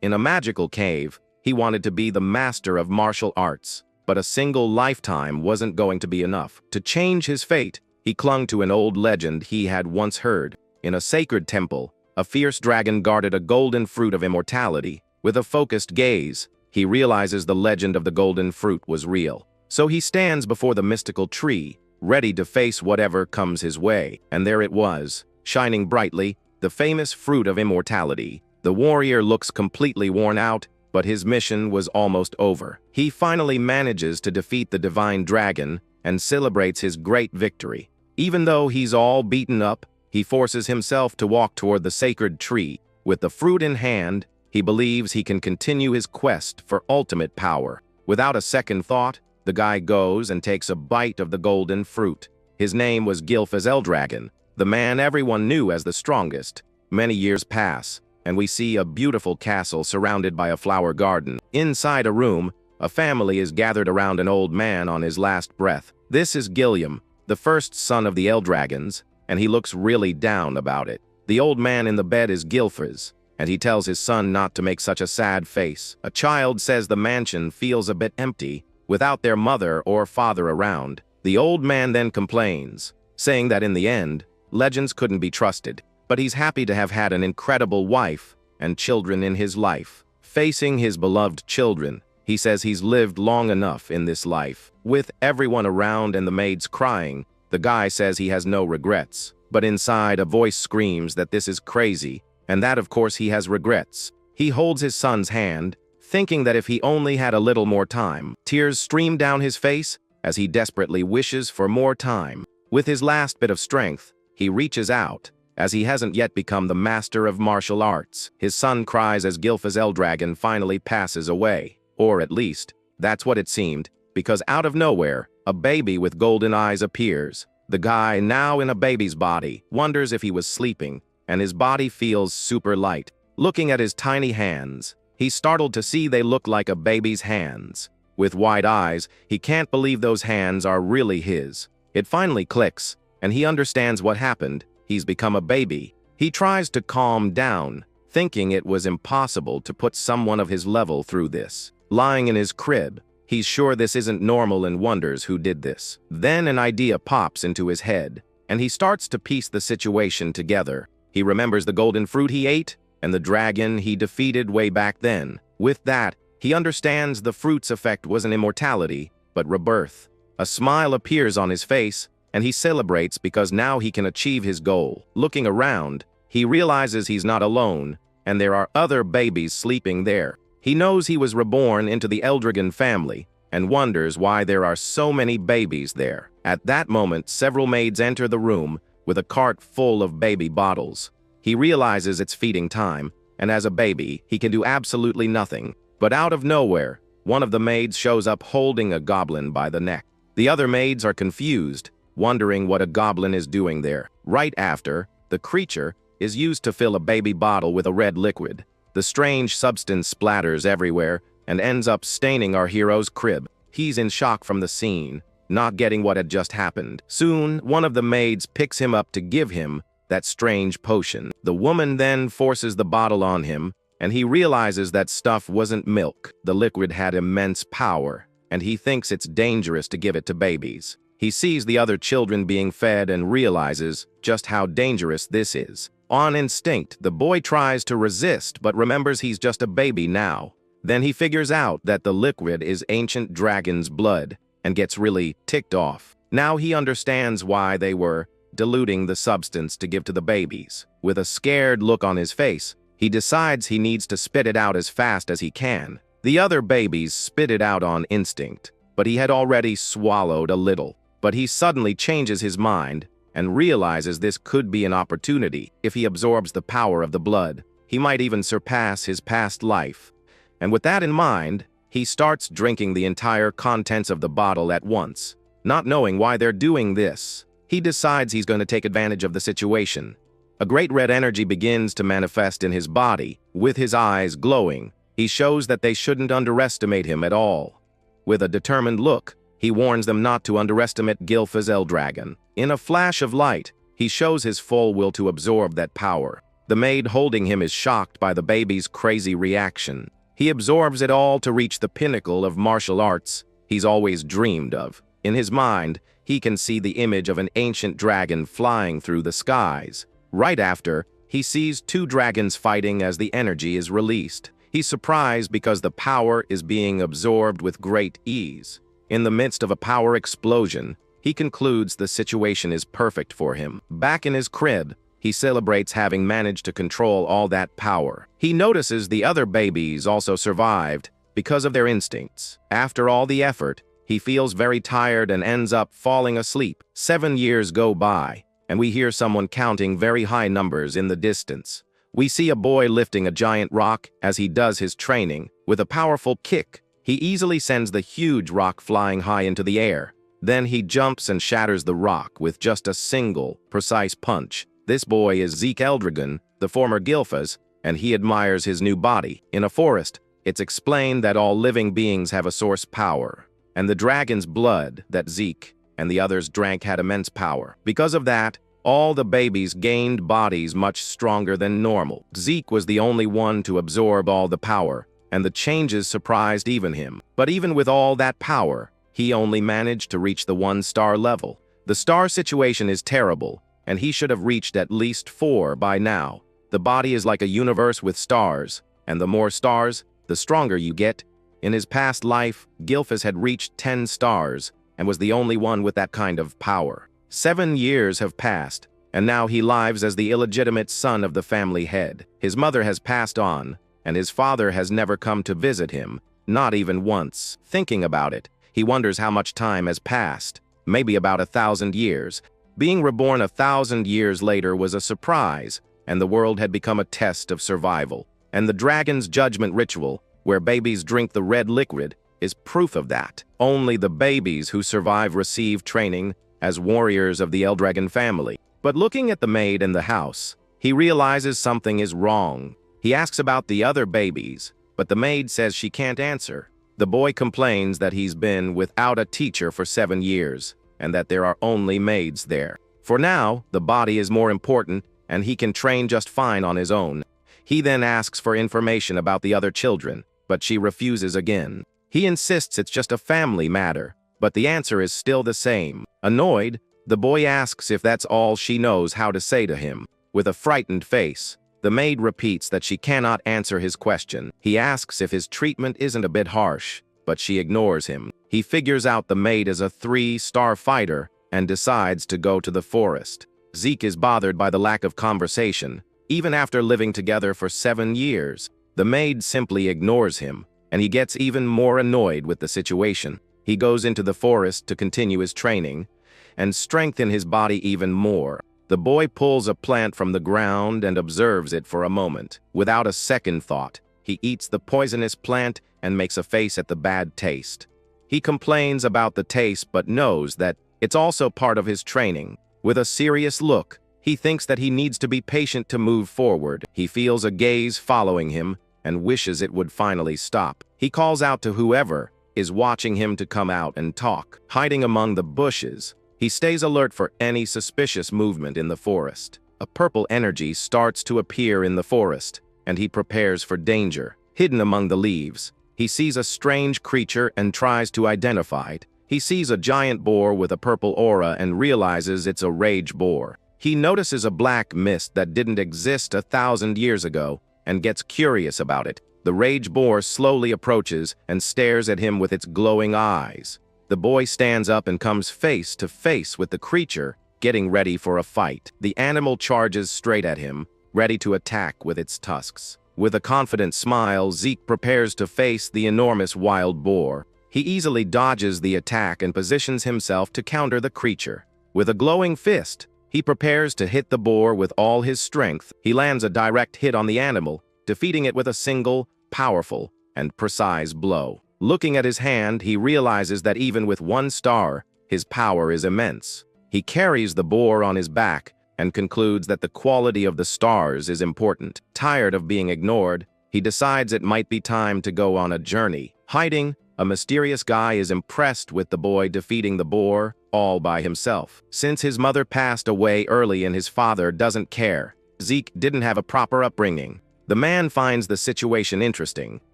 In a magical cave, he wanted to be the master of martial arts, but a single lifetime wasn't going to be enough. To change his fate, he clung to an old legend he had once heard. In a sacred temple, a fierce dragon guarded a golden fruit of immortality. With a focused gaze, he realizes the legend of the golden fruit was real. So he stands before the mystical tree, ready to face whatever comes his way. And there it was, shining brightly, the famous fruit of immortality. The warrior looks completely worn out, but his mission was almost over. He finally manages to defeat the divine dragon and celebrates his great victory. Even though he's all beaten up, he forces himself to walk toward the sacred tree. With the fruit in hand, he believes he can continue his quest for ultimate power. Without a second thought, the guy goes and takes a bite of the golden fruit. His name was Gylfazeldragon, the man everyone knew as the strongest. Many years pass, and we see a beautiful castle surrounded by a flower garden. Inside a room, a family is gathered around an old man on his last breath. This is Gilliam, the first son of the Eldragons, and he looks really down about it. The old man in the bed is Gylfaz, and he tells his son not to make such a sad face. A child says the mansion feels a bit empty, without their mother or father around. The old man then complains, saying that in the end, legends couldn't be trusted, but he's happy to have had an incredible wife and children in his life. Facing his beloved children, he says he's lived long enough in this life. With everyone around and the maids crying, the guy says he has no regrets. But inside, a voice screams that this is crazy, and that of course he has regrets. He holds his son's hand, thinking that if he only had a little more time. Tears stream down his face as he desperately wishes for more time. With his last bit of strength, he reaches out, as he hasn't yet become the master of martial arts. His son cries as Gylfazeldragon finally passes away. Or at least, that's what it seemed, because out of nowhere, a baby with golden eyes appears. The guy, now in a baby's body, wonders if he was sleeping, and his body feels super light. Looking at his tiny hands, he's startled to see they look like a baby's hands. With wide eyes, he can't believe those hands are really his. It finally clicks, and he understands what happened. He's become a baby. He tries to calm down, thinking it was impossible to put someone of his level through this. Lying in his crib, he's sure this isn't normal and wonders who did this. Then an idea pops into his head, and he starts to piece the situation together. He remembers the golden fruit he ate, and the dragon he defeated way back then. With that, he understands the fruit's effect wasn't immortality, but rebirth. A smile appears on his face, and he celebrates because now he can achieve his goal. Looking around, he realizes he's not alone, and there are other babies sleeping there. He knows he was reborn into the Eldragon family, and wonders why there are so many babies there. At that moment, several maids enter the room with a cart full of baby bottles. He realizes it's feeding time, and as a baby, he can do absolutely nothing. But out of nowhere, one of the maids shows up holding a goblin by the neck. The other maids are confused, wondering what a goblin is doing there. Right after, the creature is used to fill a baby bottle with a red liquid. The strange substance splatters everywhere and ends up staining our hero's crib. He's in shock from the scene, not getting what had just happened. Soon, one of the maids picks him up to give him that strange potion. The woman then forces the bottle on him, and he realizes that stuff wasn't milk. The liquid had immense power, and he thinks it's dangerous to give it to babies. He sees the other children being fed and realizes just how dangerous this is. On instinct, the boy tries to resist but remembers he's just a baby now. Then he figures out that the liquid is ancient dragon's blood and gets really ticked off. Now he understands why they were diluting the substance to give to the babies. With a scared look on his face, he decides he needs to spit it out as fast as he can. The other babies spit it out on instinct, but he had already swallowed a little. But he suddenly changes his mind and realizes this could be an opportunity. If he absorbs the power of the blood, he might even surpass his past life. And with that in mind, he starts drinking the entire contents of the bottle at once. Not knowing why they're doing this, he decides he's going to take advantage of the situation. A great red energy begins to manifest in his body. With his eyes glowing, he shows that they shouldn't underestimate him at all. With a determined look, he warns them not to underestimate Gylfazeldragon. In a flash of light, he shows his full will to absorb that power. The maid holding him is shocked by the baby's crazy reaction. He absorbs it all to reach the pinnacle of martial arts he's always dreamed of. In his mind, he can see the image of an ancient dragon flying through the skies. Right after, he sees two dragons fighting as the energy is released. He's surprised because the power is being absorbed with great ease. In the midst of a power explosion, he concludes the situation is perfect for him. Back in his crib, he celebrates having managed to control all that power. He notices the other babies also survived because of their instincts. After all the effort, he feels very tired and ends up falling asleep. 7 years go by, and we hear someone counting very high numbers in the distance. We see a boy lifting a giant rock as he does his training. With a powerful kick, he easily sends the huge rock flying high into the air. Then he jumps and shatters the rock with just a single, precise punch. This boy is Zeke Eldragon, the former Gilfas, and he admires his new body. In a forest, it's explained that all living beings have a source power, and the dragon's blood that Zeke and the others drank had immense power. Because of that, all the babies gained bodies much stronger than normal. Zeke was the only one to absorb all the power, and the changes surprised even him. But even with all that power, he only managed to reach the 1-star level. The star situation is terrible, and he should have reached at least 4 by now. The body is like a universe with stars, and the more stars, the stronger you get. In his past life, Gilfas had reached 10 stars, and was the only one with that kind of power. 7 years have passed, and now he lives as the illegitimate son of the family head. His mother has passed on, and his father has never come to visit him, not even once. Thinking about it, he wonders how much time has passed, maybe about 1,000 years. Being reborn 1,000 years later was a surprise, and the world had become a test of survival. And the dragon's judgment ritual, where babies drink the red liquid, is proof of that. Only the babies who survive receive training as warriors of the Eldragon family. But looking at the maid in the house, he realizes something is wrong. He asks about the other babies, but the maid says she can't answer. The boy complains that he's been without a teacher for 7 years, and that there are only maids there. For now, the body is more important, and he can train just fine on his own. He then asks for information about the other children, but she refuses again. He insists it's just a family matter, but the answer is still the same. Annoyed, the boy asks if that's all she knows how to say to him. With a frightened face, the maid repeats that she cannot answer his question. He asks if his treatment isn't a bit harsh, but she ignores him. He figures out the maid is a 3-star fighter and decides to go to the forest. Zeke is bothered by the lack of conversation. Even after living together for 7 years, the maid simply ignores him, and he gets even more annoyed with the situation. He goes into the forest to continue his training and strengthen his body even more. The boy pulls a plant from the ground and observes it for a moment. Without a second thought, he eats the poisonous plant and makes a face at the bad taste. He complains about the taste but knows that it's also part of his training. With a serious look, he thinks that he needs to be patient to move forward. He feels a gaze following him and wishes it would finally stop. He calls out to whoever is watching him to come out and talk. Hiding among the bushes, he stays alert for any suspicious movement in the forest. A purple energy starts to appear in the forest, and he prepares for danger. Hidden among the leaves, he sees a strange creature and tries to identify it. He sees a giant boar with a purple aura and realizes it's a rage boar. He notices a black mist that didn't exist 1,000 years ago and gets curious about it. The rage boar slowly approaches and stares at him with its glowing eyes. The boy stands up and comes face to face with the creature, getting ready for a fight. The animal charges straight at him, ready to attack with its tusks. With a confident smile, Zeke prepares to face the enormous wild boar. He easily dodges the attack and positions himself to counter the creature. With a glowing fist, he prepares to hit the boar with all his strength. He lands a direct hit on the animal, defeating it with a single, powerful, and precise blow. Looking at his hand, he realizes that even with 1 star, his power is immense. He carries the boar on his back and concludes that the quality of the stars is important. Tired of being ignored, he decides it might be time to go on a journey. Hiding, a mysterious guy is impressed with the boy defeating the boar all by himself. Since his mother passed away early and his father doesn't care, Zeke didn't have a proper upbringing. The man finds the situation interesting,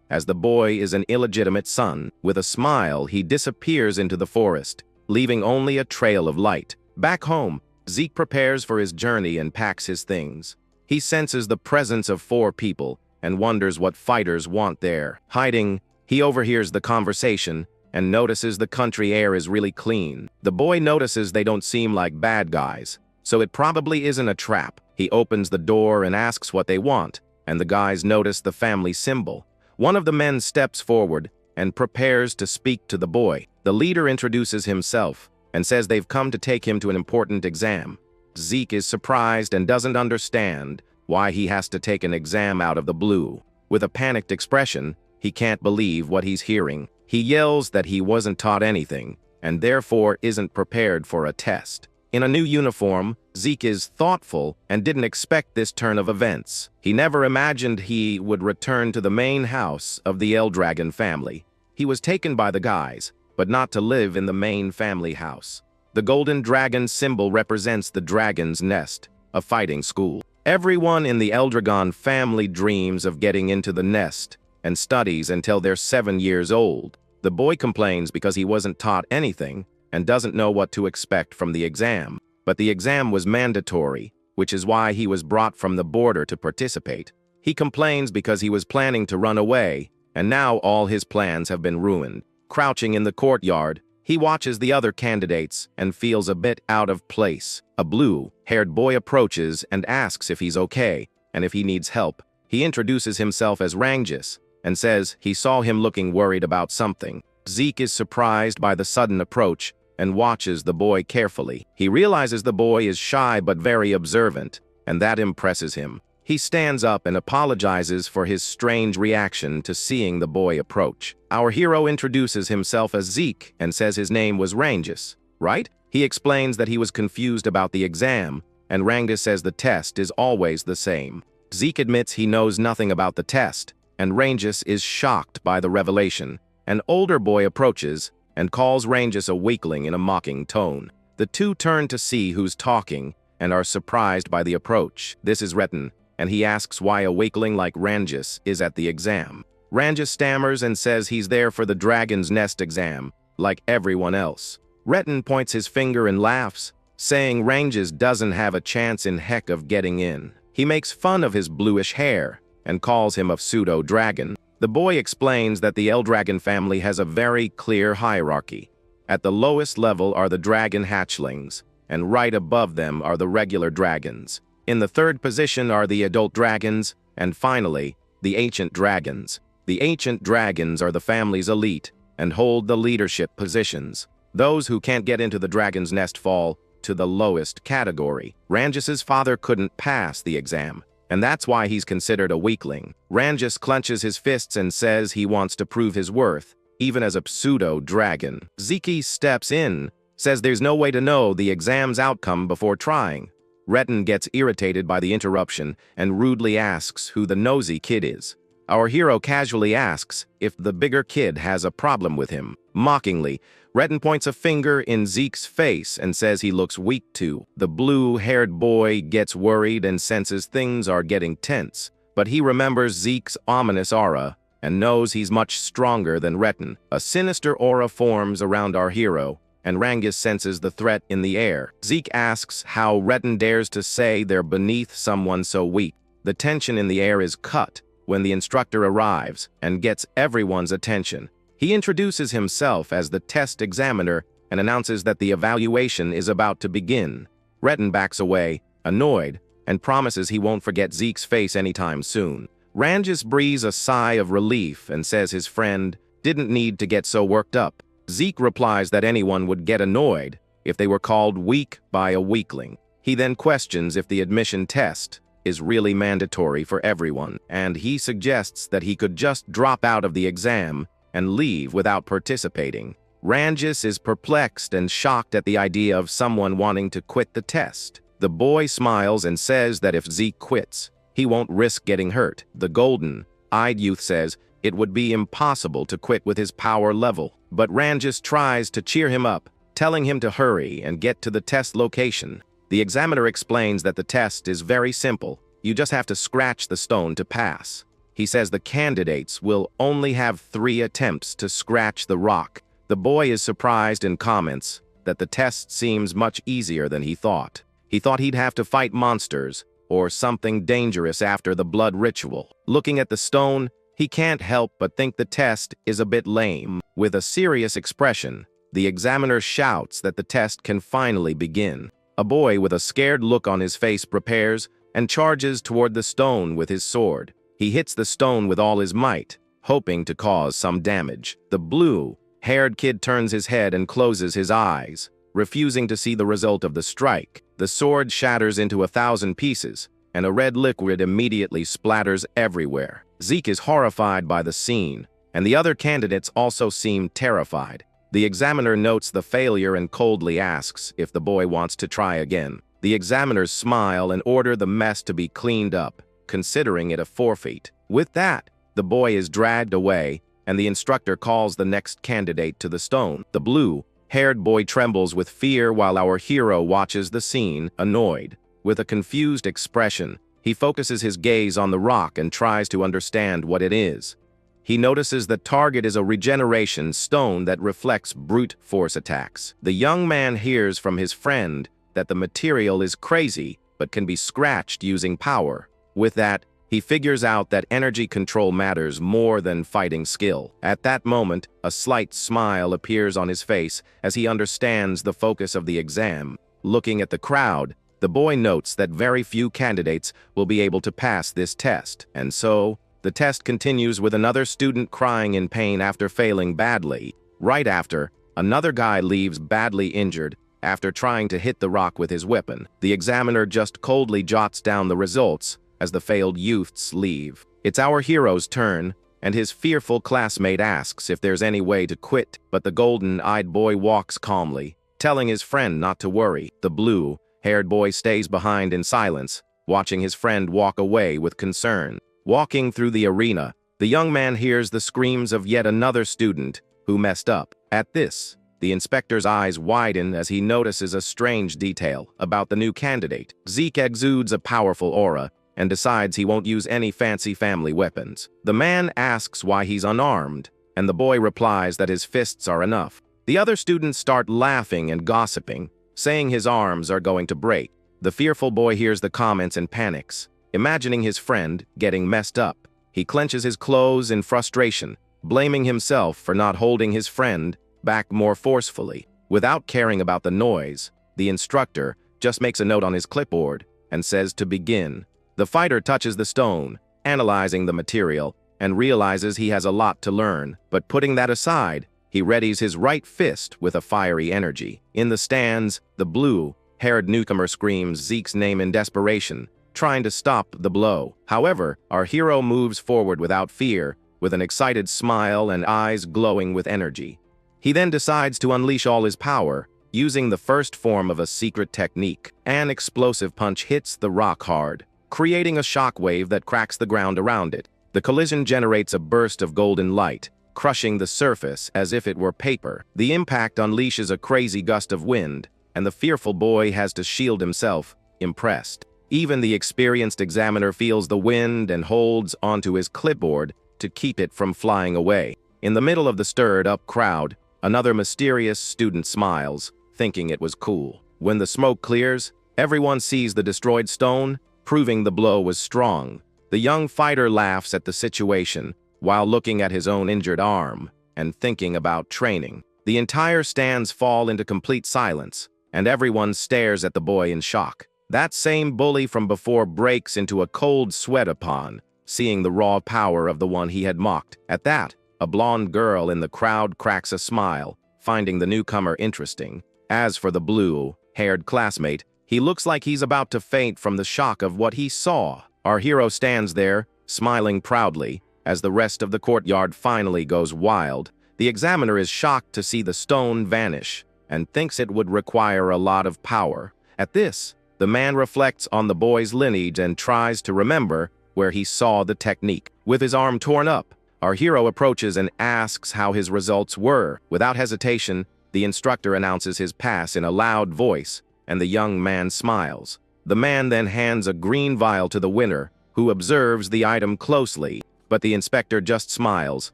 as the boy is an illegitimate son. With a smile, he disappears into the forest, leaving only a trail of light. Back home, Zeke prepares for his journey and packs his things. He senses the presence of 4 people and wonders what fighters want there. Hiding, he overhears the conversation and notices the country air is really clean. The boy notices they don't seem like bad guys, so it probably isn't a trap. He opens the door and asks what they want, and the guys notice the family symbol. One of the men steps forward and prepares to speak to the boy. The leader introduces himself and says they've come to take him to an important exam. Zeke is surprised and doesn't understand why he has to take an exam out of the blue. With a panicked expression, he can't believe what he's hearing. He yells that he wasn't taught anything and therefore isn't prepared for a test. In a new uniform, Zeke is thoughtful and didn't expect this turn of events. He never imagined he would return to the main house of the Eldragon family. He was taken by the guys, but not to live in the main family house. The golden dragon symbol represents the dragon's nest, a fighting school. Everyone in the Eldragon family dreams of getting into the nest and studies until they're 7 years old. The boy complains because he wasn't taught anything and doesn't know what to expect from the exam. But the exam was mandatory, which is why he was brought from the border to participate. He complains because he was planning to run away, and now all his plans have been ruined. Crouching in the courtyard, he watches the other candidates and feels a bit out of place. A blue-haired boy approaches and asks if he's okay and if he needs help. He introduces himself as Rangjus and says he saw him looking worried about something. Zeke is surprised by the sudden approach and watches the boy carefully. He realizes the boy is shy but very observant, and that impresses him. He stands up and apologizes for his strange reaction to seeing the boy approach. Our hero introduces himself as Zeke and says his name was Rangjus, right? He explains that he was confused about the exam, and Rangjus says the test is always the same. Zeke admits he knows nothing about the test, and Rangjus is shocked by the revelation. An older boy approaches and calls Rangjus a weakling in a mocking tone. The two turn to see who's talking and are surprised by the approach. This is Retin, and he asks why a weakling like Rangjus is at the exam. Rangjus stammers and says he's there for the Dragon's Nest exam, like everyone else. Retin points his finger and laughs, saying Rangjus doesn't have a chance in heck of getting in. He makes fun of his bluish hair and calls him a pseudo-dragon. The boy explains that the Eldragon family has a very clear hierarchy. At the lowest level are the dragon hatchlings, and right above them are the regular dragons. In the third position are the adult dragons, and finally, the ancient dragons. The ancient dragons are the family's elite and hold the leadership positions. Those who can't get into the dragon's nest fall to the lowest category. Rangjus's father couldn't pass the exam, and that's why he's considered a weakling. Rangjus clenches his fists and says he wants to prove his worth, even as a pseudo-dragon. Zeke steps in, says there's no way to know the exam's outcome before trying. Retin gets irritated by the interruption and rudely asks who the nosy kid is. Our hero casually asks if the bigger kid has a problem with him. Mockingly, Retin points a finger in Zeke's face and says he looks weak too. The blue-haired boy gets worried and senses things are getting tense, but he remembers Zeke's ominous aura and knows he's much stronger than Retin. A sinister aura forms around our hero, and Rangjus senses the threat in the air. Zeke asks how Retin dares to say they're beneath someone so weak. The tension in the air is cut when the instructor arrives and gets everyone's attention. He introduces himself as the test examiner and announces that the evaluation is about to begin. Retin backs away, annoyed, and promises he won't forget Zeke's face anytime soon. Rangjus breathes a sigh of relief and says his friend didn't need to get so worked up. Zeke replies that anyone would get annoyed if they were called weak by a weakling. He then questions if the admission test is really mandatory for everyone, and he suggests that he could just drop out of the exam and leave without participating. Rangjus is perplexed and shocked at the idea of someone wanting to quit the test. The boy smiles and says that if Zeke quits, he won't risk getting hurt. The golden-eyed youth says it would be impossible to quit with his power level, but Rangjus tries to cheer him up, telling him to hurry and get to the test location. The examiner explains that the test is very simple, You just have to scratch the stone to pass. He says the candidates will only have 3 attempts to scratch the rock. The boy is surprised and comments that the test seems much easier than he thought. He thought he'd have to fight monsters or something dangerous after the blood ritual. Looking at the stone, he can't help but think the test is a bit lame. With a serious expression, the examiner shouts that the test can finally begin. A boy with a scared look on his face prepares and charges toward the stone with his sword. He hits the stone with all his might, hoping to cause some damage. The blue-haired kid turns his head and closes his eyes, refusing to see the result of the strike. The sword shatters into 1,000 pieces, and a red liquid immediately splatters everywhere. Zeke is horrified by the scene, and the other candidates also seem terrified. The examiner notes the failure and coldly asks if the boy wants to try again. The examiners smile and order the mess to be cleaned up, considering it a forfeit. With that, the boy is dragged away, and the instructor calls the next candidate to the stone. The blue-haired boy trembles with fear while our hero watches the scene, annoyed. With a confused expression, he focuses his gaze on the rock and tries to understand what it is. He notices the target is a regeneration stone that reflects brute force attacks. The young man hears from his friend that the material is crazy but can be scratched using power. With that, he figures out that energy control matters more than fighting skill. At that moment, a slight smile appears on his face as he understands the focus of the exam. Looking at the crowd, the boy notes that very few candidates will be able to pass this test, and so the test continues with another student crying in pain after failing badly. Right after, another guy leaves badly injured after trying to hit the rock with his weapon. The examiner just coldly jots down the results as the failed youths leave. It's our hero's turn, and his fearful classmate asks if there's any way to quit, but the golden-eyed boy walks calmly, telling his friend not to worry. The blue-haired boy stays behind in silence, watching his friend walk away with concern. Walking through the arena, the young man hears the screams of yet another student who messed up. At this, the inspector's eyes widen as he notices a strange detail about the new candidate. Zeke exudes a powerful aura and decides he won't use any fancy family weapons. The man asks why he's unarmed, and the boy replies that his fists are enough. The other students start laughing and gossiping, saying his arms are going to break. The fearful boy hears the comments and panics, imagining his friend getting messed up. He clenches his clothes in frustration, blaming himself for not holding his friend back more forcefully. Without caring about the noise, the instructor just makes a note on his clipboard and says to begin. The fighter touches the stone, analyzing the material, and realizes he has a lot to learn. But putting that aside, he readies his right fist with a fiery energy. In the stands, the blue-haired newcomer screams Zeke's name in desperation, trying to stop the blow. However, our hero moves forward without fear, with an excited smile and eyes glowing with energy. He then decides to unleash all his power, using the first form of a secret technique. An explosive punch hits the rock hard, creating a shockwave that cracks the ground around it. The collision generates a burst of golden light, crushing the surface as if it were paper. The impact unleashes a crazy gust of wind, and the fearful boy has to shield himself, impressed. Even the experienced examiner feels the wind and holds onto his clipboard to keep it from flying away. In the middle of the stirred-up crowd, another mysterious student smiles, thinking it was cool. When the smoke clears, everyone sees the destroyed stone, proving the blow was strong. The young fighter laughs at the situation while looking at his own injured arm and thinking about training. The entire stands fall into complete silence, and everyone stares at the boy in shock. That same bully from before breaks into a cold sweat upon seeing the raw power of the one he had mocked. At that, a blonde girl in the crowd cracks a smile, finding the newcomer interesting. As for the blue-haired classmate, he looks like he's about to faint from the shock of what he saw. Our hero stands there, smiling proudly, as the rest of the courtyard finally goes wild. The examiner is shocked to see the stone vanish, and thinks it would require a lot of power. At this, the man reflects on the boy's lineage and tries to remember where he saw the technique. With his arm torn up, our hero approaches and asks how his results were. Without hesitation, the instructor announces his pass in a loud voice, and the young man smiles. The man then hands a green vial to the winner, who observes the item closely, but the inspector just smiles,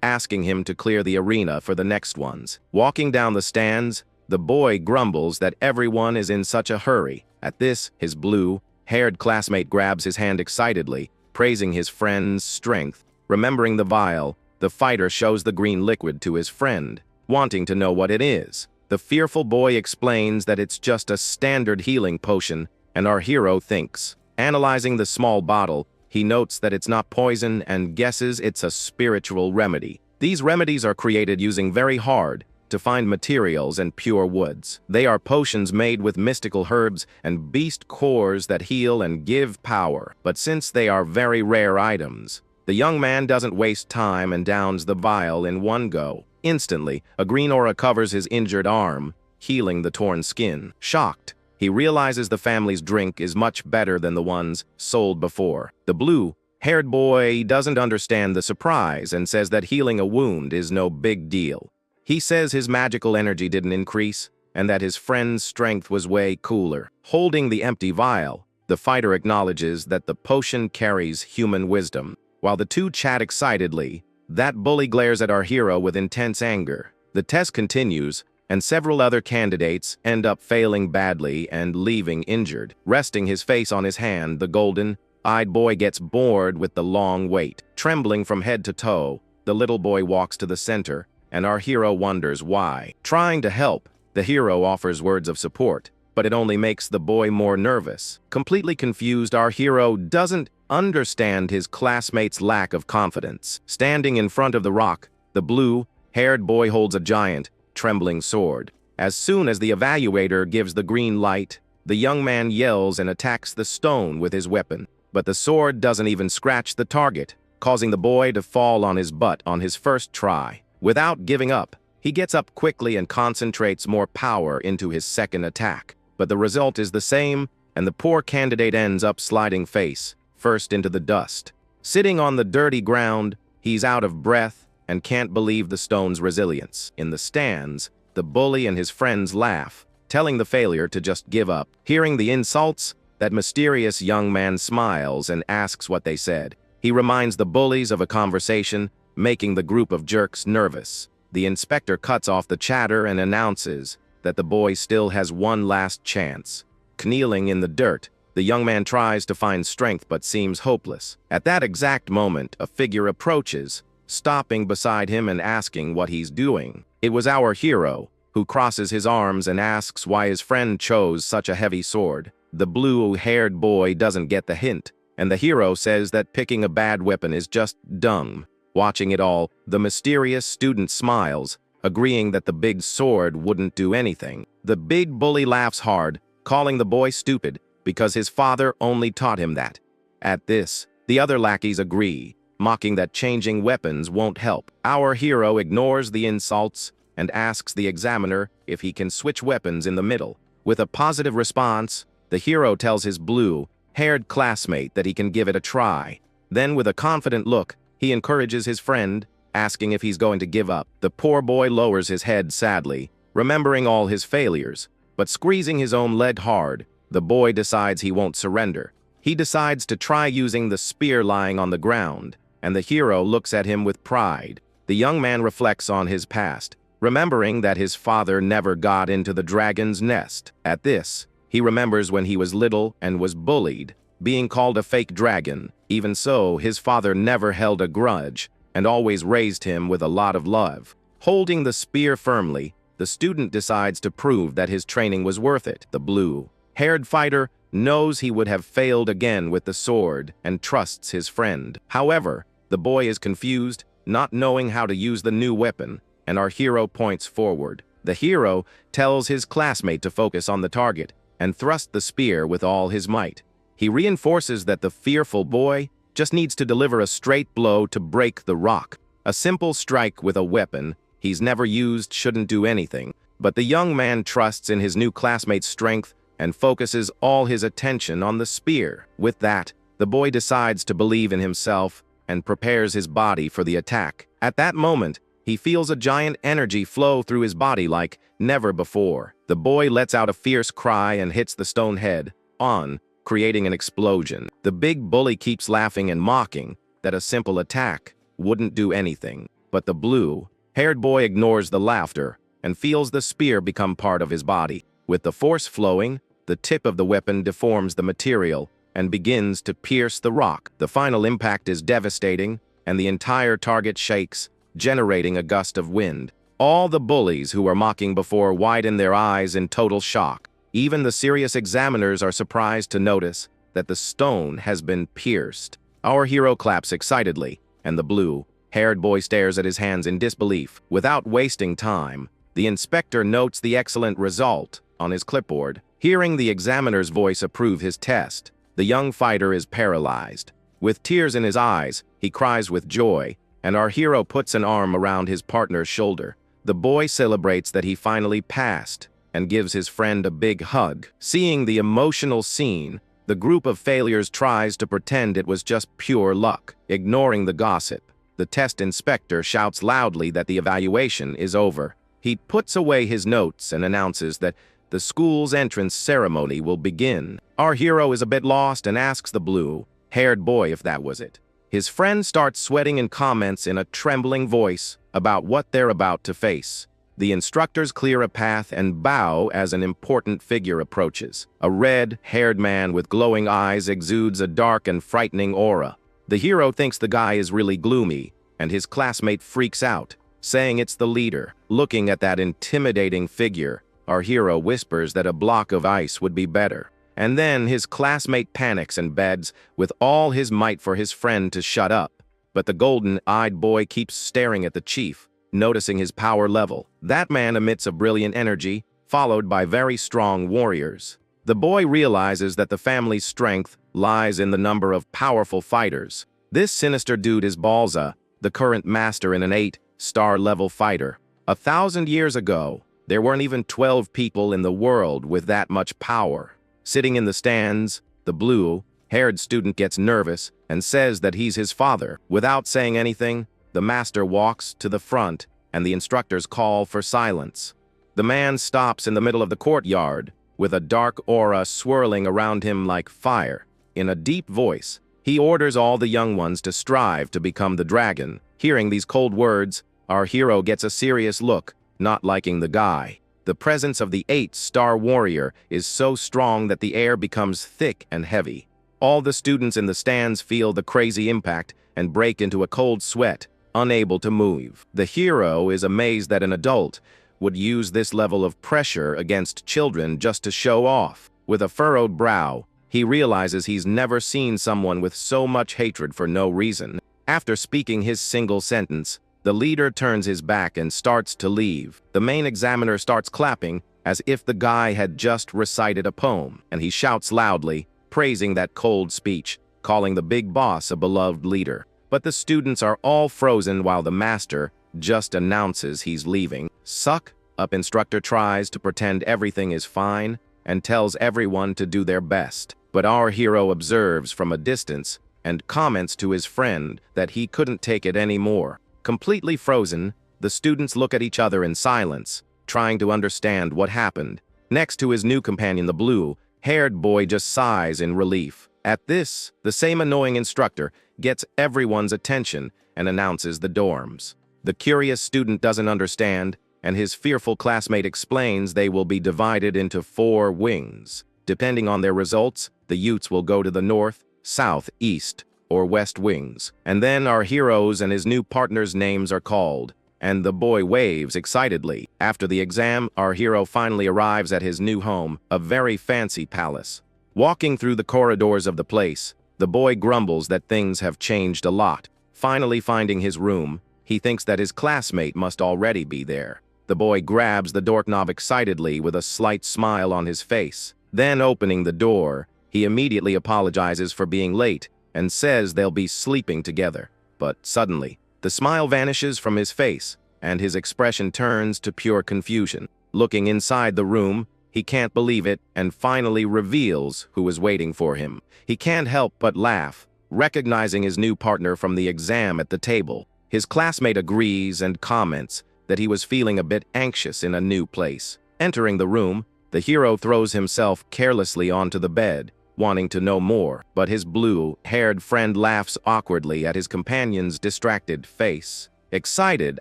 asking him to clear the arena for the next ones. Walking down the stands, the boy grumbles that everyone is in such a hurry. At this, his blue-haired classmate grabs his hand excitedly, praising his friend's strength. Remembering the vial, the fighter shows the green liquid to his friend, wanting to know what it is. The fearful boy explains that it's just a standard healing potion, and our hero thinks. Analyzing the small bottle, he notes that it's not poison and guesses it's a spiritual remedy. These remedies are created using very hard to find materials and pure woods. They are potions made with mystical herbs and beast cores that heal and give power. But since they are very rare items, the young man doesn't waste time and downs the vial in one go. Instantly, a green aura covers his injured arm, healing the torn skin. Shocked, he realizes the family's drink is much better than the ones sold before. The blue-haired boy doesn't understand the surprise and says that healing a wound is no big deal. He says his magical energy didn't increase and that his friend's strength was way cooler. Holding the empty vial, the fighter acknowledges that the potion carries human wisdom. While the two chat excitedly, that bully glares at our hero with intense anger. The test continues, and several other candidates end up failing badly and leaving injured. Resting his face on his hand, the golden-eyed boy gets bored with the long wait. Trembling from head to toe, the little boy walks to the center, and our hero wonders why. Trying to help, the hero offers words of support, but it only makes the boy more nervous. Completely confused, our hero doesn't understand his classmates' lack of confidence. Standing in front of the rock, the blue-haired boy holds a giant, trembling sword. As soon as the evaluator gives the green light, the young man yells and attacks the stone with his weapon. But the sword doesn't even scratch the target, causing the boy to fall on his butt on his first try. Without giving up, he gets up quickly and concentrates more power into his second attack. But the result is the same, and the poor candidate ends up sliding face first into the dust. Sitting on the dirty ground, he's out of breath and can't believe the stone's resilience. In the stands, the bully and his friends laugh, telling the failure to just give up. Hearing the insults, that mysterious young man smiles and asks what they said. He reminds the bullies of a conversation, making the group of jerks nervous. The inspector cuts off the chatter and announces that the boy still has one last chance. Kneeling in the dirt, the young man tries to find strength but seems hopeless. At that exact moment, a figure approaches, stopping beside him and asking what he's doing. It was our hero, who crosses his arms and asks why his friend chose such a heavy sword. The blue-haired boy doesn't get the hint, and the hero says that picking a bad weapon is just dumb. Watching it all, the mysterious student smiles, agreeing that the big sword wouldn't do anything. The big bully laughs hard, calling the boy stupid, because his father only taught him that. At this, the other lackeys agree, mocking that changing weapons won't help. Our hero ignores the insults and asks the examiner if he can switch weapons in the middle. With a positive response, the hero tells his blue-haired classmate that he can give it a try. Then, with a confident look, he encourages his friend, asking if he's going to give up. The poor boy lowers his head sadly, remembering all his failures, but squeezing his own leg hard, the boy decides he won't surrender. He decides to try using the spear lying on the ground, and the hero looks at him with pride. The young man reflects on his past, remembering that his father never got into the dragon's nest. At this, he remembers when he was little and was bullied, being called a fake dragon. Even so, his father never held a grudge and always raised him with a lot of love. Holding the spear firmly, the student decides to prove that his training was worth it. The blue-haired fighter knows he would have failed again with the sword and trusts his friend. However, the boy is confused, not knowing how to use the new weapon, and our hero points forward. The hero tells his classmate to focus on the target and thrust the spear with all his might. He reinforces that the fearful boy just needs to deliver a straight blow to break the rock. A simple strike with a weapon he's never used shouldn't do anything, but the young man trusts in his new classmate's strength and focuses all his attention on the spear. With that, the boy decides to believe in himself and prepares his body for the attack. At that moment, he feels a giant energy flow through his body like never before. The boy lets out a fierce cry and hits the stone head on, creating an explosion. The big bully keeps laughing and mocking that a simple attack wouldn't do anything. But the blue-haired boy ignores the laughter and feels the spear become part of his body. With the force flowing, the tip of the weapon deforms the material and begins to pierce the rock. The final impact is devastating, and the entire target shakes, generating a gust of wind. All the bullies who were mocking before widen their eyes in total shock. Even the serious examiners are surprised to notice that the stone has been pierced. Our hero claps excitedly, and the blue-haired boy stares at his hands in disbelief. Without wasting time, the inspector notes the excellent result on his clipboard. Hearing the examiner's voice approve his test, the young fighter is paralyzed. With tears in his eyes, he cries with joy, and our hero puts an arm around his partner's shoulder. The boy celebrates that he finally passed and gives his friend a big hug. Seeing the emotional scene, the group of failures tries to pretend it was just pure luck. Ignoring the gossip, the test inspector shouts loudly that the evaluation is over. He puts away his notes and announces that the school's entrance ceremony will begin. Our hero is a bit lost and asks the blue-haired boy if that was it. His friend starts sweating and comments in a trembling voice about what they're about to face. The instructors clear a path and bow as an important figure approaches. A red-haired man with glowing eyes exudes a dark and frightening aura. The hero thinks the guy is really gloomy, and his classmate freaks out, saying it's the leader. Looking at that intimidating figure, our hero whispers that a block of ice would be better. And then his classmate panics and begs with all his might for his friend to shut up. But the golden-eyed boy keeps staring at the chief, noticing his power level. That man emits a brilliant energy, followed by very strong warriors. The boy realizes that the family's strength lies in the number of powerful fighters. This sinister dude is Balza, the current master in an 8-star level fighter. 1,000 years ago, there weren't even 12 people in the world with that much power. Sitting in the stands, the blue-haired student gets nervous and says that he's his father. Without saying anything, the master walks to the front and the instructors call for silence. The man stops in the middle of the courtyard with a dark aura swirling around him like fire. In a deep voice, he orders all the young ones to strive to become the dragon. Hearing these cold words, our hero gets a serious look, not liking the guy. The presence of the 8-star warrior is so strong that the air becomes thick and heavy. All the students in the stands feel the crazy impact and break into a cold sweat, unable to move. The hero is amazed that an adult would use this level of pressure against children just to show off. With a furrowed brow, he realizes he's never seen someone with so much hatred for no reason. After speaking his single sentence, the leader turns his back and starts to leave. The main examiner starts clapping as if the guy had just recited a poem, and he shouts loudly, praising that cold speech, calling the big boss a beloved leader. But the students are all frozen while the master just announces he's leaving. Suck up instructor tries to pretend everything is fine and tells everyone to do their best. But our hero observes from a distance and comments to his friend that he couldn't take it anymore. Completely frozen, the students look at each other in silence, trying to understand what happened. Next to his new companion, the blue-haired boy just sighs in relief. At this, the same annoying instructor gets everyone's attention and announces the dorms. The curious student doesn't understand, and his fearful classmate explains they will be divided into 4 wings. Depending on their results, the youths will go to the north, south, east, or west wings. And then our heroes and his new partner's names are called, and the boy waves excitedly. After the exam, our hero finally arrives at his new home, a very fancy palace. Walking through the corridors of the place, the boy grumbles that things have changed a lot. Finally finding his room, he thinks that his classmate must already be there. The boy grabs the doorknob excitedly with a slight smile on his face. Then opening the door, he immediately apologizes for being late and says they'll be sleeping together. But suddenly, the smile vanishes from his face, and his expression turns to pure confusion. Looking inside the room, he can't believe it and finally reveals who is waiting for him. He can't help but laugh, recognizing his new partner from the exam at the table. His classmate agrees and comments that he was feeling a bit anxious in a new place. Entering the room, the hero throws himself carelessly onto the bed, wanting to know more, but his blue-haired friend laughs awkwardly at his companion's distracted face. Excited,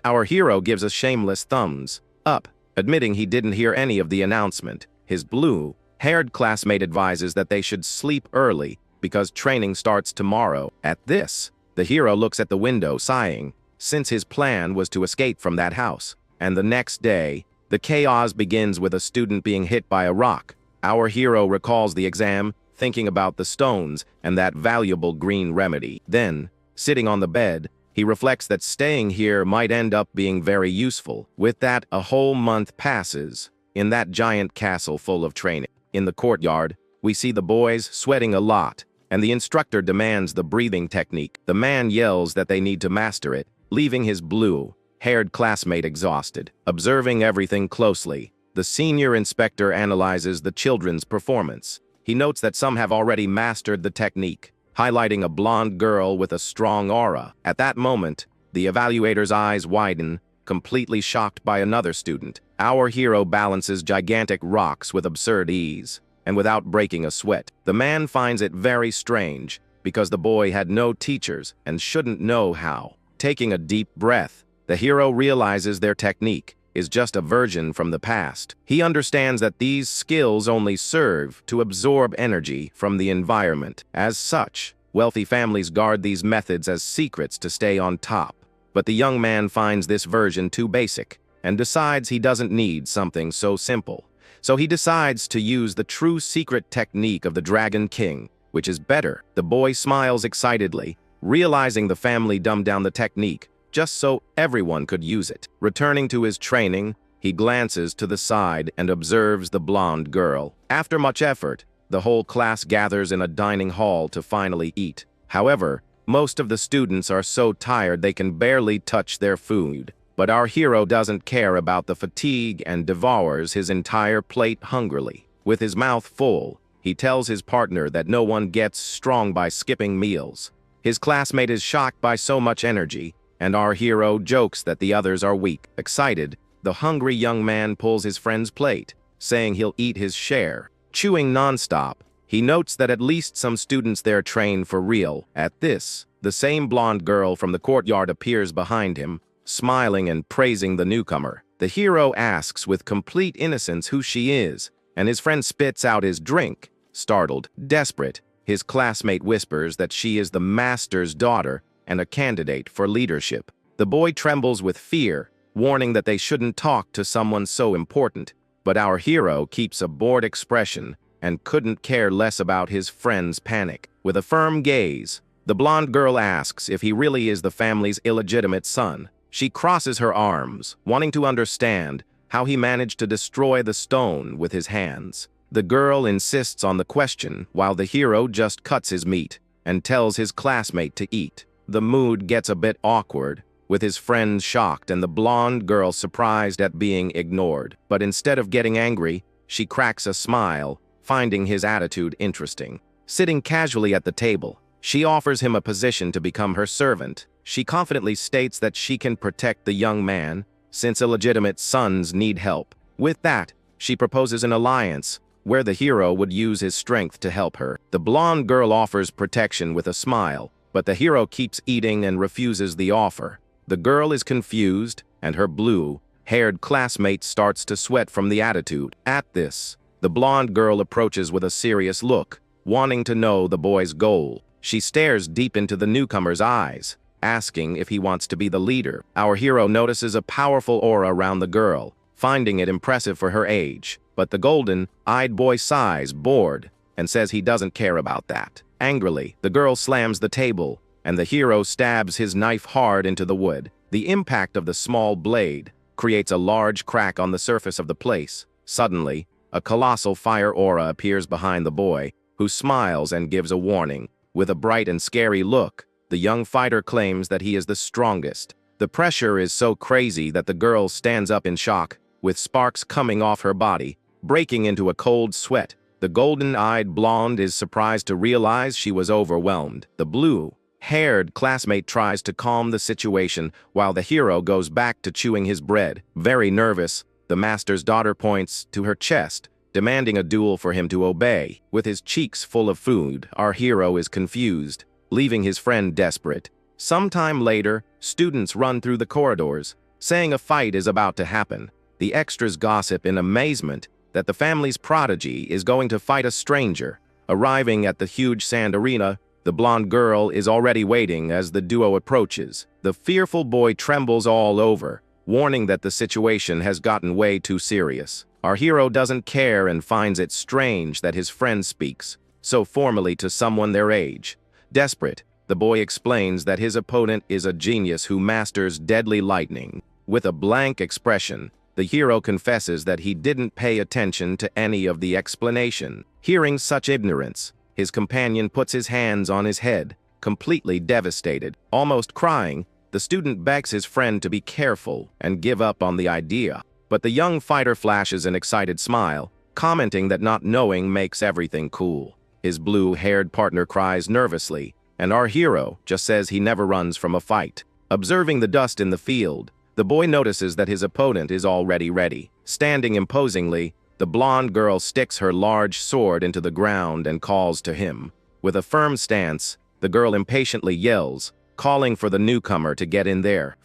our hero gives a shameless thumbs up, admitting he didn't hear any of the announcement. His blue-haired classmate advises that they should sleep early because training starts tomorrow. At this, the hero looks at the window, sighing, since his plan was to escape from that house. And the next day, the chaos begins with a student being hit by a rock. Our hero recalls the exam, thinking about the stones and that valuable green remedy. Then, sitting on the bed, he reflects that staying here might end up being very useful. With that, a whole month passes in that giant castle full of training. In the courtyard, we see the boys sweating a lot, and the instructor demands the breathing technique. The man yells that they need to master it, leaving his blue-haired classmate exhausted. Observing everything closely, the senior inspector analyzes the children's performance. He notes that some have already mastered the technique, highlighting a blonde girl with a strong aura. At that moment, the evaluator's eyes widen, completely shocked by another student. Our hero balances gigantic rocks with absurd ease, and without breaking a sweat. The man finds it very strange, because the boy had no teachers and shouldn't know how. Taking a deep breath, the hero realizes their technique is just a version from the past. He understands that these skills only serve to absorb energy from the environment. As such, wealthy families guard these methods as secrets to stay on top. But the young man finds this version too basic and decides he doesn't need something so simple. So he decides to use the true secret technique of the Dragon King, which is better. The boy smiles excitedly, realizing the family dumbed down the technique just so everyone could use it. Returning to his training, he glances to the side and observes the blonde girl. After much effort, the whole class gathers in a dining hall to finally eat. However, most of the students are so tired they can barely touch their food. But our hero doesn't care about the fatigue and devours his entire plate hungrily. With his mouth full, he tells his partner that no one gets strong by skipping meals. His classmate is shocked by so much energy, and our hero jokes that the others are weak. Excited, the hungry young man pulls his friend's plate, saying he'll eat his share. Chewing nonstop, he notes that at least some students there train for real. At this, the same blonde girl from the courtyard appears behind him, smiling and praising the newcomer. The hero asks with complete innocence who she is, and his friend spits out his drink. Startled, desperate, his classmate whispers that she is the master's daughter and a candidate for leadership. The boy trembles with fear, warning that they shouldn't talk to someone so important. But our hero keeps a bored expression and couldn't care less about his friend's panic. With a firm gaze, the blonde girl asks if he really is the family's illegitimate son. She crosses her arms, wanting to understand how he managed to destroy the stone with his hands. The girl insists on the question, while the hero just cuts his meat and tells his classmate to eat. The mood gets a bit awkward, with his friends shocked and the blonde girl surprised at being ignored. But instead of getting angry, she cracks a smile, finding his attitude interesting. Sitting casually at the table, she offers him a position to become her servant. She confidently states that she can protect the young man, since illegitimate sons need help. With that, she proposes an alliance, where the hero would use his strength to help her. The blonde girl offers protection with a smile, but the hero keeps eating and refuses the offer. The girl is confused, and her blue-haired classmate starts to sweat from the attitude. At this, the blonde girl approaches with a serious look, wanting to know the boy's goal. She stares deep into the newcomer's eyes, asking if he wants to be the leader. Our hero notices a powerful aura around the girl, finding it impressive for her age. But the golden-eyed boy sighs, bored, and says he doesn't care about that. Angrily, the girl slams the table, and the hero stabs his knife hard into the wood. The impact of the small blade creates a large crack on the surface of the place. Suddenly, a colossal fire aura appears behind the boy, who smiles and gives a warning. With a bright and scary look, the young fighter claims that he is the strongest. The pressure is so crazy that the girl stands up in shock, with sparks coming off her body, breaking into a cold sweat. The golden-eyed blonde is surprised to realize she was overwhelmed. The blue-haired classmate tries to calm the situation while the hero goes back to chewing his bread. Very nervous, the master's daughter points to her chest, demanding a duel for him to obey. With his cheeks full of food, our hero is confused, leaving his friend desperate. Sometime later, students run through the corridors, saying a fight is about to happen. The extras gossip in amazement that the family's prodigy is going to fight a stranger. Arriving at the huge sand arena, the blonde girl is already waiting as the duo approaches. The fearful boy trembles all over, warning that the situation has gotten way too serious. Our hero doesn't care and finds it strange that his friend speaks so formally to someone their age. Desperate, the boy explains that his opponent is a genius who masters deadly lightning. With a blank expression, the hero confesses that he didn't pay attention to any of the explanation. Hearing such ignorance, his companion puts his hands on his head, completely devastated. Almost crying, the student begs his friend to be careful and give up on the idea. But the young fighter flashes an excited smile, commenting that not knowing makes everything cool. His blue-haired partner cries nervously, and our hero just says he never runs from a fight. Observing the dust in the field, the boy notices that his opponent is already ready. Standing imposingly, the blonde girl sticks her large sword into the ground and calls to him. With a firm stance, the girl impatiently yells, calling for the newcomer to get in there.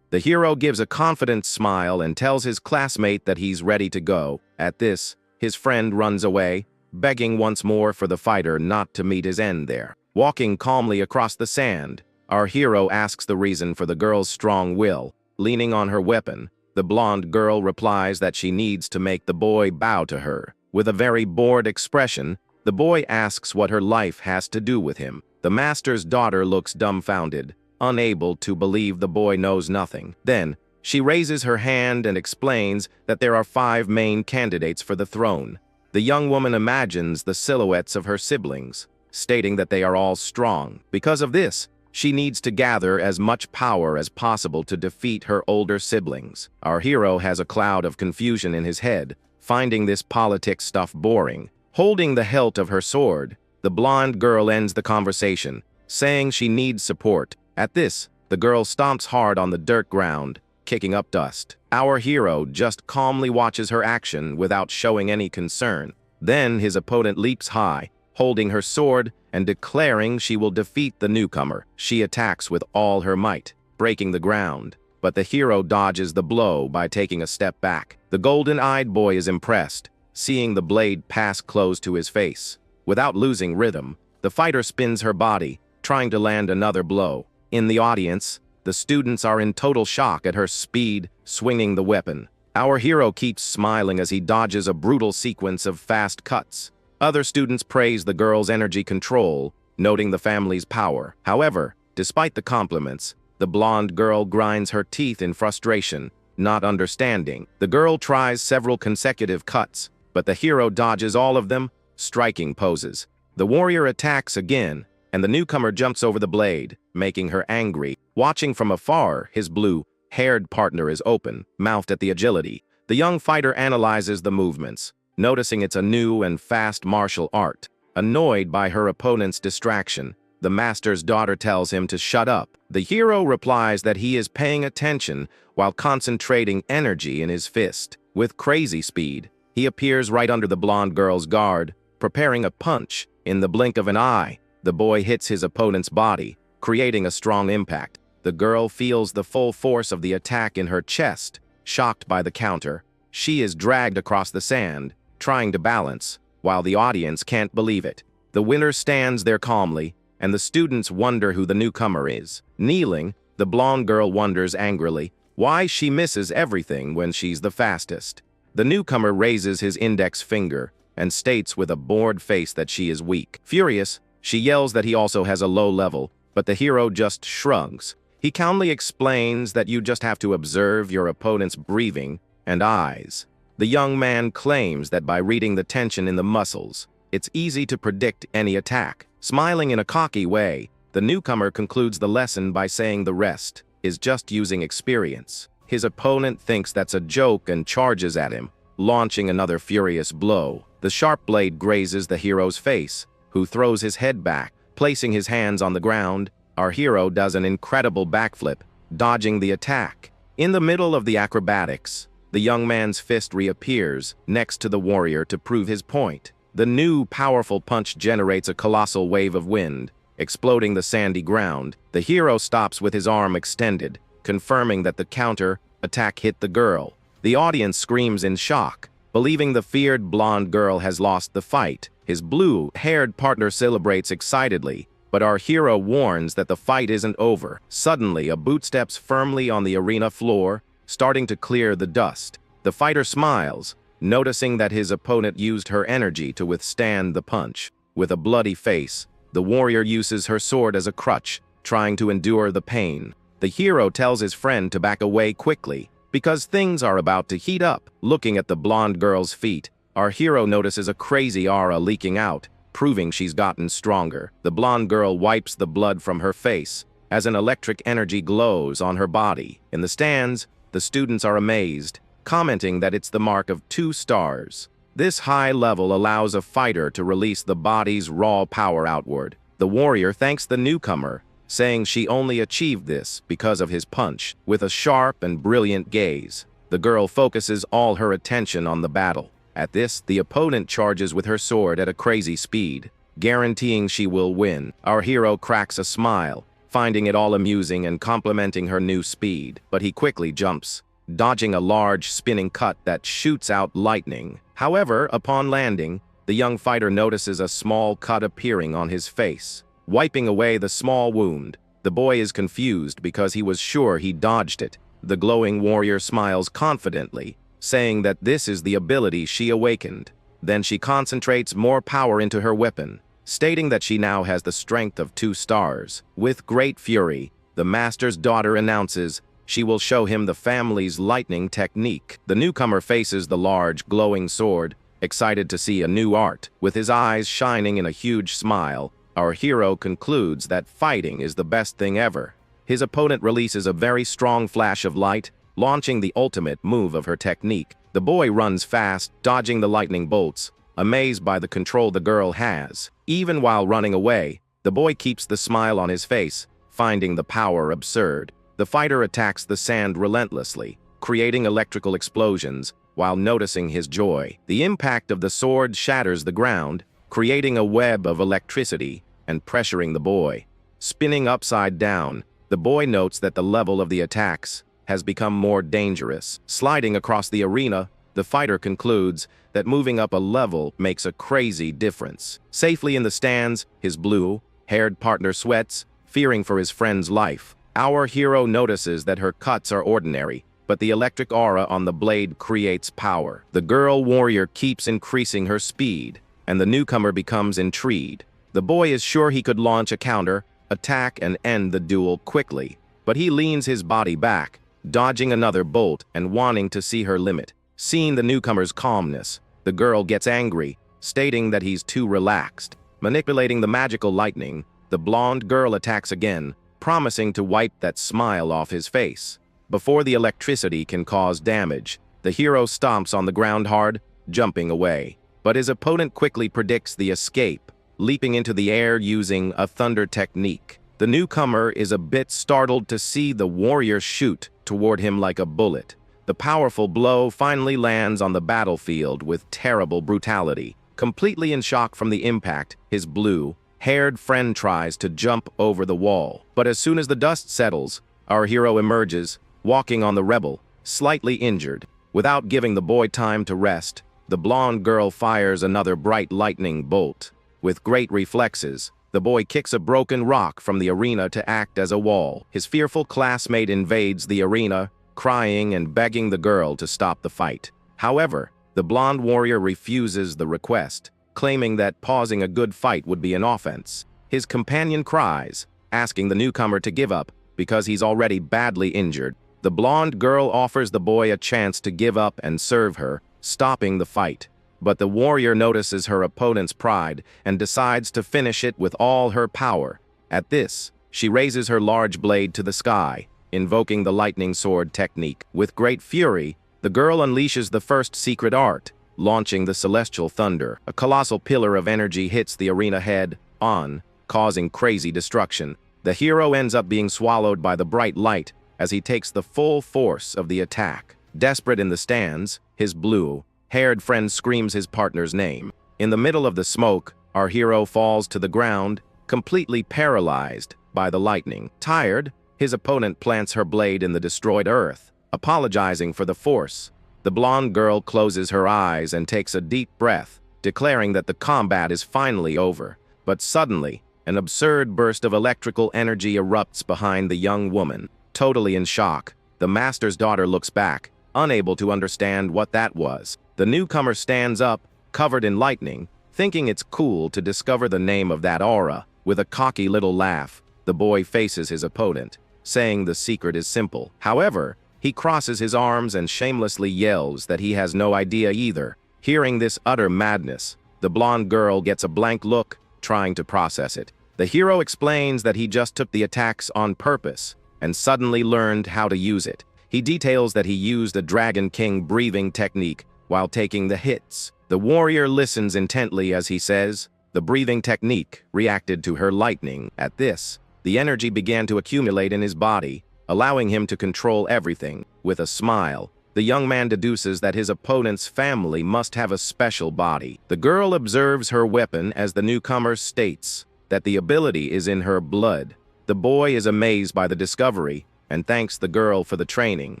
The hero gives a confident smile and tells his classmate that he's ready to go. At this, his friend runs away, begging once more for the fighter not to meet his end there. Walking calmly across the sand, our hero asks the reason for the girl's strong will. Leaning on her weapon, the blonde girl replies that she needs to make the boy bow to her. With a very bored expression, the boy asks what her life has to do with him. The master's daughter looks dumbfounded, unable to believe the boy knows nothing. Then, she raises her hand and explains that there are 5 main candidates for the throne. The young woman imagines the silhouettes of her siblings, stating that they are all strong. Because of this, she needs to gather as much power as possible to defeat her older siblings. Our hero has a cloud of confusion in his head, finding this politics stuff boring. Holding the hilt of her sword, the blonde girl ends the conversation, saying she needs support. At this, the girl stomps hard on the dirt ground, kicking up dust. Our hero just calmly watches her action without showing any concern. Then his opponent leaps high, holding her sword and declaring she will defeat the newcomer. She attacks with all her might, breaking the ground, but the hero dodges the blow by taking a step back. The golden-eyed boy is impressed, seeing the blade pass close to his face. Without losing rhythm, the fighter spins her body, trying to land another blow. In the audience, the students are in total shock at her speed, swinging the weapon. Our hero keeps smiling as he dodges a brutal sequence of fast cuts. Other students praise the girl's energy control, noting the family's power. However, despite the compliments, the blonde girl grinds her teeth in frustration, not understanding. The girl tries several consecutive cuts, but the hero dodges all of them, striking poses. The warrior attacks again, and the newcomer jumps over the blade, making her angry. Watching from afar, his blue-haired partner is open-mouthed at the agility. The young fighter analyzes the movements, noticing it's a new and fast martial art. Annoyed by her opponent's distraction, the master's daughter tells him to shut up. The hero replies that he is paying attention while concentrating energy in his fist. With crazy speed, he appears right under the blonde girl's guard, preparing a punch. In the blink of an eye, the boy hits his opponent's body, creating a strong impact. The girl feels the full force of the attack in her chest. Shocked by the counter, she is dragged across the sand, trying to balance, while the audience can't believe it. The winner stands there calmly, and the students wonder who the newcomer is. Kneeling, the blonde girl wonders angrily why she misses everything when she's the fastest. The newcomer raises his index finger and states with a bored face that she is weak. Furious, she yells that he also has a low level, but the hero just shrugs. He calmly explains that you just have to observe your opponent's breathing and eyes. The young man claims that by reading the tension in the muscles, it's easy to predict any attack. Smiling in a cocky way, the newcomer concludes the lesson by saying the rest is just using experience. His opponent thinks that's a joke and charges at him, launching another furious blow. The sharp blade grazes the hero's face, who throws his head back. Placing his hands on the ground, our hero does an incredible backflip, dodging the attack. In the middle of the acrobatics, the young man's fist reappears next to the warrior to prove his point. The new, powerful punch generates a colossal wave of wind, exploding the sandy ground. The hero stops with his arm extended, confirming that the counter-attack hit the girl. The audience screams in shock, believing the feared blonde girl has lost the fight. His blue-haired partner celebrates excitedly, but our hero warns that the fight isn't over. Suddenly, a boot steps firmly on the arena floor, starting to clear the dust. The fighter smiles, noticing that his opponent used her energy to withstand the punch. With a bloody face, the warrior uses her sword as a crutch, trying to endure the pain. The hero tells his friend to back away quickly, because things are about to heat up. Looking at the blonde girl's feet, our hero notices a crazy aura leaking out, proving she's gotten stronger. The blonde girl wipes the blood from her face, as an electric energy glows on her body. In the stands, the students are amazed, commenting that it's the mark of 2 stars. This high level allows a fighter to release the body's raw power outward. The warrior thanks the newcomer, saying she only achieved this because of his punch. With a sharp and brilliant gaze, the girl focuses all her attention on the battle. At this, the opponent charges with her sword at a crazy speed, guaranteeing she will win. Our hero cracks a smile, finding it all amusing and complimenting her new speed, but he quickly jumps, dodging a large spinning cut that shoots out lightning. However, upon landing, the young fighter notices a small cut appearing on his face. Wiping away the small wound, the boy is confused because he was sure he dodged it. The glowing warrior smiles confidently, saying that this is the ability she awakened. Then she concentrates more power into her weapon, stating that she now has the strength of 2 stars. With great fury, the master's daughter announces she will show him the family's lightning technique. The newcomer faces the large, glowing sword, excited to see a new art. With his eyes shining in a huge smile, our hero concludes that fighting is the best thing ever. His opponent releases a very strong flash of light, launching the ultimate move of her technique. The boy runs fast, dodging the lightning bolts, amazed by the control the girl has. Even while running away, the boy keeps the smile on his face, finding the power absurd. The fighter attacks the sand relentlessly, creating electrical explosions while noticing his joy. The impact of the sword shatters the ground, creating a web of electricity and pressuring the boy. Spinning upside down, the boy notes that the level of the attacks has become more dangerous. Sliding across the arena, the fighter concludes that moving up a level makes a crazy difference. Safely in the stands, his blue-haired partner sweats, fearing for his friend's life. Our hero notices that her cuts are ordinary, but the electric aura on the blade creates power. The girl warrior keeps increasing her speed, and the newcomer becomes intrigued. The boy is sure he could launch a counter, attack, and end the duel quickly, but he leans his body back, dodging another bolt and wanting to see her limit. Seeing the newcomer's calmness, the girl gets angry, stating that he's too relaxed. Manipulating the magical lightning, the blonde girl attacks again, promising to wipe that smile off his face. Before the electricity can cause damage, the hero stomps on the ground hard, jumping away. But his opponent quickly predicts the escape, leaping into the air using a thunder technique. The newcomer is a bit startled to see the warrior shoot toward him like a bullet. The powerful blow finally lands on the battlefield with terrible brutality. Completely in shock from the impact, his blue-haired friend tries to jump over the wall. But as soon as the dust settles, our hero emerges, walking on the rebel, slightly injured. Without giving the boy time to rest, the blonde girl fires another bright lightning bolt. With great reflexes, the boy kicks a broken rock from the arena to act as a wall. His fearful classmate invades the arena, crying and begging the girl to stop the fight. However, the blonde warrior refuses the request, claiming that pausing a good fight would be an offense. His companion cries, asking the newcomer to give up because he's already badly injured. The blonde girl offers the boy a chance to give up and serve her, stopping the fight. But the warrior notices her opponent's pride and decides to finish it with all her power. At this, she raises her large blade to the sky, invoking the lightning sword technique. With great fury, the girl unleashes the first secret art, launching the celestial thunder. A colossal pillar of energy hits the arena head-on, causing crazy destruction. The hero ends up being swallowed by the bright light as he takes the full force of the attack. Desperate in the stands, his blue-haired friend screams his partner's name. In the middle of the smoke, our hero falls to the ground, completely paralyzed by the lightning. Tired, his opponent plants her blade in the destroyed earth, apologizing for the force. The blonde girl closes her eyes and takes a deep breath, declaring that the combat is finally over. But suddenly, an absurd burst of electrical energy erupts behind the young woman. Totally in shock, the master's daughter looks back, unable to understand what that was. The newcomer stands up, covered in lightning, thinking it's cool to discover the name of that aura. With a cocky little laugh, the boy faces his opponent, saying the secret is simple. However, he crosses his arms and shamelessly yells that he has no idea either. Hearing this utter madness, the blonde girl gets a blank look, trying to process it. The hero explains that he just took the attacks on purpose and suddenly learned how to use it. He details that he used a Dragon King breathing technique while taking the hits. The warrior listens intently as he says, the breathing technique reacted to her lightning. At this, the energy began to accumulate in his body, allowing him to control everything. With a smile, the young man deduces that his opponent's family must have a special body. The girl observes her weapon as the newcomer states that the ability is in her blood. The boy is amazed by the discovery and thanks the girl for the training.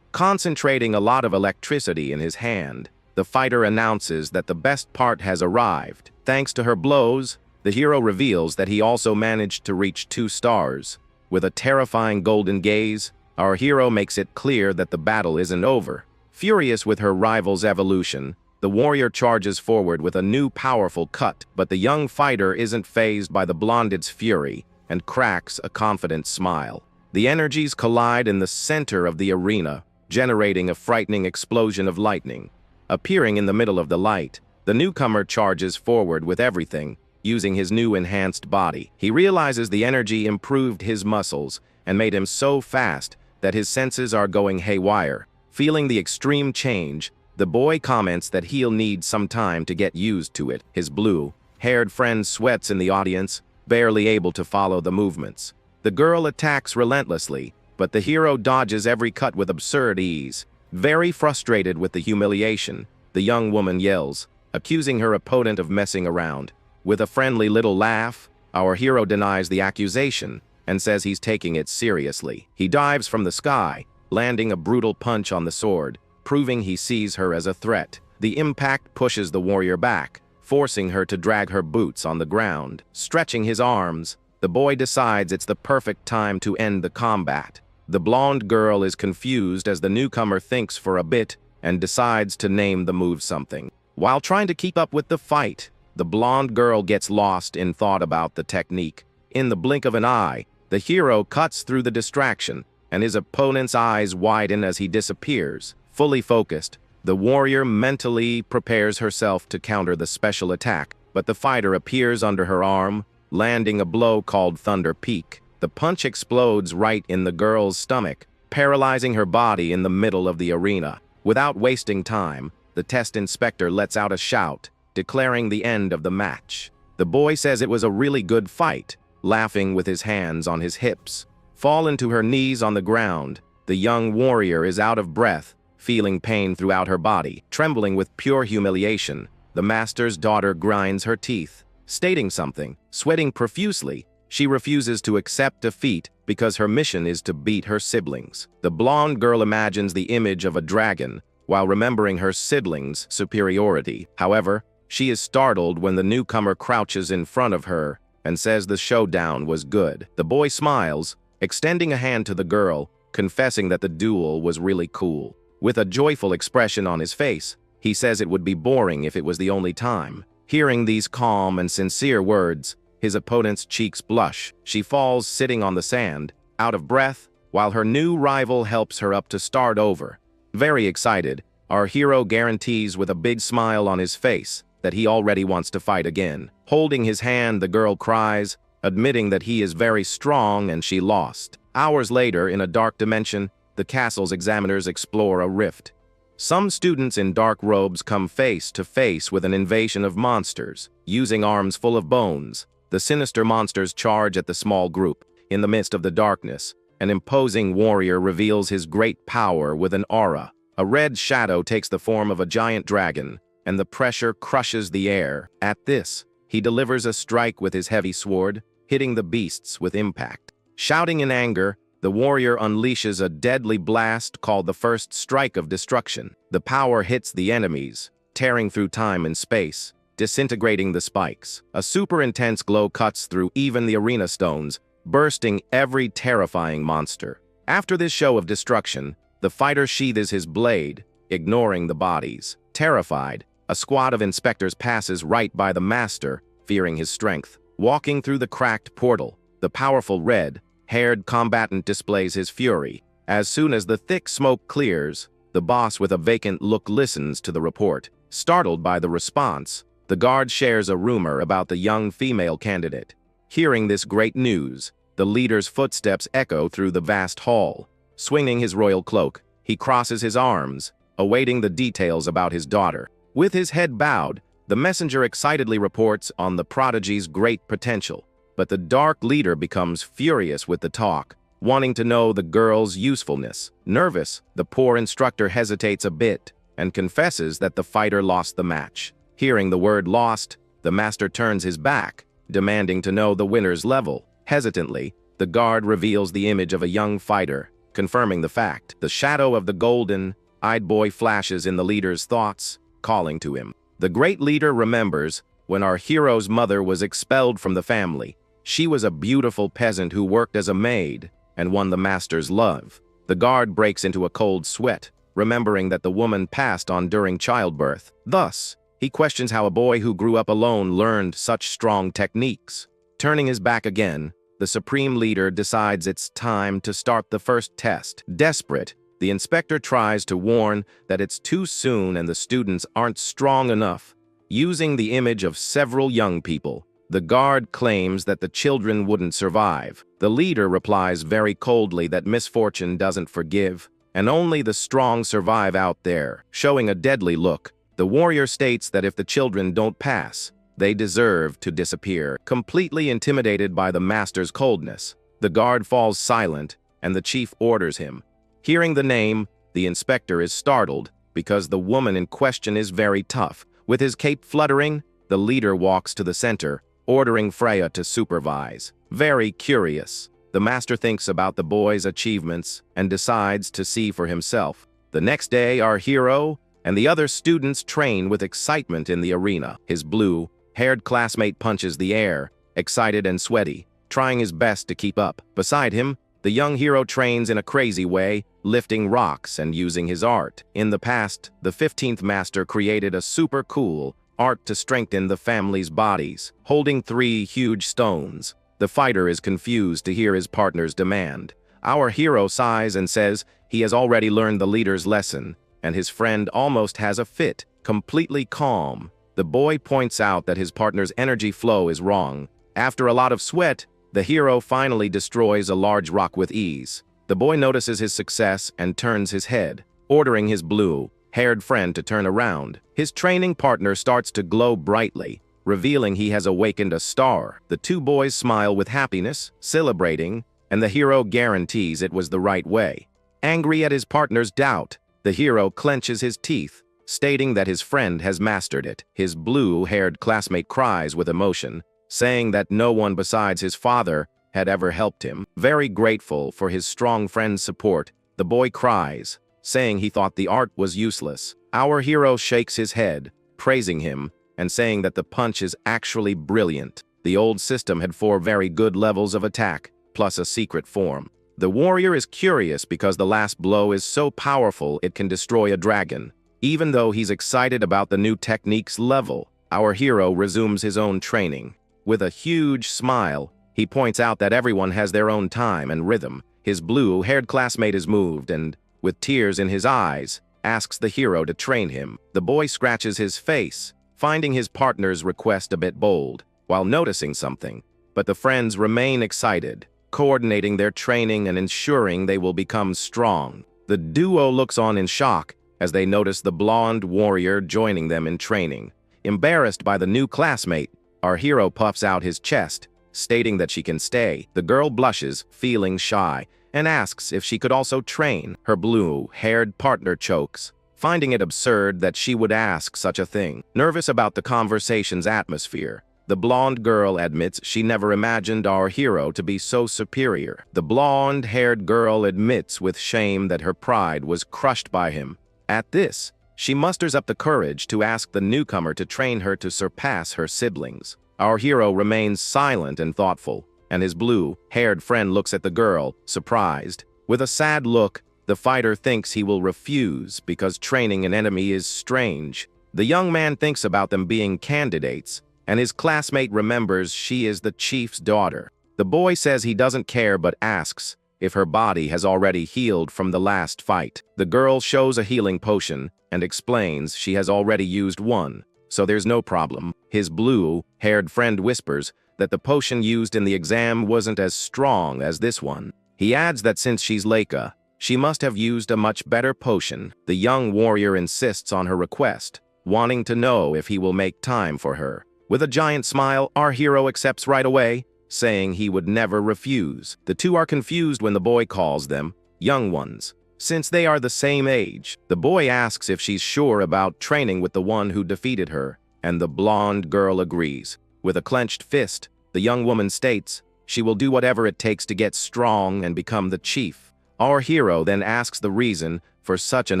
Concentrating a lot of electricity in his hand, the fighter announces that the best part has arrived. Thanks to her blows, the hero reveals that he also managed to reach 2 stars. With a terrifying golden gaze, our hero makes it clear that the battle isn't over. Furious with her rival's evolution, the warrior charges forward with a new powerful cut, but the young fighter isn't fazed by the blonde's fury and cracks a confident smile. The energies collide in the center of the arena, generating a frightening explosion of lightning. Appearing in the middle of the light, the newcomer charges forward with everything, using his new enhanced body. He realizes the energy improved his muscles and made him so fast that his senses are going haywire. Feeling the extreme change, the boy comments that he'll need some time to get used to it. His blue-haired friend sweats in the audience, barely able to follow the movements. The girl attacks relentlessly, but the hero dodges every cut with absurd ease. Very frustrated with the humiliation, the young woman yells, accusing her opponent of messing around. With a friendly little laugh, our hero denies the accusation and says he's taking it seriously. He dives from the sky, landing a brutal punch on the sword, proving he sees her as a threat. The impact pushes the warrior back, forcing her to drag her boots on the ground. Stretching his arms, the boy decides it's the perfect time to end the combat. The blonde girl is confused as the newcomer thinks for a bit and decides to name the move something. While trying to keep up with the fight, the blonde girl gets lost in thought about the technique. In the blink of an eye, the hero cuts through the distraction, and his opponent's eyes widen as he disappears. Fully focused, the warrior mentally prepares herself to counter the special attack, but the fighter appears under her arm, landing a blow called Thunder Peak. The punch explodes right in the girl's stomach, paralyzing her body in the middle of the arena. Without wasting time, the test inspector lets out a shout, declaring the end of the match. The boy says it was a really good fight, laughing with his hands on his hips. Fallen to her knees on the ground, the young warrior is out of breath, feeling pain throughout her body. Trembling with pure humiliation, the master's daughter grinds her teeth, stating something. Sweating profusely, she refuses to accept defeat because her mission is to beat her siblings. The blonde girl imagines the image of a dragon while remembering her siblings' superiority. However, she is startled when the newcomer crouches in front of her and says the showdown was good. The boy smiles, extending a hand to the girl, confessing that the duel was really cool. With a joyful expression on his face, he says it would be boring if it was the only time. Hearing these calm and sincere words, his opponent's cheeks blush. She falls sitting on the sand, out of breath, while her new rival helps her up to start over. Very excited, our hero guarantees with a big smile on his face that he already wants to fight again. Holding his hand, the girl cries, admitting that he is very strong and she lost. Hours later, in a dark dimension, the castle's examiners explore a rift. Some students in dark robes come face to face with an invasion of monsters. Using arms full of bones, the sinister monsters charge at the small group. In the midst of the darkness, an imposing warrior reveals his great power with an aura, A red shadow takes the form of a giant dragon, and the pressure crushes the air. At this, he delivers a strike with his heavy sword, hitting the beasts with impact. Shouting in anger, the warrior unleashes a deadly blast called the First Strike of Destruction. The power hits the enemies, tearing through time and space, disintegrating the spikes. A super intense glow cuts through even the arena stones, bursting every terrifying monster. After this show of destruction, the fighter sheathes his blade, ignoring the bodies. Terrified, a squad of inspectors passes right by the master, fearing his strength. Walking through the cracked portal, the powerful red-haired combatant displays his fury. As soon as the thick smoke clears, the boss with a vacant look listens to the report. Startled by the response, the guard shares a rumor about the young female candidate. Hearing this great news, the leader's footsteps echo through the vast hall. Swinging his royal cloak, he crosses his arms, awaiting the details about his daughter. With his head bowed, the messenger excitedly reports on the prodigy's great potential. But the dark leader becomes furious with the talk, wanting to know the girl's usefulness. Nervous, the poor instructor hesitates a bit and confesses that the fighter lost the match. Hearing the word lost, the master turns his back, demanding to know the winner's level. Hesitantly, the guard reveals the image of a young fighter, confirming the fact. The shadow of the golden-eyed boy flashes in the leader's thoughts, calling to him. The great leader remembers when our hero's mother was expelled from the family. She was a beautiful peasant who worked as a maid and won the master's love. The guard breaks into a cold sweat, remembering that the woman passed on during childbirth. Thus, he questions how a boy who grew up alone learned such strong techniques. Turning his back again, the supreme leader decides it's time to start the first test. Desperate, the inspector tries to warn that it's too soon and the students aren't strong enough. Using the image of several young people, the guard claims that the children wouldn't survive. The leader replies very coldly that misfortune doesn't forgive, and only the strong survive out there. Showing a deadly look, the warrior states that if the children don't pass, they deserve to disappear. Completely intimidated by the master's coldness, the guard falls silent, and the chief orders him. Hearing the name, the inspector is startled because the woman in question is very tough. With his cape fluttering, the leader walks to the center, ordering Freya to supervise. Very curious, the master thinks about the boy's achievements and decides to see for himself. The next day, our hero and the other students train with excitement in the arena. His blue-haired classmate punches the air, excited and sweaty, trying his best to keep up. Beside him, the young hero trains in a crazy way, lifting rocks and using his art. In the past, the 15th master created a super cool art to strengthen the family's bodies. Holding 3 huge stones, the fighter is confused to hear his partner's demand. Our hero sighs and says he has already learned the leader's lesson, and his friend almost has a fit. Completely calm, the boy points out that his partner's energy flow is wrong. After a lot of sweat, the hero finally destroys a large rock with ease. The boy notices his success and turns his head, ordering his blue-haired friend to turn around. His training partner starts to glow brightly, revealing he has awakened a star. The 2 boys smile with happiness, celebrating, and the hero guarantees it was the right way. Angry at his partner's doubt, the hero clenches his teeth, stating that his friend has mastered it. His blue-haired classmate cries with emotion, saying that no one besides his father had ever helped him. Very grateful for his strong friend's support, the boy cries, saying he thought the art was useless. Our hero shakes his head, praising him, and saying that the punch is actually brilliant. The old system had 4 very good levels of attack, plus a secret form. The warrior is curious because the last blow is so powerful it can destroy a dragon. Even though he's excited about the new technique's level, our hero resumes his own training. With a huge smile, he points out that everyone has their own time and rhythm. His blue-haired classmate is moved and, with tears in his eyes, asks the hero to train him. The boy scratches his face, finding his partner's request a bit bold, while noticing something. But the friends remain excited, coordinating their training and ensuring they will become strong. The duo looks on in shock as they notice the blonde warrior joining them in training. Embarrassed by the new classmate, our hero puffs out his chest, stating that she can stay. The girl blushes, feeling shy, and asks if she could also train. Her blue-haired partner chokes, finding it absurd that she would ask such a thing. Nervous about the conversation's atmosphere, the blonde girl admits she never imagined our hero to be so superior. The blonde-haired girl admits with shame that her pride was crushed by him. At this, she musters up the courage to ask the newcomer to train her to surpass her siblings. Our hero remains silent and thoughtful, and his blue-haired friend looks at the girl, surprised. With a sad look, the fighter thinks he will refuse because training an enemy is strange. The young man thinks about them being candidates, and his classmate remembers she is the chief's daughter. The boy says he doesn't care but asks if her body has already healed from the last fight. The girl shows a healing potion and explains she has already used one, so there's no problem. His blue-haired friend whispers that the potion used in the exam wasn't as strong as this one. He adds that since she's Leica, she must have used a much better potion. The young warrior insists on her request, wanting to know if he will make time for her. With a giant smile, our hero accepts right away, saying he would never refuse. The two are confused when the boy calls them young ones, since they are the same age. The boy asks if she's sure about training with the one who defeated her, and the blonde girl agrees. With a clenched fist, the young woman states she will do whatever it takes to get strong and become the chief. Our hero then asks the reason for such an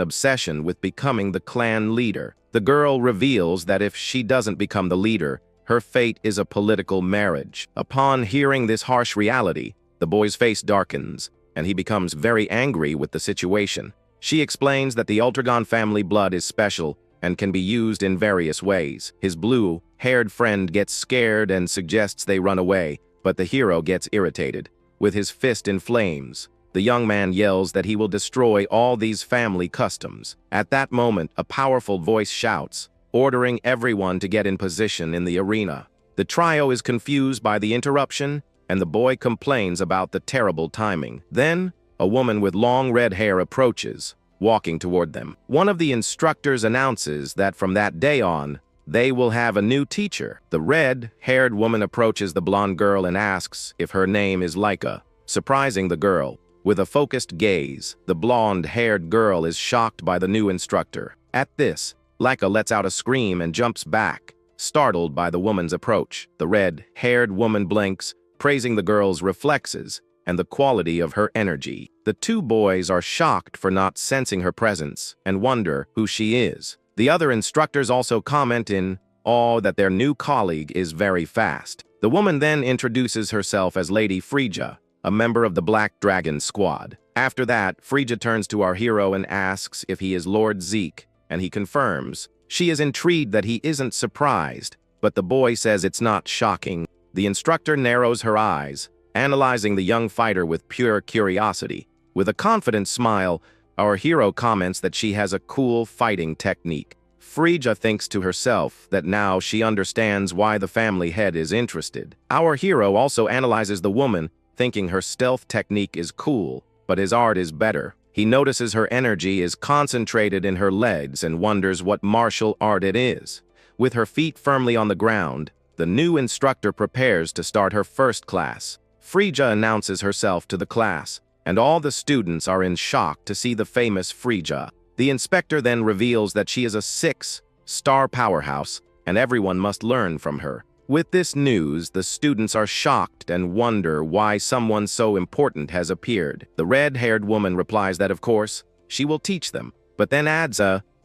obsession with becoming the clan leader. The girl reveals that if she doesn't become the leader, her fate is a political marriage. Upon hearing this harsh reality, the boy's face darkens, and he becomes very angry with the situation. She explains that the Ultragon family blood is special and can be used in various ways. His blue-haired friend gets scared and suggests they run away, but the hero gets irritated. With his fist in flames, the young man yells that he will destroy all these family customs. At that moment, a powerful voice shouts, ordering everyone to get in position in the arena. The trio is confused by the interruption, and the boy complains about the terrible timing. Then, a woman with long red hair approaches, walking toward them. One of the instructors announces that from that day on, they will have a new teacher. The red-haired woman approaches the blonde girl and asks if her name is Leica, surprising the girl. With a focused gaze, the blonde-haired girl is shocked by the new instructor. At this, Leica lets out a scream and jumps back, startled by the woman's approach. The red-haired woman blinks, praising the girl's reflexes and the quality of her energy. The two boys are shocked for not sensing her presence and wonder who she is. The other instructors also comment in awe that their new colleague is very fast. The woman then introduces herself as Lady Frigga, a member of the Black Dragon squad. After that, Frigga turns to our hero and asks if he is Lord Zeke, and he confirms. She is intrigued that he isn't surprised, but the boy says it's not shocking. The instructor narrows her eyes, analyzing the young fighter with pure curiosity. With a confident smile, our hero comments that she has a cool fighting technique. Frigga thinks to herself that now she understands why the family head is interested. Our hero also analyzes the woman, thinking her stealth technique is cool, but his art is better. He notices her energy is concentrated in her legs and wonders what martial art it is. With her feet firmly on the ground, the new instructor prepares to start her first class. Frigga announces herself to the class, and all the students are in shock to see the famous Frigga. The inspector then reveals that she is a 6-star powerhouse, and everyone must learn from her. With this news, the students are shocked and wonder why someone so important has appeared. The red-haired woman replies that, of course, she will teach them, but then adds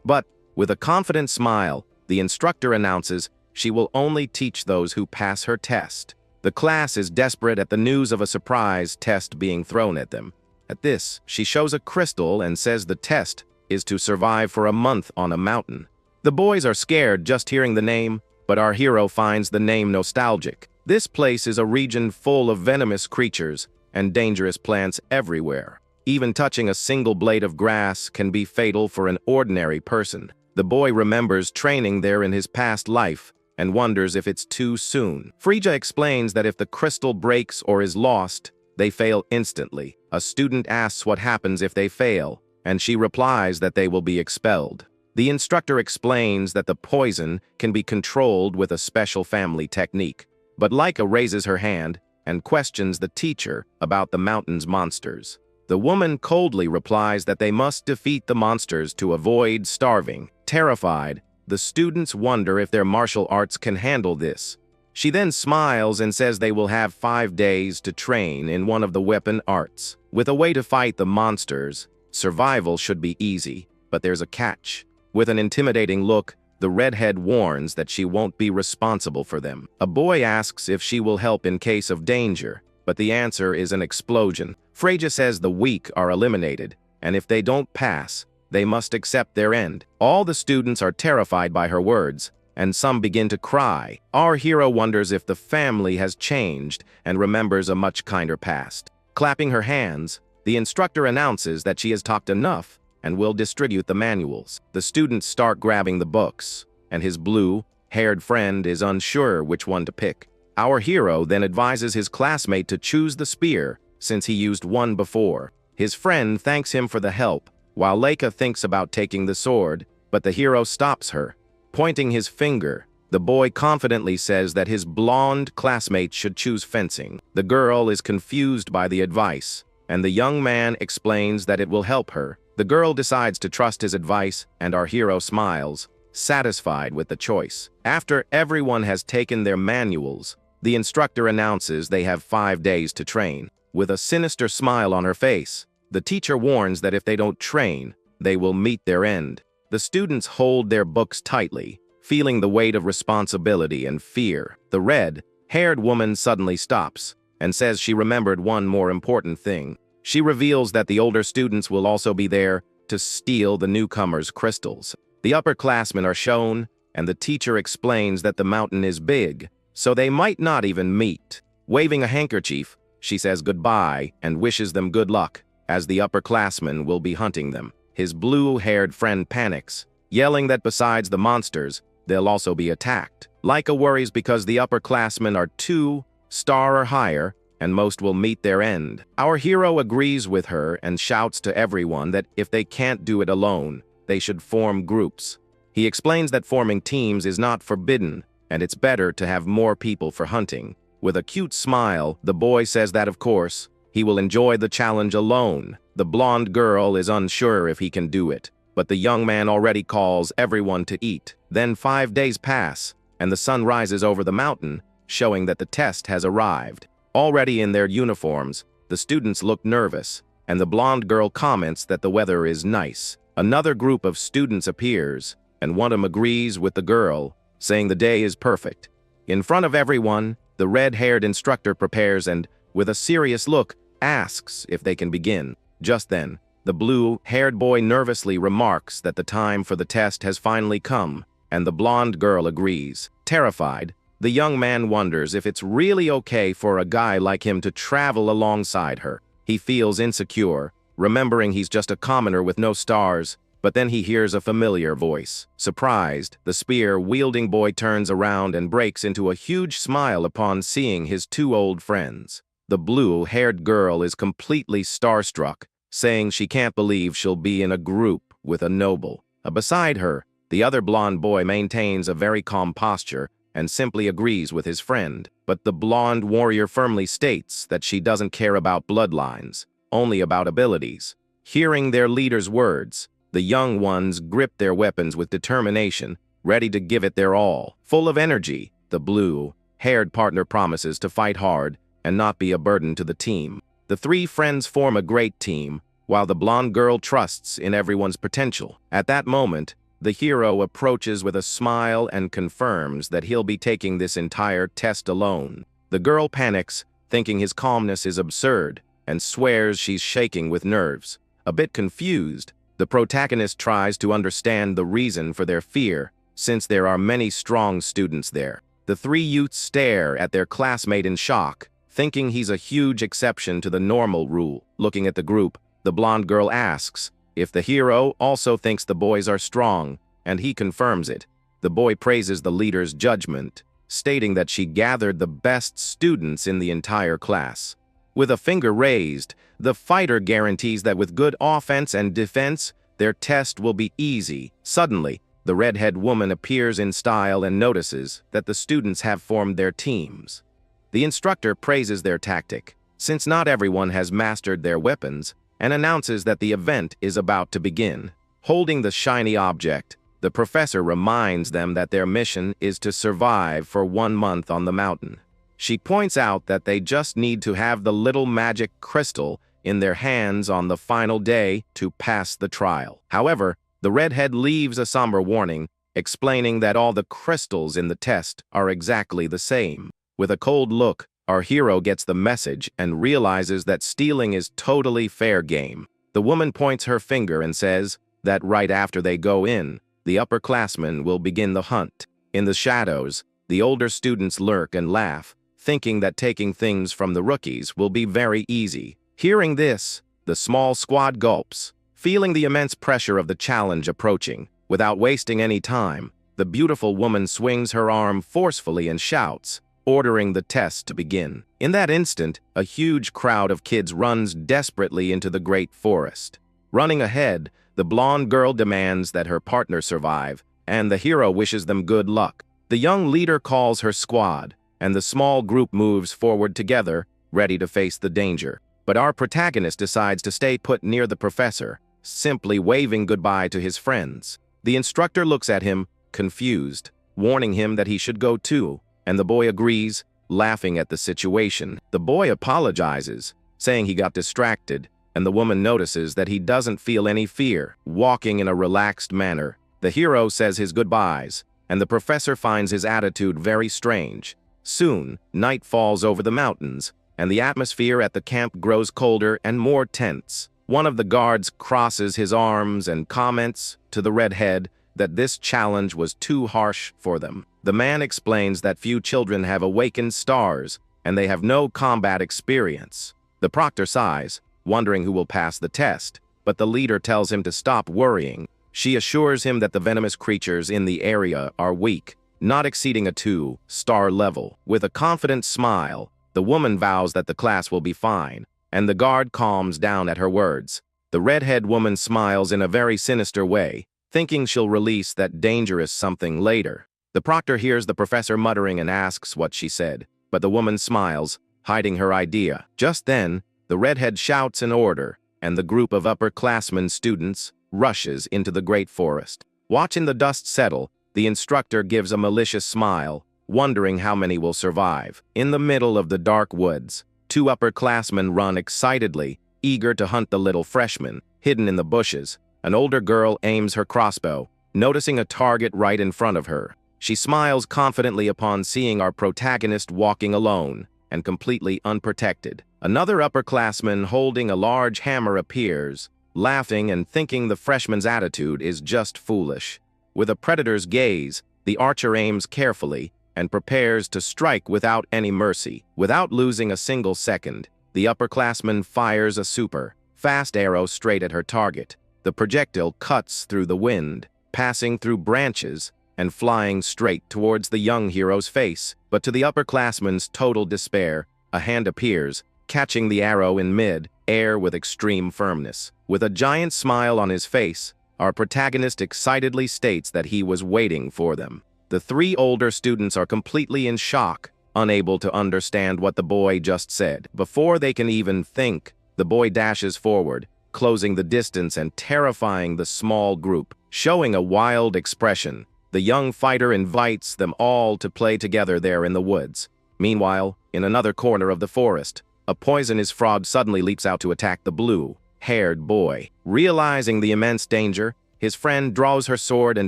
but with a confident smile, the instructor announces she will only teach those who pass her test. The class is desperate at the news of a surprise test being thrown at them. At this, she shows a crystal and says the test is to survive for a month on a mountain. The boys are scared just hearing the name, but our hero finds the name nostalgic. This place is a region full of venomous creatures and dangerous plants everywhere. Even touching a single blade of grass can be fatal for an ordinary person. The boy remembers training there in his past life and wonders if it's too soon. Frigga explains that if the crystal breaks or is lost, they fail instantly. A student asks what happens if they fail, and she replies that they will be expelled. The instructor explains that the poison can be controlled with a special family technique, but Leica raises her hand and questions the teacher about the mountain's monsters. The woman coldly replies that they must defeat the monsters to avoid starving. Terrified, the students wonder if their martial arts can handle this. She then smiles and says they will have 5 days to train in one of the weapon arts. With a way to fight the monsters, survival should be easy, but there's a catch. With an intimidating look, the redhead warns that she won't be responsible for them. A boy asks if she will help in case of danger, but the answer is an explosion. Freya says the weak are eliminated, and if they don't pass, they must accept their end. All the students are terrified by her words, and some begin to cry. Our hero wonders if the family has changed and remembers a much kinder past. Clapping her hands, the instructor announces that she has talked enough and will distribute the manuals. The students start grabbing the books, and his blue-haired friend is unsure which one to pick. Our hero then advises his classmate to choose the spear, since he used one before. His friend thanks him for the help, while Leica thinks about taking the sword, but the hero stops her. Pointing his finger, the boy confidently says that his blonde classmate should choose fencing. The girl is confused by the advice, and the young man explains that it will help her. The girl decides to trust his advice, and our hero smiles, satisfied with the choice. After everyone has taken their manuals, the instructor announces they have 5 days to train. With a sinister smile on her face, the teacher warns that if they don't train, they will meet their end. The students hold their books tightly, feeling the weight of responsibility and fear. The red-haired woman suddenly stops and says she remembered one more important thing. She reveals that the older students will also be there to steal the newcomers' crystals. The upperclassmen are shown, and the teacher explains that the mountain is big, so they might not even meet. Waving a handkerchief, she says goodbye and wishes them good luck, as the upperclassmen will be hunting them. His blue-haired friend panics, yelling that besides the monsters, they'll also be attacked. Leica worries because the upperclassmen are 2-star or higher, and most will meet their end. Our hero agrees with her and shouts to everyone that if they can't do it alone, they should form groups. He explains that forming teams is not forbidden, and it's better to have more people for hunting. With a cute smile, the boy says that, of course, he will enjoy the challenge alone. The blonde girl is unsure if he can do it, but the young man already calls everyone to eat. Then 5 days pass, and the sun rises over the mountain, showing that the test has arrived. Already in their uniforms, the students look nervous, and the blonde girl comments that the weather is nice. Another group of students appears, and one of them agrees with the girl, saying the day is perfect. In front of everyone, the red-haired instructor prepares and, with a serious look, asks if they can begin. Just then, the blue-haired boy nervously remarks that the time for the test has finally come, and the blonde girl agrees. Terrified, the young man wonders if it's really okay for a guy like him to travel alongside her. He feels insecure, remembering he's just a commoner with no stars, but then he hears a familiar voice. Surprised, the spear-wielding boy turns around and breaks into a huge smile upon seeing his 2 old friends. The blue-haired girl is completely starstruck, saying she can't believe she'll be in a group with a noble. Beside her, the other blonde boy maintains a very calm posture and simply agrees with his friend. But the blonde warrior firmly states that she doesn't care about bloodlines, only about abilities. Hearing their leader's words, the young ones grip their weapons with determination, ready to give it their all. Full of energy, the blue-haired partner promises to fight hard and not be a burden to the team. The 3 friends form a great team, while the blonde girl trusts in everyone's potential. At that moment, the hero approaches with a smile and confirms that he'll be taking this entire test alone. The girl panics, thinking his calmness is absurd, and swears she's shaking with nerves. A bit confused, the protagonist tries to understand the reason for their fear, since there are many strong students there. The 3 youths stare at their classmate in shock, thinking he's a huge exception to the normal rule. Looking at the group, the blonde girl asks if the hero also thinks the boys are strong, and he confirms it. The boy praises the leader's judgment, stating that she gathered the best students in the entire class. With a finger raised, the fighter guarantees that with good offense and defense, their test will be easy. Suddenly, the redhead woman appears in style and notices that the students have formed their teams. The instructor praises their tactic. Since not everyone has mastered their weapons, and announces that the event is about to begin. Holding the shiny object, the professor reminds them that their mission is to survive for 1 month on the mountain. She points out that they just need to have the little magic crystal in their hands on the final day to pass the trial. However, the redhead leaves a somber warning, explaining that all the crystals in the test are exactly the same. With a cold look, our hero gets the message and realizes that stealing is totally fair game. The woman points her finger and says that right after they go in, the upperclassmen will begin the hunt. In the shadows, the older students lurk and laugh, thinking that taking things from the rookies will be very easy. Hearing this, the small squad gulps, feeling the immense pressure of the challenge approaching. Without wasting any time, the beautiful woman swings her arm forcefully and shouts, ordering the test to begin. In that instant, a huge crowd of kids runs desperately into the great forest. Running ahead, the blonde girl demands that her partner survive, and the hero wishes them good luck. The young leader calls her squad, and the small group moves forward together, ready to face the danger. But our protagonist decides to stay put near the professor, simply waving goodbye to his friends. The instructor looks at him, confused, warning him that he should go too, and the boy agrees, laughing at the situation. The boy apologizes, saying he got distracted, and the woman notices that he doesn't feel any fear. Walking in a relaxed manner, the hero says his goodbyes, and the professor finds his attitude very strange. Soon, night falls over the mountains, and the atmosphere at the camp grows colder and more tense. One of the guards crosses his arms and comments to the redhead that this challenge was too harsh for them. The man explains that few children have awakened stars, and they have no combat experience. The proctor sighs, wondering who will pass the test, but the leader tells him to stop worrying. She assures him that the venomous creatures in the area are weak, not exceeding a 2-star level. With a confident smile, the woman vows that the class will be fine, and the guard calms down at her words. The redhead woman smiles in a very sinister way, thinking she'll release that dangerous something later. The proctor hears the professor muttering and asks what she said, but the woman smiles, hiding her idea. Just then, the redhead shouts an order, and the group of upperclassmen students rushes into the great forest. Watching the dust settle, the instructor gives a malicious smile, wondering how many will survive. In the middle of the dark woods, 2 upperclassmen run excitedly, eager to hunt the little freshman. Hidden in the bushes, an older girl aims her crossbow, noticing a target right in front of her. She smiles confidently upon seeing our protagonist walking alone and completely unprotected. Another upperclassman holding a large hammer appears, laughing and thinking the freshman's attitude is just foolish. With a predator's gaze, the archer aims carefully and prepares to strike without any mercy. Without losing a single second, the upperclassman fires a super fast arrow straight at her target. The projectile cuts through the wind, passing through branches and flying straight towards the young hero's face. But to the upperclassman's total despair, a hand appears, catching the arrow in mid-air with extreme firmness. With a giant smile on his face, our protagonist excitedly states that he was waiting for them. The 3 older students are completely in shock, unable to understand what the boy just said. Before they can even think, the boy dashes forward, closing the distance and terrifying the small group. Showing a wild expression, the young fighter invites them all to play together there in the woods. Meanwhile, in another corner of the forest, a poisonous frog suddenly leaps out to attack the blue-haired boy. Realizing the immense danger, his friend draws her sword and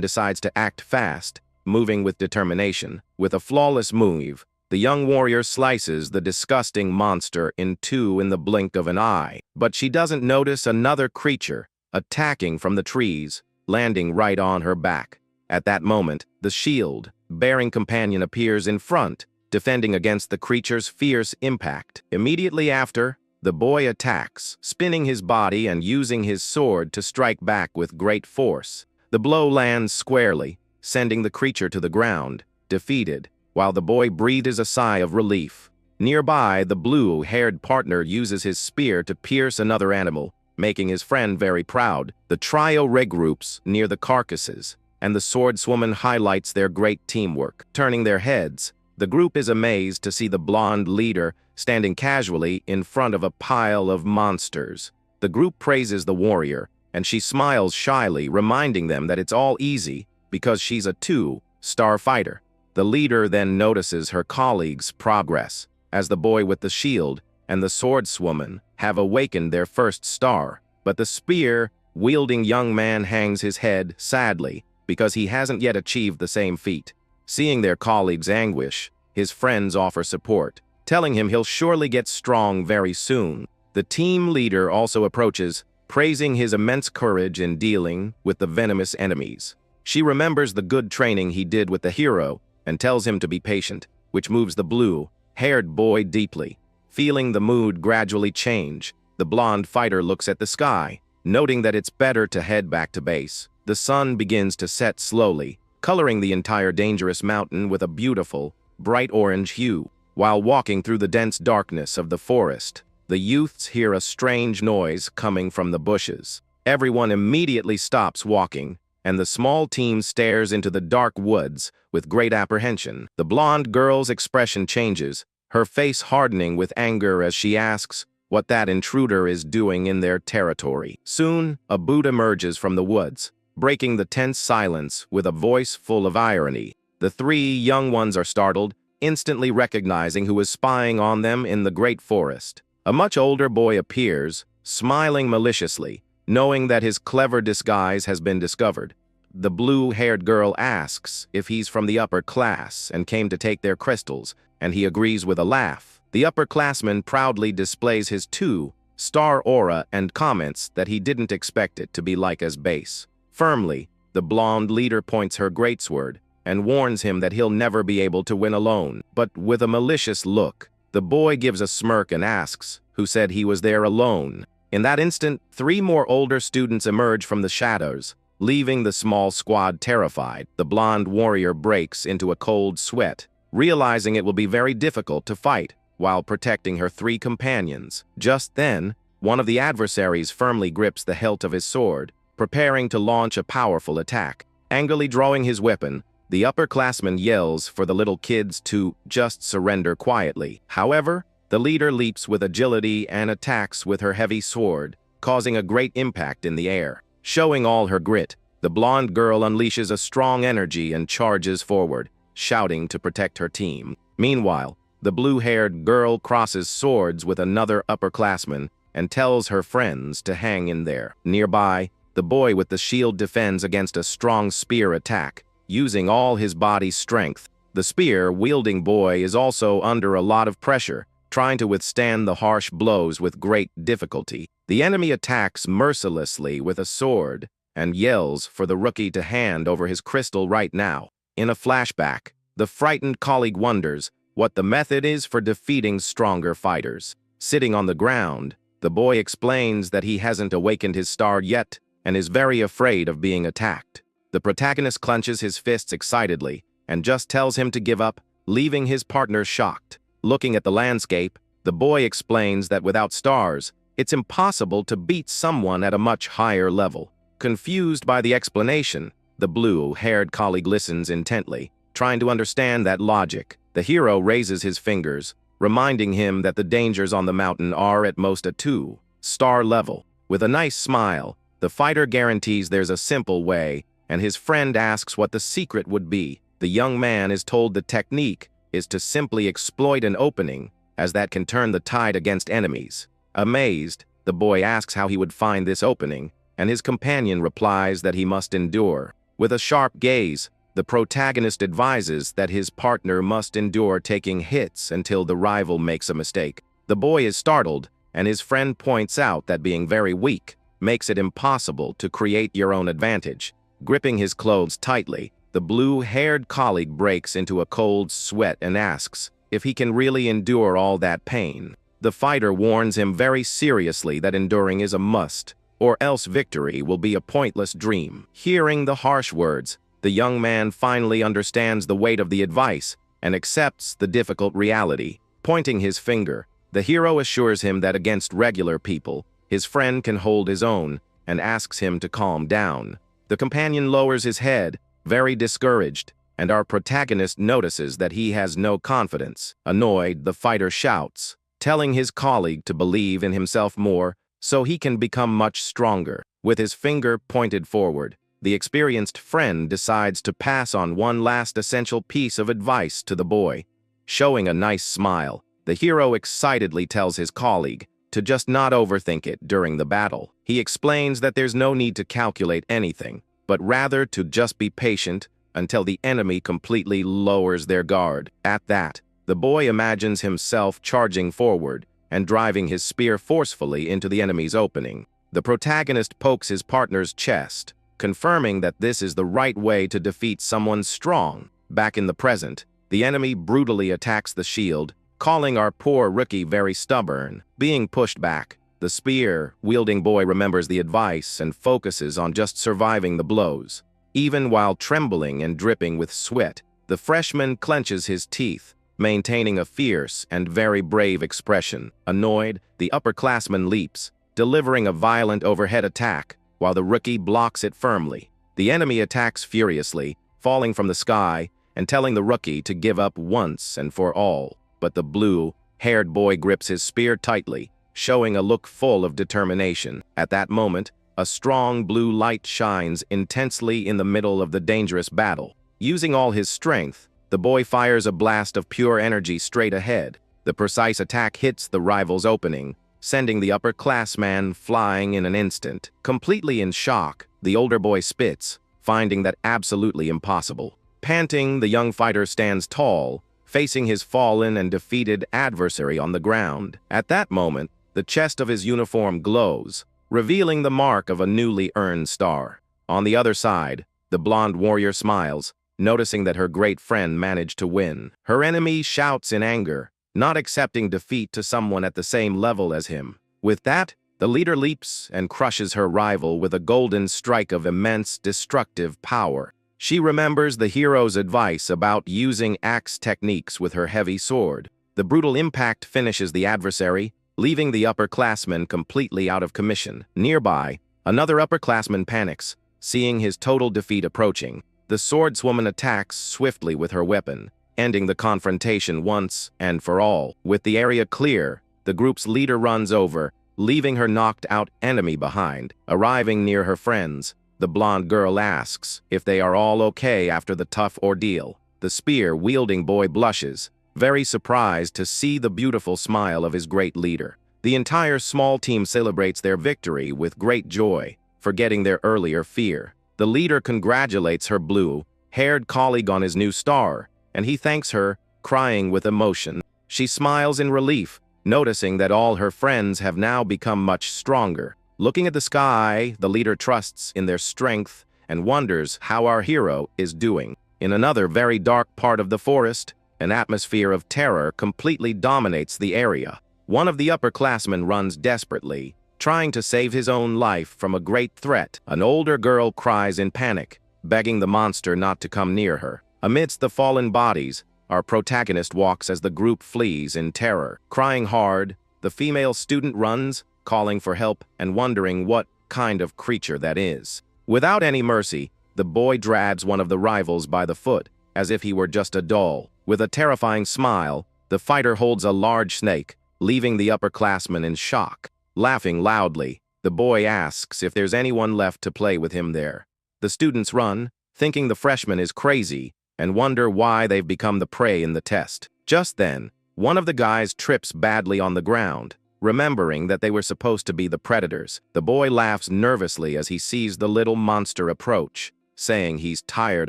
decides to act fast, moving with determination. With a flawless move, the young warrior slices the disgusting monster in 2 in the blink of an eye. But she doesn't notice another creature attacking from the trees, landing right on her back. At that moment, the shield-bearing companion appears in front, defending against the creature's fierce impact. Immediately after, the boy attacks, spinning his body and using his sword to strike back with great force. The blow lands squarely, sending the creature to the ground, defeated, while the boy breathes a sigh of relief. Nearby, the blue-haired partner uses his spear to pierce another animal, making his friend very proud. The trio regroups near the carcasses, and the swordswoman highlights their great teamwork. Turning their heads, the group is amazed to see the blonde leader standing casually in front of a pile of monsters. The group praises the warrior, and she smiles shyly, reminding them that it's all easy because she's a 2-star fighter. The leader then notices her colleagues' progress, as the boy with the shield and the swordswoman have awakened their first star, but the spear-wielding young man hangs his head sadly because he hasn't yet achieved the same feat. Seeing their colleagues' anguish, his friends offer support, telling him he'll surely get strong very soon. The team leader also approaches, praising his immense courage in dealing with the venomous enemies. She remembers the good training he did with the hero and tells him to be patient, which moves the blue-haired boy deeply. Feeling the mood gradually change, the blonde fighter looks at the sky, noting that it's better to head back to base. The sun begins to set slowly, coloring the entire dangerous mountain with a beautiful, bright orange hue. While walking through the dense darkness of the forest, the youths hear a strange noise coming from the bushes. Everyone immediately stops walking, and the small team stares into the dark woods with great apprehension. The blonde girl's expression changes, her face hardening with anger as she asks what that intruder is doing in their territory. Soon, a boot emerges from the woods, breaking the tense silence with a voice full of irony. The 3 young ones are startled, instantly recognizing who is spying on them in the great forest. A much older boy appears, smiling maliciously, knowing that his clever disguise has been discovered. The blue-haired girl asks if he's from the upper class and came to take their crystals, and he agrees with a laugh. The upperclassman proudly displays his 2-star aura and comments that he didn't expect it to be like as base. Firmly, the blonde leader points her greatsword and warns him that he'll never be able to win alone. But with a malicious look, the boy gives a smirk and asks who said he was there alone. In that instant, 3 more older students emerge from the shadows, leaving the small squad terrified. The blonde warrior breaks into a cold sweat, realizing it will be very difficult to fight while protecting her 3 companions. Just then, one of the adversaries firmly grips the hilt of his sword, preparing to launch a powerful attack. Angrily drawing his weapon, the upperclassman yells for the little kids to just surrender quietly. However, the leader leaps with agility and attacks with her heavy sword, causing a great impact in the air. Showing all her grit, the blonde girl unleashes a strong energy and charges forward, shouting to protect her team. Meanwhile, the blue-haired girl crosses swords with another upperclassman and tells her friends to hang in there. Nearby, the boy with the shield defends against a strong spear attack, using all his body's strength. The spear-wielding boy is also under a lot of pressure, trying to withstand the harsh blows with great difficulty. The enemy attacks mercilessly with a sword and yells for the rookie to hand over his crystal right now. In a flashback, the frightened colleague wonders what the method is for defeating stronger fighters. Sitting on the ground, the boy explains that he hasn't awakened his star yet and is very afraid of being attacked. The protagonist clenches his fists excitedly and just tells him to give up, leaving his partner shocked. Looking at the landscape, the boy explains that without stars, it's impossible to beat someone at a much higher level. Confused by the explanation, the blue-haired colleague listens intently, trying to understand that logic. The hero raises his fingers, reminding him that the dangers on the mountain are at most a 2-star level. With a nice smile, the fighter guarantees there's a simple way, and his friend asks what the secret would be. The young man is told the technique is to simply exploit an opening, as that can turn the tide against enemies. Amazed, the boy asks how he would find this opening, and his companion replies that he must endure. With a sharp gaze, the protagonist advises that his partner must endure taking hits until the rival makes a mistake. The boy is startled, and his friend points out that being very weak makes it impossible to create your own advantage. Gripping his clothes tightly, the blue-haired colleague breaks into a cold sweat and asks if he can really endure all that pain. The fighter warns him very seriously that enduring is a must, or else victory will be a pointless dream. Hearing the harsh words, the young man finally understands the weight of the advice and accepts the difficult reality. Pointing his finger, the hero assures him that against regular people, his friend can hold his own and asks him to calm down. The companion lowers his head, very discouraged, and our protagonist notices that he has no confidence. Annoyed, the fighter shouts, telling his colleague to believe in himself more so he can become much stronger. With his finger pointed forward, the experienced friend decides to pass on one last essential piece of advice to the boy. Showing a nice smile, the hero excitedly tells his colleague to just not overthink it during the battle. He explains that there's no need to calculate anything, but rather to just be patient until the enemy completely lowers their guard. At that, the boy imagines himself charging forward and driving his spear forcefully into the enemy's opening. The protagonist pokes his partner's chest, confirming that this is the right way to defeat someone strong. Back in the present, the enemy brutally attacks the shield, calling our poor rookie very stubborn. Being pushed back, the spear-wielding boy remembers the advice and focuses on just surviving the blows. Even while trembling and dripping with sweat, the freshman clenches his teeth, maintaining a fierce and very brave expression. Annoyed, the upperclassman leaps, delivering a violent overhead attack, while the rookie blocks it firmly. The enemy attacks furiously, falling from the sky and telling the rookie to give up once and for all. But the blue-haired boy grips his spear tightly, showing a look full of determination. At that moment, a strong blue light shines intensely in the middle of the dangerous battle. Using all his strength, the boy fires a blast of pure energy straight ahead. The precise attack hits the rival's opening, sending the upperclassman flying in an instant. Completely in shock, the older boy spits, finding that absolutely impossible. Panting, the young fighter stands tall, facing his fallen and defeated adversary on the ground. At that moment, the chest of his uniform glows, revealing the mark of a newly earned star. On the other side, the blonde warrior smiles, noticing that her great friend managed to win. Her enemy shouts in anger, not accepting defeat to someone at the same level as him. With that, the leader leaps and crushes her rival with a golden strike of immense destructive power. She remembers the hero's advice about using axe techniques with her heavy sword. The brutal impact finishes the adversary, leaving the upperclassman completely out of commission. Nearby, another upperclassman panics, seeing his total defeat approaching. The swordswoman attacks swiftly with her weapon, ending the confrontation once and for all. With the area clear, the group's leader runs over, leaving her knocked out enemy behind. Arriving near her friends, the blonde girl asks if they are all okay after the tough ordeal. The spear-wielding boy blushes, very surprised to see the beautiful smile of his great leader. The entire small team celebrates their victory with great joy, forgetting their earlier fear. The leader congratulates her blue-haired colleague on his new star, and he thanks her, crying with emotion. She smiles in relief, noticing that all her friends have now become much stronger. Looking at the sky, the leader trusts in their strength and wonders how our hero is doing. In another very dark part of the forest, an atmosphere of terror completely dominates the area. One of the upperclassmen runs desperately, trying to save his own life from a great threat. An older girl cries in panic, begging the monster not to come near her. Amidst the fallen bodies, our protagonist walks as the group flees in terror. Crying hard, the female student runs, calling for help and wondering what kind of creature that is. Without any mercy, the boy grabs one of the rivals by the foot, as if he were just a doll. With a terrifying smile, the fighter holds a large snake, leaving the upperclassman in shock. Laughing loudly, the boy asks if there's anyone left to play with him there. The students run, thinking the freshman is crazy, and wonder why they've become the prey in the test. Just then, one of the guys trips badly on the ground, remembering that they were supposed to be the predators. The boy laughs nervously as he sees the little monster approach, saying he's tired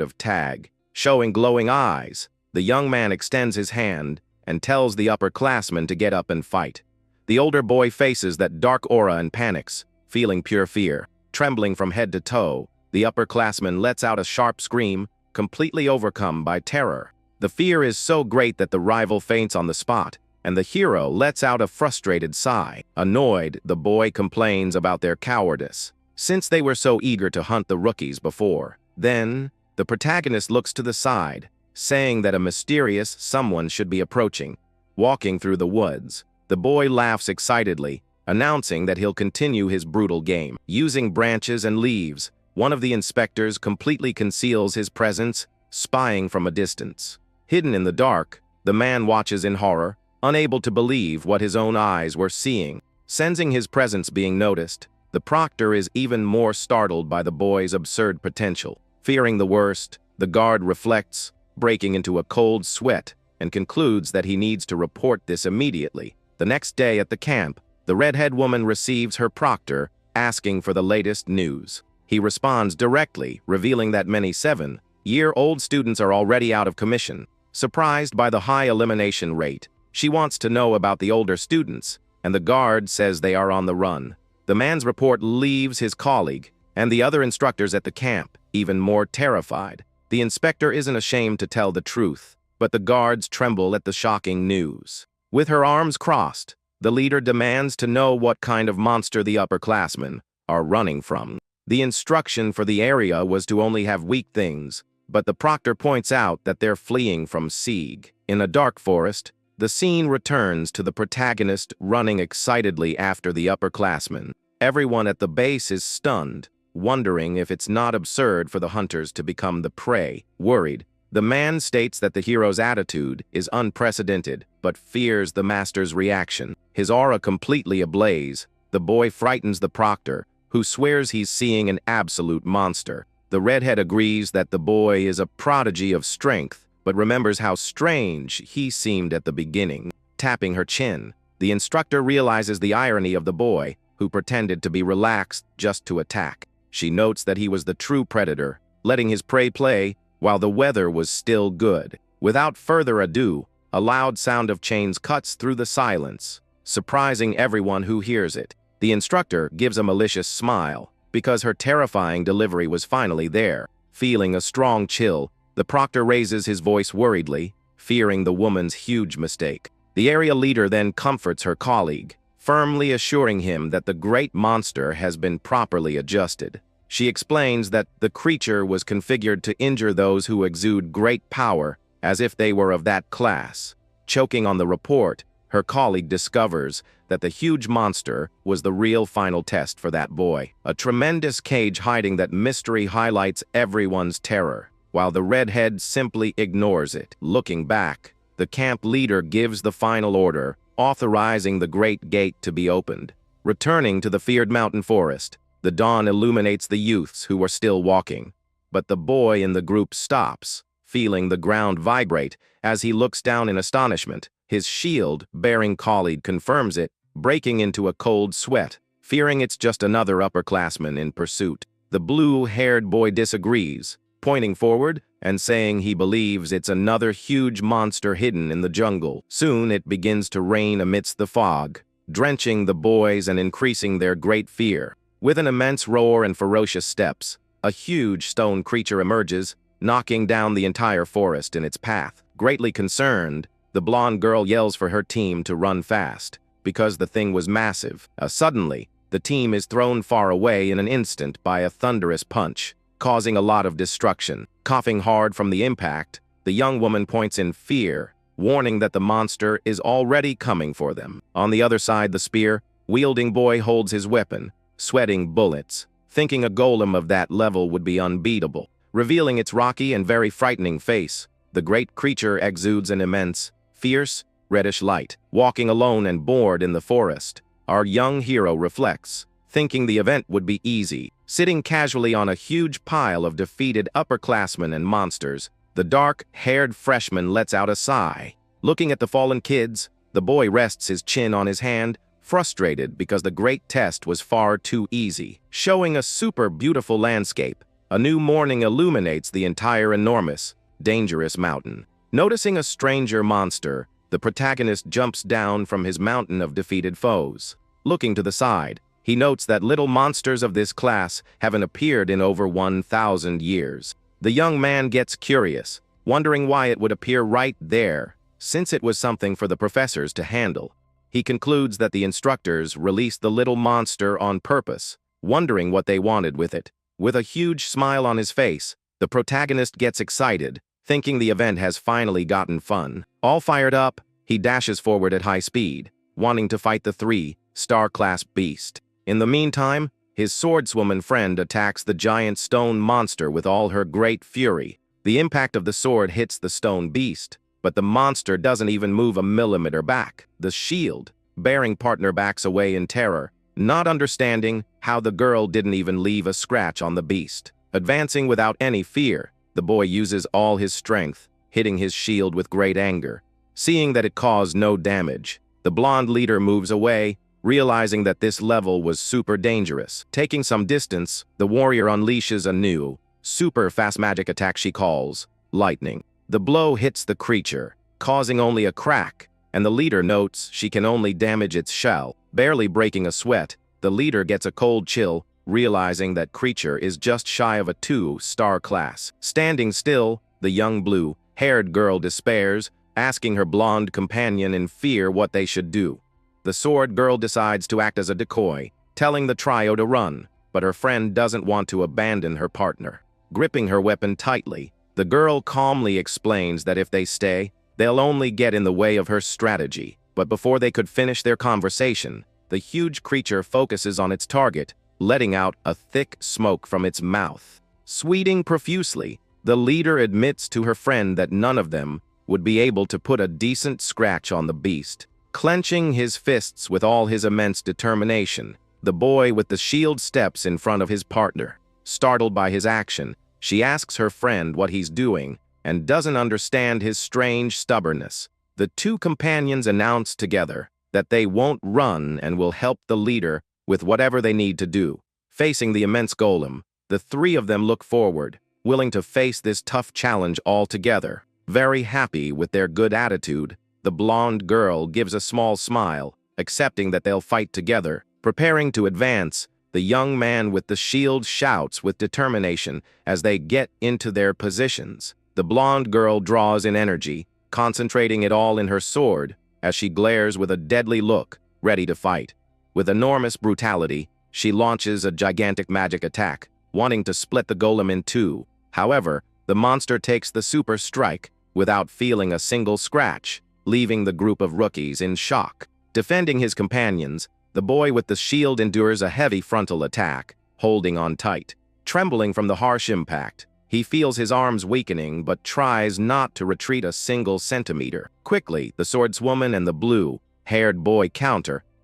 of tag. Showing glowing eyes, the young man extends his hand and tells the upperclassman to get up and fight. The older boy faces that dark aura and panics, feeling pure fear. Trembling from head to toe, the upperclassman lets out a sharp scream, completely overcome by terror. The fear is so great that the rival faints on the spot, and the hero lets out a frustrated sigh. Annoyed, the boy complains about their cowardice, since they were so eager to hunt the rookies before. Then, the protagonist looks to the side, saying that a mysterious someone should be approaching. Walking through the woods, the boy laughs excitedly, announcing that he'll continue his brutal game. Using branches and leaves, one of the inspectors completely conceals his presence, spying from a distance. Hidden in the dark, the man watches in horror, unable to believe what his own eyes were seeing. Sensing his presence being noticed, the proctor is even more startled by the boy's absurd potential. Fearing the worst, the guard reflects, breaking into a cold sweat, and concludes that he needs to report this immediately. The next day at the camp, the redhead woman receives her proctor, asking for the latest news. He responds directly, revealing that many 7-year-old students are already out of commission. Surprised by the high elimination rate, she wants to know about the older students, and the guard says they are on the run. The man's report leaves his colleague and the other instructors at the camp even more terrified. The inspector isn't ashamed to tell the truth, but the guards tremble at the shocking news. With her arms crossed, the leader demands to know what kind of monster the upperclassmen are running from. The instruction for the area was to only have weak things, but the proctor points out that they're fleeing from siege. In a dark forest, the scene returns to the protagonist running excitedly after the upperclassmen. Everyone at the base is stunned, wondering if it's not absurd for the hunters to become the prey. Worried, the man states that the hero's attitude is unprecedented, but fears the master's reaction. His aura completely ablaze, the boy frightens the proctor, who swears he's seeing an absolute monster. The redhead agrees that the boy is a prodigy of strength, but remembers how strange he seemed at the beginning. Tapping her chin, the instructor realizes the irony of the boy, who pretended to be relaxed just to attack. She notes that he was the true predator, letting his prey play while the weather was still good. Without further ado, a loud sound of chains cuts through the silence, surprising everyone who hears it. The instructor gives a malicious smile, because her terrifying delivery was finally there. Feeling a strong chill, the proctor raises his voice worriedly, fearing the woman's huge mistake. The area leader then comforts her colleague, firmly assuring him that the great monster has been properly adjusted. She explains that the creature was configured to injure those who exude great power, as if they were of that class. Choking on the report, her colleague discovers that the huge monster was the real final test for that boy. A tremendous cage hiding that mystery highlights everyone's terror, while the redhead simply ignores it. Looking back, the camp leader gives the final order, authorizing the great gate to be opened. Returning to the feared mountain forest, the dawn illuminates the youths who are still walking. But the boy in the group stops, feeling the ground vibrate as he looks down in astonishment. His shield-bearing colleague confirms it, breaking into a cold sweat, fearing it's just another upperclassman in pursuit. The blue-haired boy disagrees, pointing forward and saying he believes it's another huge monster hidden in the jungle. Soon it begins to rain amidst the fog, drenching the boys and increasing their great fear. With an immense roar and ferocious steps, a huge stone creature emerges, knocking down the entire forest in its path. Greatly concerned, the blonde girl yells for her team to run fast, because the thing was massive. Suddenly, the team is thrown far away in an instant by a thunderous punch, causing a lot of destruction. Coughing hard from the impact, the young woman points in fear, warning that the monster is already coming for them. On the other side, the spear-wielding boy holds his weapon, sweating bullets, thinking a golem of that level would be unbeatable. Revealing its rocky and very frightening face, the great creature exudes an immense, fierce, reddish light. Walking alone and bored in the forest, our young hero reflects, thinking the event would be easy. Sitting casually on a huge pile of defeated upperclassmen and monsters, the dark-haired freshman lets out a sigh. Looking at the fallen kids, the boy rests his chin on his hand, frustrated because the great test was far too easy. Showing a super beautiful landscape, a new morning illuminates the entire enormous, dangerous mountain. Noticing a stranger monster, the protagonist jumps down from his mountain of defeated foes. Looking to the side, he notes that little monsters of this class haven't appeared in over 1,000 years. The young man gets curious, wondering why it would appear right there, since it was something for the professors to handle. He concludes that the instructors released the little monster on purpose, wondering what they wanted with it. With a huge smile on his face, the protagonist gets excited, thinking the event has finally gotten fun. All fired up, he dashes forward at high speed, wanting to fight the 3-star-class beast. In the meantime, his swordswoman friend attacks the giant stone monster with all her great fury. The impact of the sword hits the stone beast, but the monster doesn't even move a millimeter back. The shield, bearing partner backs away in terror, not understanding how the girl didn't even leave a scratch on the beast. Advancing without any fear, the boy uses all his strength, hitting his shield with great anger. Seeing that it caused no damage, the blonde leader moves away, realizing that this level was super dangerous. Taking some distance, the warrior unleashes a new, super fast magic attack she calls lightning. The blow hits the creature, causing only a crack, and the leader notes she can only damage its shell. Barely breaking a sweat, the leader gets a cold chill, realizing that creature is just shy of a 2-star class. Standing still, the young blue-haired girl despairs, asking her blonde companion in fear what they should do. The sword girl decides to act as a decoy, telling the trio to run, but her friend doesn't want to abandon her partner. Gripping her weapon tightly, the girl calmly explains that if they stay, they'll only get in the way of her strategy. But before they could finish their conversation, the huge creature focuses on its target, letting out a thick smoke from its mouth. Sweating profusely, the leader admits to her friend that none of them would be able to put a decent scratch on the beast. Clenching his fists with all his immense determination, the boy with the shield steps in front of his partner. Startled by his action, she asks her friend what he's doing and doesn't understand his strange stubbornness. The two companions announce together that they won't run and will help the leader with whatever they need to do. Facing the immense golem, the three of them look forward, willing to face this tough challenge all together. Very happy with their good attitude, the blonde girl gives a small smile, accepting that they'll fight together. Preparing to advance, the young man with the shield shouts with determination as they get into their positions. The blonde girl draws in energy, concentrating it all in her sword as she glares with a deadly look, ready to fight. With enormous brutality, she launches a gigantic magic attack, wanting to split the golem in two. However, the monster takes the super strike without feeling a single scratch, leaving the group of rookies in shock. Defending his companions, the boy with the shield endures a heavy frontal attack, holding on tight. Trembling from the harsh impact, he feels his arms weakening but tries not to retreat a single centimeter. Quickly, the swordswoman and the blue-haired boy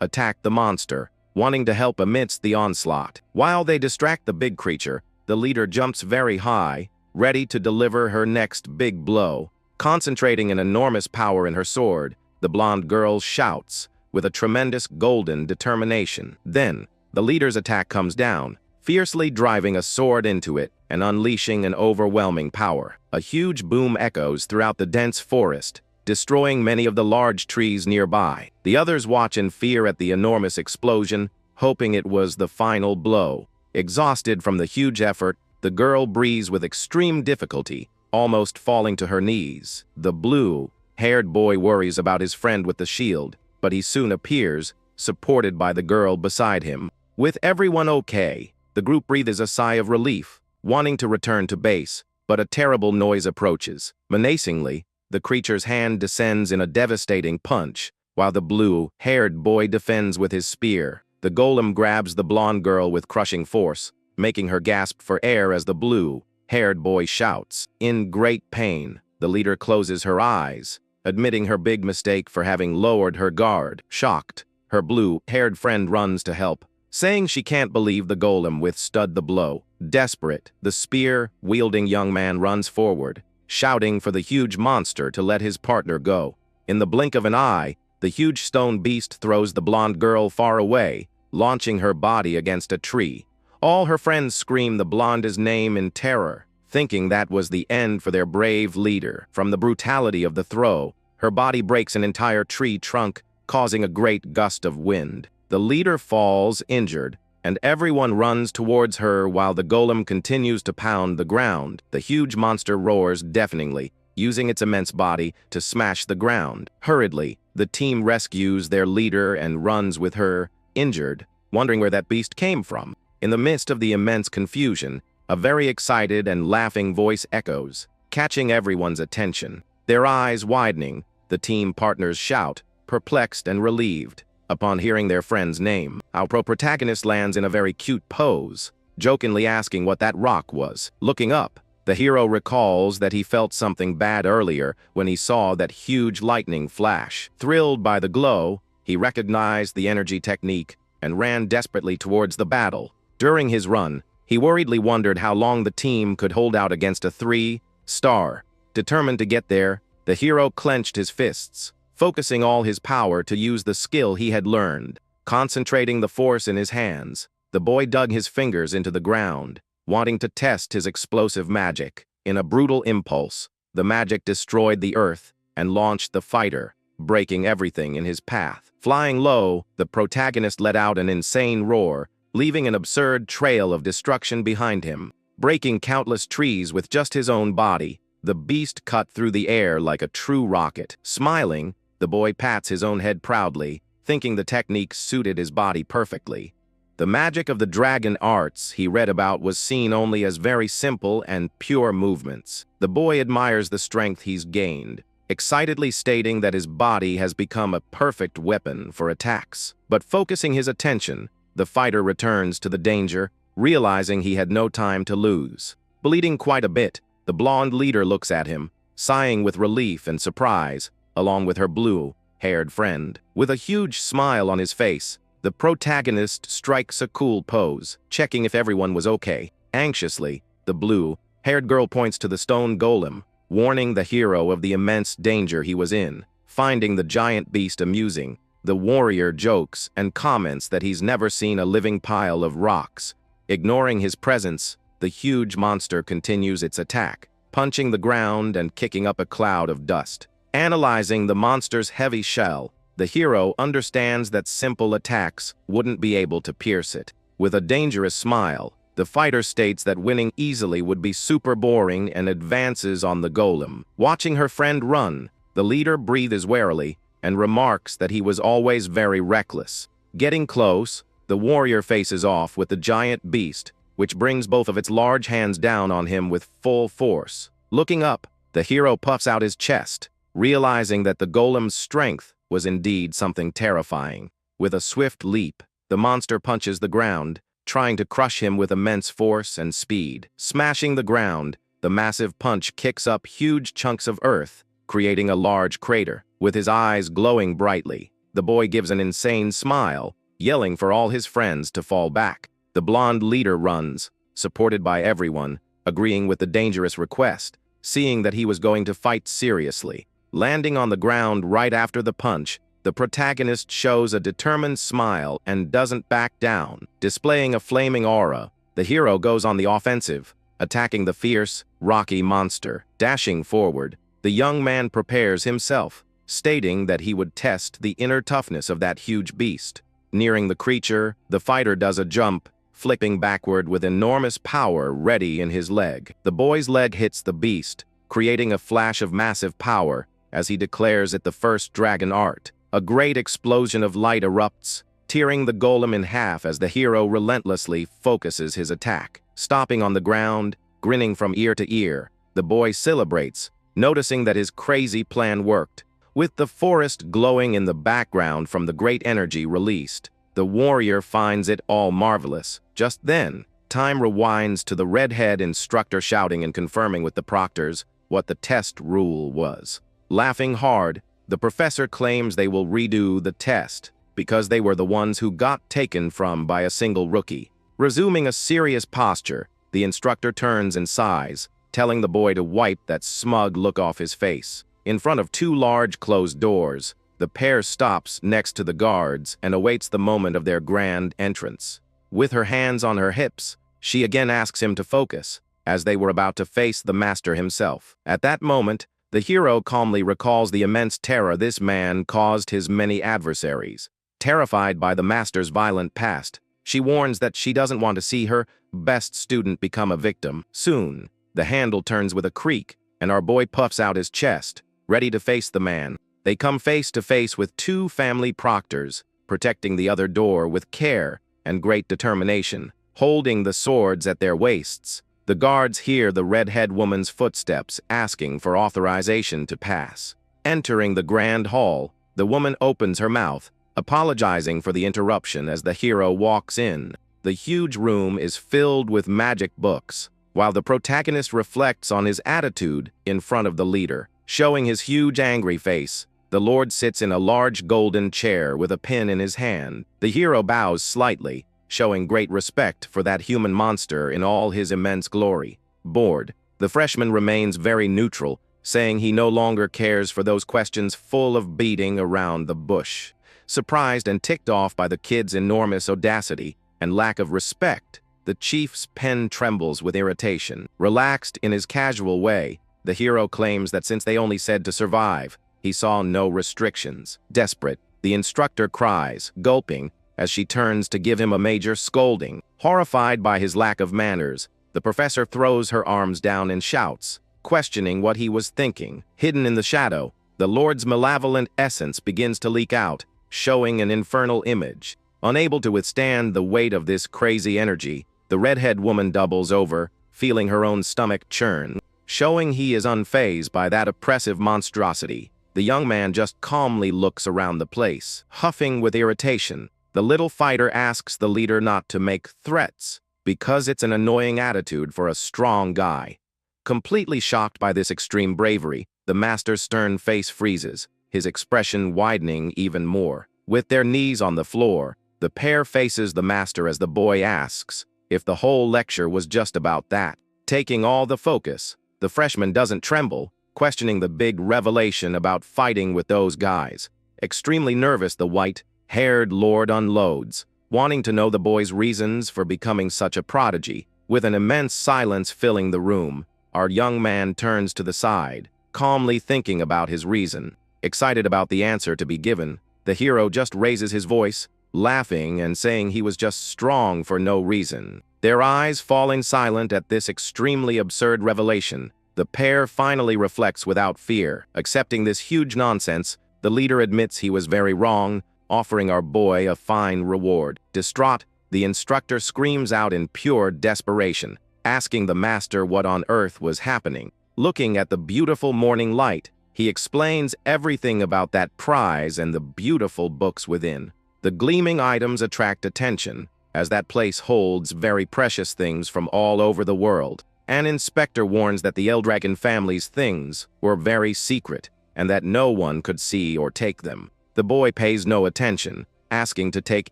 attack the monster, wanting to help amidst the onslaught. While they distract the big creature, the leader jumps very high, ready to deliver her next big blow. Concentrating an enormous power in her sword, the blonde girl shouts with a tremendous golden determination. Then, the leader's attack comes down, fiercely driving a sword into it and unleashing an overwhelming power. A huge boom echoes throughout the dense forest, destroying many of the large trees nearby. The others watch in fear at the enormous explosion, hoping it was the final blow. Exhausted from the huge effort, the girl breathes with extreme difficulty, almost falling to her knees. The blue-haired boy worries about his friend with the shield, but he soon appears, supported by the girl beside him. With everyone okay, the group breathes a sigh of relief, wanting to return to base, but a terrible noise approaches. Menacingly, the creature's hand descends in a devastating punch, while the blue-haired boy defends with his spear. The golem grabs the blonde girl with crushing force, making her gasp for air as the blue-haired boy shouts. In great pain, the leader closes her eyes, admitting her big mistake for having lowered her guard. Shocked, her blue-haired friend runs to help, saying she can't believe the golem withstood the blow. Desperate, the spear-wielding young man runs forward, shouting for the huge monster to let his partner go. In the blink of an eye, the huge stone beast throws the blonde girl far away, launching her body against a tree. All her friends scream the blonde's name in terror, thinking that was the end for their brave leader. From the brutality of the throw, her body breaks an entire tree trunk, causing a great gust of wind. The leader falls injured, and everyone runs towards her while the golem continues to pound the ground. The huge monster roars deafeningly, using its immense body to smash the ground. Hurriedly, the team rescues their leader and runs with her, injured, wondering where that beast came from. In the midst of the immense confusion, a very excited and laughing voice echoes, catching everyone's attention. Their eyes widening, the team partners shout, perplexed and relieved. Upon hearing their friend's name, our protagonist lands in a very cute pose, jokingly asking what that rock was. Looking up, the hero recalls that he felt something bad earlier when he saw that huge lightning flash. Thrilled by the glow, He recognized the energy technique and ran desperately towards the battle. During his run, he worriedly wondered how long the team could hold out against a 3-star. Determined to get there, the hero clenched his fists, focusing all his power to use the skill he had learned. Concentrating the force in his hands, the boy dug his fingers into the ground, wanting to test his explosive magic. In a brutal impulse, the magic destroyed the earth and launched the fighter, breaking everything in his path. Flying low, the protagonist let out an insane roar, leaving an absurd trail of destruction behind him. Breaking countless trees with just his own body, the beast cut through the air like a true rocket. Smiling, the boy pats his own head proudly, thinking the technique suited his body perfectly. The magic of the dragon arts he read about was seen only as very simple and pure movements. The boy admires the strength he's gained, excitedly stating that his body has become a perfect weapon for attacks. But focusing his attention, the fighter returns to the danger, realizing he had no time to lose. Bleeding quite a bit, the blonde leader looks at him, sighing with relief and surprise, along with her blue-haired friend. With a huge smile on his face, the protagonist strikes a cool pose, checking if everyone was okay. Anxiously, the blue-haired girl points to the stone golem, warning the hero of the immense danger he was in. Finding the giant beast amusing, the warrior jokes and comments that he's never seen a living pile of rocks. Ignoring his presence, the huge monster continues its attack, punching the ground and kicking up a cloud of dust. Analyzing the monster's heavy shell, the hero understands that simple attacks wouldn't be able to pierce it. With a dangerous smile, the fighter states that winning easily would be super boring and advances on the golem. Watching her friend run, the leader breathes warily and remarks that he was always very reckless. Getting close, the warrior faces off with the giant beast, which brings both of its large hands down on him with full force. Looking up, the hero puffs out his chest, realizing that the golem's strength was indeed something terrifying. With a swift leap, the monster punches the ground, trying to crush him with immense force and speed. Smashing the ground, the massive punch kicks up huge chunks of earth, creating a large crater. With his eyes glowing brightly, the boy gives an insane smile, yelling for all his friends to fall back. The blonde leader runs, supported by everyone, agreeing with the dangerous request, seeing that he was going to fight seriously. Landing on the ground right after the punch, the protagonist shows a determined smile and doesn't back down. Displaying a flaming aura, the hero goes on the offensive, attacking the fierce, rocky monster. Dashing forward, the young man prepares himself, stating that he would test the inner toughness of that huge beast. Nearing the creature, the fighter does a jump, flipping backward with enormous power ready in his leg. The boy's leg hits the beast, creating a flash of massive power as he declares it the first dragon art. A great explosion of light erupts, tearing the golem in half as the hero relentlessly focuses his attack. Stopping on the ground, grinning from ear to ear, the boy celebrates, noticing that his crazy plan worked. With the forest glowing in the background from the great energy released, the warrior finds it all marvelous. Just then, time rewinds to the redhead instructor shouting and confirming with the proctors what the test rule was. Laughing hard, the professor claims they will redo the test because they were the ones who got taken from by a single rookie. Resuming a serious posture, the instructor turns and sighs, telling the boy to wipe that smug look off his face. In front of two large closed doors, the pair stops next to the guards and awaits the moment of their grand entrance. With her hands on her hips, she again asks him to focus, as they were about to face the master himself. At that moment, the hero calmly recalls the immense terror this man caused his many adversaries. Terrified by the master's violent past, she warns that she doesn't want to see her best student become a victim. Soon, the handle turns with a creak, and our boy puffs out his chest, ready to face the man. They come face to face with two family proctors, protecting the other door with care and great determination, holding the swords at their waists. The guards hear the redhead woman's footsteps asking for authorization to pass. Entering the grand hall, the woman opens her mouth, apologizing for the interruption as the hero walks in. The huge room is filled with magic books, while the protagonist reflects on his attitude in front of the leader. Showing his huge angry face, The Lord sits in a large golden chair with a pen in his hand. The hero bows slightly, showing great respect for that human monster in all his immense glory. Bored, the freshman remains very neutral, saying he no longer cares for those questions full of beating around the bush. Surprised and ticked off by the kid's enormous audacity and lack of respect, the chief's pen trembles with irritation. Relaxed in his casual way, the hero claims that since they only said to survive, he saw no restrictions. Desperate, the instructor cries, gulping, as she turns to give him a major scolding. Horrified by his lack of manners, the professor throws her arms down and shouts, questioning what he was thinking. Hidden in the shadow, the Lord's malevolent essence begins to leak out, showing an infernal image. Unable to withstand the weight of this crazy energy, the redhead woman doubles over, feeling her own stomach churn. Showing he is unfazed by that oppressive monstrosity, the young man just calmly looks around the place. Huffing with irritation, the little fighter asks the leader not to make threats, because it's an annoying attitude for a strong guy. Completely shocked by this extreme bravery, the master's stern face freezes, his expression widening even more. With their knees on the floor, the pair faces the master as the boy asks if the whole lecture was just about that. Taking all the focus, the freshman doesn't tremble, questioning the big revelation about fighting with those guys. Extremely nervous, the white-haired lord unloads, wanting to know the boy's reasons for becoming such a prodigy. With an immense silence filling the room, our young man turns to the side, calmly thinking about his reason. Excited about the answer to be given, the hero just raises his voice, laughing and saying he was just strong for no reason. Their eyes falling silent at this extremely absurd revelation, the pair finally reflects without fear. Accepting this huge nonsense, the leader admits he was very wrong, offering our boy a fine reward. Distraught, the instructor screams out in pure desperation, asking the master what on earth was happening. Looking at the beautiful morning light, he explains everything about that prize and the beautiful books within. The gleaming items attract attention, as that place holds very precious things from all over the world. An inspector warns that the Eldragon family's things were very secret, and that no one could see or take them. The boy pays no attention, asking to take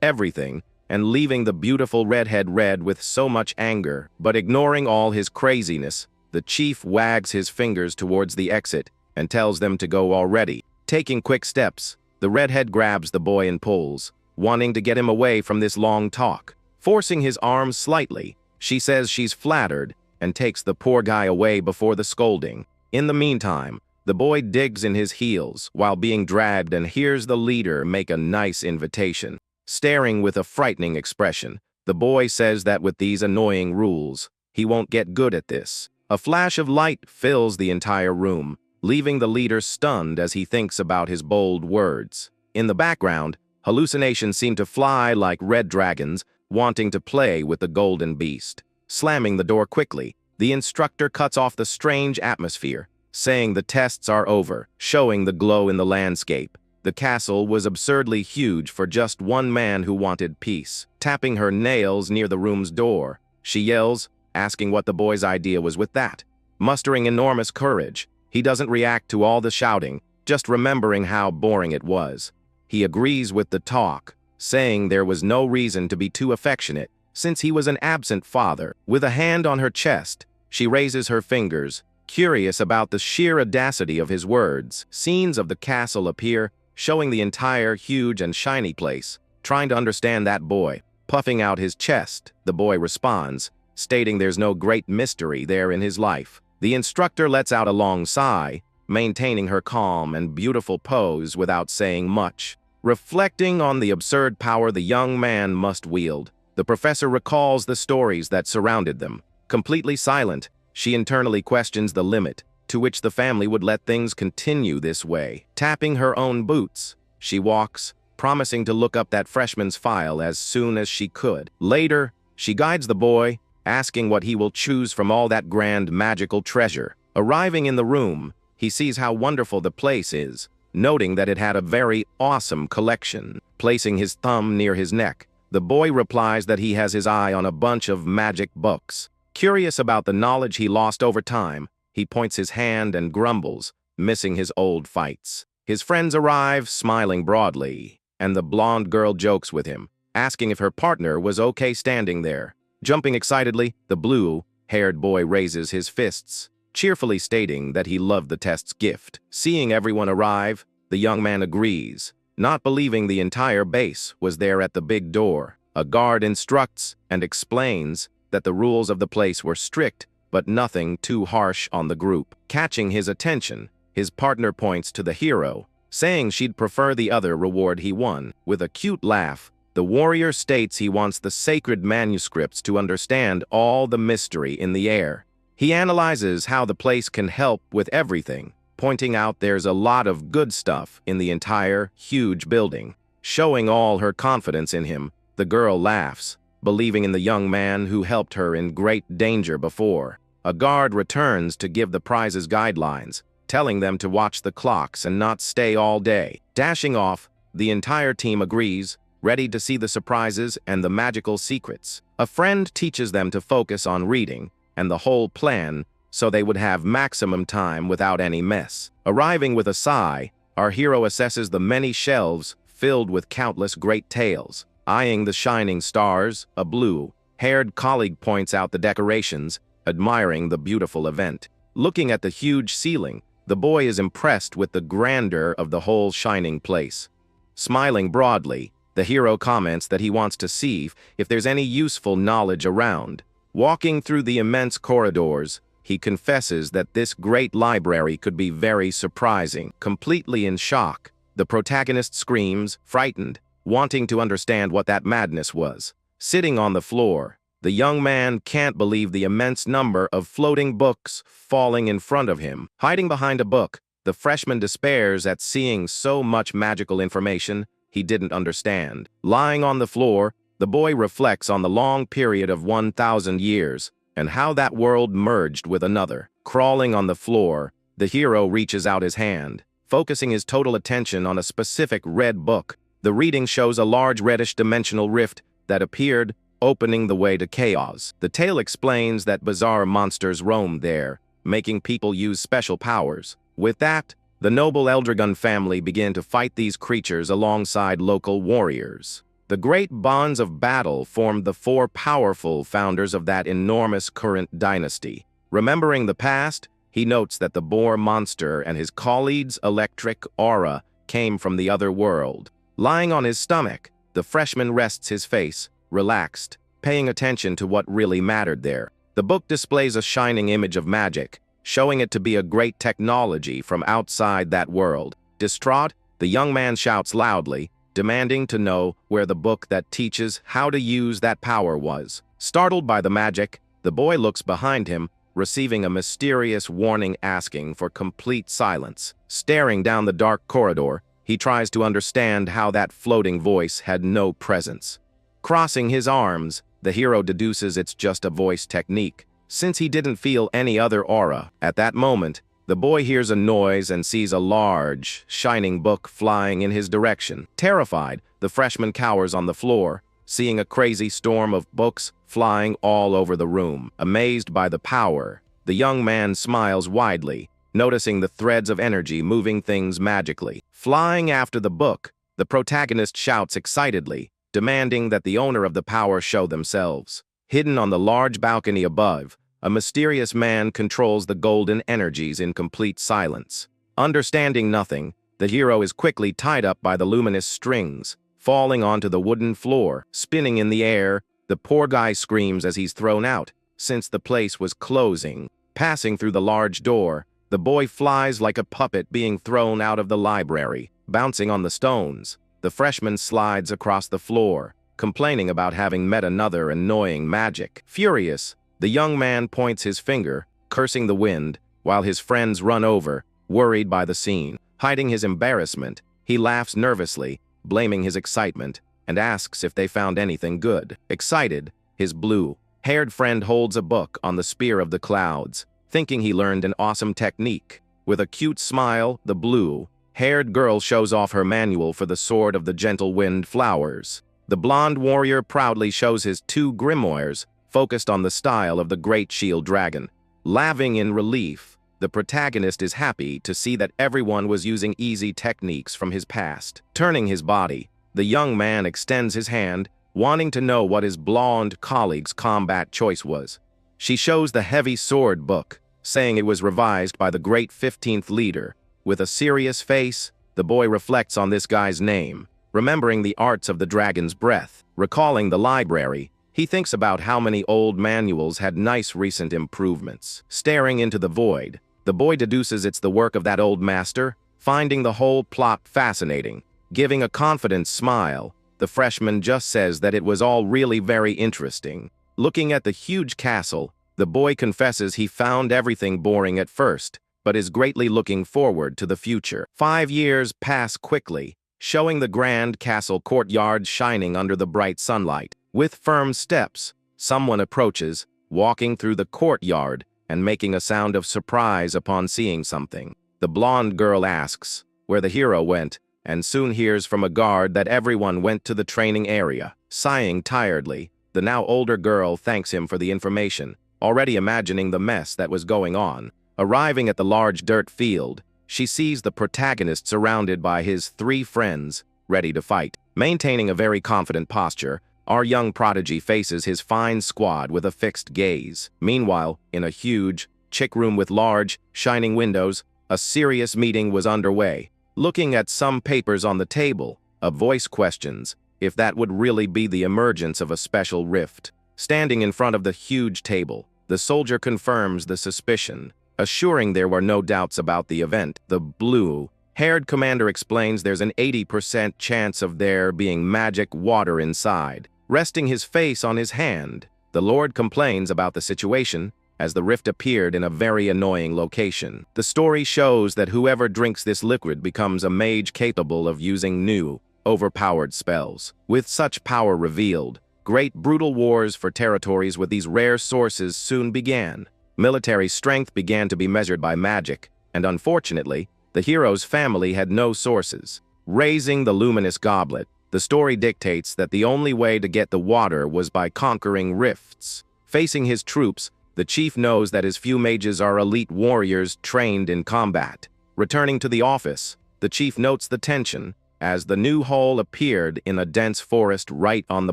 everything, and leaving the beautiful redhead red with so much anger. But ignoring all his craziness, the chief wags his fingers towards the exit and tells them to go already. Taking quick steps, the redhead grabs the boy and pulls, wanting to get him away from this long talk. Forcing his arms slightly, she says she's flattered and takes the poor guy away before the scolding. In the meantime, the boy digs in his heels while being dragged and hears the leader make a nice invitation. Staring with a frightening expression, the boy says that with these annoying rules, he won't get good at this. A flash of light fills the entire room, leaving the leader stunned as he thinks about his bold words. In the background, hallucinations seem to fly like red dragons, wanting to play with the golden beast. Slamming the door quickly, the instructor cuts off the strange atmosphere, saying the tests are over, showing the glow in the landscape. The castle was absurdly huge for just one man who wanted peace. Tapping her nails near the room's door, she yells, asking what the boy's idea was with that. Mustering enormous courage, he doesn't react to all the shouting, just remembering how boring it was. He agrees with the talk, saying there was no reason to be too affectionate, since he was an absent father. With a hand on her chest, she raises her fingers, curious about the sheer audacity of his words. Scenes of the castle appear, showing the entire huge and shiny place. Trying to understand that boy, puffing out his chest, the boy responds, stating there's no great mystery there in his life. The instructor lets out a long sigh, maintaining her calm and beautiful pose without saying much. Reflecting on the absurd power the young man must wield, the professor recalls the stories that surrounded them. Completely silent, she internally questions the limit to which the family would let things continue this way. Tapping her own boots, she walks, promising to look up that freshman's file as soon as she could. Later, she guides the boy, asking what he will choose from all that grand magical treasure. Arriving in the room, he sees how wonderful the place is, noting that it had a very awesome collection. Placing his thumb near his neck, the boy replies that he has his eye on a bunch of magic books. Curious about the knowledge he lost over time, he points his hand and grumbles, missing his old fights. His friends arrive, smiling broadly, and the blonde girl jokes with him, asking if her partner was okay standing there. Jumping excitedly, the blue-haired boy raises his fists, cheerfully stating that he loved the test's gift. Seeing everyone arrive, the young man agrees, not believing the entire base was there at the big door. A guard instructs and explains that the rules of the place were strict, but nothing too harsh on the group. Catching his attention, his partner points to the hero, saying she'd prefer the other reward he won. With a cute laugh, the warrior states he wants the sacred manuscripts to understand all the mystery in the air. He analyzes how the place can help with everything, pointing out there's a lot of good stuff in the entire, huge building. Showing all her confidence in him, the girl laughs, believing in the young man who helped her in great danger before. A guard returns to give the prizes guidelines, telling them to watch the clocks and not stay all day. Dashing off, the entire team agrees, ready to see the surprises and the magical secrets. A friend teaches them to focus on reading and the whole plan so they would have maximum time without any mess. Arriving with a sigh, our hero assesses the many shelves filled with countless great tales. Eyeing the shining stars, a blue-haired colleague points out the decorations, admiring the beautiful event. Looking at the huge ceiling, the boy is impressed with the grandeur of the whole shining place. Smiling broadly, the hero comments that he wants to see if there's any useful knowledge around. Walking through the immense corridors, he confesses that this great library could be very surprising. Completely in shock, the protagonist screams, frightened, wanting to understand what that madness was. Sitting on the floor, the young man can't believe the immense number of floating books falling in front of him. Hiding behind a book, the freshman despairs at seeing so much magical information he didn't understand. Lying on the floor, the boy reflects on the long period of 1,000 years and how that world merged with another. Crawling on the floor, the hero reaches out his hand, focusing his total attention on a specific red book. The reading shows a large reddish dimensional rift that appeared, opening the way to chaos. The tale explains that bizarre monsters roam there, making people use special powers. With that, the noble Eldragon family began to fight these creatures alongside local warriors. The great bonds of battle formed the four powerful founders of that enormous current dynasty. Remembering the past, he notes that the boar monster and his colleague's electric aura came from the other world. Lying on his stomach, the freshman rests his face, relaxed, paying attention to what really mattered there. The book displays a shining image of magic, showing it to be a great technology from outside that world. Distraught, the young man shouts loudly, demanding to know where the book that teaches how to use that power was. Startled by the magic, the boy looks behind him, receiving a mysterious warning asking for complete silence. Staring down the dark corridor, he tries to understand how that floating voice had no presence. Crossing his arms, the hero deduces it's just a voice technique, since he didn't feel any other aura. At that moment, the boy hears a noise and sees a large, shining book flying in his direction. Terrified, the freshman cowers on the floor, seeing a crazy storm of books flying all over the room. Amazed by the power, the young man smiles widely, noticing the threads of energy moving things magically. Flying after the book, the protagonist shouts excitedly, demanding that the owner of the power show themselves. Hidden on the large balcony above, a mysterious man controls the golden energies in complete silence. Understanding nothing, the hero is quickly tied up by the luminous strings, falling onto the wooden floor. Spinning in the air, the poor guy screams as he's thrown out, since the place was closing. Passing through the large door, the boy flies like a puppet being thrown out of the library. Bouncing on the stones, the freshman slides across the floor, complaining about having met another annoying magic. Furious, the young man points his finger, cursing the wind, while his friends run over, worried by the scene. Hiding his embarrassment, he laughs nervously, blaming his excitement, and asks if they found anything good. Excited, his blue-haired friend holds a book on the spear of the clouds, thinking he learned an awesome technique. With a cute smile, the blue-haired girl shows off her manual for the Sword of the Gentle Wind Flowers. The blonde warrior proudly shows his two grimoires, focused on the style of the Great Shield Dragon. Laughing in relief, The protagonist is happy to see that everyone was using easy techniques from his past. Turning his body, the young man extends his hand, wanting to know what his blonde colleague's combat choice was. She shows the heavy sword book, saying it was revised by the great 15th leader. With a serious face, the boy reflects on this guy's name, remembering the arts of the dragon's breath. Recalling the library, he thinks about how many old manuals had nice recent improvements. Staring into the void, the boy deduces it's the work of that old master, finding the whole plot fascinating. Giving a confident smile, the freshman just says that it was all really very interesting. Looking at the huge castle, the boy confesses he found everything boring at first, but is greatly looking forward to the future. 5 years pass quickly, showing the grand castle courtyard shining under the bright sunlight. With firm steps, someone approaches, walking through the courtyard and making a sound of surprise upon seeing something. The blonde girl asks where the hero went, and soon hears from a guard that everyone went to the training area. Sighing tiredly, the now older girl thanks him for the information, already imagining the mess that was going on. Arriving at the large dirt field, she sees the protagonist surrounded by his 3 friends, ready to fight. Maintaining a very confident posture, our young prodigy faces his fine squad with a fixed gaze. Meanwhile, in a huge, chic room with large, shining windows, a serious meeting was underway. Looking at some papers on the table, a voice questions if that would really be the emergence of a special rift. Standing in front of the huge table, the soldier confirms the suspicion, assuring there were no doubts about the event. The blue-haired commander explains there's an 80% chance of there being magic water inside. Resting his face on his hand, the Lord complains about the situation as the rift appeared in a very annoying location. The story shows that whoever drinks this liquid becomes a mage capable of using new, overpowered spells. With such power revealed, great brutal wars for territories with these rare sources soon began. Military strength began to be measured by magic, and unfortunately, the hero's family had no sources. Raising the luminous goblet, the story dictates that the only way to get the water was by conquering rifts. Facing his troops, the chief knows that his few mages are elite warriors trained in combat. Returning to the office, the chief notes the tension as the new hall appeared in a dense forest right on the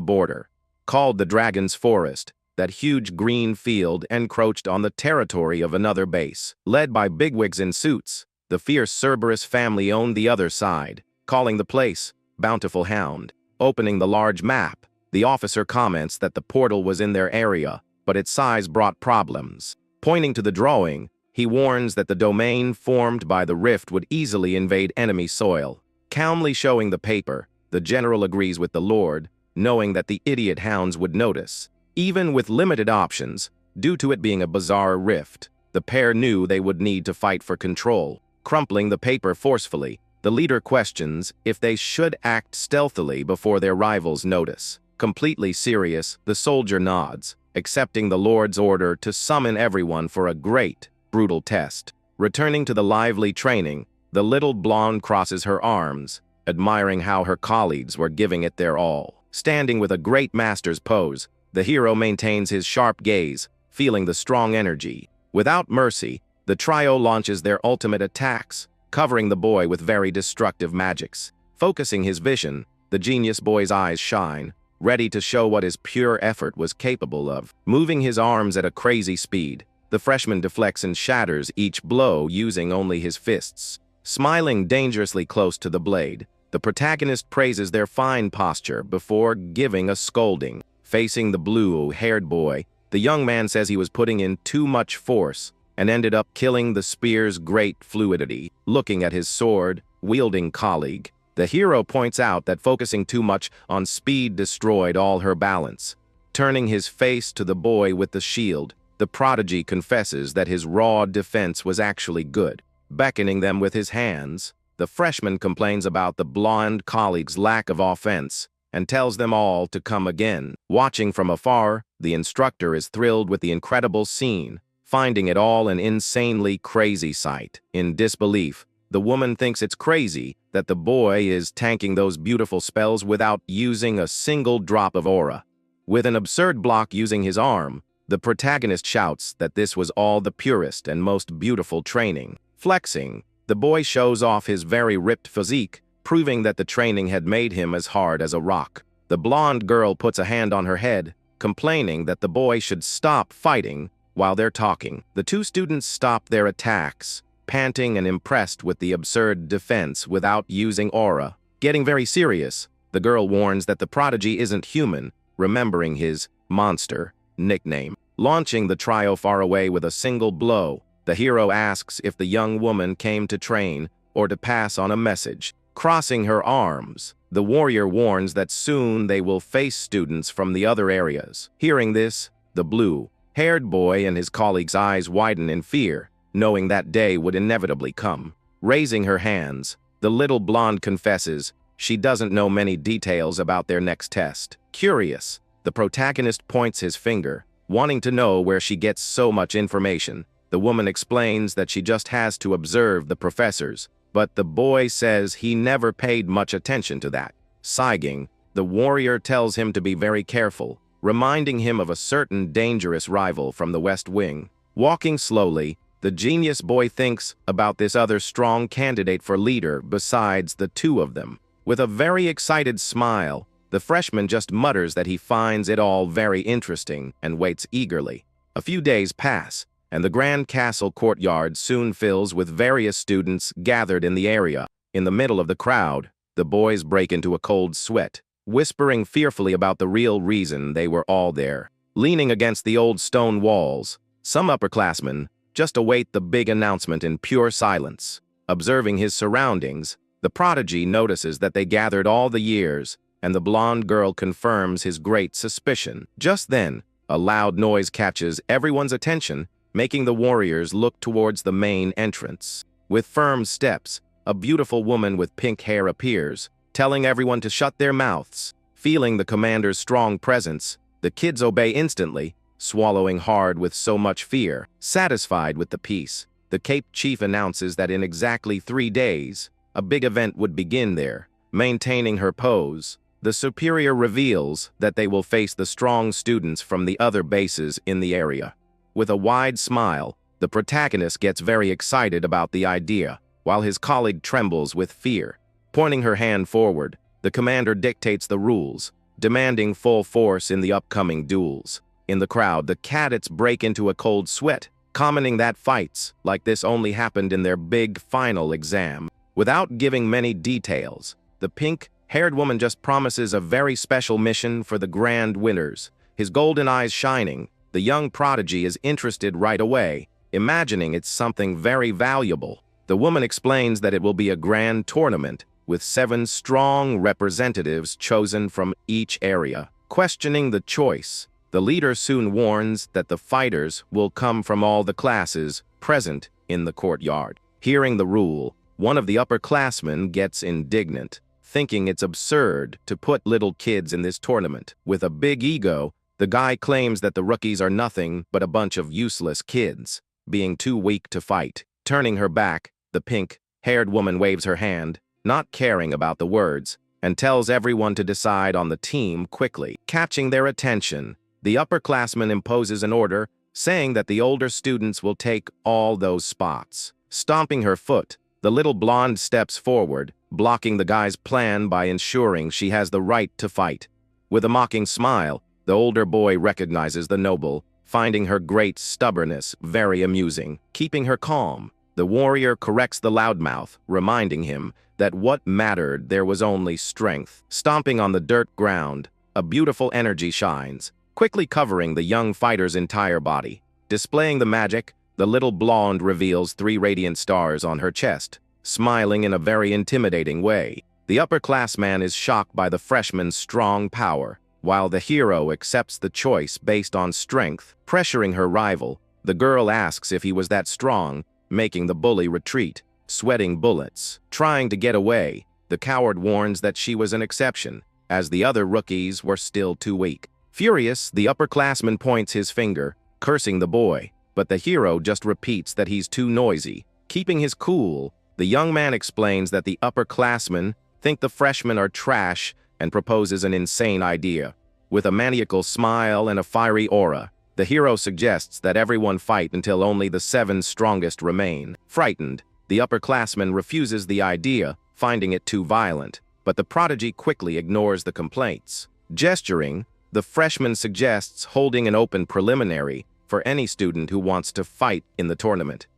border. Called the Dragon's Forest, that huge green field encroached on the territory of another base. Led by bigwigs in suits, the fierce Cerberus family owned the other side, calling the place Bountiful Hound. Opening the large map, the officer comments that the portal was in their area, but its size brought problems. Pointing to the drawing, he warns that the domain formed by the rift would easily invade enemy soil. Calmly showing the paper, the general agrees with the Lord, knowing that the idiot hounds would notice. Even with limited options, due to it being a bizarre rift, the pair knew they would need to fight for control. Crumpling the paper forcefully, the leader questions if they should act stealthily before their rivals notice. Completely serious, the soldier nods, accepting the Lord's order to summon everyone for a great, brutal test. Returning to the lively training, the little blonde crosses her arms, admiring how her colleagues were giving it their all. Standing with a great master's pose, the hero maintains his sharp gaze, feeling the strong energy. Without mercy, the trio launches their ultimate attacks, covering the boy with very destructive magics. Focusing his vision, the genius boy's eyes shine, ready to show what his pure effort was capable of. Moving his arms at a crazy speed, the freshman deflects and shatters each blow using only his fists. Smiling dangerously close to the blade, the protagonist praises their fine posture before giving a scolding. Facing the blue-haired boy, the young man says he was putting in too much force and ended up killing the spear's great fluidity. Looking at his sword-wielding colleague, the hero points out that focusing too much on speed destroyed all her balance. Turning his face to the boy with the shield, the prodigy confesses that his raw defense was actually good. Beckoning them with his hands, the freshman complains about the blonde colleague's lack of offense and tells them all to come again. Watching from afar, the instructor is thrilled with the incredible scene, finding it all an insanely crazy sight. In disbelief, the woman thinks it's crazy that the boy is tanking those beautiful spells without using a single drop of aura. With an absurd block using his arm, The protagonist shouts that this was all the purest and most beautiful training. Flexing, the boy shows off his very ripped physique, proving that the training had made him as hard as a rock. The blonde girl puts a hand on her head, complaining that the boy should stop fighting while they're talking. The two students stop their attacks, panting and impressed with the absurd defense without using aura. Getting very serious, the girl warns that the prodigy isn't human, remembering his monster nickname. Launching the trio far away with a single blow, the hero asks if the young woman came to train or to pass on a message. Crossing her arms, the warrior warns that soon they will face students from the other areas. Hearing this, the blue-haired boy and his colleagues' eyes widen in fear, knowing that day would inevitably come. Raising her hands, the little blonde confesses she doesn't know many details about their next test. Curious, the protagonist points his finger, wanting to know where she gets so much information. The woman explains that she just has to observe the professors, but the boy says he never paid much attention to that. Sighing, the warrior tells him to be very careful, reminding him of a certain dangerous rival from the West Wing. Walking slowly, the genius boy thinks about this other strong candidate for leader besides the two of them. With a very excited smile, the freshman just mutters that he finds it all very interesting and waits eagerly. A few days pass, and the Grand Castle courtyard soon fills with various students gathered in the area. In the middle of the crowd, the boys break into a cold sweat, whispering fearfully about the real reason they were all there. Leaning against the old stone walls, some upperclassmen just await the big announcement in pure silence. Observing his surroundings, the prodigy notices that they gathered all the years, and the blonde girl confirms his great suspicion. Just then, a loud noise catches everyone's attention, making the warriors look towards the main entrance. With firm steps, a beautiful woman with pink hair appears, telling everyone to shut their mouths. Feeling the commander's strong presence, the kids obey instantly, swallowing hard with so much fear. Satisfied with the peace, the Cape Chief announces that in exactly 3 days, a big event would begin there. Maintaining her pose, the superior reveals that they will face the strong students from the other bases in the area. With a wide smile, the protagonist gets very excited about the idea, while his colleague trembles with fear. Pointing her hand forward, the commander dictates the rules, demanding full force in the upcoming duels. In the crowd, the cadets break into a cold sweat, commenting that fights like this only happened in their big final exam. Without giving many details, the pink-haired woman just promises a very special mission for the grand winners. His golden eyes shining, the young prodigy is interested right away, imagining it's something very valuable. The woman explains that it will be a grand tournament, with 7 strong representatives chosen from each area. Questioning the choice, the leader soon warns that the fighters will come from all the classes present in the courtyard. Hearing the rule, one of the upperclassmen gets indignant, thinking it's absurd to put little kids in this tournament. With a big ego, the guy claims that the rookies are nothing but a bunch of useless kids, being too weak to fight. Turning her back, the pink-haired woman waves her hand, not caring about the words, and tells everyone to decide on the team quickly. Catching their attention, the upperclassman imposes an order, saying that the older students will take all those spots. Stomping her foot, the little blonde steps forward, blocking the guy's plan by ensuring she has the right to fight. With a mocking smile, the older boy recognizes the noble, finding her great stubbornness very amusing. Keeping her calm, the warrior corrects the loudmouth, reminding him that what mattered there was only strength. Stomping on the dirt ground, a beautiful energy shines, quickly covering the young fighter's entire body. Displaying the magic, the little blonde reveals 3 radiant stars on her chest, smiling in a very intimidating way. The upperclassman is shocked by the freshman's strong power, while the hero accepts the choice based on strength. Pressuring her rival, the girl asks if he was that strong, making the bully retreat, sweating bullets. Trying to get away, the coward warns that she was an exception, as the other rookies were still too weak. Furious, the upperclassman points his finger, cursing the boy, but the hero just repeats that he's too noisy. Keeping his cool, the young man explains that the upperclassmen think the freshmen are trash and proposes an insane idea. With a maniacal smile and a fiery aura, The hero suggests that everyone fight until only the 7 strongest remain. Frightened, the upperclassman refuses the idea, finding it too violent, but the prodigy quickly ignores the complaints. Gesturing, the freshman suggests holding an open preliminary for any student who wants to fight in the tournament.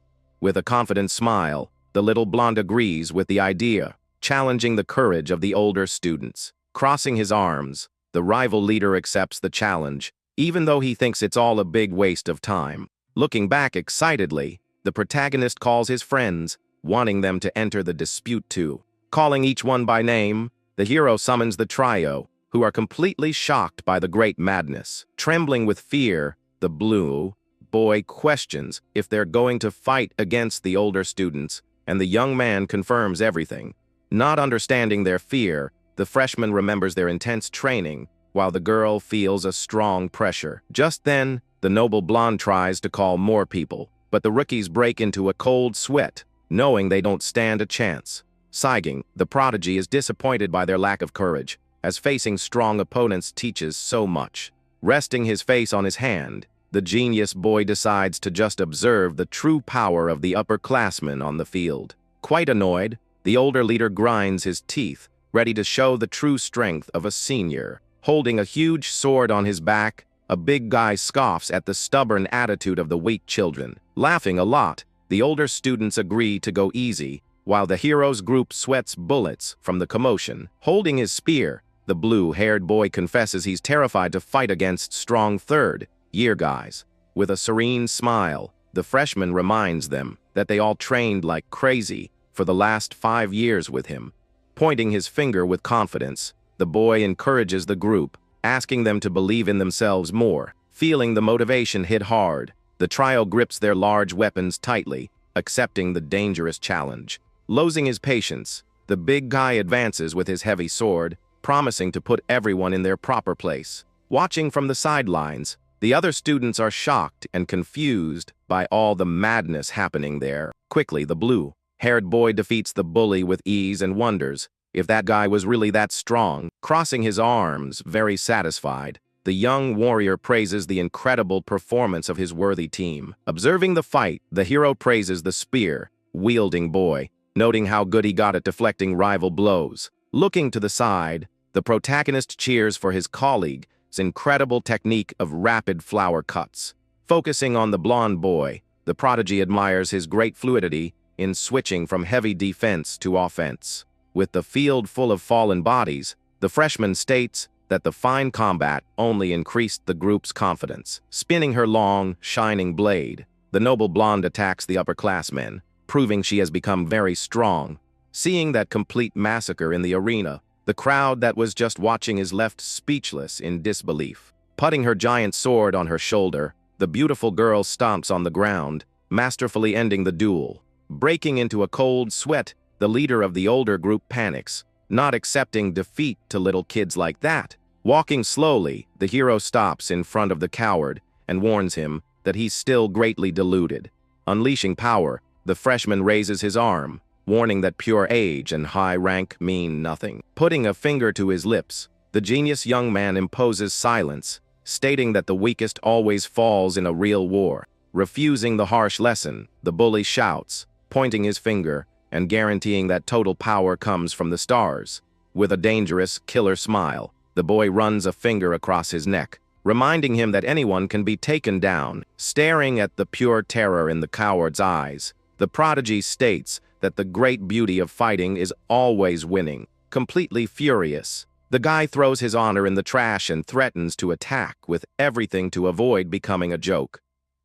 With a confident smile, the little blonde agrees with the idea, challenging the courage of the older students. Crossing his arms, the rival leader accepts the challenge, even though he thinks it's all a big waste of time. Looking back excitedly, the protagonist calls his friends, wanting them to enter the dispute too. Calling each one by name, the hero summons the trio, who are completely shocked by the great madness. Trembling with fear, the blue boy questions if they're going to fight against the older students, and the young man confirms everything. Not understanding their fear, the freshman remembers their intense training, while the girl feels a strong pressure. Just then, the noble blonde tries to call more people, but the rookies break into a cold sweat, knowing they don't stand a chance. Sighing, the prodigy is disappointed by their lack of courage, as facing strong opponents teaches so much. Resting his face on his hand, the genius boy decides to just observe the true power of the upperclassmen on the field. Quite annoyed, the older leader grinds his teeth, ready to show the true strength of a senior. Holding a huge sword on his back, a big guy scoffs at the stubborn attitude of the weak children. Laughing a lot, the older students agree to go easy, while the hero's group sweats bullets from the commotion. Holding his spear, the blue-haired boy confesses he's terrified to fight against strong third-year guys. With a serene smile, the freshman reminds them that they all trained like crazy for the last 5 years with him. Pointing his finger with confidence, the boy encourages the group, asking them to believe in themselves more. Feeling the motivation hit hard, the trio grips their large weapons tightly, accepting the dangerous challenge. Losing his patience, the big guy advances with his heavy sword, promising to put everyone in their proper place. Watching from the sidelines, the other students are shocked and confused by all the madness happening there. Quickly, the blue-haired boy defeats the bully with ease and wonders if that guy was really that strong. Crossing his arms, very satisfied, the young warrior praises the incredible performance of his worthy team. Observing the fight, the hero praises the spear-wielding boy, noting how good he got at deflecting rival blows. Looking to the side, the protagonist cheers for his colleague's incredible technique of rapid flower cuts. Focusing on the blonde boy, the prodigy admires his great fluidity in switching from heavy defense to offense. With the field full of fallen bodies, the freshman states that the fine combat only increased the group's confidence. Spinning her long, shining blade, the noble blonde attacks the upperclassmen, proving she has become very strong. Seeing that complete massacre in the arena, the crowd that was just watching is left speechless in disbelief. Putting her giant sword on her shoulder, the beautiful girl stomps on the ground, masterfully ending the duel. Breaking into a cold sweat, the leader of the older group panics, not accepting defeat to little kids like that. Walking slowly, the hero stops in front of the coward and warns him that he's still greatly deluded. Unleashing power, the freshman raises his arm, warning that pure age and high rank mean nothing. Putting a finger to his lips, the genius young man imposes silence, stating that the weakest always falls in a real war. Refusing the harsh lesson, the bully shouts, pointing his finger, and guaranteeing that total power comes from the stars. With a dangerous, killer smile, the boy runs a finger across his neck, reminding him that anyone can be taken down. Staring at the pure terror in the coward's eyes, the prodigy states that the great beauty of fighting is always winning. Completely furious, the guy throws his honor in the trash and threatens to attack with everything to avoid becoming a joke.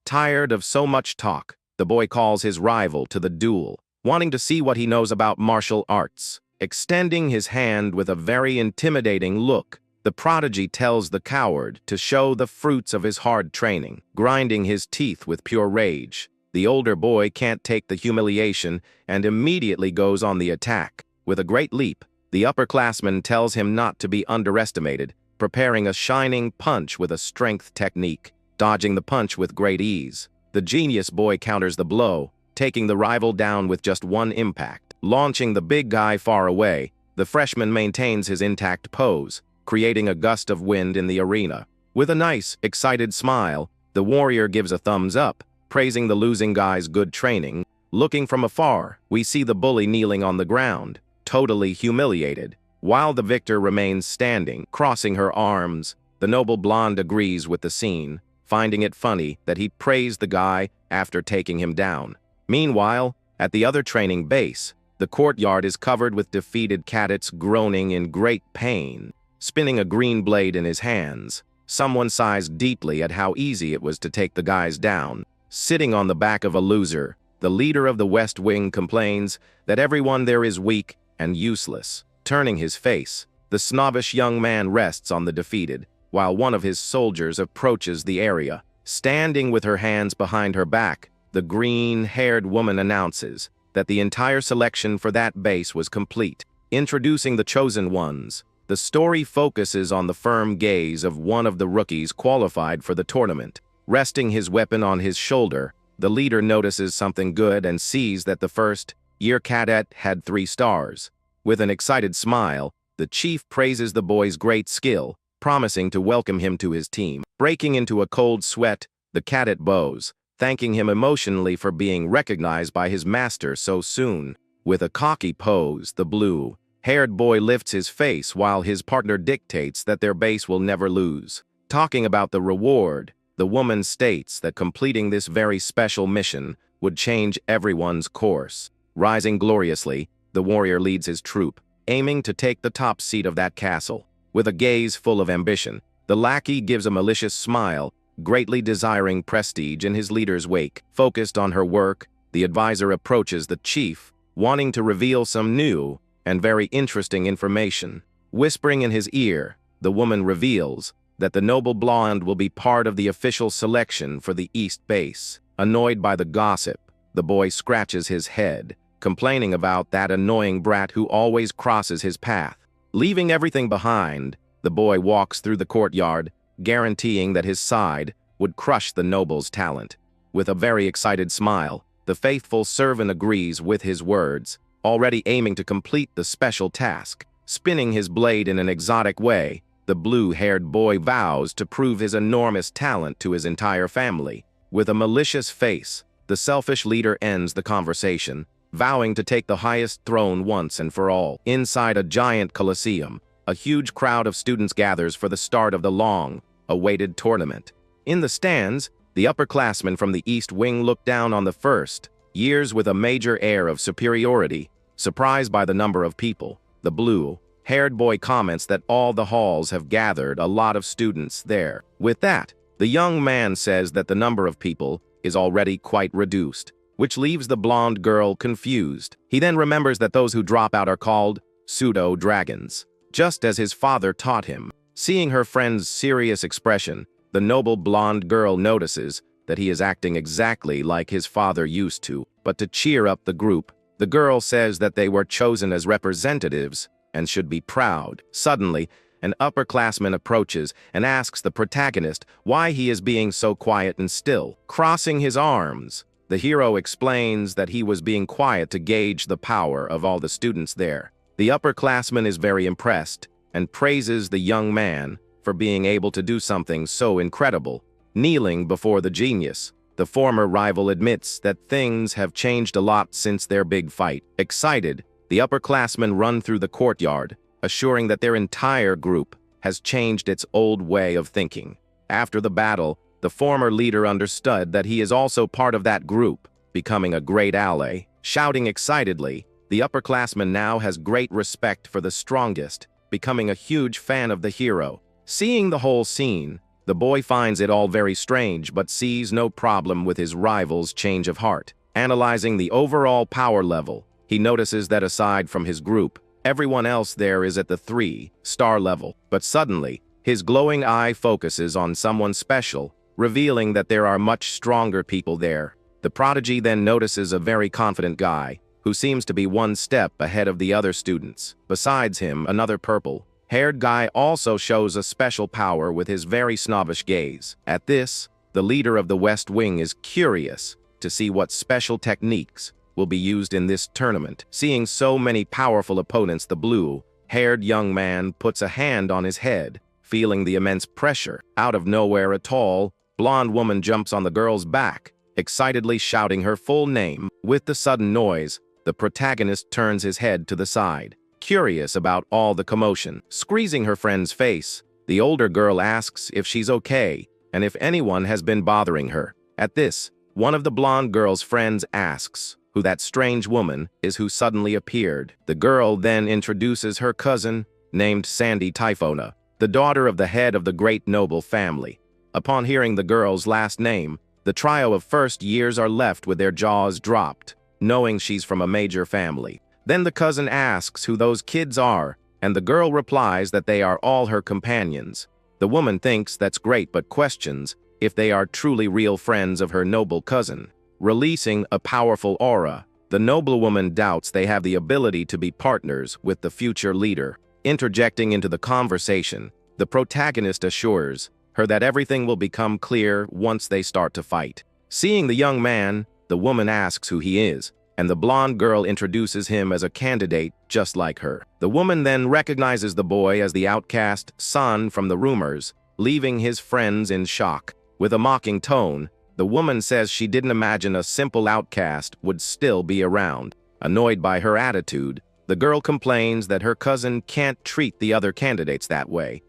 Tired of so much talk, the boy calls his rival to the duel, wanting to see what he knows about martial arts. Extending his hand with a very intimidating look, the prodigy tells the coward to show the fruits of his hard training. Grinding his teeth with pure rage, the older boy can't take the humiliation and immediately goes on the attack. With a great leap, the upperclassman tells him not to be underestimated, preparing a shining punch with a strength technique. Dodging the punch with great ease, the genius boy counters the blow, taking the rival down with just one impact. Launching the big guy far away, the freshman maintains his intact pose, creating a gust of wind in the arena. With a nice, excited smile, The warrior gives a thumbs up, praising the losing guy's good training. Looking from afar, we see the bully kneeling on the ground, totally humiliated, while the victor remains standing, crossing her arms. The noble blonde agrees with the scene, finding it funny that he praised the guy after taking him down. Meanwhile, at the other training base, the courtyard is covered with defeated cadets groaning in great pain. Spinning a green blade in his hands, someone sighs deeply at how easy it was to take the guys down. Sitting on the back of a loser, the leader of the West Wing complains that everyone there is weak and useless. Turning his face, the snobbish young man rests on the defeated, while one of his soldiers approaches the area. Standing with her hands behind her back, the green-haired woman announces that the entire selection for that base was complete. Introducing the chosen ones, the story focuses on the firm gaze of one of the rookies qualified for the tournament. Resting his weapon on his shoulder, the leader notices something good and sees that the first-year cadet had 3 stars. With an excited smile, the chief praises the boy's great skill, promising to welcome him to his team. Breaking into a cold sweat, the cadet bows, thanking him emotionally for being recognized by his master so soon. With a cocky pose, the blue-haired boy lifts his face while his partner dictates that their base will never lose. Talking about the reward, the woman states that completing this very special mission would change everyone's course. Rising gloriously, the warrior leads his troop, aiming to take the top seat of that castle. With a gaze full of ambition, the lackey gives a malicious smile, greatly desiring prestige in his leader's wake. Focused on her work, the advisor approaches the chief, wanting to reveal some new and very interesting information. Whispering in his ear, the woman reveals that the noble blonde will be part of the official selection for the East Base. Annoyed by the gossip, the boy scratches his head, complaining about that annoying brat who always crosses his path. Leaving everything behind, the boy walks through the courtyard, guaranteeing that his side would crush the noble's talent. With a very excited smile, the faithful servant agrees with his words, already aiming to complete the special task. Spinning his blade in an exotic way, the blue-haired boy vows to prove his enormous talent to his entire family. With a malicious face, the selfish leader ends the conversation, vowing to take the highest throne once and for all. Inside a giant coliseum, a huge crowd of students gathers for the start of the long-awaited tournament. In the stands, the upperclassmen from the East Wing look down on the first years with a major air of superiority. Surprised by the number of people, the blue-haired boy comments that all the halls have gathered a lot of students there. With that, the young man says that the number of people is already quite reduced, which leaves the blonde girl confused. He then remembers that those who drop out are called pseudo-dragons, just as his father taught him. Seeing her friend's serious expression, the noble blonde girl notices that he is acting exactly like his father used to. But to cheer up the group, the girl says that they were chosen as representatives and should be proud. Suddenly, an upperclassman approaches and asks the protagonist why he is being so quiet and still. Crossing his arms, the hero explains that he was being quiet to gauge the power of all the students there. The upperclassman is very impressed and praises the young man for being able to do something so incredible. Kneeling before the genius, the former rival admits that things have changed a lot since their big fight. Excited, the upperclassmen run through the courtyard, assuring that their entire group has changed its old way of thinking. After the battle, the former leader understood that he is also part of that group, becoming a great ally. Shouting excitedly, the upperclassman now has great respect for the strongest, becoming a huge fan of the hero. Seeing the whole scene, the boy finds it all very strange but sees no problem with his rival's change of heart. Analyzing the overall power level, he notices that aside from his group, everyone else there is at the 3-star level. But suddenly, his glowing eye focuses on someone special, revealing that there are much stronger people there. The prodigy then notices a very confident guy, who seems to be one step ahead of the other students. Besides him, another purple-haired guy also shows a special power with his very snobbish gaze. At this, the leader of the West Wing is curious to see what special techniques will be used in this tournament. Seeing so many powerful opponents, the blue-haired young man puts a hand on his head, feeling the immense pressure. Out of nowhere, a tall, Blonde woman jumps on the girl's back, excitedly shouting her full name. With the sudden noise, the protagonist turns his head to the side, curious about all the commotion. Squeezing her friend's face, the older girl asks if she's okay and if anyone has been bothering her. At this, one of the blonde girl's friends asks who that strange woman is who suddenly appeared. The girl then introduces her cousin, named Sandy Typhona, the daughter of the head of the great noble family. Upon hearing the girl's last name, the trio of first years are left with their jaws dropped, knowing she's from a major family. Then the cousin asks who those kids are, and the girl replies that they are all her companions. The woman thinks that's great but questions if they are truly real friends of her noble cousin. Releasing a powerful aura, the noblewoman doubts they have the ability to be partners with the future leader. Interjecting into the conversation, the protagonist assures her that everything will become clear once they start to fight. Seeing the young man, the woman asks who he is, and the blonde girl introduces him as a candidate just like her. The woman then recognizes the boy as the outcast son from the rumors, leaving his friends in shock. With a mocking tone, the woman says she didn't imagine a simple outcast would still be around. Annoyed by her attitude, the girl complains that her cousin can't treat the other candidates that way.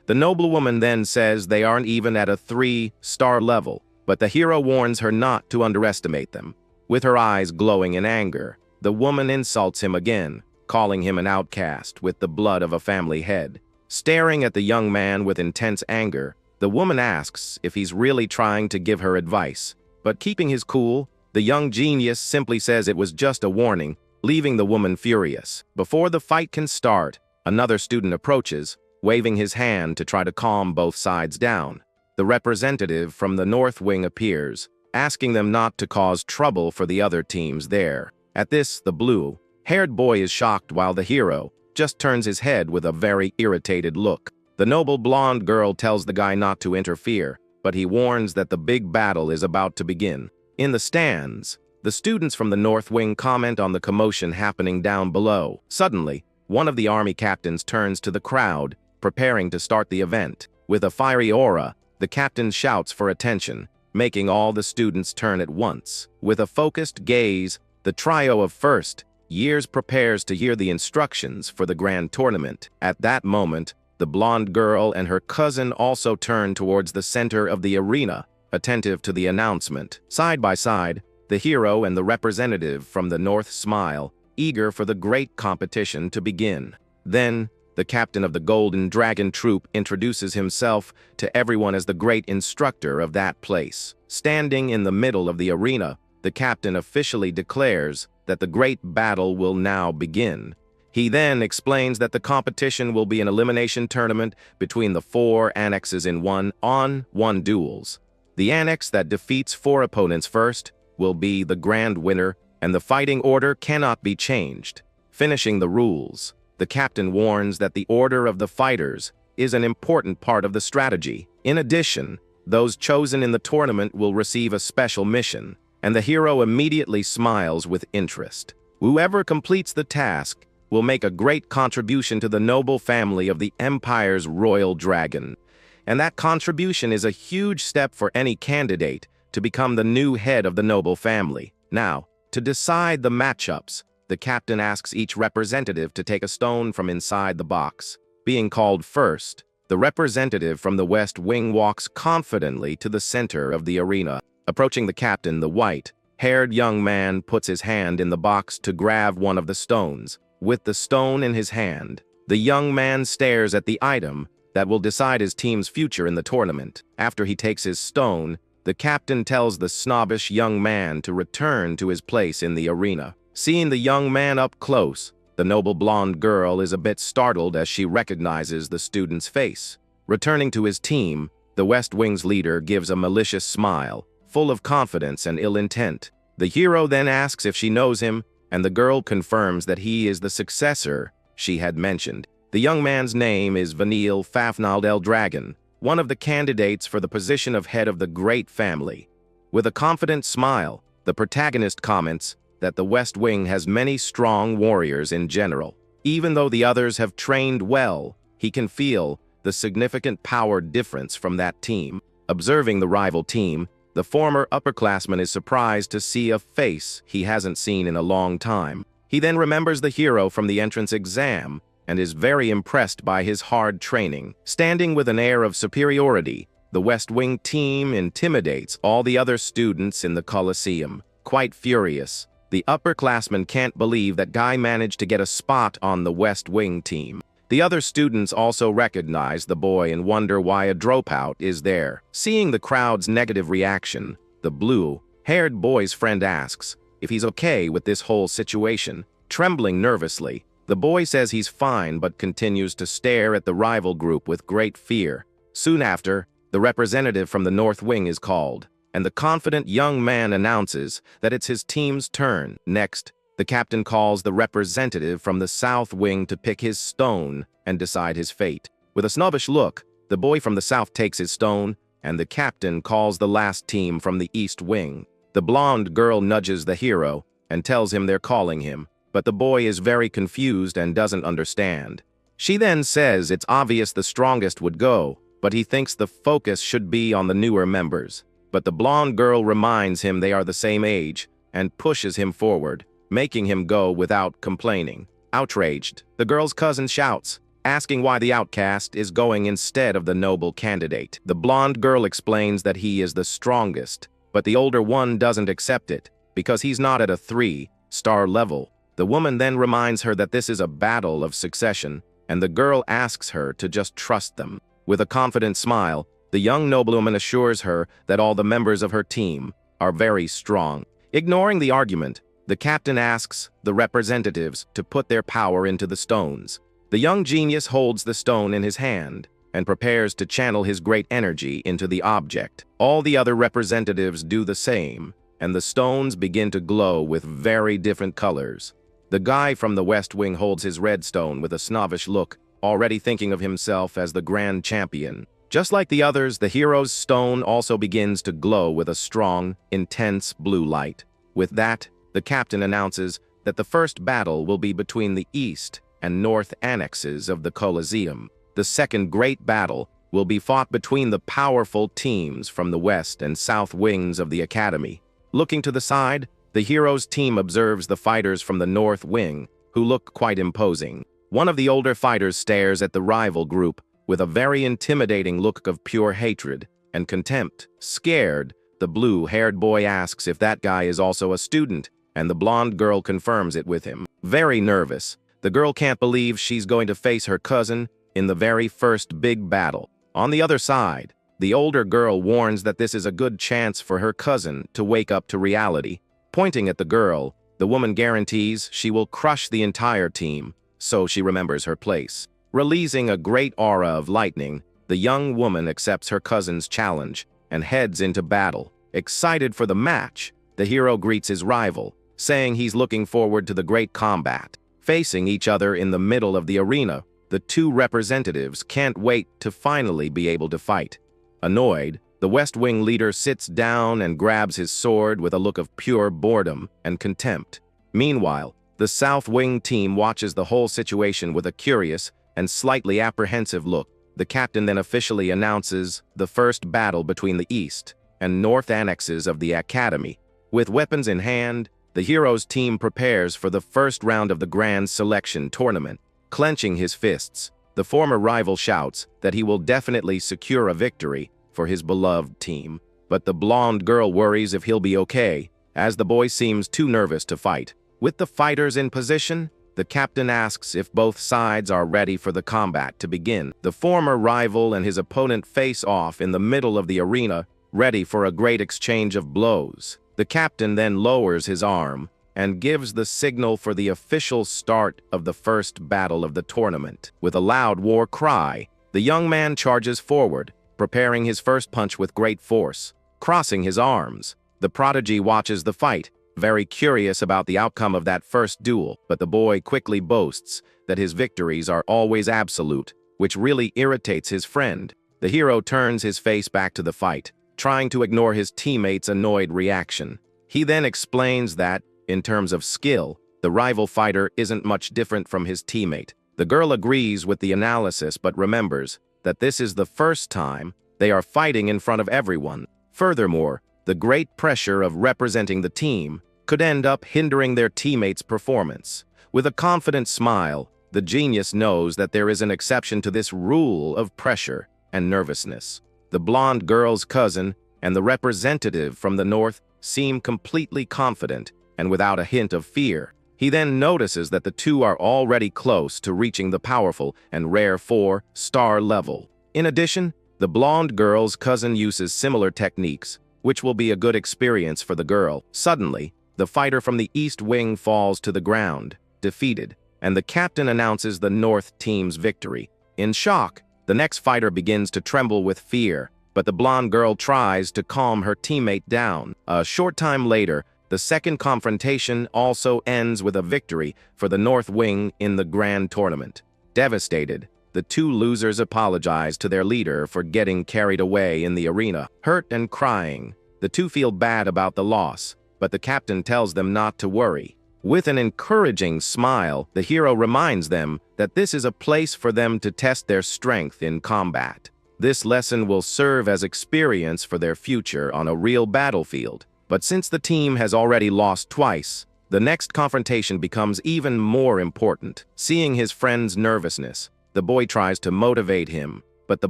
The noblewoman then says they aren't even at a 3-star level, but the hero warns her not to underestimate them. With her eyes glowing in anger, the woman insults him again, calling him an outcast with the blood of a family head. Staring at the young man with intense anger, the woman asks if he's really trying to give her advice. But keeping his cool, the young genius simply says it was just a warning, leaving the woman furious. Before the fight can start, another student approaches, waving his hand to try to calm both sides down. The representative from the North Wing appears, asking them not to cause trouble for the other teams there. At this, the blue-haired boy is shocked while the hero just turns his head with a very irritated look. The noble blonde girl tells the guy not to interfere, but he warns that the big battle is about to begin. In the stands, the students from the North Wing comment on the commotion happening down below. Suddenly, one of the army captains turns to the crowd, preparing to start the event. With a fiery aura, the captain shouts for attention, making all the students turn at once. With a focused gaze, the trio of first years prepares to hear the instructions for the grand tournament. At that moment, the blonde girl and her cousin also turn towards the center of the arena, attentive to the announcement. Side by side, the hero and the representative from the North smile, eager for the great competition to begin. Then, the captain of the Golden Dragon Troop introduces himself to everyone as the great instructor of that place. Standing in the middle of the arena, the captain officially declares that the great battle will now begin. He then explains that the competition will be an elimination tournament between the 4 annexes in 1-on-1 duels. The annex that defeats 4 opponents first will be the grand winner, and the fighting order cannot be changed. Finishing the rules, the captain warns that the order of the fighters is an important part of the strategy. In addition, those chosen in the tournament will receive a special mission, and the hero immediately smiles with interest. Whoever completes the task will make a great contribution to the noble family of the Empire's royal dragon. And that contribution is a huge step for any candidate to become the new head of the noble family. Now, to decide the matchups, the captain asks each representative to take a stone from inside the box. Being called first, the representative from the West Wing walks confidently to the center of the arena. Approaching the captain, the white-haired young man puts his hand in the box to grab one of the stones. With the stone in his hand, the young man stares at the item that will decide his team's future in the tournament. After he takes his stone, the captain tells the snobbish young man to return to his place in the arena. Seeing the young man up close, the noble blonde girl is a bit startled as she recognizes the student's face. Returning to his team, the West Wing's leader gives a malicious smile, full of confidence and ill intent. The hero then asks if she knows him, and the girl confirms that he is the successor she had mentioned. The young man's name is Vanille Fafnald El Dragon, one of the candidates for the position of head of the great family. With a confident smile, the protagonist comments that the West Wing has many strong warriors in general. Even though the others have trained well, he can feel the significant power difference from that team. Observing the rival team, the former upperclassman is surprised to see a face he hasn't seen in a long time. He then remembers the hero from the entrance exam and is very impressed by his hard training. Standing with an air of superiority, the West Wing team intimidates all the other students in the Coliseum. Quite furious, the upperclassmen can't believe that Guy managed to get a spot on the West Wing team. The other students also recognize the boy and wonder why a dropout is there. Seeing the crowd's negative reaction, the blue-haired boy's friend asks if he's okay with this whole situation. Trembling nervously, the boy says he's fine but continues to stare at the rival group with great fear. Soon after, the representative from the North Wing is called, and the confident young man announces that it's his team's turn. Next, the captain calls the representative from the South Wing to pick his stone and decide his fate. With a snobbish look, the boy from the South takes his stone, and the captain calls the last team from the East Wing. The blonde girl nudges the hero and tells him they're calling him, but the boy is very confused and doesn't understand. She then says it's obvious the strongest would go, but he thinks the focus should be on the newer members. But the blonde girl reminds him they are the same age and pushes him forward, making him go without complaining. Outraged, the girl's cousin shouts, asking why the outcast is going instead of the noble candidate. The blonde girl explains that he is the strongest, but the older one doesn't accept it because he's not at a 3-star level. The woman then reminds her that this is a battle of succession, and the girl asks her to just trust them. With a confident smile, the young noblewoman assures her that all the members of her team are very strong. Ignoring the argument, the captain asks the representatives to put their power into the stones. The young genius holds the stone in his hand and prepares to channel his great energy into the object. All the other representatives do the same, and the stones begin to glow with very different colors. The guy from the West Wing holds his red stone with a snobbish look, already thinking of himself as the grand champion. Just like the others, the hero's stone also begins to glow with a strong, intense blue light. With that, the captain announces that the first battle will be between the East and North annexes of the Coliseum. The second great battle will be fought between the powerful teams from the West and South Wings of the Academy. Looking to the side, the hero's team observes the fighters from the North Wing, who look quite imposing. One of the older fighters stares at the rival group with a very intimidating look of pure hatred and contempt. Scared, the blue-haired boy asks if that guy is also a student, and the blonde girl confirms it with him. Very nervous, the girl can't believe she's going to face her cousin in the very first big battle. On the other side, the older girl warns that this is a good chance for her cousin to wake up to reality. Pointing at the girl, the woman guarantees she will crush the entire team, so she remembers her place. Releasing a great aura of lightning, the young woman accepts her cousin's challenge and heads into battle. Excited for the match, the hero greets his rival, saying he's looking forward to the great combat. Facing each other in the middle of the arena, the two representatives can't wait to finally be able to fight. Annoyed, the West Wing leader sits down and grabs his sword with a look of pure boredom and contempt. Meanwhile, the South Wing team watches the whole situation with a curious and slightly apprehensive look. The captain then officially announces the first battle between the East and North annexes of the Academy. With weapons in hand, the hero's team prepares for the first round of the Grand Selection Tournament. Clenching his fists, the former rival shouts that he will definitely secure a victory for his beloved team. But the blonde girl worries if he'll be okay, as the boy seems too nervous to fight. With the fighters in position, the captain asks if both sides are ready for the combat to begin. The former rival and his opponent face off in the middle of the arena, ready for a great exchange of blows. The captain then lowers his arm and gives the signal for the official start of the first battle of the tournament. With a loud war cry, the young man charges forward, preparing his first punch with great force. Crossing his arms, the prodigy watches the fight, very curious about the outcome of that first duel, but the boy quickly boasts that his victories are always absolute, which really irritates his friend. The hero turns his face back to the fight, trying to ignore his teammates' annoyed reaction. He then explains that, in terms of skill, the rival fighter isn't much different from his teammate. The girl agrees with the analysis but remembers that this is the first time They are fighting in front of everyone. Furthermore, the great pressure of representing the team could end up hindering their teammates' performance. With a confident smile, the genius knows that there is an exception to this rule of pressure and nervousness. The blonde girl's cousin and the representative from the north seem completely confident and without a hint of fear. He then notices that the two are already close to reaching the powerful and rare 4-star level. In addition, the blonde girl's cousin uses similar techniques, which will be a good experience for the girl. Suddenly, the fighter from the east wing falls to the ground, defeated, and the captain announces the north team's victory. In shock, the next fighter begins to tremble with fear, but the blonde girl tries to calm her teammate down. A short time later, the second confrontation also ends with a victory for the north wing in the grand tournament. Devastated, the two losers apologize to their leader for getting carried away in the arena. Hurt and crying, the two feel bad about the loss, but the captain tells them not to worry. With an encouraging smile, the hero reminds them that this is a place for them to test their strength in combat. This lesson will serve as experience for their future on a real battlefield. But since the team has already lost twice, the next confrontation becomes even more important. Seeing his friend's nervousness, the boy tries to motivate him, but the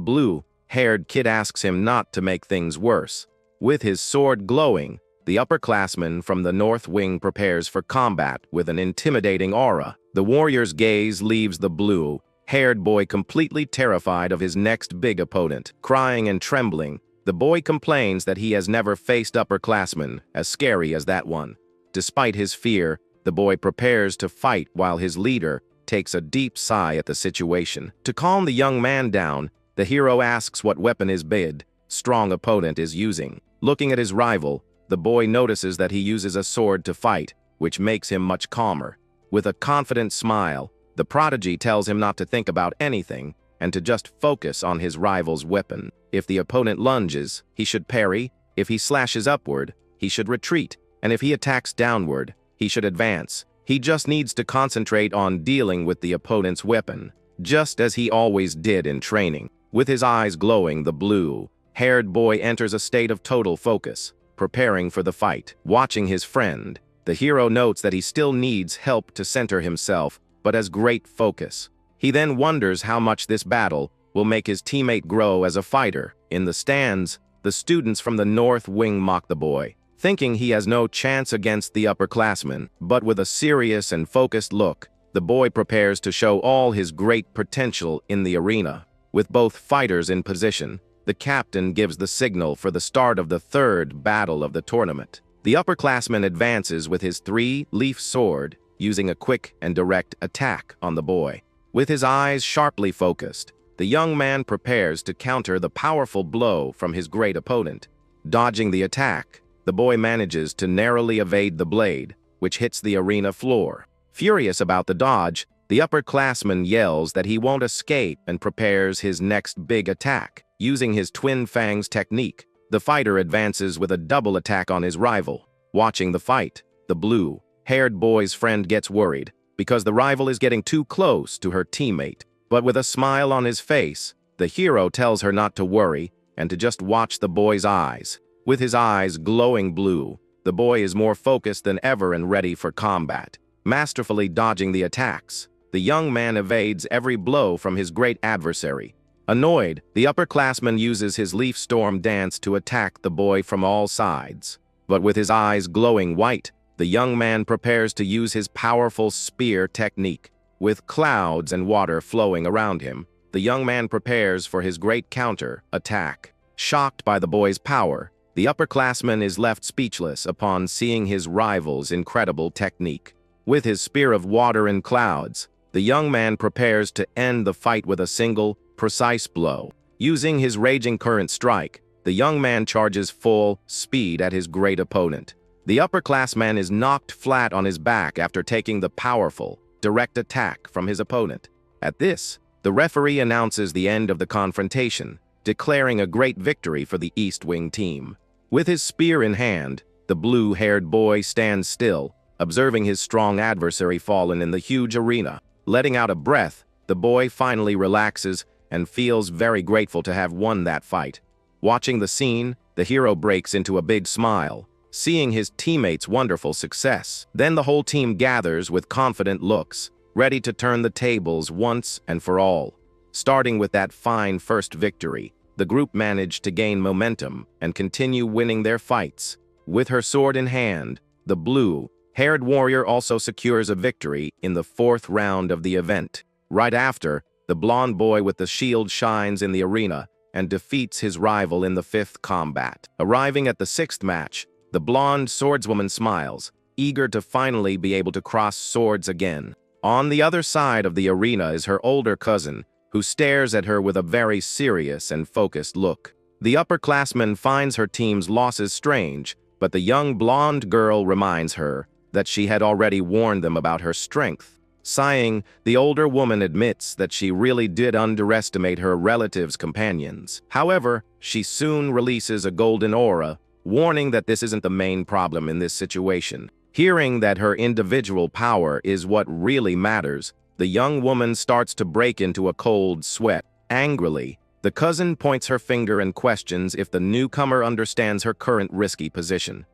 blue-haired kid asks him not to make things worse. With his sword glowing, the upperclassman from the north wing prepares for combat with an intimidating aura. The warrior's gaze leaves the blue-haired boy completely terrified of his next big opponent. Crying and trembling, the boy complains that he has never faced upperclassmen as scary as that one. Despite his fear, the boy prepares to fight while his leader takes a deep sigh at the situation. To calm the young man down, the hero asks what weapon his big, strong opponent is using. Looking at his rival, the boy notices that he uses a sword to fight, which makes him much calmer. With a confident smile, the prodigy tells him not to think about anything and to just focus on his rival's weapon. If the opponent lunges, he should parry. If he slashes upward, he should retreat. And if he attacks downward, he should advance. He just needs to concentrate on dealing with the opponent's weapon, just as he always did in training. With his eyes glowing, the blue-haired boy enters a state of total focus, preparing for the fight. Watching his friend, the hero notes that he still needs help to center himself, but has great focus. He then wonders how much this battle will make his teammate grow as a fighter. In the stands, the students from the north wing mock the boy, thinking he has no chance against the upperclassmen. But with a serious and focused look, the boy prepares to show all his great potential in the arena. With both fighters in position, the captain gives the signal for the start of the third battle of the tournament. The upperclassman advances with his 3-leaf sword, using a quick and direct attack on the boy. With his eyes sharply focused, the young man prepares to counter the powerful blow from his great opponent. Dodging the attack, the boy manages to narrowly evade the blade, which hits the arena floor. Furious about the dodge, the upperclassman yells that he won't escape and prepares his next big attack. Using his twin fangs technique, the fighter advances with a double attack on his rival. Watching the fight, the blue-haired boy's friend gets worried, because the rival is getting too close to her teammate. But with a smile on his face, the hero tells her not to worry and to just watch the boy's eyes. With his eyes glowing blue, the boy is more focused than ever and ready for combat. Masterfully dodging the attacks, the young man evades every blow from his great adversary. Annoyed, the upperclassman uses his leaf storm dance to attack the boy from all sides. But with his eyes glowing white, the young man prepares to use his powerful spear technique. With clouds and water flowing around him, the young man prepares for his great counter-attack. Shocked by the boy's power, the upperclassman is left speechless upon seeing his rival's incredible technique. With his spear of water and clouds, the young man prepares to end the fight with a single, precise blow. Using his raging current strike, the young man charges full speed at his great opponent. The upperclassman is knocked flat on his back after taking the powerful, direct attack from his opponent. At this, the referee announces the end of the confrontation, declaring a great victory for the East Wing team. With his spear in hand, the blue-haired boy stands still, observing his strong adversary fallen in the huge arena. Letting out a breath, the boy finally relaxes and feels very grateful to have won that fight. Watching the scene, the hero breaks into a big smile, seeing his teammates' wonderful success. Then the whole team gathers with confident looks, ready to turn the tables once and for all. Starting with that fine first victory, the group managed to gain momentum and continue winning their fights. With her sword in hand, the blue-haired warrior also secures a victory in the 4th round of the event. Right after, the blonde boy with the shield shines in the arena and defeats his rival in the 5th combat. Arriving at the 6th match, the blonde swordswoman smiles, eager to finally be able to cross swords again. On the other side of the arena is her older cousin, who stares at her with a very serious and focused look. The upperclassman finds her team's losses strange, but the young blonde girl reminds her that she had already warned them about her strength. Sighing, the older woman admits that she really did underestimate her relative's companions. However, she soon releases a golden aura, warning that this isn't the main problem in this situation. Hearing that her individual power is what really matters, the young woman starts to break into a cold sweat. Angrily, the cousin points her finger and questions if the newcomer understands her current risky position.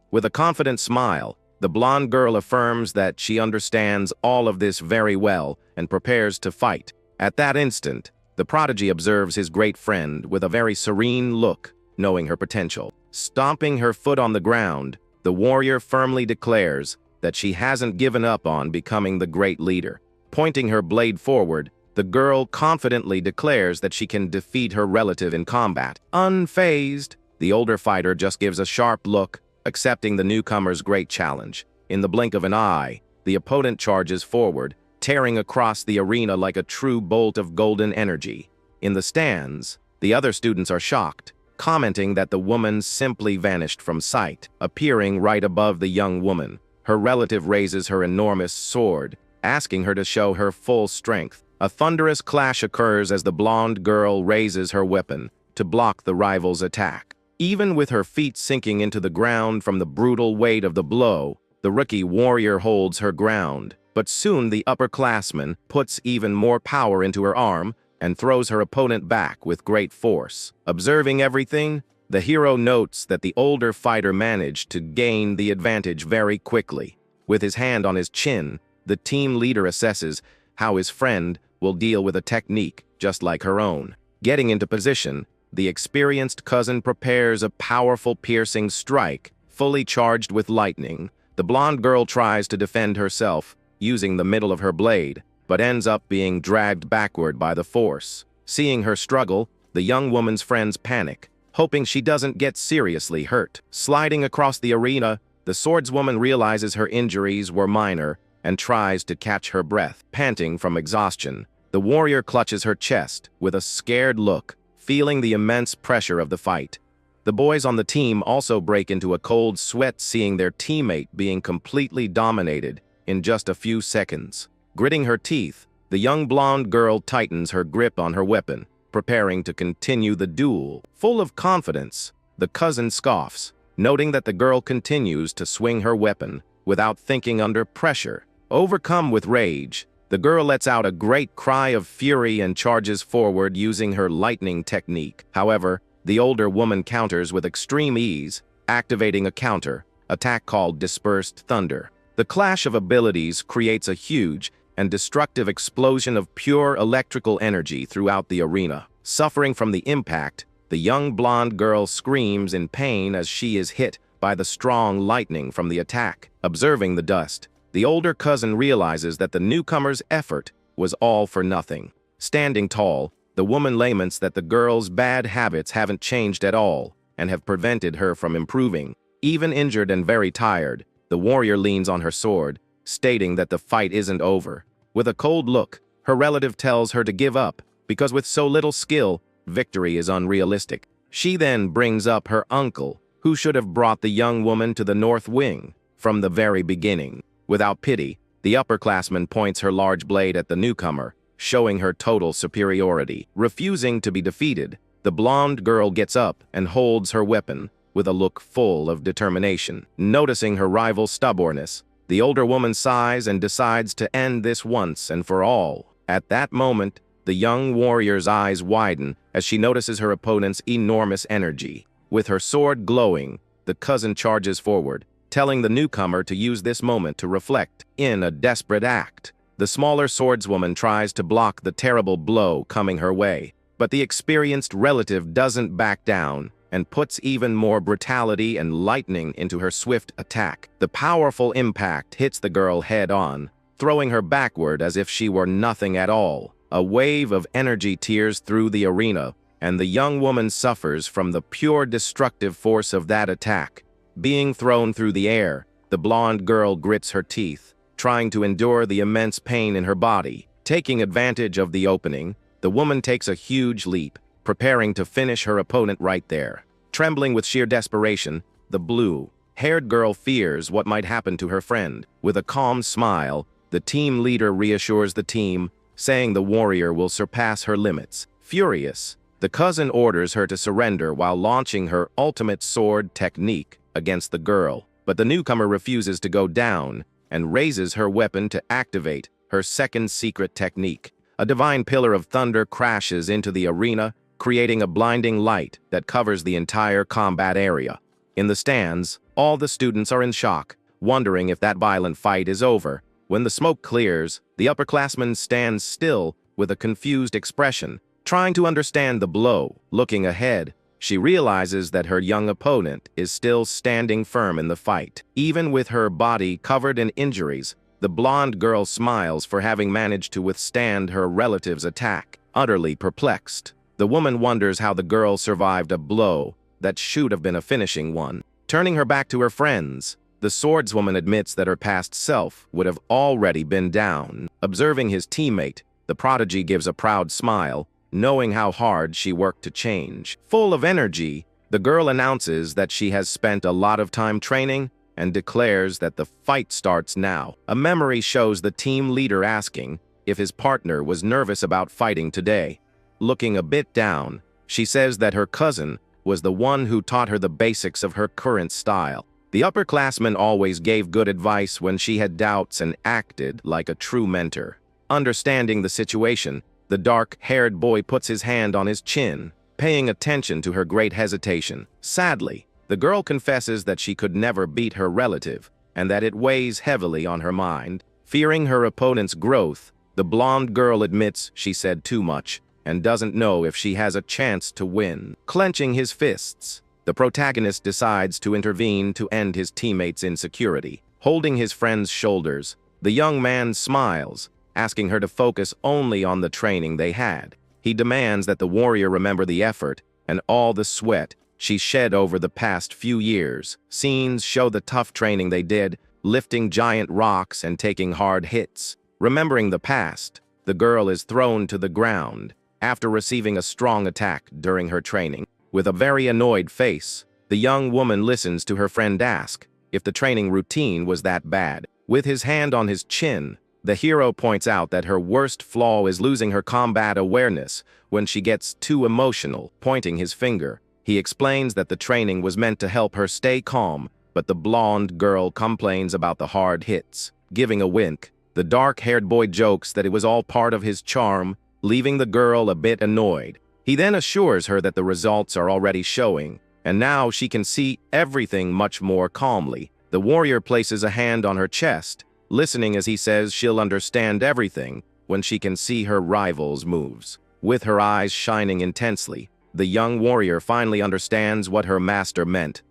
With a confident smile, the blonde girl affirms that she understands all of this very well and prepares to fight. At that instant, the prodigy observes his great friend with a very serene look, knowing her potential. Stomping her foot on the ground, the warrior firmly declares that she hasn't given up on becoming the great leader. Pointing her blade forward, the girl confidently declares that she can defeat her relative in combat. Unfazed, the older fighter just gives a sharp look, accepting the newcomer's great challenge. In the blink of an eye, the opponent charges forward, tearing across the arena like a true bolt of golden energy. In the stands, the other students are shocked, commenting that the woman simply vanished from sight. Appearing right above the young woman, her relative raises her enormous sword, asking her to show her full strength. A thunderous clash occurs as the blonde girl raises her weapon to block the rival's attack. Even with her feet sinking into the ground from the brutal weight of the blow, the rookie warrior holds her ground. But soon the upperclassman puts even more power into her arm and throws her opponent back with great force. Observing everything, the hero notes that the older fighter managed to gain the advantage very quickly. With his hand on his chin, the team leader assesses how his friend will deal with a technique just like her own. Getting into position, the experienced cousin prepares a powerful piercing strike, fully charged with lightning. The blonde girl tries to defend herself, using the middle of her blade, but ends up being dragged backward by the force. Seeing her struggle, the young woman's friends panic, hoping she doesn't get seriously hurt. Sliding across the arena, the swordswoman realizes her injuries were minor and tries to catch her breath. Panting from exhaustion, the warrior clutches her chest with a scared look, feeling the immense pressure of the fight. The boys on the team also break into a cold sweat seeing their teammate being completely dominated in just a few seconds. Gritting her teeth, the young blonde girl tightens her grip on her weapon, preparing to continue the duel. Full of confidence, the cousin scoffs, noting that the girl continues to swing her weapon without thinking under pressure. Overcome with rage, the girl lets out a great cry of fury and charges forward using her lightning technique. However, the older woman counters with extreme ease, activating a counter attack called Dispersed Thunder. The clash of abilities creates a huge and destructive explosion of pure electrical energy throughout the arena. Suffering from the impact, the young blonde girl screams in pain as she is hit by the strong lightning from the attack. Observing the dust, the older cousin realizes that the newcomer's effort was all for nothing. Standing tall, the woman laments that the girl's bad habits haven't changed at all and have prevented her from improving. Even injured and very tired, the warrior leans on her sword, stating that the fight isn't over. With a cold look, her relative tells her to give up because with so little skill, victory is unrealistic. She then brings up her uncle, who should have brought the young woman to the north wing from the very beginning. Without pity, the upperclassman points her large blade at the newcomer, showing her total superiority. Refusing to be defeated, the blonde girl gets up and holds her weapon with a look full of determination. Noticing her rival's stubbornness, the older woman sighs and decides to end this once and for all. At that moment, The young warrior's eyes widen as she notices her opponent's enormous energy. With her sword glowing, the cousin charges forward, telling the newcomer to use this moment to reflect in a desperate act. The smaller swordswoman tries to block the terrible blow coming her way, but the experienced relative doesn't back down and puts even more brutality and lightning into her swift attack. The powerful impact hits the girl head-on, throwing her backward as if she were nothing at all. A wave of energy tears through the arena, and the young woman suffers from the pure destructive force of that attack. Being thrown through the air, the blonde girl grits her teeth, trying to endure the immense pain in her body. Taking advantage of the opening, the woman takes a huge leap, preparing to finish her opponent right there. Trembling with sheer desperation, the blue-haired girl fears what might happen to her friend. With a calm smile, the team leader reassures the team, saying the warrior will surpass her limits. Furious, the cousin orders her to surrender while launching her ultimate sword technique against the girl. But the newcomer refuses to go down and raises her weapon to activate her second secret technique. A divine pillar of thunder crashes into the arena, creating a blinding light that covers the entire combat area. In the stands, all the students are in shock, wondering if that violent fight is over. When the smoke clears, the upperclassman stands still with a confused expression, trying to understand the blow. Looking ahead, she realizes that her young opponent is still standing firm in the fight. Even with her body covered in injuries, the blonde girl smiles for having managed to withstand her relative's attack. Utterly perplexed, the woman wonders how the girl survived a blow that should have been a finishing one. Turning her back to her friends, the swordswoman admits that her past self would have already been down. Observing his teammate, the prodigy gives a proud smile, knowing how hard she worked to change. Full of energy, the girl announces that she has spent a lot of time training and declares that the fight starts now. A memory shows the team leader asking if his partner was nervous about fighting today. Looking a bit down, she says that her cousin was the one who taught her the basics of her current style. The upperclassman always gave good advice when she had doubts and acted like a true mentor. Understanding the situation, the dark-haired boy puts his hand on his chin, paying attention to her great hesitation. Sadly, the girl confesses that she could never beat her relative, and that it weighs heavily on her mind. Fearing her opponent's growth, the blonde girl admits she said too much, and doesn't know if she has a chance to win. Clenching his fists, the protagonist decides to intervene to end his teammate's insecurity. Holding his friend's shoulders, the young man smiles, asking her to focus only on the training they had. He demands that the warrior remember the effort and all the sweat she shed over the past few years. Scenes show the tough training they did, lifting giant rocks and taking hard hits. Remembering the past, the girl is thrown to the ground after receiving a strong attack during her training. With a very annoyed face, the young woman listens to her friend ask if the training routine was that bad. With his hand on his chin, the hero points out that her worst flaw is losing her combat awareness when she gets too emotional. Pointing his finger, he explains that the training was meant to help her stay calm, but the blonde girl complains about the hard hits. Giving a wink, the dark-haired boy jokes that it was all part of his charm, leaving the girl a bit annoyed. He then assures her that the results are already showing, and now she can see everything much more calmly. The warrior places a hand on her chest, listening as he says she'll understand everything when she can see her rival's moves. With her eyes shining intensely, the young warrior finally understands what her master meant.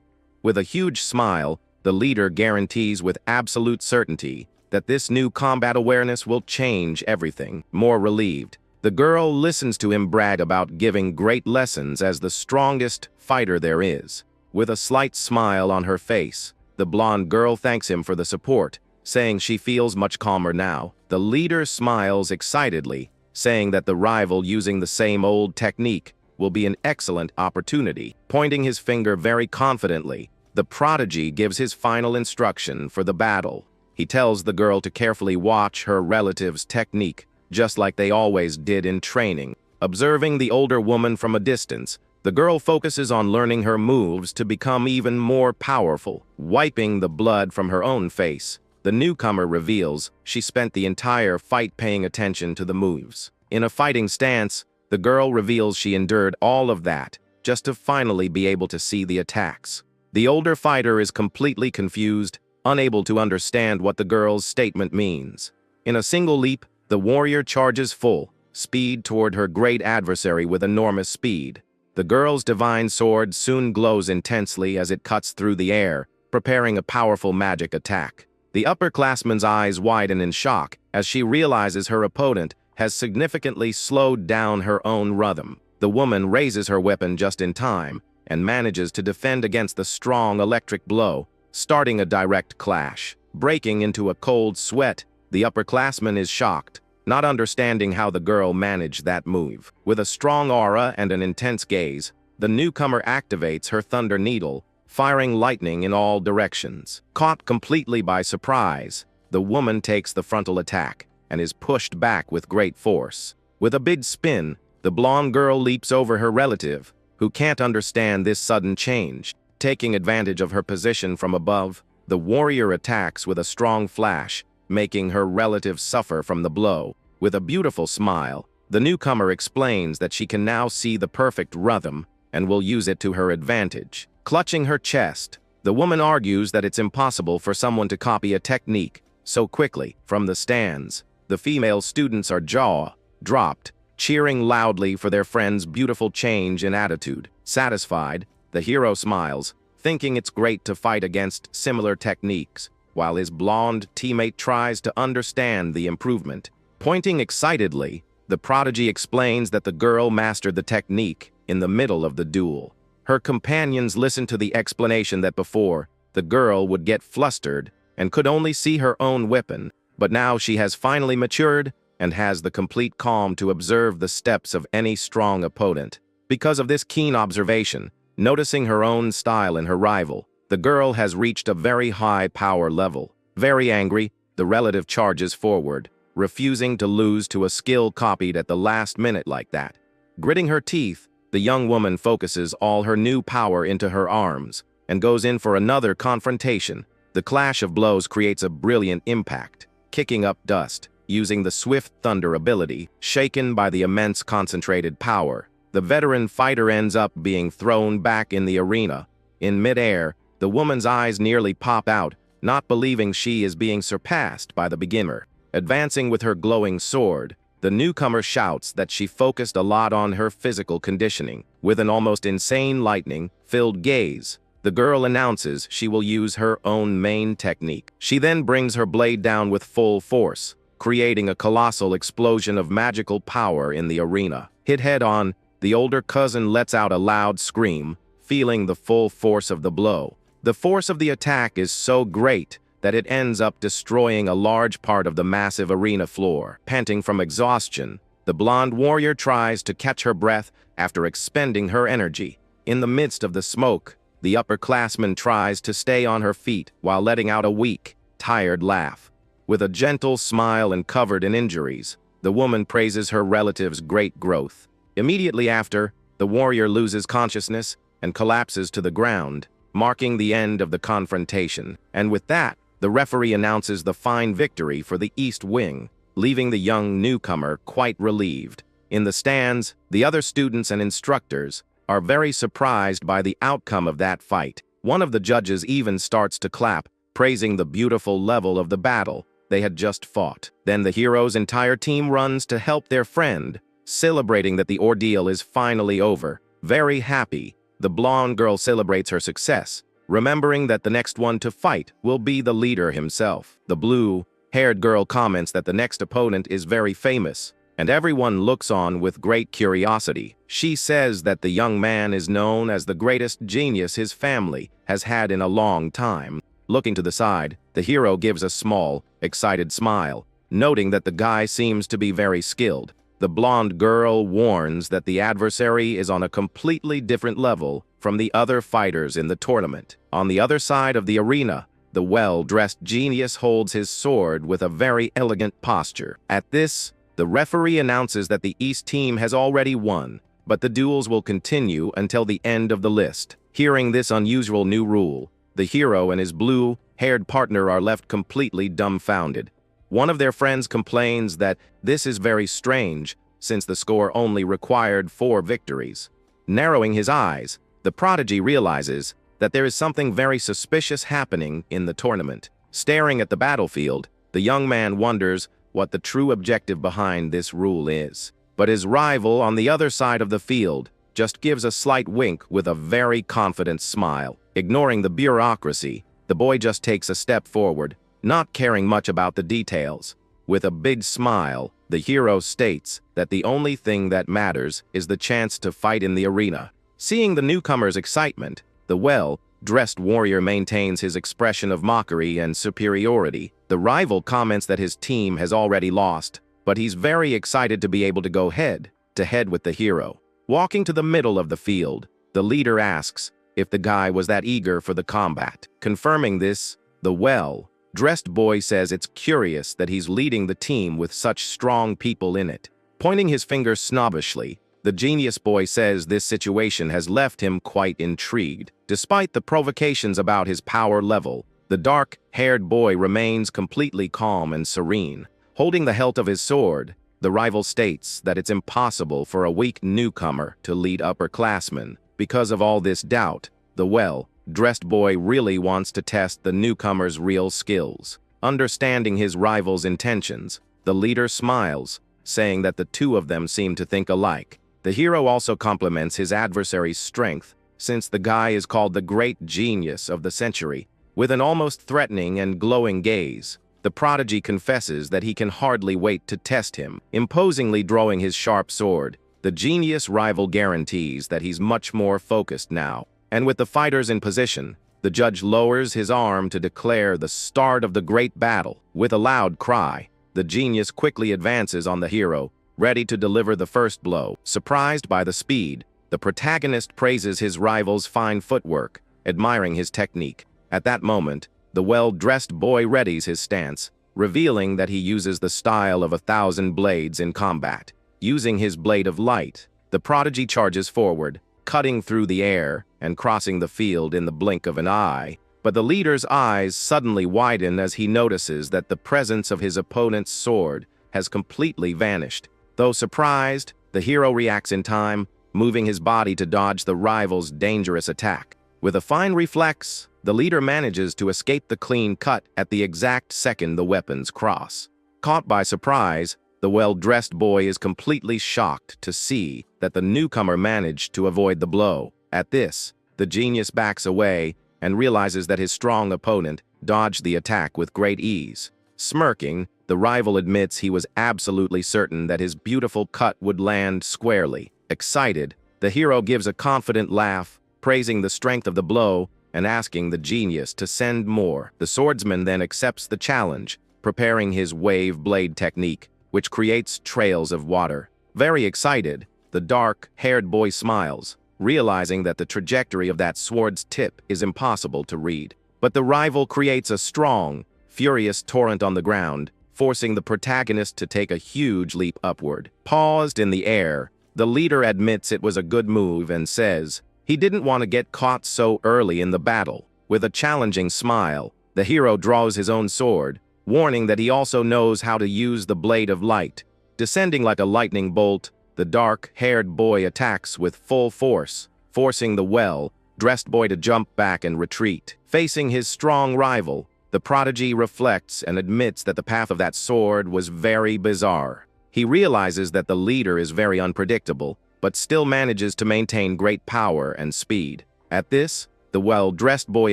With a huge smile, the leader guarantees with absolute certainty that this new combat awareness will change everything. More relieved, the girl listens to him brag about giving great lessons as the strongest fighter there is. With a slight smile on her face, the blonde girl thanks him for the support, saying she feels much calmer now. The leader smiles excitedly, saying that the rival using the same old technique will be an excellent opportunity. Pointing his finger very confidently, the prodigy gives his final instruction for the battle. He tells the girl to carefully watch her relative's technique, just like they always did in training. Observing the older woman from a distance, the girl focuses on learning her moves to become even more powerful. Wiping the blood from her own face, the newcomer reveals she spent the entire fight paying attention to the moves. In a fighting stance, the girl reveals she endured all of that just to finally be able to see the attacks. The older fighter is completely confused, unable to understand what the girl's statement means. In a single leap, the warrior charges full speed toward her great adversary with enormous speed. The girl's divine sword soon glows intensely as it cuts through the air, preparing a powerful magic attack. The upperclassman's eyes widen in shock as she realizes her opponent has significantly slowed down her own rhythm. The woman raises her weapon just in time and manages to defend against the strong electric blow, starting a direct clash. Breaking into a cold sweat, the upperclassman is shocked, not understanding how the girl managed that move. With a strong aura and an intense gaze, the newcomer activates her thunder needle, firing lightning in all directions. Caught completely by surprise, the woman takes the frontal attack and is pushed back with great force. With a big spin, the blonde girl leaps over her relative, who can't understand this sudden change. Taking advantage of her position from above, the warrior attacks with a strong flash, making her relative suffer from the blow. With a beautiful smile, the newcomer explains that she can now see the perfect rhythm and will use it to her advantage. Clutching her chest, the woman argues that it's impossible for someone to copy a technique so quickly. From the stands, the female students are jaw-dropped, cheering loudly for their friend's beautiful change in attitude. Satisfied, the hero smiles, thinking it's great to fight against similar techniques, while his blonde teammate tries to understand the improvement. Pointing excitedly, the prodigy explains that the girl mastered the technique in the middle of the duel. Her companions listen to the explanation that before, the girl would get flustered and could only see her own weapon, but now she has finally matured and has the complete calm to observe the steps of any strong opponent. Because of this keen observation, noticing her own style in her rival, the girl has reached a very high power level. Very angry, the relative charges forward, refusing to lose to a skill copied at the last minute like that. Gritting her teeth, the young woman focuses all her new power into her arms and goes in for another confrontation. The clash of blows creates a brilliant impact, kicking up dust. Using the swift thunder ability, shaken by the immense concentrated power, the veteran fighter ends up being thrown back in the arena. In midair, the woman's eyes nearly pop out, not believing she is being surpassed by the beginner. Advancing with her glowing sword, the newcomer shouts that she focused a lot on her physical conditioning. With an almost insane lightning-filled gaze, the girl announces she will use her own main technique. She then brings her blade down with full force, creating a colossal explosion of magical power in the arena. Hit head-on, the older cousin lets out a loud scream, feeling the full force of the blow. The force of the attack is so great that it ends up destroying a large part of the massive arena floor. Panting from exhaustion, the blonde warrior tries to catch her breath after expending her energy. In the midst of the smoke, the upperclassman tries to stay on her feet while letting out a weak, tired laugh. With a gentle smile and covered in injuries, the woman praises her relative's great growth. Immediately after, the warrior loses consciousness and collapses to the ground, marking the end of the confrontation. And with that, the referee announces the fine victory for the East Wing, leaving the young newcomer quite relieved. In the stands, the other students and instructors are very surprised by the outcome of that fight. One of the judges even starts to clap, praising the beautiful level of the battle they had just fought. Then the hero's entire team runs to help their friend, celebrating that the ordeal is finally over. Very happy, the blonde girl celebrates her success, remembering that the next one to fight will be the leader himself. The blue-haired girl comments that the next opponent is very famous, and everyone looks on with great curiosity. She says that the young man is known as the greatest genius his family has had in a long time. Looking to the side, the hero gives a small, excited smile, noting that the guy seems to be very skilled. The blonde girl warns that the adversary is on a completely different level from the other fighters in the tournament. On the other side of the arena, the well-dressed genius holds his sword with a very elegant posture. At this, the referee announces that the East team has already won, but the duels will continue until the end of the list. Hearing this unusual new rule, the hero and his blue-haired partner are left completely dumbfounded. One of their friends complains that this is very strange, since the score only required 4 victories. Narrowing his eyes, the prodigy realizes that there is something very suspicious happening in the tournament. Staring at the battlefield, the young man wonders what the true objective behind this rule is. But his rival on the other side of the field just gives a slight wink with a very confident smile. Ignoring the bureaucracy, the boy just takes a step forward, not caring much about the details. With a big smile, the hero states that the only thing that matters is the chance to fight in the arena. Seeing the newcomer's excitement, the well-dressed warrior maintains his expression of mockery and superiority. The rival comments that his team has already lost, but he's very excited to be able to go head-to-head with the hero. Walking to the middle of the field, the leader asks if the guy was that eager for the combat. Confirming this, the well-dressed boy says it's curious that he's leading the team with such strong people in it. Pointing his finger snobbishly, the genius boy says this situation has left him quite intrigued. Despite the provocations about his power level, the dark-haired boy remains completely calm and serene. Holding the hilt of his sword, the rival states that it's impossible for a weak newcomer to lead upperclassmen. Because of all this doubt, the well-dressed boy really wants to test the newcomer's real skills. Understanding his rival's intentions, the leader smiles, saying that the two of them seem to think alike. The hero also compliments his adversary's strength, since the guy is called the great genius of the century. With an almost threatening and glowing gaze, the prodigy confesses that he can hardly wait to test him. Imposingly drawing his sharp sword, the genius rival guarantees that he's much more focused now. And with the fighters in position, the judge lowers his arm to declare the start of the great battle. With a loud cry, the genius quickly advances on the hero, ready to deliver the first blow. Surprised by the speed, the protagonist praises his rival's fine footwork, admiring his technique. At that moment, the well-dressed boy readies his stance, revealing that he uses the style of 1,000 blades in combat. Using his blade of light, the prodigy charges forward, cutting through the air and crossing the field in the blink of an eye. But the leader's eyes suddenly widen as he notices that the presence of his opponent's sword has completely vanished. Though surprised, the hero reacts in time, moving his body to dodge the rival's dangerous attack. With a fine reflex, the leader manages to escape the clean cut at the exact second the weapons cross. Caught by surprise, the well-dressed boy is completely shocked to see that the newcomer managed to avoid the blow. At this, the genius backs away and realizes that his strong opponent dodged the attack with great ease. Smirking, the rival admits he was absolutely certain that his beautiful cut would land squarely. Excited, the hero gives a confident laugh, praising the strength of the blow and asking the genius to send more. The swordsman then accepts the challenge, preparing his wave blade technique, which creates trails of water. Very excited, the dark-haired boy smiles, realizing that the trajectory of that sword's tip is impossible to read. But the rival creates a strong, furious torrent on the ground, forcing the protagonist to take a huge leap upward. Paused in the air, the leader admits it was a good move and says he didn't want to get caught so early in the battle. With a challenging smile, the hero draws his own sword, warning that he also knows how to use the blade of light. Descending like a lightning bolt, the dark-haired boy attacks with full force, forcing the well-dressed boy to jump back and retreat. Facing his strong rival, the prodigy reflects and admits that the path of that sword was very bizarre. He realizes that the leader is very unpredictable, but still manages to maintain great power and speed. At this, the well-dressed boy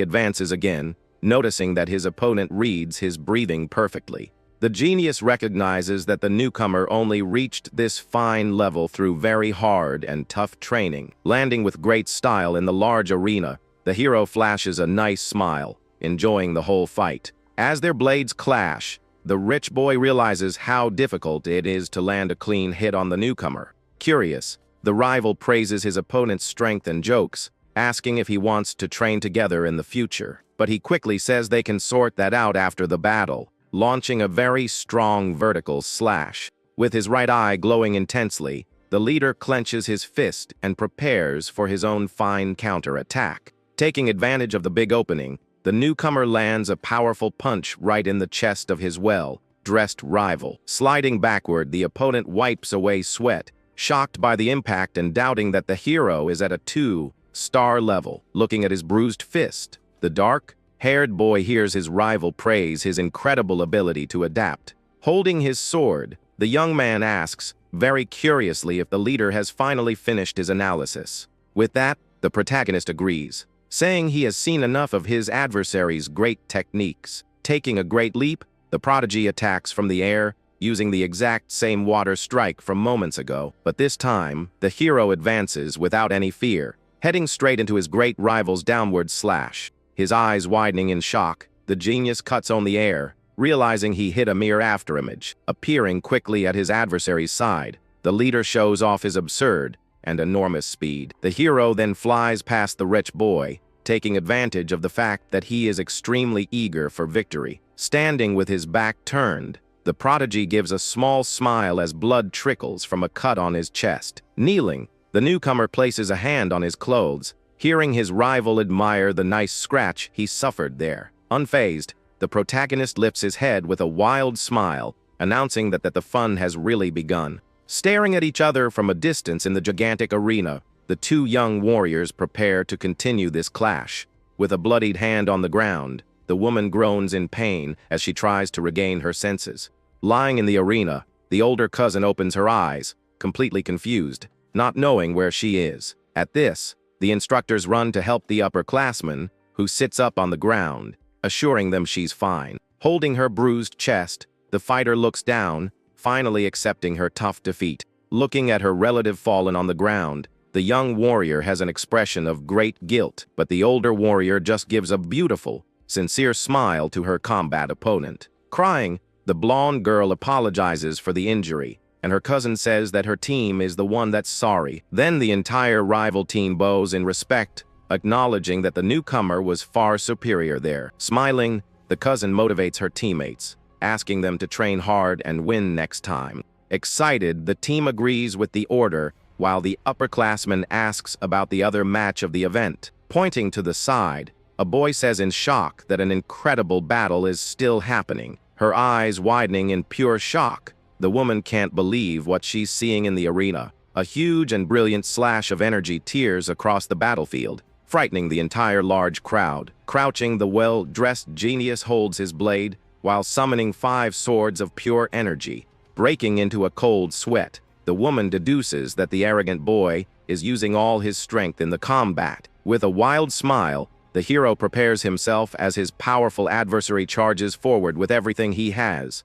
advances again, noticing that his opponent reads his breathing perfectly. The genius recognizes that the newcomer only reached this fine level through very hard and tough training. Landing with great style in the large arena, the hero flashes a nice smile, enjoying the whole fight. As their blades clash, the rich boy realizes how difficult it is to land a clean hit on the newcomer. Curious, the rival praises his opponent's strength and jokes, asking if he wants to train together in the future. But he quickly says they can sort that out after the battle, launching a very strong vertical slash. With his right eye glowing intensely, the leader clenches his fist and prepares for his own fine counter-attack. Taking advantage of the big opening, the newcomer lands a powerful punch right in the chest of his well dressed rival. Sliding backward, the opponent wipes away sweat, shocked by the impact and doubting that the hero is at a 2-star level. Looking at his bruised fist, the dark-haired boy hears his rival praise his incredible ability to adapt. Holding his sword, the young man asks, very curiously, if the leader has finally finished his analysis. With that, the protagonist agrees, saying he has seen enough of his adversary's great techniques. Taking a great leap, the prodigy attacks from the air, using the exact same water strike from moments ago. But this time, the hero advances without any fear, heading straight into his great rival's downward slash. His eyes widening in shock, the genius cuts on the air, realizing he hit a mere afterimage. Appearing quickly at his adversary's side, the leader shows off his absurd and enormous speed. The hero then flies past the rich boy, taking advantage of the fact that he is extremely eager for victory. Standing with his back turned, the prodigy gives a small smile as blood trickles from a cut on his chest. Kneeling, the newcomer places a hand on his clothes, hearing his rival admire the nice scratch he suffered there. Unfazed, the protagonist lifts his head with a wild smile, announcing that the fun has really begun. Staring at each other from a distance in the gigantic arena, the two young warriors prepare to continue this clash. With a bloodied hand on the ground, the woman groans in pain as she tries to regain her senses. Lying in the arena, the older cousin opens her eyes, completely confused, not knowing where she is. At this, the instructors run to help the upperclassman, who sits up on the ground, assuring them she's fine. Holding her bruised chest, the fighter looks down, finally accepting her tough defeat. Looking at her relative fallen on the ground, the young warrior has an expression of great guilt, but the older warrior just gives a beautiful, sincere smile to her combat opponent. Crying, the blonde girl apologizes for the injury, and her cousin says that her team is the one that's sorry. Then the entire rival team bows in respect, acknowledging that the newcomer was far superior there. Smiling, the cousin motivates her teammates, asking them to train hard and win next time. Excited, the team agrees with the order, while the upperclassman asks about the other match of the event. Pointing to the side, a boy says in shock that an incredible battle is still happening. Her eyes widening in pure shock, the woman can't believe what she's seeing in the arena. A huge and brilliant slash of energy tears across the battlefield, frightening the entire large crowd. Crouching, the well-dressed genius holds his blade, while summoning 5 swords of pure energy. Breaking into a cold sweat, the woman deduces that the arrogant boy is using all his strength in the combat. With a wild smile, the hero prepares himself as his powerful adversary charges forward with everything he has.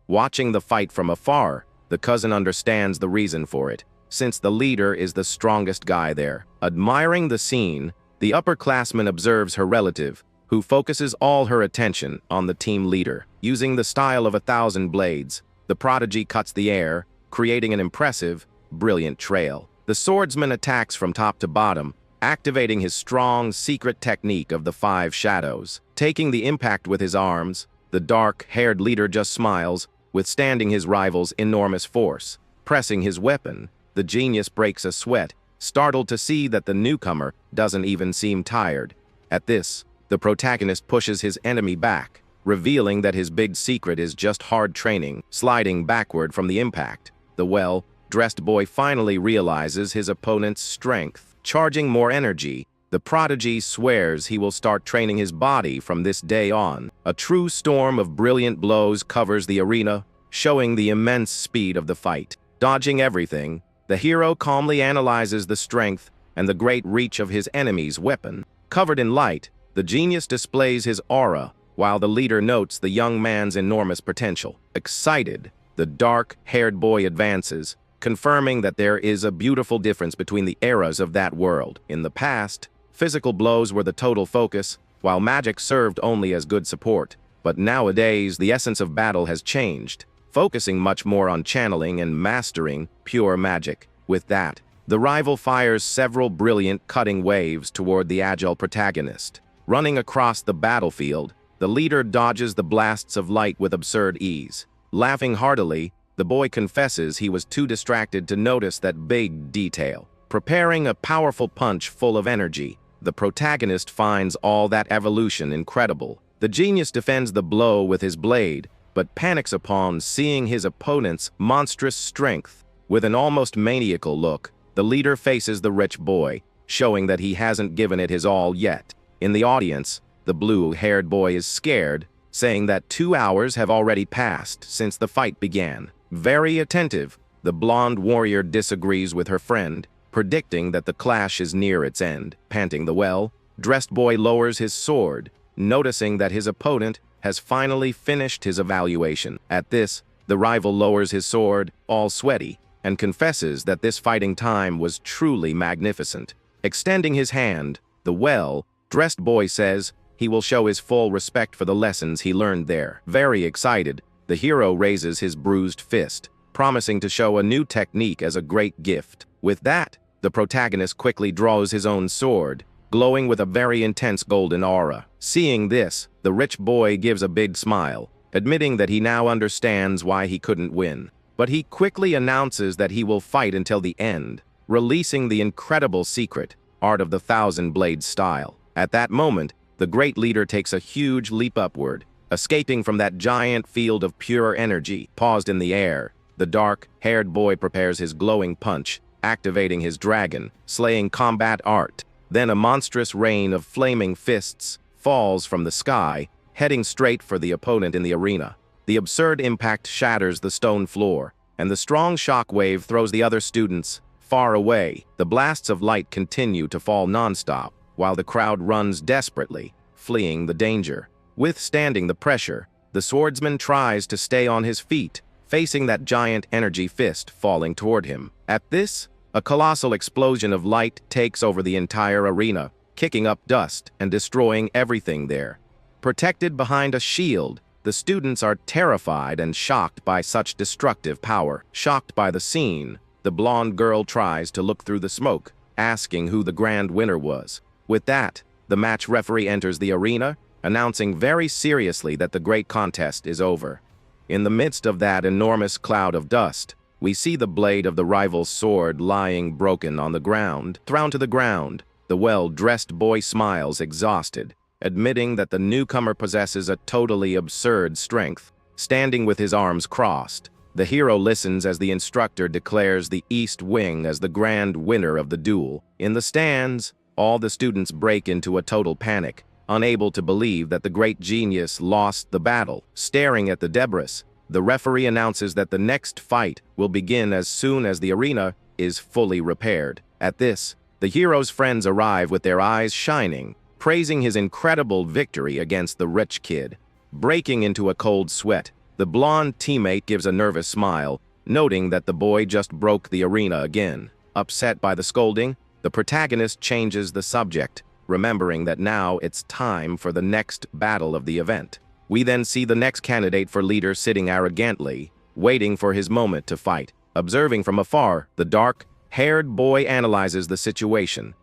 Watching the fight from afar, the cousin understands the reason for it, since the leader is the strongest guy there. Admiring the scene, the upperclassman observes her relative, who focuses all her attention on the team leader. Using the style of 1,000 blades, the prodigy cuts the air, creating an impressive, brilliant trail. The swordsman attacks from top to bottom, activating his strong, secret technique of the 5 shadows. Taking the impact with his arms, the dark-haired leader just smiles, withstanding his rival's enormous force. Pressing his weapon, the genius breaks a sweat, startled to see that the newcomer doesn't even seem tired. At this, the protagonist pushes his enemy back, revealing that his big secret is just hard training. Sliding backward from the impact, the well-dressed boy finally realizes his opponent's strength. Charging more energy, the prodigy swears he will start training his body from this day on. A true storm of brilliant blows covers the arena, showing the immense speed of the fight. Dodging everything, the hero calmly analyzes the strength and the great reach of his enemy's weapon. Covered in light, the genius displays his aura, while the leader notes the young man's enormous potential. Excited, the dark-haired boy advances, confirming that there is a beautiful difference between the eras of that world. In the past, physical blows were the total focus, while magic served only as good support. But nowadays, the essence of battle has changed, focusing much more on channeling and mastering pure magic. With that, the rival fires several brilliant cutting waves toward the agile protagonist. Running across the battlefield, the leader dodges the blasts of light with absurd ease. Laughing heartily, the boy confesses he was too distracted to notice that big detail. Preparing a powerful punch full of energy, the protagonist finds all that evolution incredible. The genius defends the blow with his blade, but panics upon seeing his opponent's monstrous strength. With an almost maniacal look, the leader faces the rich boy, showing that he hasn't given it his all yet. In the audience, the blue-haired boy is scared, saying that 2 hours have already passed since the fight began. Very attentive, the blonde warrior disagrees with her friend, predicting that the clash is near its end. Panting the well-dressed boy lowers his sword, noticing that his opponent has finally finished his evaluation. At this, the rival lowers his sword, all sweaty, and confesses that this fighting time was truly magnificent. Extending his hand, the well-dressed boy says he will show his full respect for the lessons he learned there. Very excited, the hero raises his bruised fist, promising to show a new technique as a great gift. With that, the protagonist quickly draws his own sword, glowing with a very intense golden aura. Seeing this, the rich boy gives a big smile, admitting that he now understands why he couldn't win. But he quickly announces that he will fight until the end, releasing the incredible secret, Art of the Thousand Blades style. At that moment, the great leader takes a huge leap upward, escaping from that giant field of pure energy. Paused in the air, the dark-haired boy prepares his glowing punch, activating his dragon, slaying combat art. Then a monstrous rain of flaming fists falls from the sky, heading straight for the opponent in the arena. The absurd impact shatters the stone floor, and the strong shock wave throws the other students far away. The blasts of light continue to fall non-stop, while the crowd runs desperately, fleeing the danger. Withstanding the pressure, the swordsman tries to stay on his feet, facing that giant energy fist falling toward him. At this, a colossal explosion of light takes over the entire arena, kicking up dust and destroying everything there. Protected behind a shield, the students are terrified and shocked by such destructive power. Shocked by the scene, the blonde girl tries to look through the smoke, asking who the grand winner was. With that, the match referee enters the arena, announcing very seriously that the great contest is over. In the midst of that enormous cloud of dust, we see the blade of the rival's sword lying broken on the ground. Thrown to the ground, the well-dressed boy smiles, exhausted, admitting that the newcomer possesses a totally absurd strength. Standing with his arms crossed, the hero listens as the instructor declares the East Wing as the grand winner of the duel. In the stands, all the students break into a total panic, unable to believe that the great genius lost the battle. Staring at the debris, the referee announces that the next fight will begin as soon as the arena is fully repaired. At this, the hero's friends arrive with their eyes shining, praising his incredible victory against the rich kid. Breaking into a cold sweat, the blonde teammate gives a nervous smile, noting that the boy just broke the arena again. Upset by the scolding, the protagonist changes the subject, remembering that now it's time for the next battle of the event. We then see the next candidate for leader sitting arrogantly, waiting for his moment to fight. Observing from afar, the dark-haired boy analyzes the situation,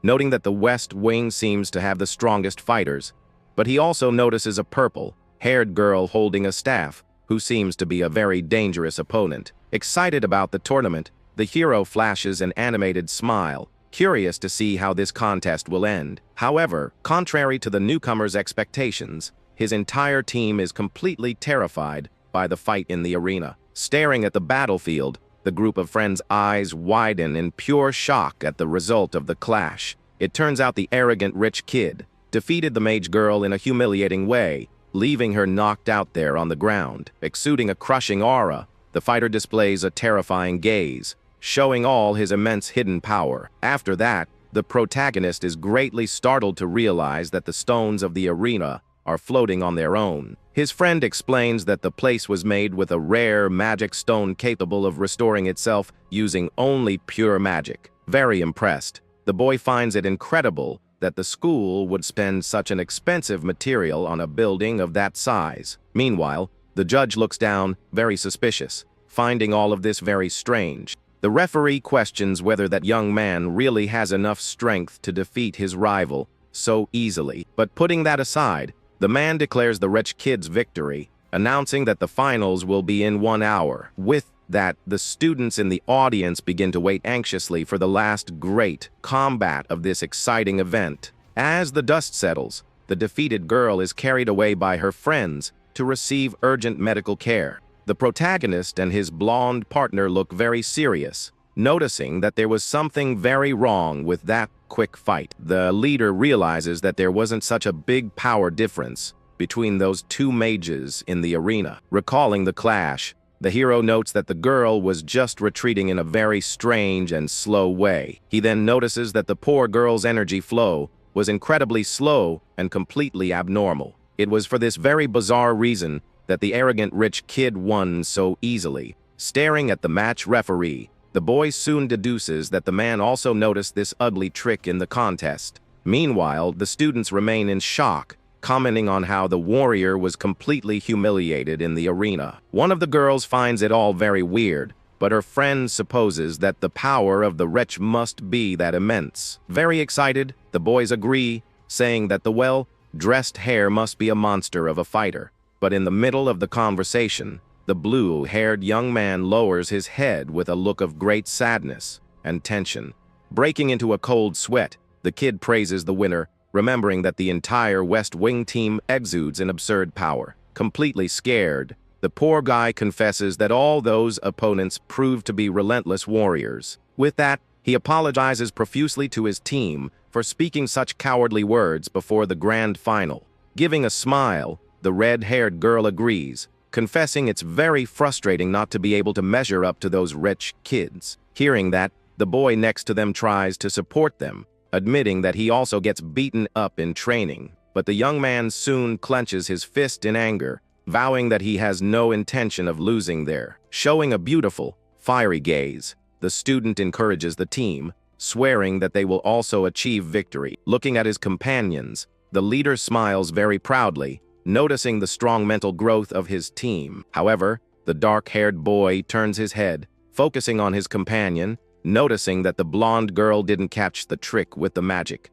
noting that the West Wing seems to have the strongest fighters, but he also notices a purple-haired girl holding a staff, who seems to be a very dangerous opponent. Excited about the tournament, the hero flashes an animated smile, curious to see how this contest will end. However, contrary to the newcomer's expectations, his entire team is completely terrified by the fight in the arena. Staring at the battlefield, the group of friends' eyes widen in pure shock at the result of the clash. It turns out the arrogant rich kid defeated the mage girl in a humiliating way, leaving her knocked out there on the ground. Exuding a crushing aura, the fighter displays a terrifying gaze, showing all his immense hidden power. After that, the protagonist is greatly startled to realize that the stones of the arena are floating on their own. His friend explains that the place was made with a rare magic stone capable of restoring itself using only pure magic. Very impressed, the boy finds it incredible that the school would spend such an expensive material on a building of that size. Meanwhile, the judge looks down, very suspicious, finding all of this very strange. The referee questions whether that young man really has enough strength to defeat his rival so easily. But putting that aside, the man declares the rich kid's victory, announcing that the finals will be in 1 hour. With that, the students in the audience begin to wait anxiously for the last great combat of this exciting event. As the dust settles, the defeated girl is carried away by her friends, to receive urgent medical care. The protagonist and his blonde partner look very serious, noticing that there was something very wrong with that quick fight. The leader realizes that there wasn't such a big power difference between those two mages in the arena. Recalling the clash, the hero notes that the girl was just retreating in a very strange and slow way. He then notices that the poor girl's energy flow was incredibly slow and completely abnormal. It was for this very bizarre reason that the arrogant rich kid won so easily. Staring at the match referee, the boy soon deduces that the man also noticed this ugly trick in the contest. Meanwhile, the students remain in shock, commenting on how the warrior was completely humiliated in the arena. One of the girls finds it all very weird, but her friend supposes that the power of the wretch must be that immense. Very excited, the boys agree, saying that the well-dressed hare must be a monster of a fighter. But in the middle of the conversation, the blue-haired young man lowers his head with a look of great sadness and tension. Breaking into a cold sweat, the kid praises the winner, remembering that the entire West Wing team exudes an absurd power. Completely scared, the poor guy confesses that all those opponents proved to be relentless warriors. With that, he apologizes profusely to his team for speaking such cowardly words before the grand final. Giving a smile, the red-haired girl agrees, confessing it's very frustrating not to be able to measure up to those rich kids. Hearing that, the boy next to them tries to support them, admitting that he also gets beaten up in training. But the young man soon clenches his fist in anger, vowing that he has no intention of losing there. Showing a beautiful, fiery gaze, the student encourages the team, swearing that they will also achieve victory. Looking at his companions, the leader smiles very proudly, noticing the strong mental growth of his team. However, the dark-haired boy turns his head, focusing on his companion, noticing that the blonde girl didn't catch the trick with the magic.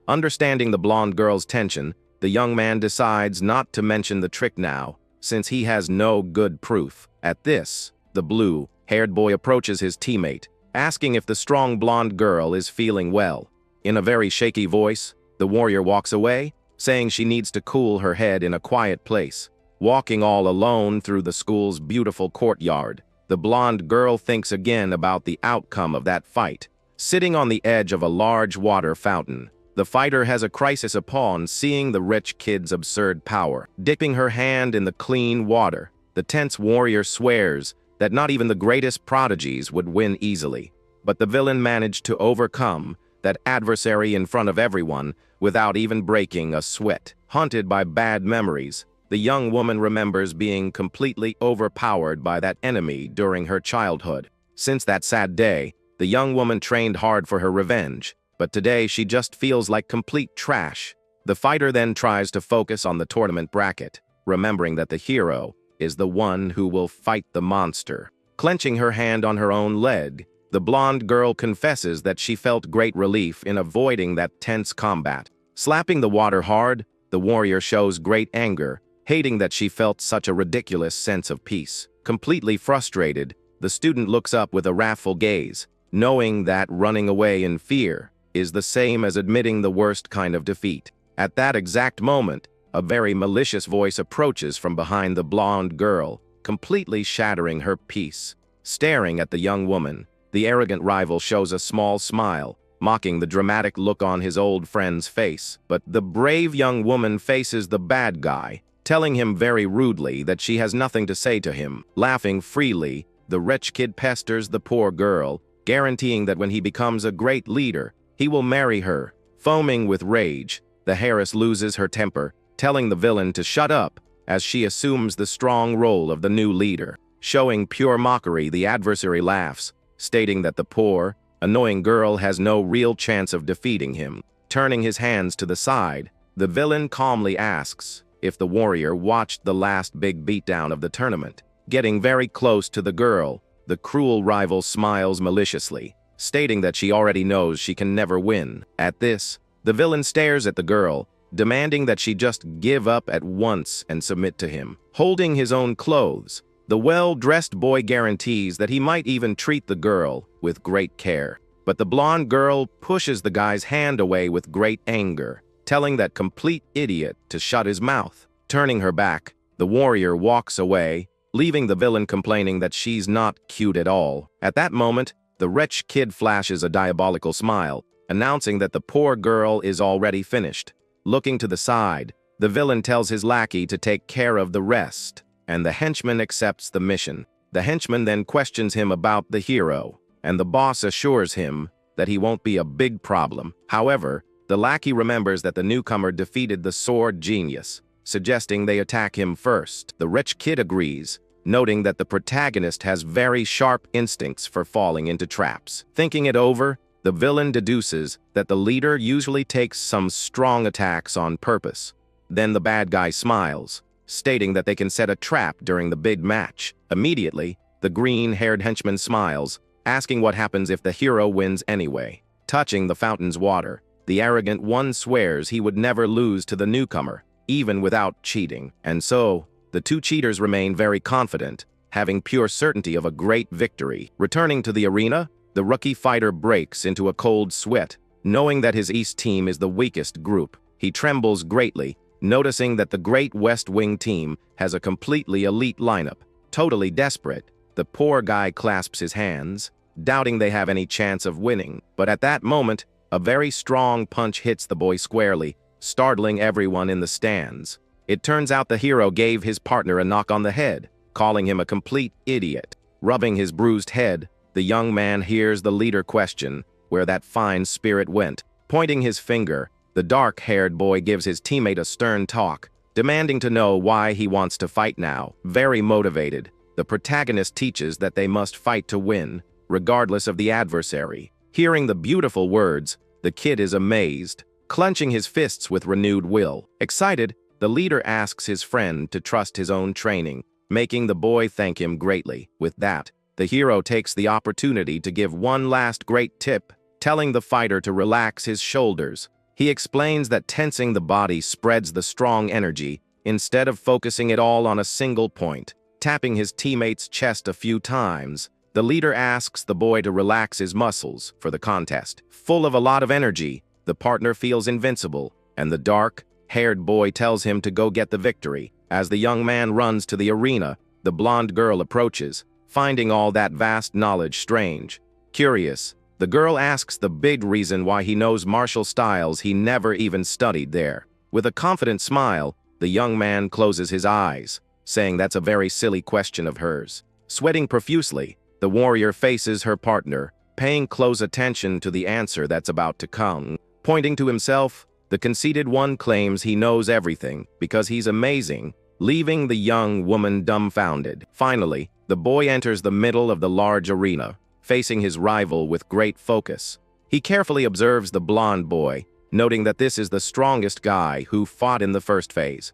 Understanding the blonde girl's tension, the young man decides not to mention the trick now, since he has no good proof. At this, the blue-haired boy approaches his teammate, asking if the strong blonde girl is feeling well. In a very shaky voice, the warrior walks away, saying she needs to cool her head in a quiet place. Walking all alone through the school's beautiful courtyard, the blonde girl thinks again about the outcome of that fight. Sitting on the edge of a large water fountain, the fighter has a crisis upon seeing the rich kid's absurd power. Dipping her hand in the clean water, the tense warrior swears that not even the greatest prodigies would win easily. But the villain managed to overcome that adversary in front of everyone without even breaking a sweat. Haunted by bad memories, the young woman remembers being completely overpowered by that enemy during her childhood. Since that sad day, the young woman trained hard for her revenge, but today she just feels like complete trash. The fighter then tries to focus on the tournament bracket, remembering that the hero is the one who will fight the monster. Clenching her hand on her own leg, the blonde girl confesses that she felt great relief in avoiding that tense combat. Slapping the water hard, the warrior shows great anger, hating that she felt such a ridiculous sense of peace. Completely frustrated, the student looks up with a wrathful gaze, knowing that running away in fear is the same as admitting the worst kind of defeat. At that exact moment, a very malicious voice approaches from behind the blonde girl, completely shattering her peace. Staring at the young woman, the arrogant rival shows a small smile, mocking the dramatic look on his old friend's face. But the brave young woman faces the bad guy, telling him very rudely that she has nothing to say to him. Laughing freely, the rich kid pesters the poor girl, guaranteeing that when he becomes a great leader, he will marry her. Foaming with rage, the heiress loses her temper, telling the villain to shut up as she assumes the strong role of the new leader. Showing pure mockery, the adversary laughs, stating that the poor, annoying girl has no real chance of defeating him. Turning his hands to the side, the villain calmly asks if the warrior watched the last big beatdown of the tournament. Getting very close to the girl, the cruel rival smiles maliciously, stating that she already knows she can never win. At this, the villain stares at the girl, demanding that she just give up at once and submit to him. Holding his own clothes, the well-dressed boy guarantees that he might even treat the girl with great care. But the blonde girl pushes the guy's hand away with great anger, telling that complete idiot to shut his mouth. Turning her back, The warrior walks away, leaving the villain complaining that she's not cute at all. At that moment, the rich kid flashes a diabolical smile, announcing that the poor girl is already finished. Looking to the side, the villain tells his lackey to take care of the rest, and the henchman accepts the mission. The henchman then questions him about the hero, and the boss assures him that he won't be a big problem. However, the lackey remembers that the newcomer defeated the sword genius, suggesting they attack him first. The rich kid agrees, noting that the protagonist has very sharp instincts for falling into traps. Thinking it over, the villain deduces that the leader usually takes some strong attacks on purpose. Then the bad guy smiles, stating that they can set a trap during the big match. Immediately, the green-haired henchman smiles, asking what happens if the hero wins anyway. Touching the fountain's water, the arrogant one swears he would never lose to the newcomer, even without cheating. And so, the two cheaters remain very confident, having pure certainty of a great victory. Returning to the arena, the rookie fighter breaks into a cold sweat, knowing that his East team is the weakest group. He trembles greatly, noticing that the Great West Wing team has a completely elite lineup. Totally desperate, the poor guy clasps his hands, doubting they have any chance of winning. But at that moment, a very strong punch hits the boy squarely, startling everyone in the stands. It turns out the hero gave his partner a knock on the head, calling him a complete idiot. Rubbing his bruised head, the young man hears the leader question where that fine spirit went. Pointing his finger, the dark-haired boy gives his teammate a stern talk, demanding to know why he wants to fight now. Very motivated, the protagonist teaches that they must fight to win, regardless of the adversary. Hearing the beautiful words, the kid is amazed, clenching his fists with renewed will. Excited, the leader asks his friend to trust his own training, making the boy thank him greatly. With that, the hero takes the opportunity to give one last great tip, telling the fighter to relax his shoulders. He explains that tensing the body spreads the strong energy, instead of focusing it all on a single point. Tapping his teammate's chest a few times, the leader asks the boy to relax his muscles for the contest. Full of a lot of energy, the partner feels invincible, and the dark-haired boy tells him to go get the victory. As the young man runs to the arena, the blonde girl approaches, finding all that vast knowledge strange. Curious, the girl asks the big reason why he knows martial styles he never even studied there. With a confident smile, the young man closes his eyes, saying that's a very silly question of hers. Sweating profusely, the warrior faces her partner, paying close attention to the answer that's about to come. Pointing to himself, the conceited one claims he knows everything because he's amazing, leaving the young woman dumbfounded. Finally, the boy enters the middle of the large arena, facing his rival with great focus. He carefully observes the blonde boy, noting that this is the strongest guy who fought in the first phase.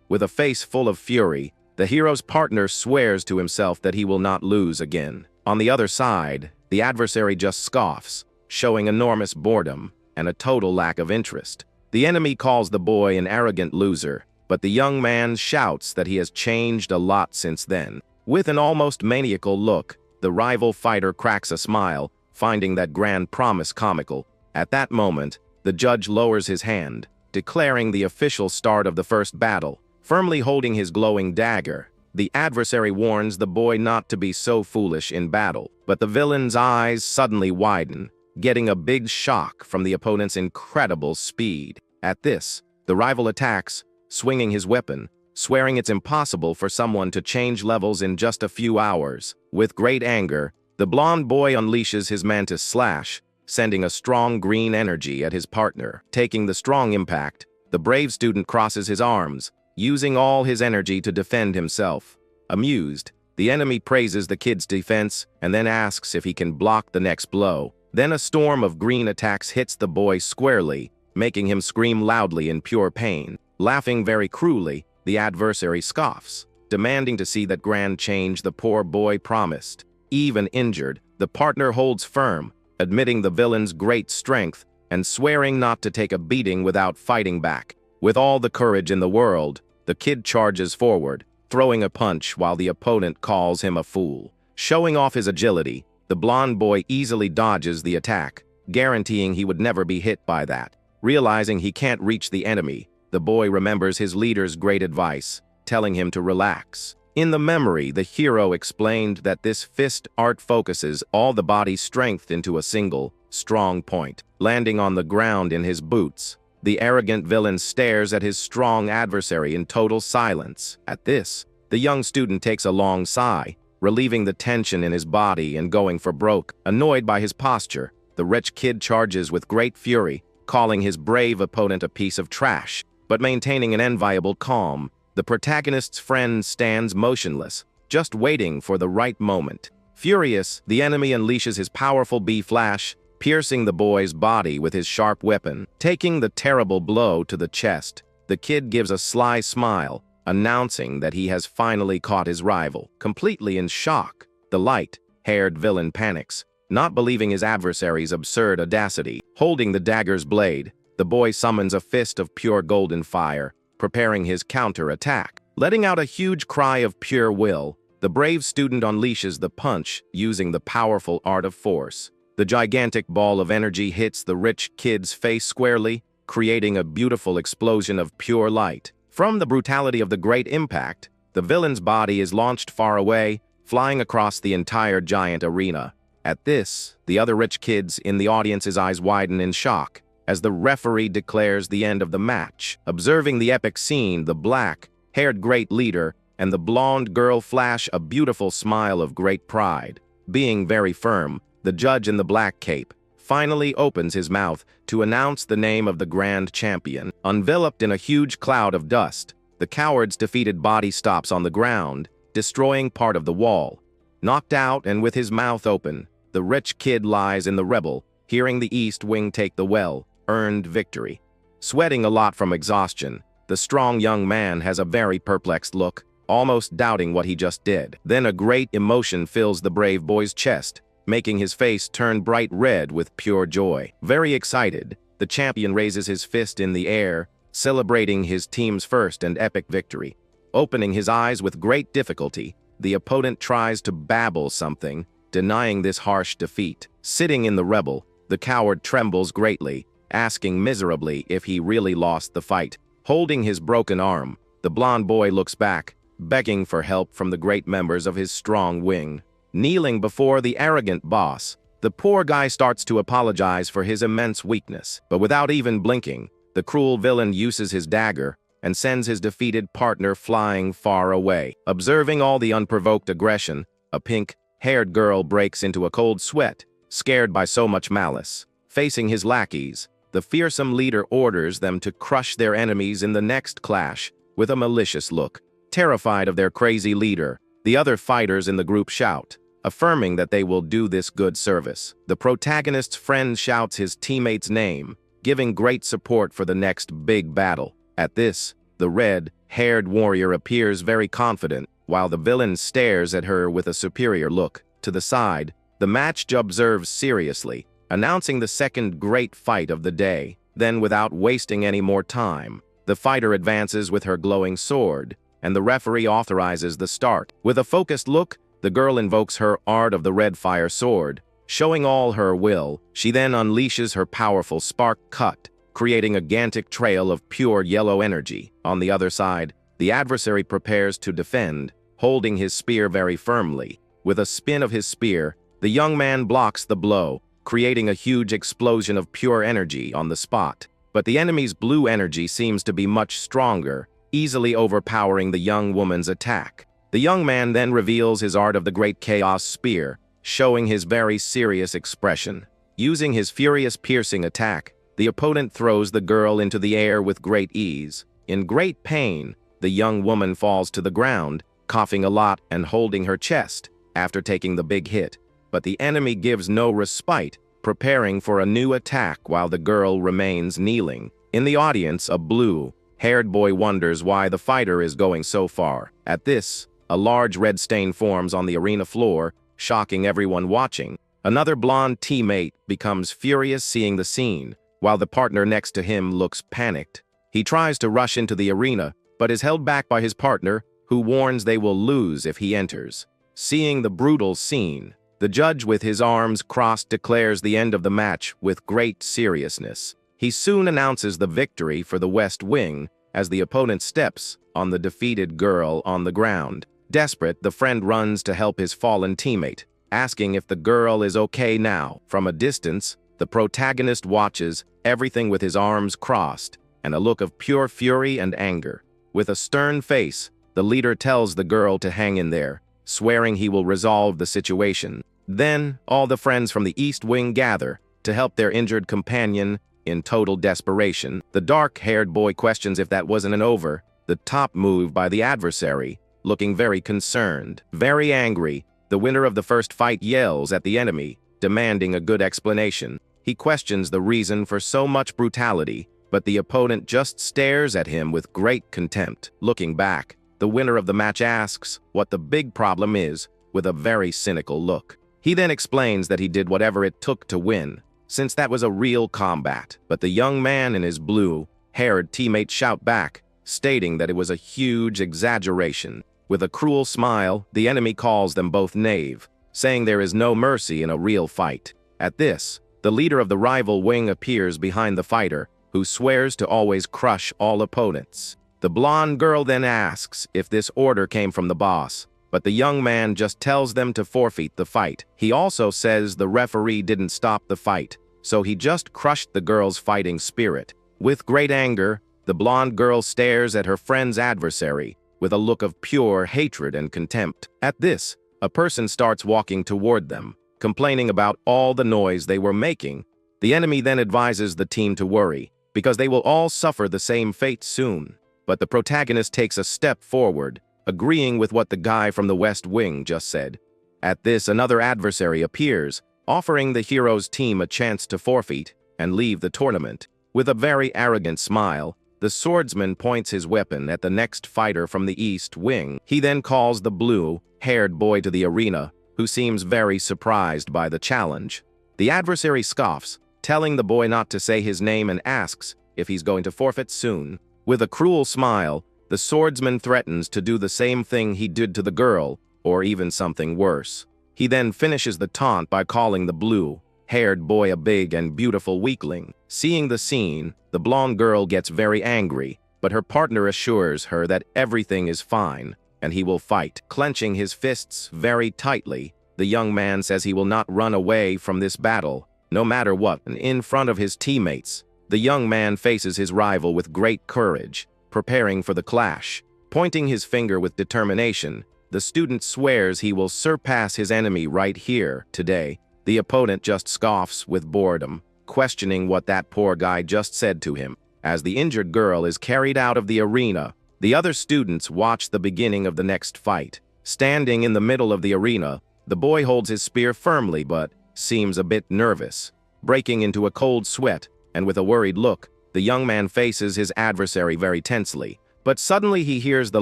With a face full of fury, the hero's partner swears to himself that he will not lose again. On the other side, the adversary just scoffs, showing enormous boredom and a total lack of interest. The enemy calls the boy an arrogant loser, but the young man shouts that he has changed a lot since then. With an almost maniacal look, the rival fighter cracks a smile, finding that grand promise comical. At that moment, the judge lowers his hand, declaring the official start of the first battle. Firmly holding his glowing dagger, the adversary warns the boy not to be so foolish in battle. But the villain's eyes suddenly widen, getting a big shock from the opponent's incredible speed. At this, the rival attacks, swinging his weapon, swearing it's impossible for someone to change levels in just a few hours. With great anger, the blonde boy unleashes his mantis slash, sending a strong green energy at his partner. Taking the strong impact, the brave student crosses his arms, using all his energy to defend himself. Amused, the enemy praises the kid's defense and then asks if he can block the next blow. Then a storm of green attacks hits the boy squarely, making him scream loudly in pure pain. Laughing very cruelly, the adversary scoffs, demanding to see that grand change the poor boy promised. Even injured, the partner holds firm, admitting the villain's great strength and swearing not to take a beating without fighting back. With all the courage in the world, the kid charges forward, throwing a punch while the opponent calls him a fool. Showing off his agility, the blonde boy easily dodges the attack, guaranteeing he would never be hit by that. Realizing he can't reach the enemy, the boy remembers his leader's great advice, telling him to relax. In the memory, the hero explained that this fist art focuses all the body's strength into a single, strong point. Landing on the ground in his boots, the arrogant villain stares at his strong adversary in total silence. At this, the young student takes a long sigh, relieving the tension in his body and going for broke. Annoyed by his posture, the rich kid charges with great fury, calling his brave opponent a piece of trash. But maintaining an enviable calm, the protagonist's friend stands motionless, just waiting for the right moment. Furious, the enemy unleashes his powerful B-flash, piercing the boy's body with his sharp weapon. Taking the terrible blow to the chest, the kid gives a sly smile, announcing that he has finally caught his rival. Completely in shock, the light-haired villain panics, not believing his adversary's absurd audacity. Holding the dagger's blade, the boy summons a fist of pure golden fire, preparing his counter-attack. Letting out a huge cry of pure will, the brave student unleashes the punch using the powerful art of force. The gigantic ball of energy hits the rich kid's face squarely, creating a beautiful explosion of pure light. From the brutality of the great impact, the villain's body is launched far away, flying across the entire giant arena. At this, the other rich kids in the audience's eyes widen in shock, as the referee declares the end of the match. Observing the epic scene, the black-haired great leader and the blonde girl flash a beautiful smile of great pride. Being very firm, the judge in the black cape finally opens his mouth to announce the name of the grand champion. Enveloped in a huge cloud of dust, the coward's defeated body stops on the ground, destroying part of the wall. Knocked out and with his mouth open, the rich kid lies in the rebel, hearing the east wing take the well-earned victory. Sweating a lot from exhaustion, the strong young man has a very perplexed look, almost doubting what he just did. Then a great emotion fills the brave boy's chest, making his face turn bright red with pure joy. Very excited, the champion raises his fist in the air, celebrating his team's first and epic victory. Opening his eyes with great difficulty, the opponent tries to babble something, denying this harsh defeat. Sitting in the rebel, the coward trembles greatly, asking miserably if he really lost the fight. Holding his broken arm, the blond boy looks back, begging for help from the great members of his strong wing. Kneeling before the arrogant boss, the poor guy starts to apologize for his immense weakness. But without even blinking, the cruel villain uses his dagger and sends his defeated partner flying far away. Observing all the unprovoked aggression, a pink-haired girl breaks into a cold sweat, scared by so much malice. Facing his lackeys, the fearsome leader orders them to crush their enemies in the next clash with a malicious look. Terrified of their crazy leader, the other fighters in the group shout, affirming that they will do this good service. The protagonist's friend shouts his teammate's name, giving great support for the next big battle. At this, the red-haired warrior appears very confident, while the villain stares at her with a superior look. To the side, the match observes seriously, announcing the second great fight of the day. Then, without wasting any more time, the fighter advances with her glowing sword, and the referee authorizes the start. With a focused look, the girl invokes her art of the red fire sword, showing all her will. She then unleashes her powerful spark cut, creating a gigantic trail of pure yellow energy. On the other side, the adversary prepares to defend, holding his spear very firmly. With a spin of his spear, the young man blocks the blow, creating a huge explosion of pure energy on the spot. But the enemy's blue energy seems to be much stronger, easily overpowering the young woman's attack. The young man then reveals his art of the Great Chaos Spear, showing his very serious expression. Using his furious piercing attack, the opponent throws the girl into the air with great ease. In great pain, the young woman falls to the ground, coughing a lot and holding her chest after taking the big hit. But the enemy gives no respite, preparing for a new attack while the girl remains kneeling. In the audience, a blue-haired boy wonders why the fighter is going so far. At this, a large red stain forms on the arena floor, shocking everyone watching. Another blonde teammate becomes furious seeing the scene, while the partner next to him looks panicked. He tries to rush into the arena, but is held back by his partner, who warns they will lose if he enters. Seeing the brutal scene, the judge with his arms crossed declares the end of the match with great seriousness. He soon announces the victory for the West Wing, as the opponent steps on the defeated girl on the ground. Desperate, the friend runs to help his fallen teammate, asking if the girl is okay now. From a distance, the protagonist watches everything with his arms crossed and a look of pure fury and anger. With a stern face, the leader tells the girl to hang in there, swearing he will resolve the situation. Then, all the friends from the East Wing gather to help their injured companion in total desperation. The dark-haired boy questions if that wasn't an over, the top move by the adversary, looking very concerned. Very angry, the winner of the first fight yells at the enemy, demanding a good explanation. He questions the reason for so much brutality, but the opponent just stares at him with great contempt. Looking back, the winner of the match asks what the big problem is, with a very cynical look. He then explains that he did whatever it took to win, since that was a real combat. But the young man and his blue-haired teammate shout back, stating that it was a huge exaggeration. With a cruel smile, the enemy calls them both knave, saying there is no mercy in a real fight. At this, the leader of the rival wing appears behind the fighter, who swears to always crush all opponents. The blonde girl then asks if this order came from the boss, but the young man just tells them to forfeit the fight. He also says the referee didn't stop the fight, so he just crushed the girl's fighting spirit. With great anger, the blonde girl stares at her friend's adversary with a look of pure hatred and contempt. At this, a person starts walking toward them, complaining about all the noise they were making. The enemy then advises the team to worry, because they will all suffer the same fate soon. But the protagonist takes a step forward, agreeing with what the guy from the West Wing just said. At this, another adversary appears, offering the hero's team a chance to forfeit and leave the tournament. With a very arrogant smile, the swordsman points his weapon at the next fighter from the East Wing. He then calls the blue-haired boy to the arena, who seems very surprised by the challenge. The adversary scoffs, telling the boy not to say his name and asks if he's going to forfeit soon. With a cruel smile, the swordsman threatens to do the same thing he did to the girl, or even something worse. He then finishes the taunt by calling the blue-haired boy a big and beautiful weakling. Seeing the scene, the blonde girl gets very angry, but her partner assures her that everything is fine, and he will fight. Clenching his fists very tightly, the young man says he will not run away from this battle, no matter what. And in front of his teammates, the young man faces his rival with great courage, preparing for the clash. Pointing his finger with determination, the student swears he will surpass his enemy right here, today. The opponent just scoffs with boredom, questioning what that poor guy just said to him. As the injured girl is carried out of the arena, the other students watch the beginning of the next fight. Standing in the middle of the arena, the boy holds his spear firmly but seems a bit nervous. Breaking into a cold sweat, and with a worried look, the young man faces his adversary very tensely. But suddenly he hears the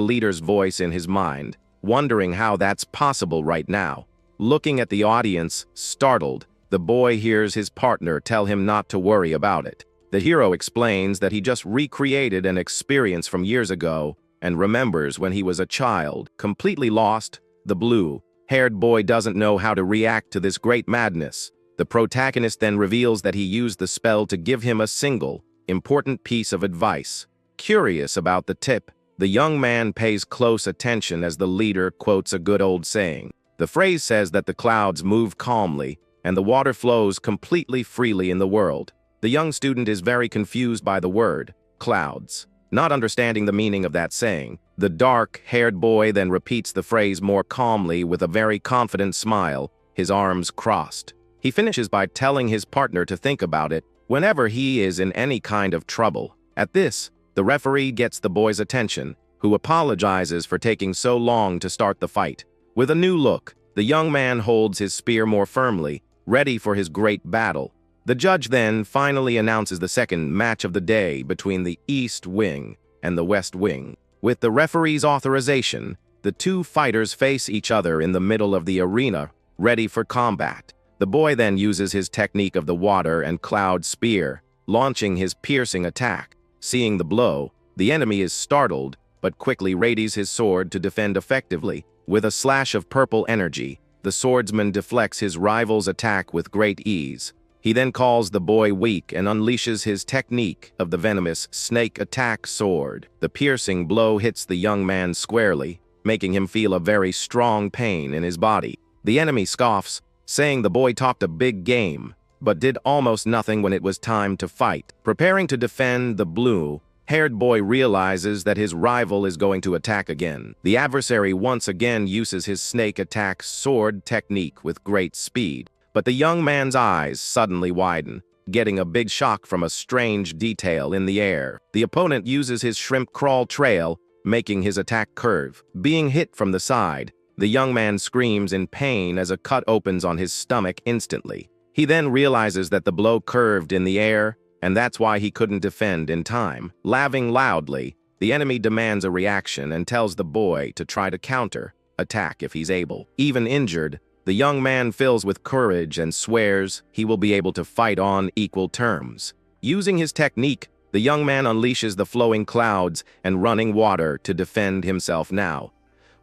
leader's voice in his mind, wondering how that's possible right now. Looking at the audience, startled, the boy hears his partner tell him not to worry about it. The hero explains that he just recreated an experience from years ago and remembers when he was a child. Completely lost, the blue-haired boy doesn't know how to react to this great madness. The protagonist then reveals that he used the spell to give him a single, important piece of advice. Curious about the tip, the young man pays close attention as the leader quotes a good old saying. The phrase says that the clouds move calmly and the water flows completely freely in the world. The young student is very confused by the word, clouds. Not understanding the meaning of that saying, the dark-haired boy then repeats the phrase more calmly with a very confident smile, his arms crossed. He finishes by telling his partner to think about it whenever he is in any kind of trouble. At this, the referee gets the boy's attention, who apologizes for taking so long to start the fight. With a new look, the young man holds his spear more firmly, ready for his great battle. The judge then finally announces the second match of the day between the East Wing and the West Wing. With the referee's authorization, the two fighters face each other in the middle of the arena, ready for combat. The boy then uses his technique of the water and cloud spear, launching his piercing attack. Seeing the blow, the enemy is startled, but quickly readies his sword to defend effectively. With a slash of purple energy, the swordsman deflects his rival's attack with great ease. He then calls the boy weak and unleashes his technique of the venomous snake attack sword. The piercing blow hits the young man squarely, making him feel a very strong pain in his body. The enemy scoffs, saying the boy talked a big game, but did almost nothing when it was time to fight. Preparing to defend, the blue-haired boy realizes that his rival is going to attack again. The adversary once again uses his snake attack sword technique with great speed, but the young man's eyes suddenly widen, getting a big shock from a strange detail in the air. The opponent uses his shrimp crawl trail, making his attack curve. Being hit from the side, the young man screams in pain as a cut opens on his stomach instantly. He then realizes that the blow curved in the air, and that's why he couldn't defend in time. Laughing loudly, the enemy demands a reaction and tells the boy to try to counter-attack if he's able. Even injured, the young man fills with courage and swears he will be able to fight on equal terms. Using his technique, the young man unleashes the flowing clouds and running water to defend himself now.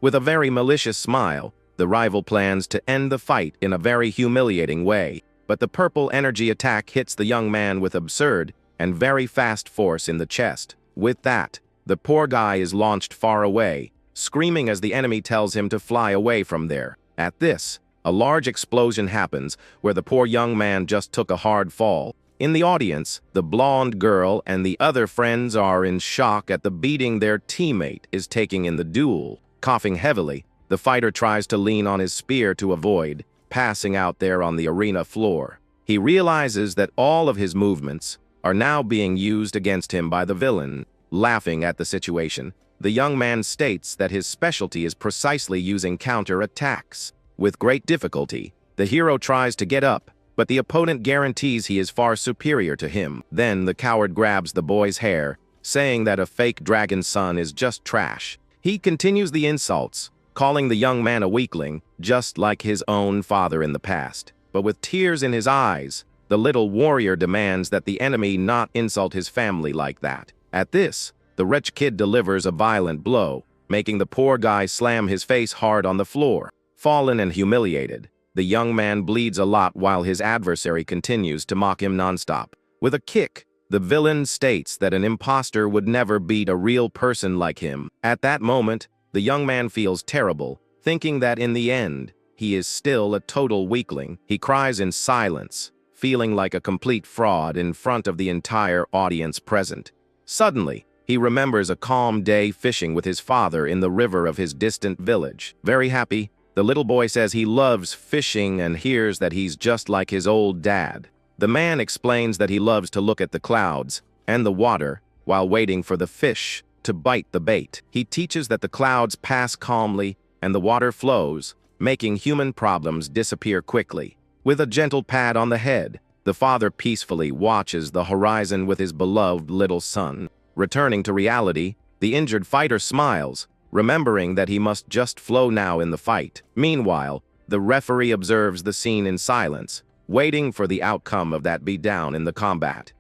With a very malicious smile, the rival plans to end the fight in a very humiliating way. But the purple energy attack hits the young man with absurd and very fast force in the chest. With that, the poor guy is launched far away, screaming as the enemy tells him to fly away from there. At this, a large explosion happens where the poor young man just took a hard fall. In the audience, the blonde girl and the other friends are in shock at the beating their teammate is taking in the duel. Coughing heavily, the fighter tries to lean on his spear to avoid passing out there on the arena floor. He realizes that all of his movements are now being used against him by the villain. Laughing at the situation, the young man states that his specialty is precisely using counter-attacks. With great difficulty, the hero tries to get up, but the opponent guarantees he is far superior to him. Then the coward grabs the boy's hair, saying that a fake dragon son is just trash. He continues the insults, calling the young man a weakling, just like his own father in the past. But with tears in his eyes, the little warrior demands that the enemy not insult his family like that. At this, the rich kid delivers a violent blow, making the poor guy slam his face hard on the floor. Fallen and humiliated, the young man bleeds a lot while his adversary continues to mock him nonstop. With a kick, the villain states that an imposter would never beat a real person like him. At that moment, the young man feels terrible, thinking that in the end, he is still a total weakling. He cries in silence, feeling like a complete fraud in front of the entire audience present. Suddenly, he remembers a calm day fishing with his father in the river of his distant village. Very happy, the little boy says he loves fishing and hears that he's just like his old dad. The man explains that he loves to look at the clouds and the water while waiting for the fish to bite the bait. He teaches that the clouds pass calmly and the water flows, making human problems disappear quickly. With a gentle pat on the head, the father peacefully watches the horizon with his beloved little son. Returning to reality, the injured fighter smiles, remembering that he must just flow now in the fight. Meanwhile, the referee observes the scene in silence, waiting for the outcome of that beatdown in the combat.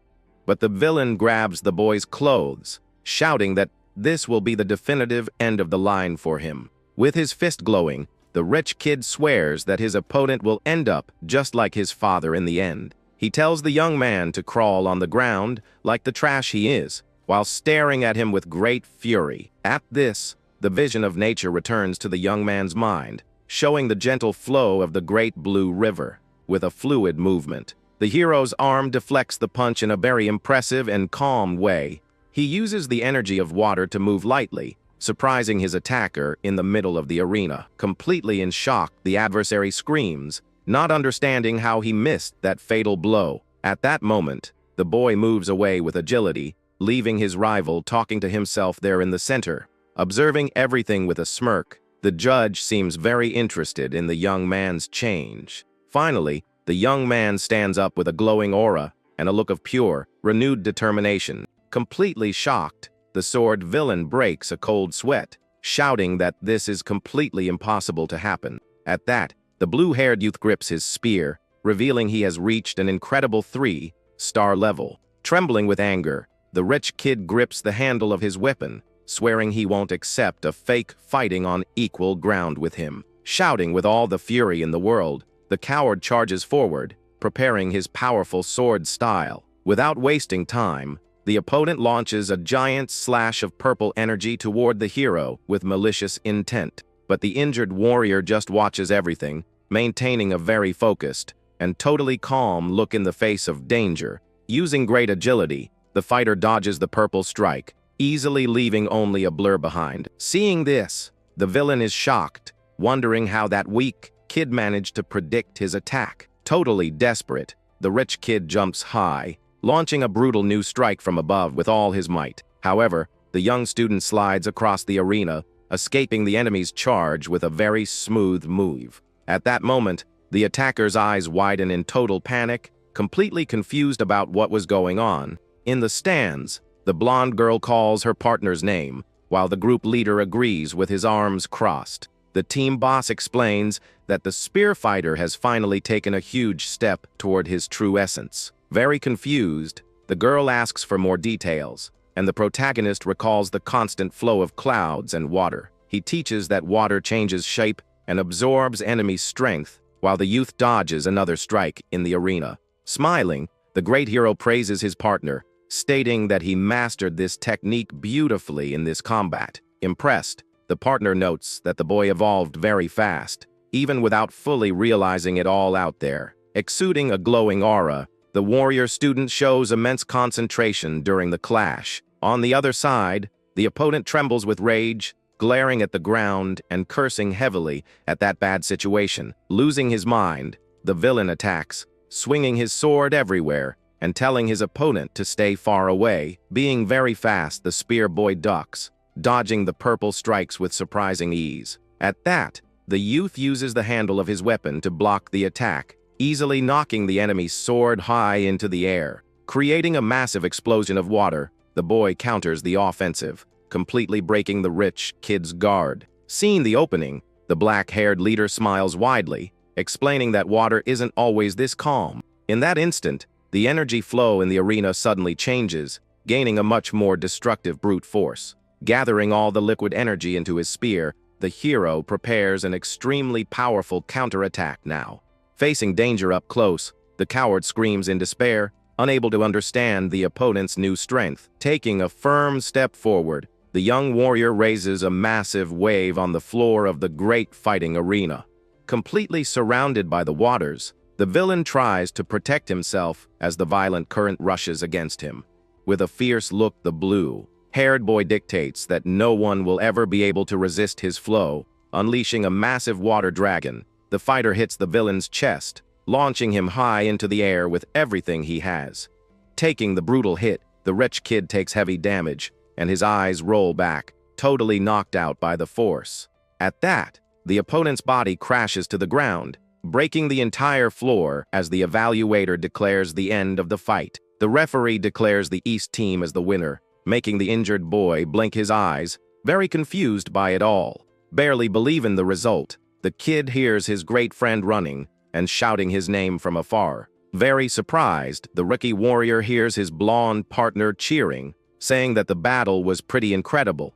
But the villain grabs the boy's clothes, shouting that this will be the definitive end of the line for him. With his fist glowing, the rich kid swears that his opponent will end up just like his father in the end. He tells the young man to crawl on the ground like the trash he is, while staring at him with great fury. At this, the vision of nature returns to the young man's mind, showing the gentle flow of the great blue river. With a fluid movement, the hero's arm deflects the punch in a very impressive and calm way. He uses the energy of water to move lightly, surprising his attacker in the middle of the arena. Completely in shock, the adversary screams, not understanding how he missed that fatal blow. At that moment, the boy moves away with agility, leaving his rival talking to himself there in the center. Observing everything with a smirk, the judge seems very interested in the young man's change. Finally, the young man stands up with a glowing aura and a look of pure, renewed determination. Completely shocked, the sword villain breaks a cold sweat, shouting that this is completely impossible to happen. At that, the blue-haired youth grips his spear, revealing he has reached an incredible 3-star level. Trembling with anger, the rich kid grips the handle of his weapon, swearing he won't accept a fake fighting on equal ground with him. Shouting with all the fury in the world, the coward charges forward, preparing his powerful sword style. Without wasting time, the opponent launches a giant slash of purple energy toward the hero with malicious intent. But the injured warrior just watches everything, maintaining a very focused and totally calm look in the face of danger. Using great agility, the fighter dodges the purple strike, easily leaving only a blur behind. Seeing this, the villain is shocked, wondering how that weak kid managed to predict his attack. Totally desperate, the rich kid jumps high, launching a brutal new strike from above with all his might. However, the young student slides across the arena, escaping the enemy's charge with a very smooth move. At that moment, the attacker's eyes widen in total panic, completely confused about what was going on. In the stands, the blonde girl calls her partner's name, while the group leader agrees with his arms crossed. The team boss explains that the spear fighter has finally taken a huge step toward his true essence. Very confused, the girl asks for more details, and the protagonist recalls the constant flow of clouds and water. He teaches that water changes shape and absorbs enemy strength, while the youth dodges another strike in the arena. Smiling, the great hero praises his partner, stating that he mastered this technique beautifully in this combat. Impressed, the partner notes that the boy evolved very fast, even without fully realizing it all out there. Exuding a glowing aura, the warrior student shows immense concentration during the clash. On the other side, the opponent trembles with rage, glaring at the ground and cursing heavily at that bad situation. Losing his mind, the villain attacks, swinging his sword everywhere and telling his opponent to stay far away. Being very fast, the spear boy ducks, dodging the purple strikes with surprising ease. At that, the youth uses the handle of his weapon to block the attack, easily knocking the enemy's sword high into the air. Creating a massive explosion of water, the boy counters the offensive, completely breaking the rich kid's guard. Seeing the opening, the black-haired leader smiles widely, explaining that water isn't always this calm. In that instant, the energy flow in the arena suddenly changes, gaining a much more destructive brute force. Gathering all the liquid energy into his spear, the hero prepares an extremely powerful counterattack now. Facing danger up close, the coward screams in despair, unable to understand the opponent's new strength. Taking a firm step forward, the young warrior raises a massive wave on the floor of the great fighting arena. Completely surrounded by the waters, the villain tries to protect himself as the violent current rushes against him. With a fierce look, the blue-haired boy dictates that no one will ever be able to resist his flow. Unleashing a massive water dragon, the fighter hits the villain's chest, launching him high into the air with everything he has. Taking the brutal hit, the rich kid takes heavy damage, and his eyes roll back, totally knocked out by the force. At that, the opponent's body crashes to the ground, breaking the entire floor as the evaluator declares the end of the fight. The referee declares the East team as the winner, making the injured boy blink his eyes, very confused by it all. Barely believing the result, the kid hears his great friend running and shouting his name from afar. Very surprised, the rookie warrior hears his blonde partner cheering, saying that the battle was pretty incredible.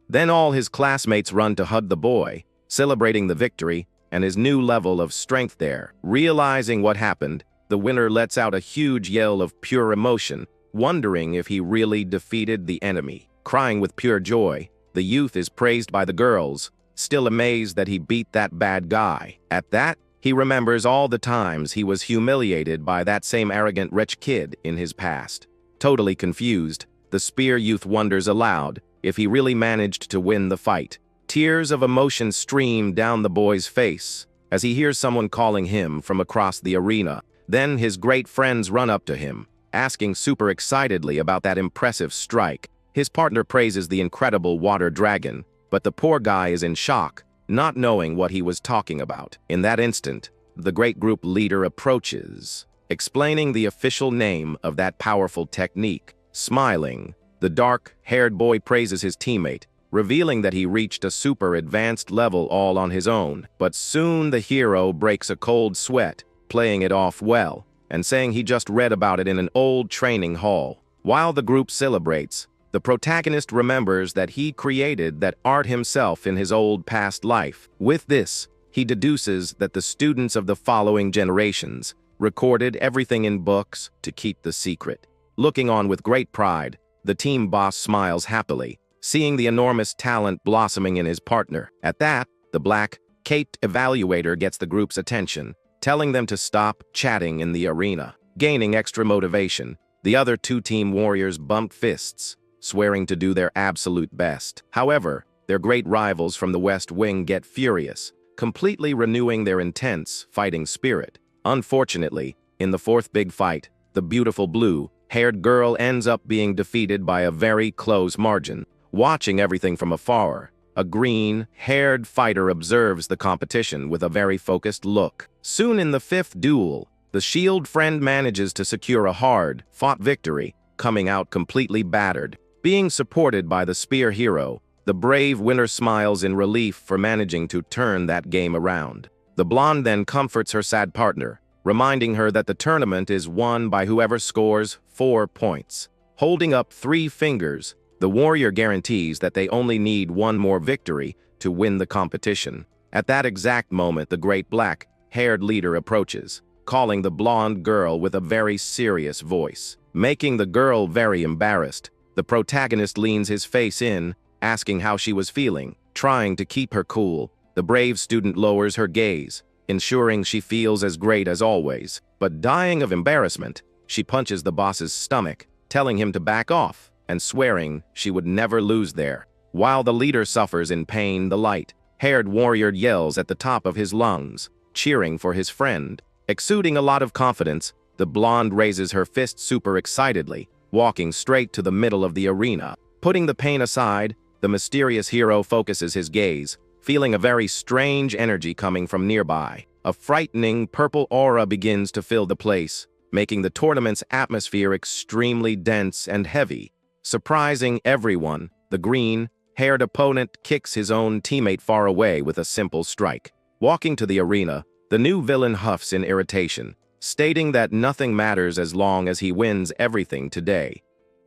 Then all his classmates run to hug the boy, celebrating the victory and his new level of strength there. Realizing what happened, the winner lets out a huge yell of pure emotion, wondering if he really defeated the enemy. Crying with pure joy, the youth is praised by the girls, still amazed that he beat that bad guy. At that, he remembers all the times he was humiliated by that same arrogant rich kid in his past. Totally confused, the spear youth wonders aloud if he really managed to win the fight. Tears of emotion stream down the boy's face as he hears someone calling him from across the arena. Then his great friends run up to him, asking super excitedly about that impressive strike. His partner praises the incredible water dragon, but the poor guy is in shock, not knowing what he was talking about. In that instant, the great group leader approaches, explaining the official name of that powerful technique. Smiling, the dark-haired boy praises his teammate, revealing that he reached a super advanced level all on his own. But soon the hero breaks a cold sweat, playing it off well, and saying he just read about it in an old training hall. While the group celebrates, the protagonist remembers that he created that art himself in his old past life. With this, he deduces that the students of the following generations recorded everything in books to keep the secret. Looking on with great pride, the team boss smiles happily, seeing the enormous talent blossoming in his partner. At that, the black-caped evaluator gets the group's attention, telling them to stop chatting in the arena. Gaining extra motivation, the other two team warriors bumped fists, swearing to do their absolute best. However, their great rivals from the West Wing get furious, completely renewing their intense fighting spirit. Unfortunately, in the fourth big fight, the beautiful blue-haired girl ends up being defeated by a very close margin. Watching everything from afar, a green-haired fighter observes the competition with a very focused look. Soon in the fifth duel, the shield friend manages to secure a hard-fought victory, coming out completely battered. Being supported by the spear hero, the brave winner smiles in relief for managing to turn that game around. The blonde then comforts her sad partner, reminding her that the tournament is won by whoever scores 4 points. Holding up 3 fingers, the warrior guarantees that they only need 1 more victory to win the competition. At that exact moment, the great black-haired leader approaches, calling the blonde girl with a very serious voice. Making the girl very embarrassed, the protagonist leans his face in, asking how she was feeling. Trying to keep her cool, the brave student lowers her gaze, ensuring she feels as great as always. But dying of embarrassment, she punches the boss's stomach, telling him to back off, and swearing she would never lose there. While the leader suffers in pain, the light-haired warrior yells at the top of his lungs, cheering for his friend. Exuding a lot of confidence, the blonde raises her fist super excitedly, walking straight to the middle of the arena. Putting the pain aside, the mysterious hero focuses his gaze, feeling a very strange energy coming from nearby. A frightening purple aura begins to fill the place, making the tournament's atmosphere extremely dense and heavy. Surprising everyone, the green-haired opponent kicks his own teammate far away with a simple strike. Walking to the arena, the new villain huffs in irritation, stating that nothing matters as long as he wins everything today.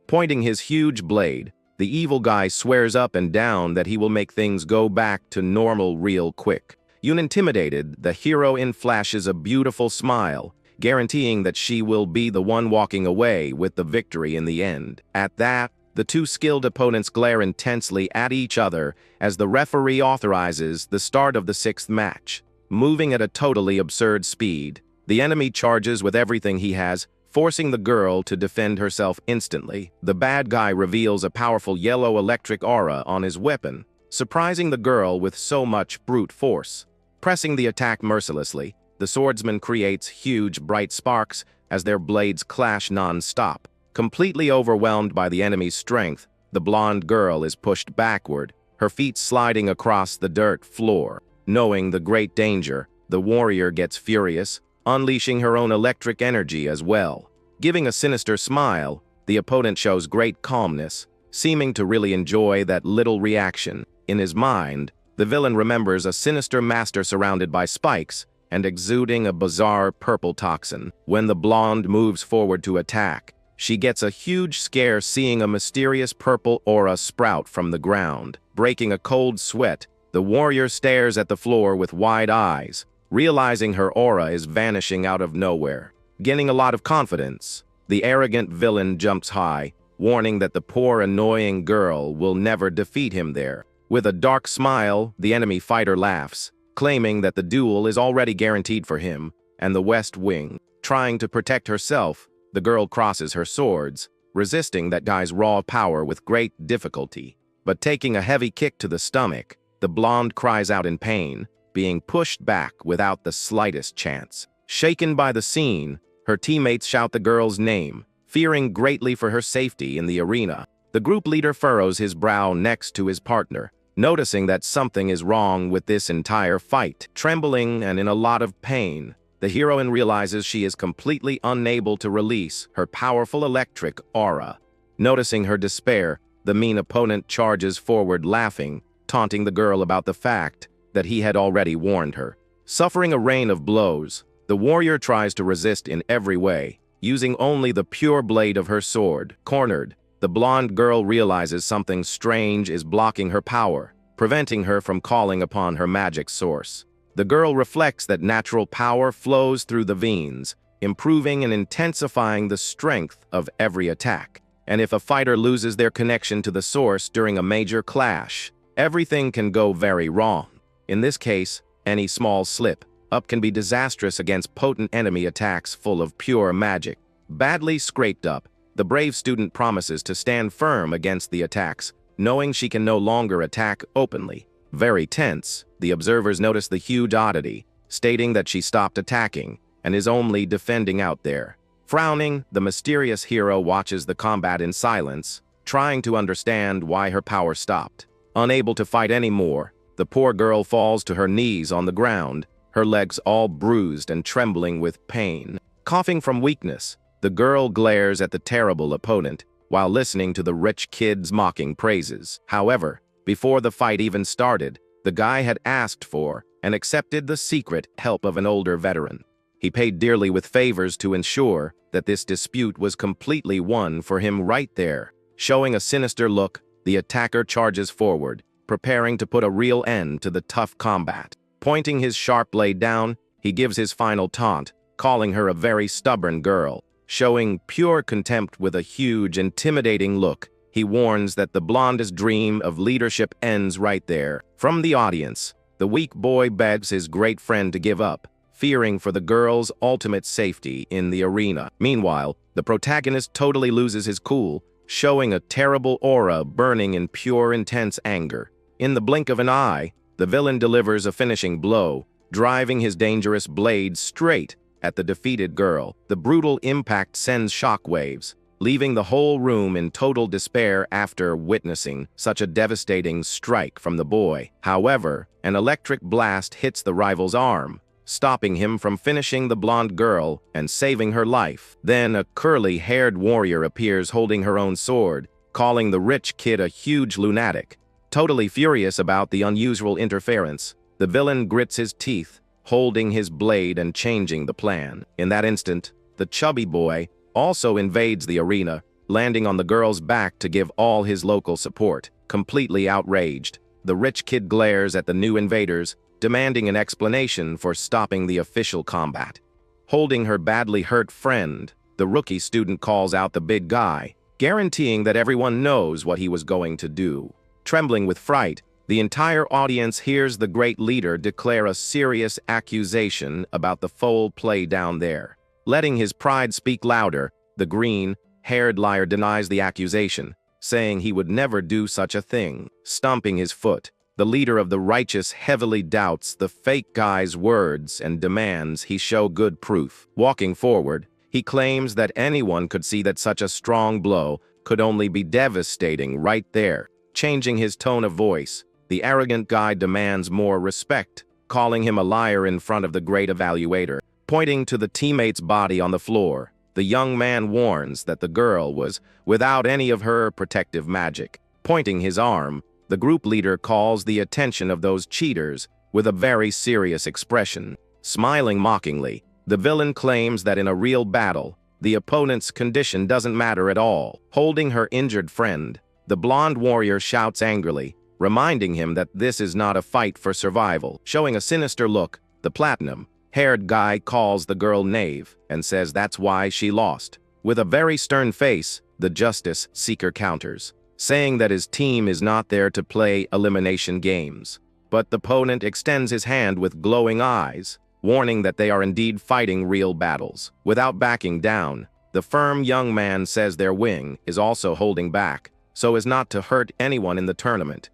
Pointing his huge blade, the evil guy swears up and down that he will make things go back to normal real quick. Unintimidated, the heroine flashes a beautiful smile, guaranteeing that she will be the one walking away with the victory in the end. At that, the two skilled opponents glare intensely at each other as the referee authorizes the start of the 6th match. Moving at a totally absurd speed, the enemy charges with everything he has, forcing the girl to defend herself instantly. The bad guy reveals a powerful yellow electric aura on his weapon, surprising the girl with so much brute force. Pressing the attack mercilessly, the swordsman creates huge bright sparks as their blades clash non-stop. Completely overwhelmed by the enemy's strength, the blonde girl is pushed backward, her feet sliding across the dirt floor. Knowing the great danger, the warrior gets furious, unleashing her own electric energy as well. Giving a sinister smile, the opponent shows great calmness, seeming to really enjoy that little reaction. In his mind, the villain remembers a sinister master surrounded by spikes and exuding a bizarre purple toxin. When the blonde moves forward to attack, she gets a huge scare seeing a mysterious purple aura sprout from the ground. Breaking a cold sweat, the warrior stares at the floor with wide eyes, realizing her aura is vanishing out of nowhere. Gaining a lot of confidence, the arrogant villain jumps high, warning that the poor annoying girl will never defeat him there. With a dark smile, the enemy fighter laughs, claiming that the duel is already guaranteed for him and the West Wing. Trying to protect herself, the girl crosses her swords, resisting that guy's raw power with great difficulty. But taking a heavy kick to the stomach, the blonde cries out in pain, being pushed back without the slightest chance. Shaken by the scene, her teammates shout the girl's name, fearing greatly for her safety in the arena. The group leader furrows his brow next to his partner, noticing that something is wrong with this entire fight. Trembling and in a lot of pain, the heroine realizes she is completely unable to release her powerful electric aura. Noticing her despair, the mean opponent charges forward laughing, taunting the girl about the fact that he had already warned her. Suffering a rain of blows, the warrior tries to resist in every way, using only the pure blade of her sword. Cornered, the blonde girl realizes something strange is blocking her power, preventing her from calling upon her magic source. The girl reflects that natural power flows through the veins, improving and intensifying the strength of every attack. And if a fighter loses their connection to the source during a major clash, everything can go very wrong. In this case, any small slip-up can be disastrous against potent enemy attacks full of pure magic. Badly scraped up, the brave student promises to stand firm against the attacks, knowing she can no longer attack openly. Very tense, the observers notice the huge oddity, stating that she stopped attacking and is only defending out there. Frowning, the mysterious hero watches the combat in silence, trying to understand why her power stopped. Unable to fight anymore, the poor girl falls to her knees on the ground, her legs all bruised and trembling with pain. Coughing from weakness, the girl glares at the terrible opponent while listening to the rich kid's mocking praises. However, before the fight even started, the guy had asked for and accepted the secret help of an older veteran. He paid dearly with favors to ensure that this dispute was completely won for him right there. Showing a sinister look, the attacker charges forward, preparing to put a real end to the tough combat. Pointing his sharp blade down, he gives his final taunt, calling her a very stubborn girl. Showing pure contempt with a huge, intimidating look, he warns that the blonde's dream of leadership ends right there. From the audience, the weak boy begs his great friend to give up, fearing for the girl's ultimate safety in the arena. Meanwhile, the protagonist totally loses his cool, showing a terrible aura burning in pure intense anger. In the blink of an eye, the villain delivers a finishing blow, driving his dangerous blade straight at the defeated girl. The brutal impact sends shockwaves, leaving the whole room in total despair after witnessing such a devastating strike from the boy. However, an electric blast hits the rival's arm, stopping him from finishing the blonde girl and saving her life. Then a curly-haired warrior appears holding her own sword, calling the rich kid a huge lunatic. Totally furious about the unusual interference, the villain grits his teeth, holding his blade and changing the plan. In that instant, the chubby boy also invades the arena, landing on the girl's back to give all his local support. Completely outraged, the rich kid glares at the new invaders, demanding an explanation for stopping the official combat. Holding her badly hurt friend, the rookie student calls out the big guy, guaranteeing that everyone knows what he was going to do. Trembling with fright, the entire audience hears the great leader declare a serious accusation about the foul play down there. Letting his pride speak louder, the green-haired liar denies the accusation, saying he would never do such a thing. Stomping his foot, the leader of the righteous heavily doubts the fake guy's words and demands he show good proof. Walking forward, he claims that anyone could see that such a strong blow could only be devastating right there. Changing his tone of voice, the arrogant guy demands more respect, calling him a liar in front of the great evaluator. Pointing to the teammate's body on the floor, the young man warns that the girl was without any of her protective magic. Pointing his arm, the group leader calls the attention of those cheaters with a very serious expression. Smiling mockingly, the villain claims that in a real battle, the opponent's condition doesn't matter at all. Holding her injured friend, the blonde warrior shouts angrily, reminding him that this is not a fight for survival. Showing a sinister look, the platinum-haired guy calls the girl knave and says that's why she lost. With a very stern face, the justice seeker counters, saying that his team is not there to play elimination games. But the opponent extends his hand with glowing eyes, warning that they are indeed fighting real battles. Without backing down, the firm young man says their wing is also holding back, so as not to hurt anyone in the tournament.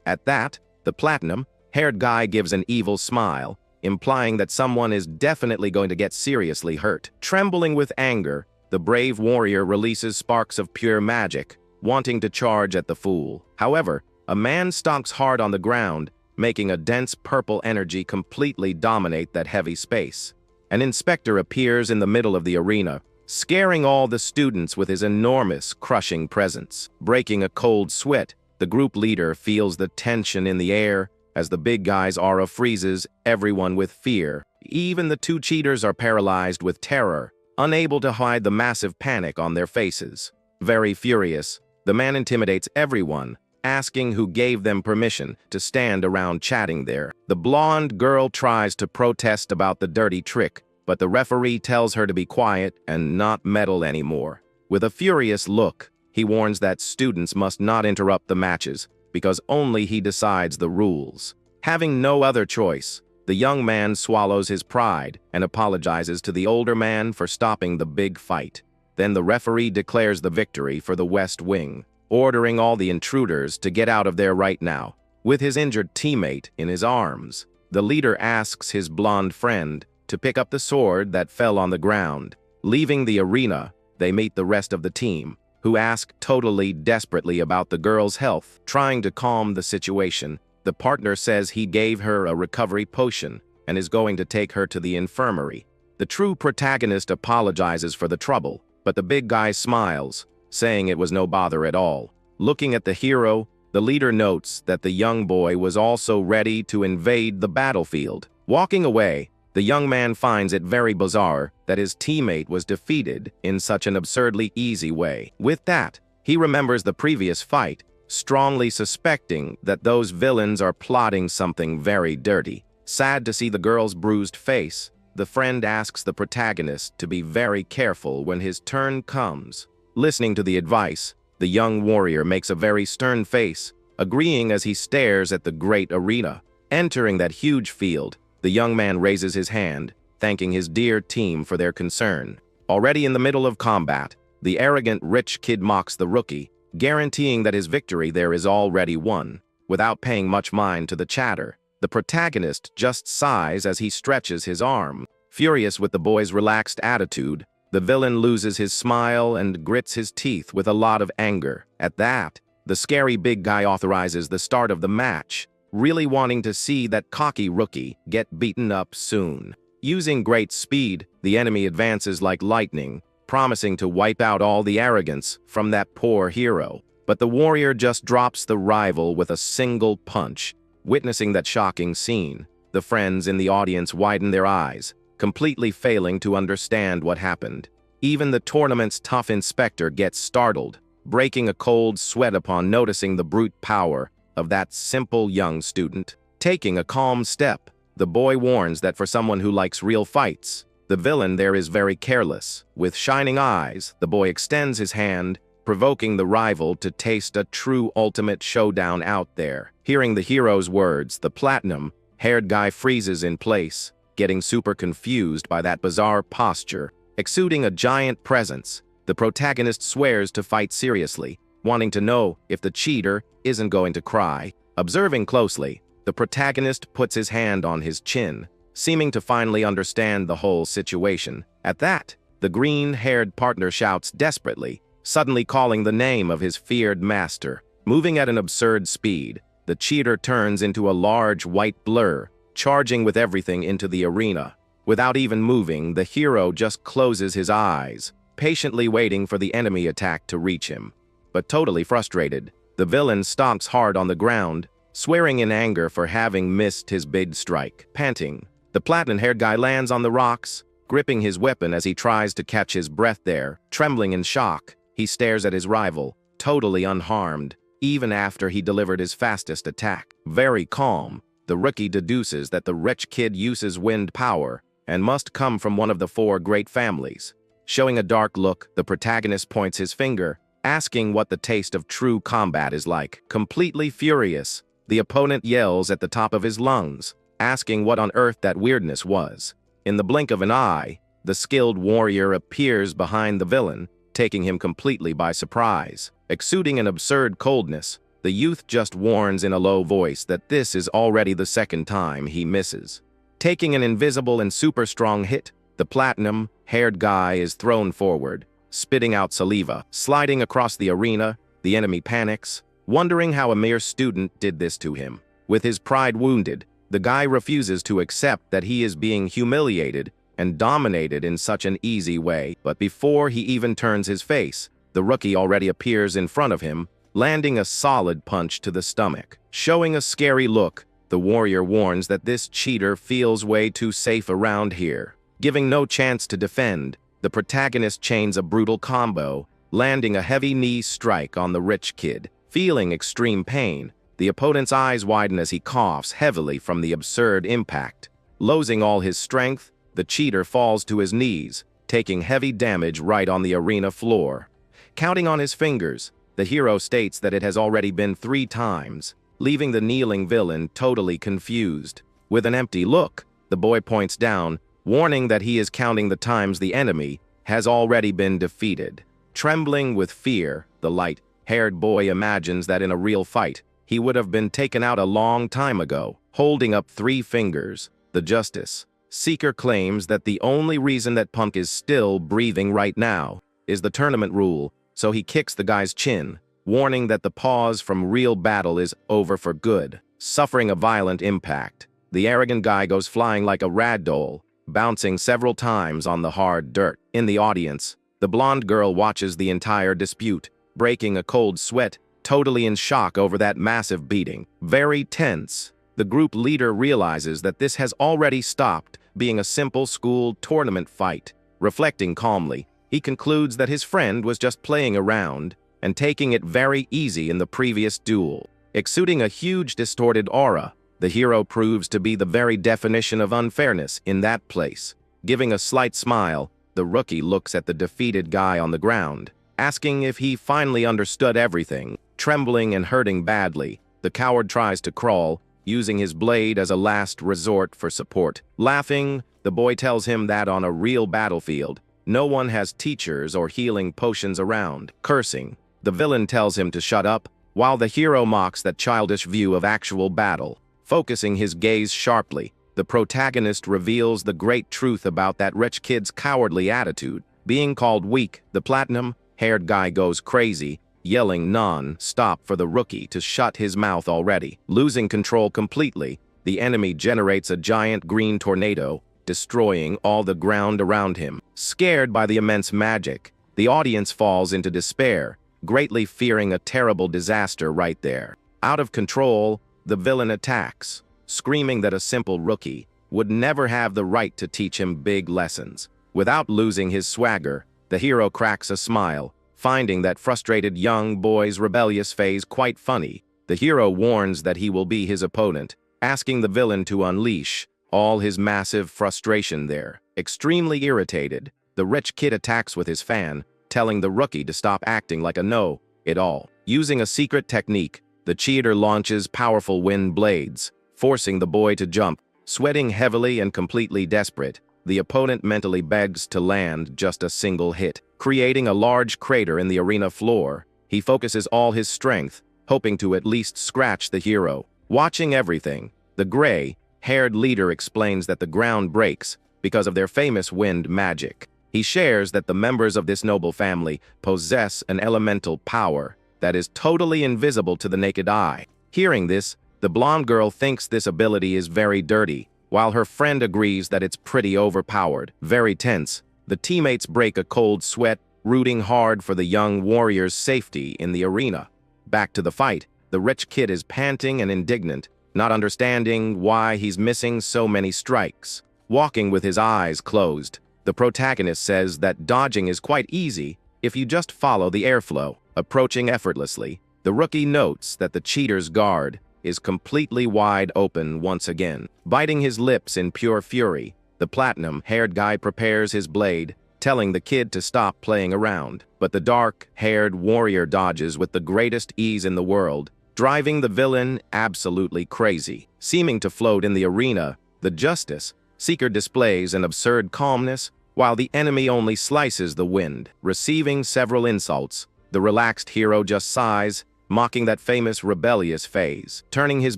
At that, the platinum-haired guy gives an evil smile, implying that someone is definitely going to get seriously hurt. Trembling with anger, the brave warrior releases sparks of pure magic, wanting to charge at the fool. However, a man stomps hard on the ground, making a dense purple energy completely dominate that heavy space. An inspector appears in the middle of the arena, scaring all the students with his enormous, crushing presence. Breaking a cold sweat, the group leader feels the tension in the air as the big guy's aura freezes everyone with fear. Even the two cheaters are paralyzed with terror, unable to hide the massive panic on their faces. Very furious, the man intimidates everyone, asking who gave them permission to stand around chatting there. The blonde girl tries to protest about the dirty trick, but the referee tells her to be quiet and not meddle anymore. With a furious look, he warns that students must not interrupt the matches, because only he decides the rules. Having no other choice, the young man swallows his pride and apologizes to the older man for stopping the big fight. Then the referee declares the victory for the West Wing, ordering all the intruders to get out of there right now. With his injured teammate in his arms, the leader asks his blonde friend to pick up the sword that fell on the ground. Leaving the arena, they meet the rest of the team, who ask totally desperately about the girl's health. Trying to calm the situation, the partner says he gave her a recovery potion and is going to take her to the infirmary. The true protagonist apologizes for the trouble, but the big guy smiles, saying it was no bother at all. Looking at the hero, the leader notes that the young boy was also ready to invade the battlefield. Walking away, the young man finds it very bizarre that his teammate was defeated in such an absurdly easy way. With that, he remembers the previous fight, strongly suspecting that those villains are plotting something very dirty. Sad to see the girl's bruised face, the friend asks the protagonist to be very careful when his turn comes. Listening to the advice, the young warrior makes a very stern face, agreeing as he stares at the great arena. Entering that huge field, the young man raises his hand, thanking his dear team for their concern. Already in the middle of combat, the arrogant rich kid mocks the rookie, guaranteeing that his victory there is already won. Without paying much mind to the chatter, the protagonist just sighs as he stretches his arm. Furious with the boy's relaxed attitude, the villain loses his smile and grits his teeth with a lot of anger. At that, the scary big guy authorizes the start of the match, really wanting to see that cocky rookie get beaten up soon. Using great speed, the enemy advances like lightning, promising to wipe out all the arrogance from that poor hero. But the warrior just drops the rival with a single punch. Witnessing that shocking scene, the friends in the audience widen their eyes, completely failing to understand what happened. Even the tournament's tough inspector gets startled, breaking a cold sweat upon noticing the brute power of that simple young student. Taking a calm step, the boy warns that for someone who likes real fights, the villain there is very careless. With shining eyes, the boy extends his hand, provoking the rival to taste a true ultimate showdown out there. Hearing the hero's words, the platinum-haired guy freezes in place, getting super confused by that bizarre posture. Exuding a giant presence, the protagonist swears to fight seriously, wanting to know if the cheater isn't going to cry. Observing closely, the protagonist puts his hand on his chin, seeming to finally understand the whole situation. At that, the green-haired partner shouts desperately, suddenly calling the name of his feared master. Moving at an absurd speed, the cheater turns into a large white blur, charging with everything into the arena. Without even moving, the hero just closes his eyes, patiently waiting for the enemy attack to reach him. But totally frustrated, the villain stomps hard on the ground, swearing in anger for having missed his big strike. Panting, the platinum-haired guy lands on the rocks, gripping his weapon as he tries to catch his breath there. Trembling in shock, he stares at his rival, totally unharmed, even after he delivered his fastest attack. Very calm, the rookie deduces that the rich kid uses wind power and must come from one of the 4 great families. Showing a dark look, the protagonist points his finger, asking what the taste of true combat is like. Completely furious, the opponent yells at the top of his lungs, asking what on earth that weirdness was. In the blink of an eye, the skilled warrior appears behind the villain, taking him completely by surprise. Exuding an absurd coldness, the youth just warns in a low voice that this is already the 2nd time he misses. Taking an invisible and super strong hit, the platinum-haired guy is thrown forward, spitting out saliva. Sliding across the arena, the enemy panics, wondering how a mere student did this to him. With his pride wounded, the guy refuses to accept that he is being humiliated and dominated in such an easy way. But before he even turns his face, the rookie already appears in front of him, landing a solid punch to the stomach. Showing a scary look, the warrior warns that this cheater feels way too safe around here. Giving no chance to defend, the protagonist chains a brutal combo, landing a heavy knee strike on the rich kid. Feeling extreme pain, the opponent's eyes widen as he coughs heavily from the absurd impact. Losing all his strength, the cheater falls to his knees, taking heavy damage right on the arena floor. Counting on his fingers, the hero states that it has already been 3 times, leaving the kneeling villain totally confused. With an empty look, the boy points down, warning that he is counting the times the enemy has already been defeated. Trembling with fear, the light-haired boy imagines that in a real fight, he would have been taken out a long time ago. Holding up 3 fingers, the justice seeker claims that the only reason that Punk is still breathing right now is the tournament rule, so he kicks the guy's chin, warning that the pause from real battle is over for good. Suffering a violent impact, the arrogant guy goes flying like a ragdoll, bouncing several times on the hard dirt. In the audience, the blonde girl watches the entire dispute, breaking a cold sweat, totally in shock over that massive beating. Very tense, the group leader realizes that this has already stopped being a simple school tournament fight. Reflecting calmly, he concludes that his friend was just playing around and taking it very easy in the previous duel. Exuding a huge distorted aura, the hero proves to be the very definition of unfairness in that place. Giving a slight smile, the rookie looks at the defeated guy on the ground, asking if he finally understood everything. Trembling and hurting badly, the coward tries to crawl, using his blade as a last resort for support. Laughing, the boy tells him that on a real battlefield, no one has teachers or healing potions around. Cursing, the villain tells him to shut up, while the hero mocks that childish view of actual battle. Focusing his gaze sharply, the protagonist reveals the great truth about that rich kid's cowardly attitude. Being called weak, the platinum-haired guy goes crazy, yelling non-stop for the rookie to shut his mouth already. Losing control completely, the enemy generates a giant green tornado, destroying all the ground around him. Scared by the immense magic, the audience falls into despair, greatly fearing a terrible disaster right there. Out of control, the villain attacks, screaming that a simple rookie would never have the right to teach him big lessons. Without losing his swagger, the hero cracks a smile, finding that frustrated young boy's rebellious phase quite funny. The hero warns that he will be his opponent, asking the villain to unleash all his massive frustration there. Extremely irritated, the rich kid attacks with his fan, telling the rookie to stop acting like a know-it-all. Using a secret technique, the cheater launches powerful wind blades, forcing the boy to jump. Sweating heavily and completely desperate, the opponent mentally begs to land just a single hit. Creating a large crater in the arena floor, he focuses all his strength, hoping to at least scratch the hero. Watching everything, the gray-haired leader explains that the ground breaks because of their famous wind magic. He shares that the members of this noble family possess an elemental power that is totally invisible to the naked eye. Hearing this, the blonde girl thinks this ability is very dirty, while her friend agrees that it's pretty overpowered. Very tense, the teammates break a cold sweat, rooting hard for the young warrior's safety in the arena. Back to the fight, the rich kid is panting and indignant, not understanding why he's missing so many strikes. Walking with his eyes closed, the protagonist says that dodging is quite easy if you just follow the airflow. Approaching effortlessly, the rookie notes that the cheater's guard is completely wide open once again. Biting his lips in pure fury, the platinum-haired guy prepares his blade, telling the kid to stop playing around. But the dark-haired warrior dodges with the greatest ease in the world, driving the villain absolutely crazy. Seeming to float in the arena, the justice seeker displays an absurd calmness, while the enemy only slices the wind. Receiving several insults, the relaxed hero just sighs, mocking that famous rebellious phase. Turning his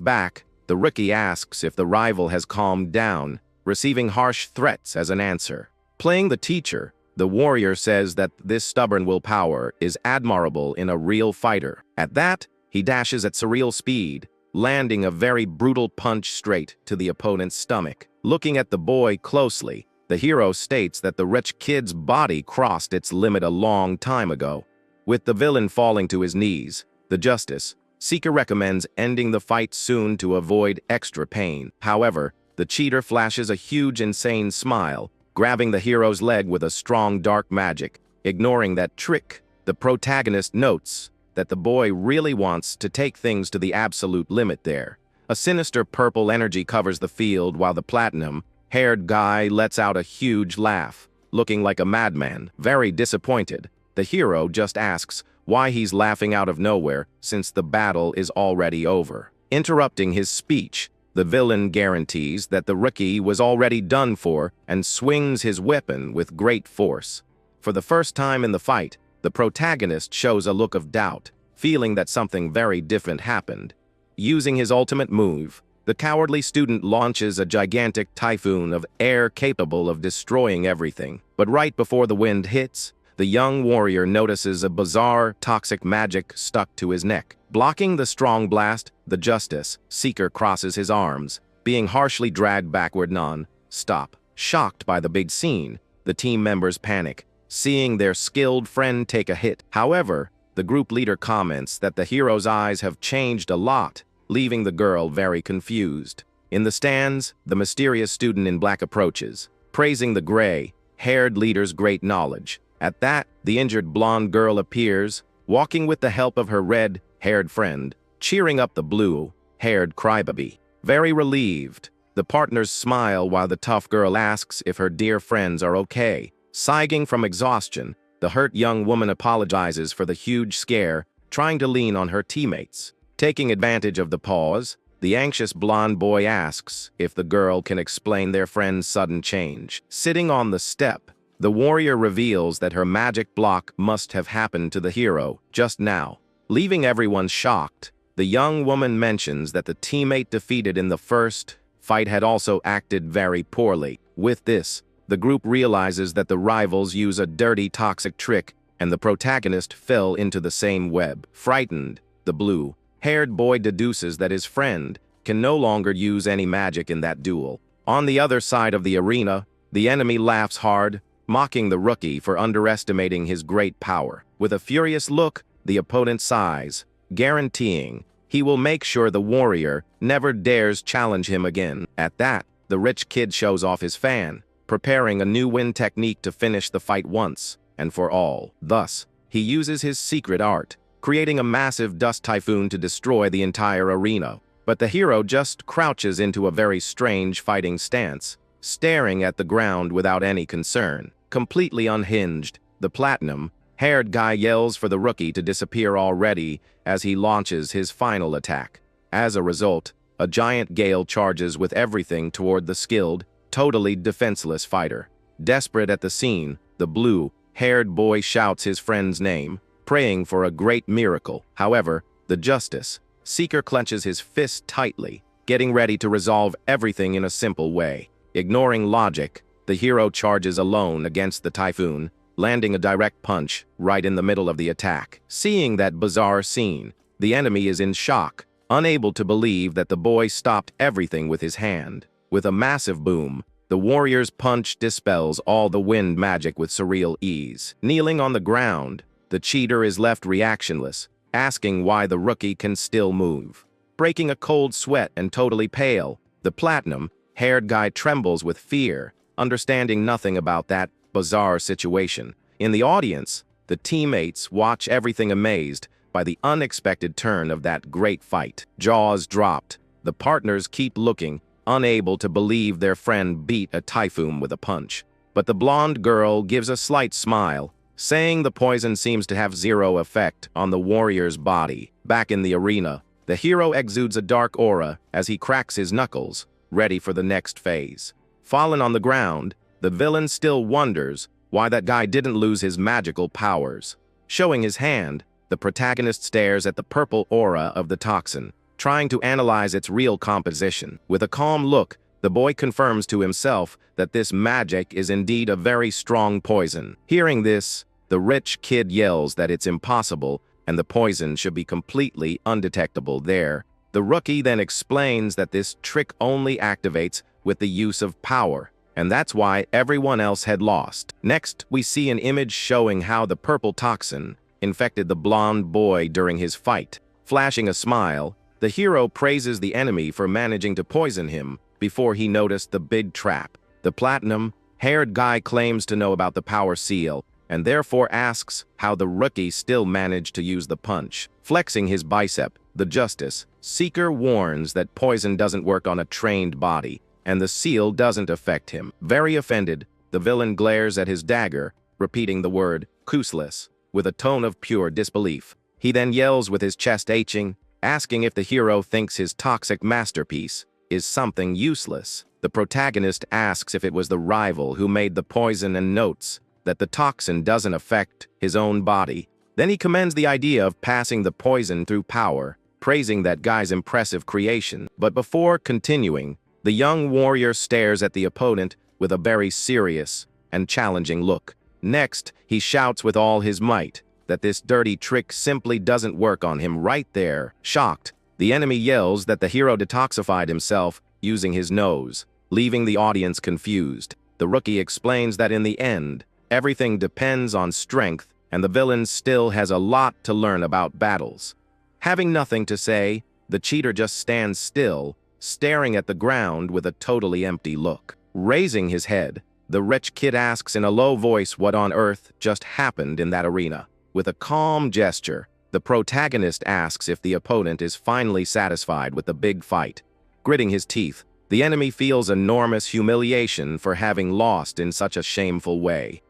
back, the rookie asks if the rival has calmed down, receiving harsh threats as an answer. Playing the teacher, the warrior says that this stubborn willpower is admirable in a real fighter. At that, he dashes at surreal speed, landing a very brutal punch straight to the opponent's stomach. Looking at the boy closely, the hero states that the rich kid's body crossed its limit a long time ago. With the villain falling to his knees, the justice seeker recommends ending the fight soon to avoid extra pain. However, the cheater flashes a huge insane smile, grabbing the hero's leg with a strong dark magic. Ignoring that trick, the protagonist notes that the boy really wants to take things to the absolute limit there. A sinister purple energy covers the field while the platinum blue-haired guy lets out a huge laugh, looking like a madman, very disappointed. The hero just asks why he's laughing out of nowhere since the battle is already over. Interrupting his speech, the villain guarantees that the rookie was already done for and swings his weapon with great force. For the first time in the fight, the protagonist shows a look of doubt, feeling that something very different happened. Using his ultimate move, the cowardly student launches a gigantic typhoon of air capable of destroying everything. But right before the wind hits, the young warrior notices a bizarre, toxic magic stuck to his neck. Blocking the strong blast, the justice seeker crosses his arms, being harshly dragged backward non-stop. Shocked by the big scene, the team members panic, seeing their skilled friend take a hit. However, the group leader comments that the hero's eyes have changed a lot, leaving the girl very confused. In the stands, the mysterious student in black approaches, praising the gray-haired leader's great knowledge. At that, the injured blonde girl appears, walking with the help of her red-haired friend, cheering up the blue-haired crybaby. Very relieved, the partners smile while the tough girl asks if her dear friends are okay. Sighing from exhaustion, the hurt young woman apologizes for the huge scare, trying to lean on her teammates. Taking advantage of the pause, the anxious blonde boy asks if the girl can explain their friend's sudden change. Sitting on the step, the warrior reveals that her magic block must have happened to the hero just now. Leaving everyone shocked, the young woman mentions that the teammate defeated in the first fight had also acted very poorly. With this, the group realizes that the rivals use a dirty, toxic trick, and the protagonist fell into the same web. Frightened, the blue-haired boy deduces that his friend can no longer use any magic in that duel. On the other side of the arena, the enemy laughs hard, mocking the rookie for underestimating his great power. With a furious look, the opponent sighs, guaranteeing he will make sure the warrior never dares challenge him again. At that, the rich kid shows off his fan, preparing a new win technique to finish the fight once and for all. Thus, he uses his secret art, creating a massive dust typhoon to destroy the entire arena. But the hero just crouches into a very strange fighting stance, staring at the ground without any concern. Completely unhinged, the platinum-haired guy yells for the rookie to disappear already as he launches his final attack. As a result, a giant gale charges with everything toward the skilled, totally defenseless fighter. Desperate at the scene, the blue-haired boy shouts his friend's name, praying for a great miracle. However, the justice seeker clenches his fist tightly, getting ready to resolve everything in a simple way. Ignoring logic, the hero charges alone against the typhoon, landing a direct punch right in the middle of the attack. Seeing that bizarre scene, the enemy is in shock, unable to believe that the boy stopped everything with his hand. With a massive boom, the warrior's punch dispels all the wind magic with surreal ease. Kneeling on the ground, the cheater is left reactionless, asking why the rookie can still move. Breaking a cold sweat and totally pale, the platinum-haired guy trembles with fear, understanding nothing about that bizarre situation. In the audience, the teammates watch everything amazed by the unexpected turn of that great fight. Jaws dropped, the partners keep looking, unable to believe their friend beat a typhoon with a punch. But the blonde girl gives a slight smile, saying the poison seems to have zero effect on the warrior's body. Back in the arena, the hero exudes a dark aura as he cracks his knuckles, ready for the next phase. Fallen on the ground, the villain still wonders why that guy didn't lose his magical powers. Showing his hand, the protagonist stares at the purple aura of the toxin, trying to analyze its real composition. With a calm look, the boy confirms to himself that this magic is indeed a very strong poison. Hearing this, the rich kid yells that it's impossible and the poison should be completely undetectable there. The rookie then explains that this trick only activates with the use of power, and that's why everyone else had lost. Next, we see an image showing how the purple toxin infected the blonde boy during his fight. Flashing a smile, the hero praises the enemy for managing to poison him before he noticed the big trap. The platinum-haired guy claims to know about the power seal and therefore asks how the rookie still managed to use the punch. Flexing his bicep, the justice seeker warns that poison doesn't work on a trained body, and the seal doesn't affect him. Very offended, the villain glares at his dagger, repeating the word useless with a tone of pure disbelief. He then yells with his chest aching, asking if the hero thinks his toxic masterpiece is something useless. The protagonist asks if it was the rival who made the poison and notes that the toxin doesn't affect his own body. Then he commends the idea of passing the poison through power, praising that guy's impressive creation. But before continuing, the young warrior stares at the opponent with a very serious and challenging look. Next, he shouts with all his might that this dirty trick simply doesn't work on him right there. Shocked, the enemy yells that the hero detoxified himself using his nose, leaving the audience confused. The rookie explains that in the end, everything depends on strength, and the villain still has a lot to learn about battles. Having nothing to say, the cheater just stands still, staring at the ground with a totally empty look. Raising his head, the rich kid asks in a low voice what on earth just happened in that arena. With a calm gesture, the protagonist asks if the opponent is finally satisfied with the big fight. Gritting his teeth, the enemy feels enormous humiliation for having lost in such a shameful way.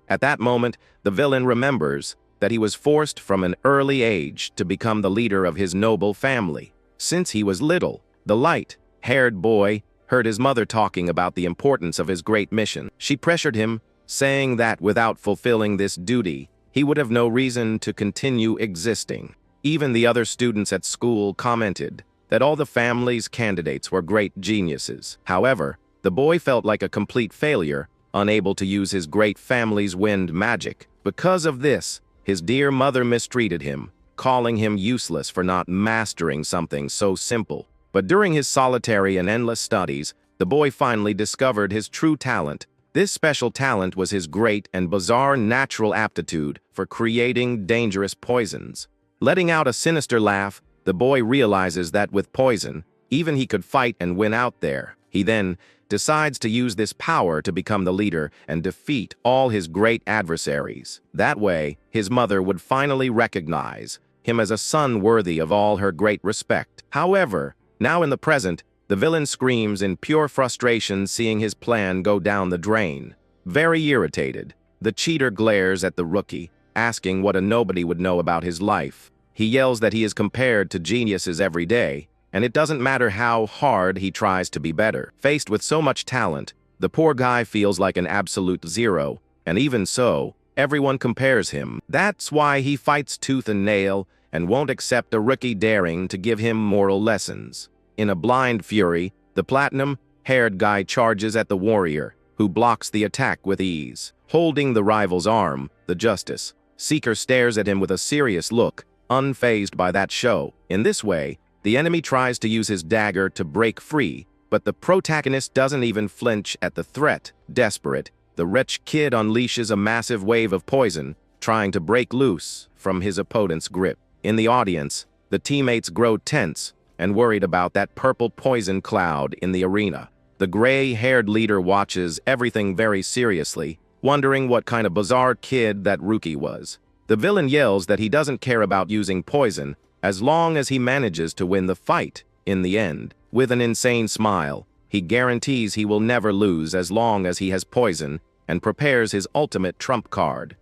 At that moment, the villain remembers that he was forced from an early age to become the leader of his noble family. Since he was little, the light-haired boy heard his mother talking about the importance of his great mission. She pressured him, saying that without fulfilling this duty, he would have no reason to continue existing. Even the other students at school commented that all the family's candidates were great geniuses. However, the boy felt like a complete failure, unable to use his great family's wind magic. Because of this, his dear mother mistreated him, calling him useless for not mastering something so simple. But during his solitary and endless studies, the boy finally discovered his true talent. This special talent was his great and bizarre natural aptitude for creating dangerous poisons. Letting out a sinister laugh, the boy realizes that with poison, even he could fight and win out there. He then decides to use this power to become the leader and defeat all his great adversaries. That way, his mother would finally recognize him as a son worthy of all her great respect. However, now in the present, the villain screams in pure frustration seeing his plan go down the drain. Very irritated, the cheater glares at the rookie, asking what a nobody would know about his life. He yells that he is compared to geniuses every day, and it doesn't matter how hard he tries to be better. Faced with so much talent, the poor guy feels like an absolute zero, and even so, everyone compares him. That's why he fights tooth and nail and won't accept a rookie daring to give him moral lessons. In a blind fury, the platinum-haired guy charges at the warrior, who blocks the attack with ease. Holding the rival's arm, the justice seeker stares at him with a serious look, unfazed by that show. In this way, the enemy tries to use his dagger to break free, but the protagonist doesn't even flinch at the threat. Desperate, the wretched kid unleashes a massive wave of poison, trying to break loose from his opponent's grip. In the audience, the teammates grow tense and worried about that purple poison cloud in the arena. The gray-haired leader watches everything very seriously, wondering what kind of bizarre kid that rookie was. The villain yells that he doesn't care about using poison as long as he manages to win the fight in the end. With an insane smile, he guarantees he will never lose as long as he has poison and prepares his ultimate trump card.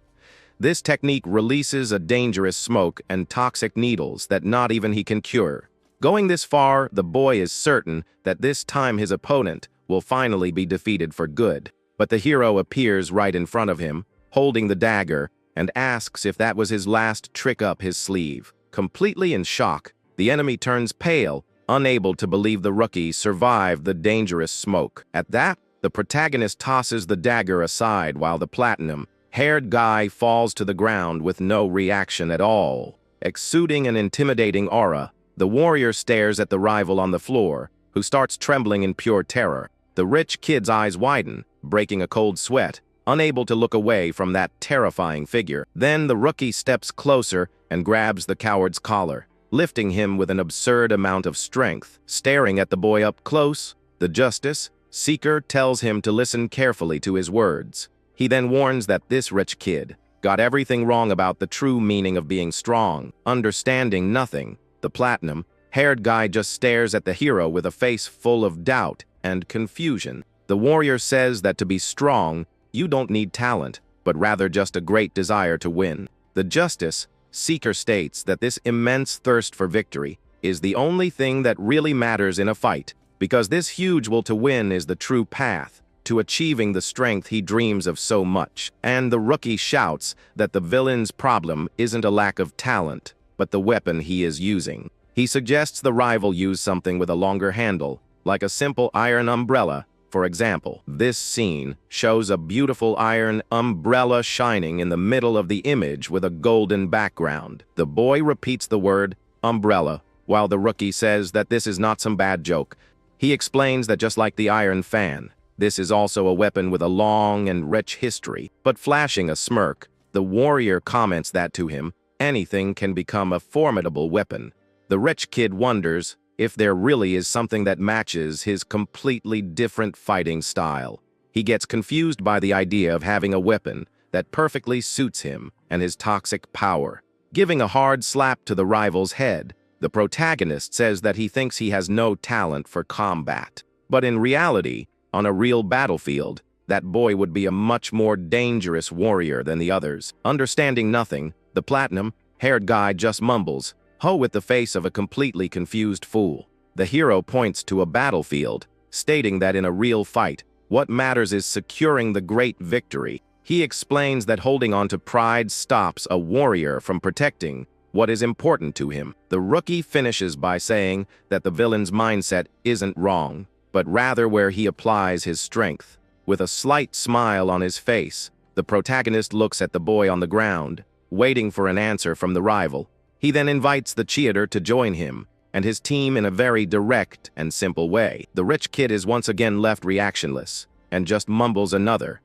This technique releases a dangerous smoke and toxic needles that not even he can cure. Going this far, the boy is certain that this time his opponent will finally be defeated for good. But the hero appears right in front of him, holding the dagger, and asks if that was his last trick up his sleeve. Completely in shock, the enemy turns pale, unable to believe the rookie survived the dangerous smoke. At that, the protagonist tosses the dagger aside while the platinum-haired guy falls to the ground with no reaction at all. Exuding an intimidating aura, the warrior stares at the rival on the floor, who starts trembling in pure terror. The rich kid's eyes widen, breaking a cold sweat, unable to look away from that terrifying figure. Then the rookie steps closer and grabs the coward's collar, lifting him with an absurd amount of strength. Staring at the boy up close, the justice seeker tells him to listen carefully to his words. He then warns that this rich kid got everything wrong about the true meaning of being strong. Understanding nothing, the platinum-haired guy just stares at the hero with a face full of doubt. and confusion. The warrior says that to be strong, you don't need talent, but rather just a great desire to win. The justice seeker states that this immense thirst for victory is the only thing that really matters in a fight, because this huge will to win is the true path to achieving the strength he dreams of so much. And the rookie shouts that the villain's problem isn't a lack of talent, but the weapon he is using. He suggests the rival use something with a longer handle, like a simple iron umbrella. For example, this scene shows a beautiful iron umbrella shining in the middle of the image with a golden background. The boy repeats the word umbrella, while the rookie says that this is not some bad joke. He explains that just like the iron fan, this is also a weapon with a long and rich history. But flashing a smirk, the warrior comments that to him, anything can become a formidable weapon. The rich kid wonders if there really is something that matches his completely different fighting style. He gets confused by the idea of having a weapon that perfectly suits him and his toxic power. Giving a hard slap to the rival's head, the protagonist says that he thinks he has no talent for combat. But in reality, on a real battlefield, that boy would be a much more dangerous warrior than the others. Understanding nothing, the platinum-haired guy just mumbles, "Ho," with the face of a completely confused fool. The hero points to a battlefield, stating that in a real fight, what matters is securing the great victory. He explains that holding on to pride stops a warrior from protecting what is important to him. The rookie finishes by saying that the villain's mindset isn't wrong, but rather where he applies his strength. With a slight smile on his face, the protagonist looks at the boy on the ground, waiting for an answer from the rival. He then invites the cheater to join him and his team in a very direct and simple way. The rich kid is once again left reactionless and just mumbles another,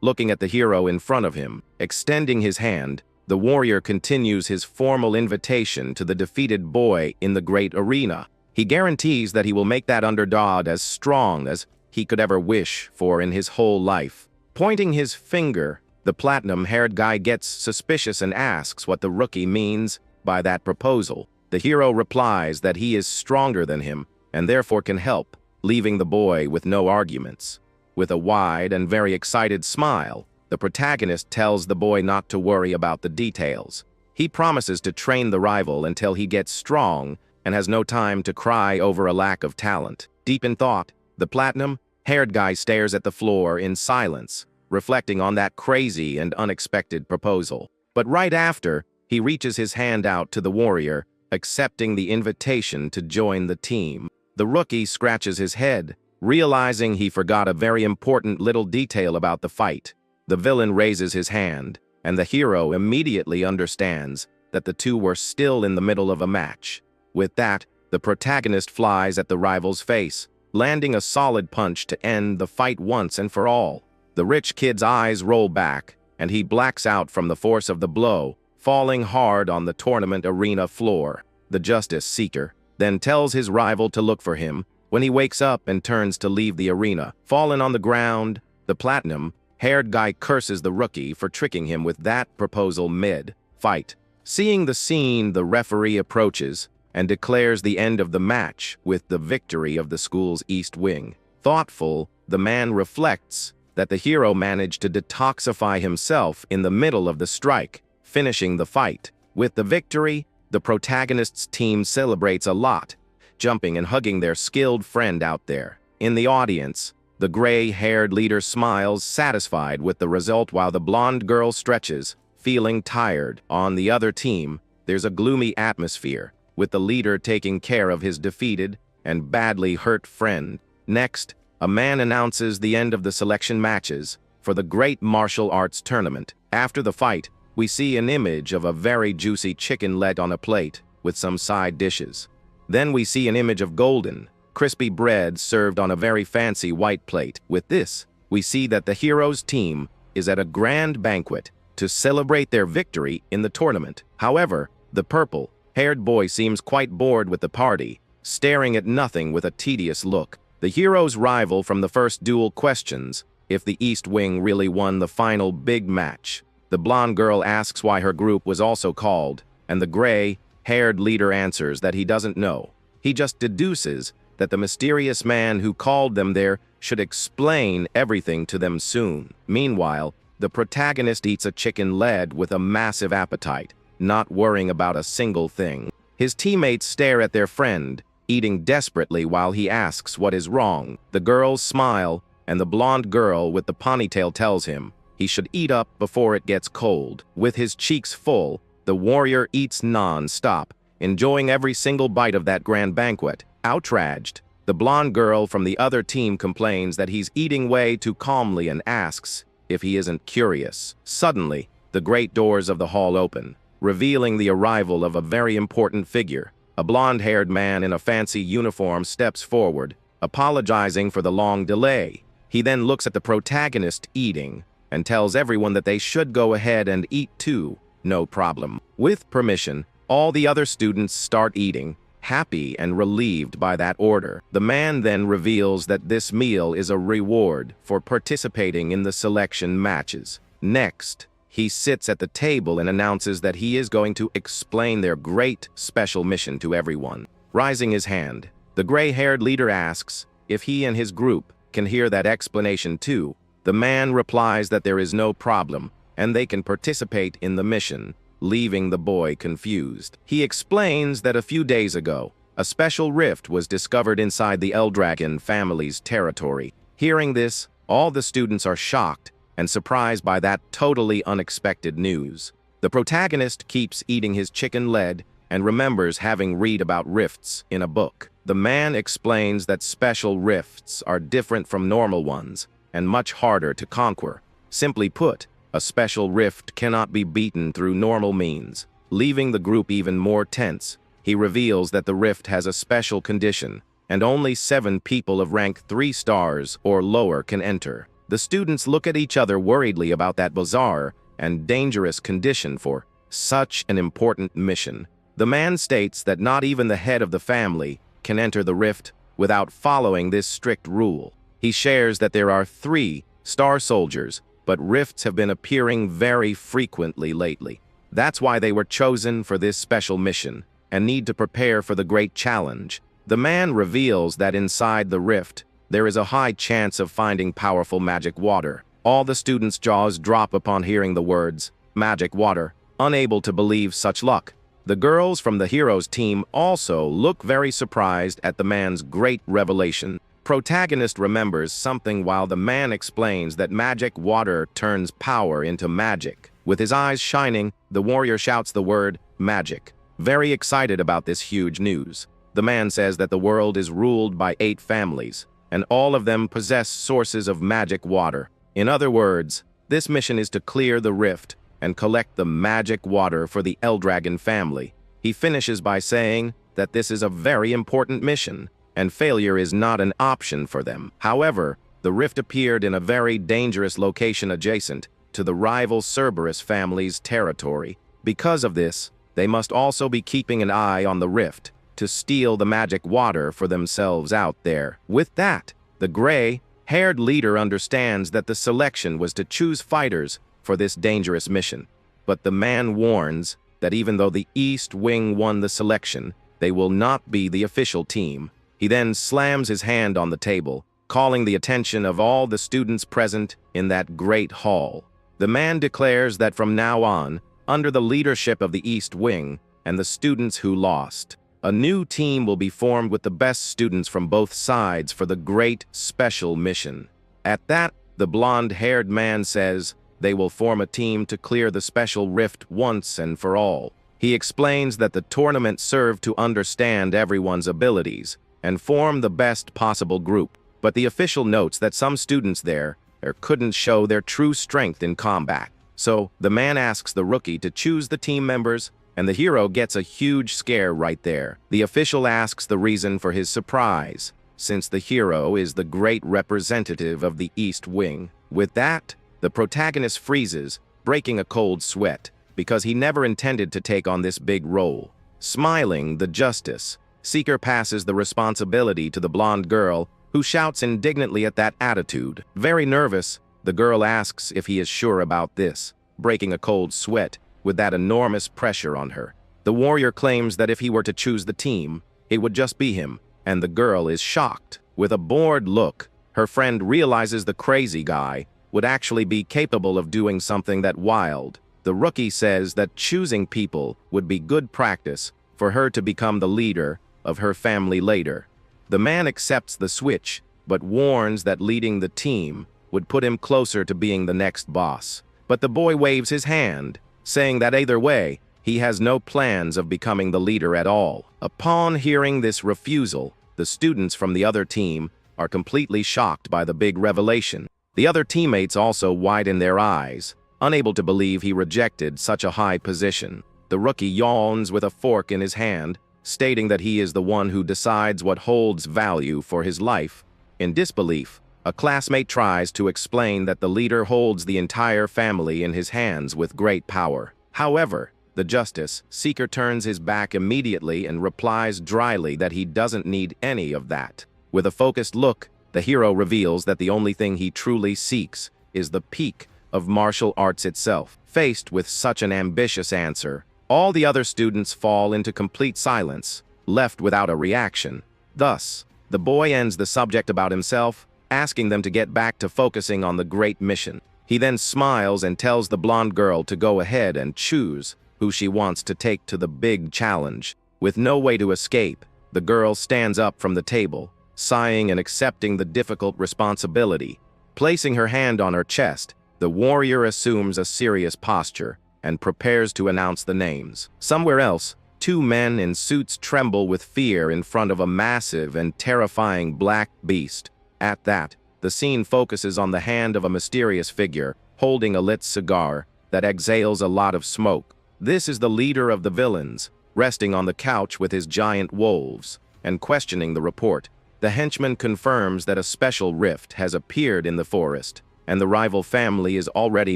looking at the hero in front of him. Extending his hand, the warrior continues his formal invitation to the defeated boy in the great arena. He guarantees that he will make that underdog as strong as he could ever wish for in his whole life. Pointing his finger, the platinum-haired guy gets suspicious and asks what the rookie means by that proposal. The hero replies that he is stronger than him and therefore can help, leaving the boy with no arguments. With a wide and very excited smile, the protagonist tells the boy not to worry about the details. He promises to train the rival until he gets strong and has no time to cry over a lack of talent. Deep in thought, the platinum-haired guy stares at the floor in silence, reflecting on that crazy and unexpected proposal. But right after, he reaches his hand out to the warrior, accepting the invitation to join the team. The rookie scratches his head, realizing he forgot a very important little detail about the fight. The villain raises his hand, and the hero immediately understands that the two were still in the middle of a match. With that, the protagonist flies at the rival's face, landing a solid punch to end the fight once and for all. The rich kid's eyes roll back, and he blacks out from the force of the blow, falling hard on the tournament arena floor. The justice seeker then tells his rival to look for him when he wakes up and turns to leave the arena. Fallen on the ground, the platinum-haired guy curses the rookie for tricking him with that proposal mid-fight. Seeing the scene, the referee approaches and declares the end of the match with the victory of the school's East Wing. Thoughtful, the man reflects that the hero managed to detoxify himself in the middle of the strike, finishing the fight. With the victory, the protagonist's team celebrates a lot, jumping and hugging their skilled friend out there. In the audience, the gray-haired leader smiles, satisfied with the result, while the blonde girl stretches, feeling tired. On the other team, there's a gloomy atmosphere, with the leader taking care of his defeated and badly hurt friend. Next, a man announces the end of the selection matches for the great martial arts tournament. After the fight, we see an image of a very juicy chicken leg on a plate with some side dishes. Then we see an image of golden, crispy bread served on a very fancy white plate. With this, we see that the hero's team is at a grand banquet to celebrate their victory in the tournament. However, the purple-haired boy seems quite bored with the party, staring at nothing with a tedious look. The hero's rival from the first duel questions if the East Wing really won the final big match. The blonde girl asks why her group was also called, and the gray-haired leader answers that he doesn't know. He just deduces that the mysterious man who called them there should explain everything to them soon. Meanwhile, the protagonist eats a chicken leg with a massive appetite, not worrying about a single thing. His teammates stare at their friend, eating desperately while he asks what is wrong. The girls smile, and the blonde girl with the ponytail tells him he should eat up before it gets cold. With his cheeks full, the warrior eats non-stop, enjoying every single bite of that grand banquet. Outraged, the blonde girl from the other team complains that he's eating way too calmly and asks if he isn't curious. Suddenly, the great doors of the hall open, revealing the arrival of a very important figure. A blonde-haired man in a fancy uniform steps forward, apologizing for the long delay. He then looks at the protagonist eating and tells everyone that they should go ahead and eat too, no problem. With permission, all the other students start eating, happy and relieved by that order. The man then reveals that this meal is a reward for participating in the selection matches. Next, he sits at the table and announces that he is going to explain their great special mission to everyone. Raising his hand, the gray-haired leader asks if he and his group can hear that explanation too. The man replies that there is no problem, and they can participate in the mission, leaving the boy confused. He explains that a few days ago, a special rift was discovered inside the Eldragon family's territory. Hearing this, all the students are shocked and surprised by that totally unexpected news. The protagonist keeps eating his chicken leg and remembers having read about rifts in a book. The man explains that special rifts are different from normal ones and much harder to conquer. Simply put, a special rift cannot be beaten through normal means. Leaving the group even more tense, he reveals that the rift has a special condition, and only 7 people of rank 3 stars or lower can enter. The students look at each other worriedly about that bizarre and dangerous condition for such an important mission. The man states that not even the head of the family can enter the rift without following this strict rule. He shares that there are 3 star soldiers, but rifts have been appearing very frequently lately. That's why they were chosen for this special mission and need to prepare for the great challenge. The man reveals that inside the rift, there is a high chance of finding powerful magic water. All the students' jaws drop upon hearing the words, magic water, unable to believe such luck. The girls from the hero's team also look very surprised at the man's great revelation. Protagonist remembers something while the man explains that magic water turns power into magic. With his eyes shining, the warrior shouts the word, magic. Very excited about this huge news. The man says that the world is ruled by 8 families, and all of them possess sources of magic water. In other words, this mission is to clear the rift and collect the magic water for the Eldragon family. He finishes by saying that this is a very important mission, and failure is not an option for them. However, the rift appeared in a very dangerous location adjacent to the rival Cerberus family's territory. Because of this, they must also be keeping an eye on the rift to steal the magic water for themselves out there. With that, the gray-haired leader understands that the selection was to choose fighters for this dangerous mission. But the man warns that even though the East Wing won the selection, they will not be the official team. He then slams his hand on the table, calling the attention of all the students present in that great hall. The man declares that from now on, under the leadership of the East Wing and the students who lost, a new team will be formed with the best students from both sides for the great special mission. At that, the blonde-haired man says they will form a team to clear the special rift once and for all. He explains that the tournament served to understand everyone's abilities and form the best possible group. But the official notes that some students there couldn't show their true strength in combat. So, the man asks the rookie to choose the team members, and the hero gets a huge scare right there. The official asks the reason for his surprise, since the hero is the great representative of the East Wing. With that, the protagonist freezes, breaking a cold sweat, because he never intended to take on this big role. Smiling, the justice seeker passes the responsibility to the blonde girl, who shouts indignantly at that attitude. Very nervous, the girl asks if he is sure about this, breaking a cold sweat with that enormous pressure on her. The warrior claims that if he were to choose the team, it would just be him, and the girl is shocked. With a bored look, her friend realizes the crazy guy would actually be capable of doing something that wild. The rookie says that choosing people would be good practice for her to become the leader of her family later. The man accepts the switch, but warns that leading the team would put him closer to being the next boss. But the boy waves his hand, saying that either way, he has no plans of becoming the leader at all. Upon hearing this refusal, the students from the other team are completely shocked by the big revelation. The other teammates also widen their eyes, unable to believe he rejected such a high position. The rookie yawns with a fork in his hand, stating that he is the one who decides what holds value for his life. In disbelief, a classmate tries to explain that the leader holds the entire family in his hands with great power. However, the justice seeker turns his back immediately and replies dryly that he doesn't need any of that. With a focused look, the hero reveals that the only thing he truly seeks is the peak of martial arts itself. Faced with such an ambitious answer, all the other students fall into complete silence, left without a reaction. Thus, the boy ends the subject about himself, asking them to get back to focusing on the great mission. He then smiles and tells the blonde girl to go ahead and choose who she wants to take to the big challenge. With no way to escape, the girl stands up from the table, sighing and accepting the difficult responsibility. Placing her hand on her chest, the warrior assumes a serious posture and prepares to announce the names. Somewhere else, two men in suits tremble with fear in front of a massive and terrifying black beast. At that, the scene focuses on the hand of a mysterious figure holding a lit cigar that exhales a lot of smoke. This is the leader of the villains, resting on the couch with his giant wolves, and questioning the report. The henchman confirms that a special rift has appeared in the forest, and the rival family is already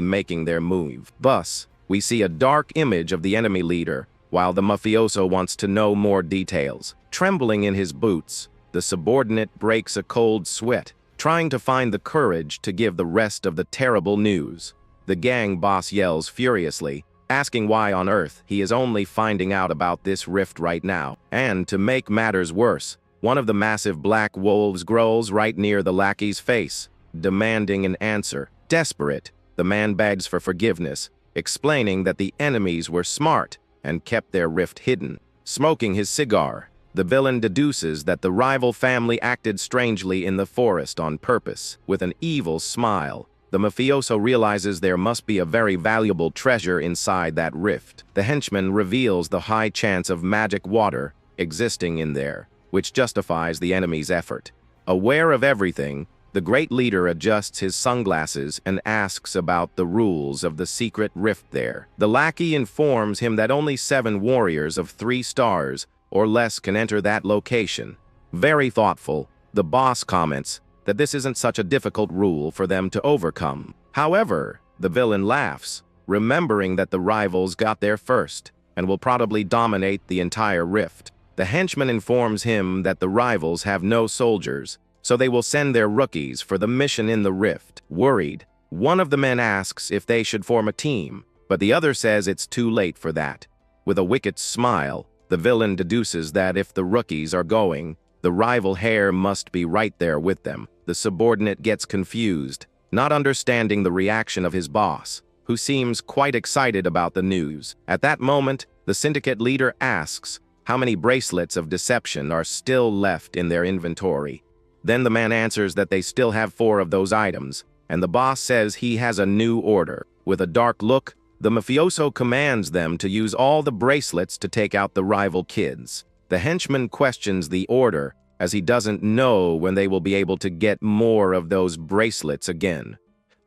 making their move. Thus, we see a dark image of the enemy leader, while the mafioso wants to know more details. Trembling in his boots, the subordinate breaks a cold sweat, trying to find the courage to give the rest of the terrible news. The gang boss yells furiously, asking why on earth he is only finding out about this rift right now. And to make matters worse, one of the massive black wolves growls right near the lackey's face, demanding an answer. Desperate, the man begs for forgiveness, explaining that the enemies were smart and kept their rift hidden. Smoking his cigar, the villain deduces that the rival family acted strangely in the forest on purpose. With an evil smile, the mafioso realizes there must be a very valuable treasure inside that rift. The henchman reveals the high chance of magic water existing in there, which justifies the enemy's effort. Aware of everything, the great leader adjusts his sunglasses and asks about the rules of the secret rift there. The lackey informs him that only 7 warriors of 3 stars or less can enter that location. Very thoughtful, the boss comments that this isn't such a difficult rule for them to overcome. However, the villain laughs, remembering that the rivals got there first and will probably dominate the entire rift. The henchman informs him that the rivals have no soldiers, so they will send their rookies for the mission in the rift. Worried, one of the men asks if they should form a team, but the other says it's too late for that. With a wicked smile, the villain deduces that if the rookies are going, the rival heir must be right there with them. The subordinate gets confused, not understanding the reaction of his boss, who seems quite excited about the news. At that moment, the syndicate leader asks how many bracelets of deception are still left in their inventory. Then the man answers that they still have 4 of those items, and the boss says he has a new order. With a dark look, the mafioso commands them to use all the bracelets to take out the rival kids. The henchman questions the order, as he doesn't know when they will be able to get more of those bracelets again.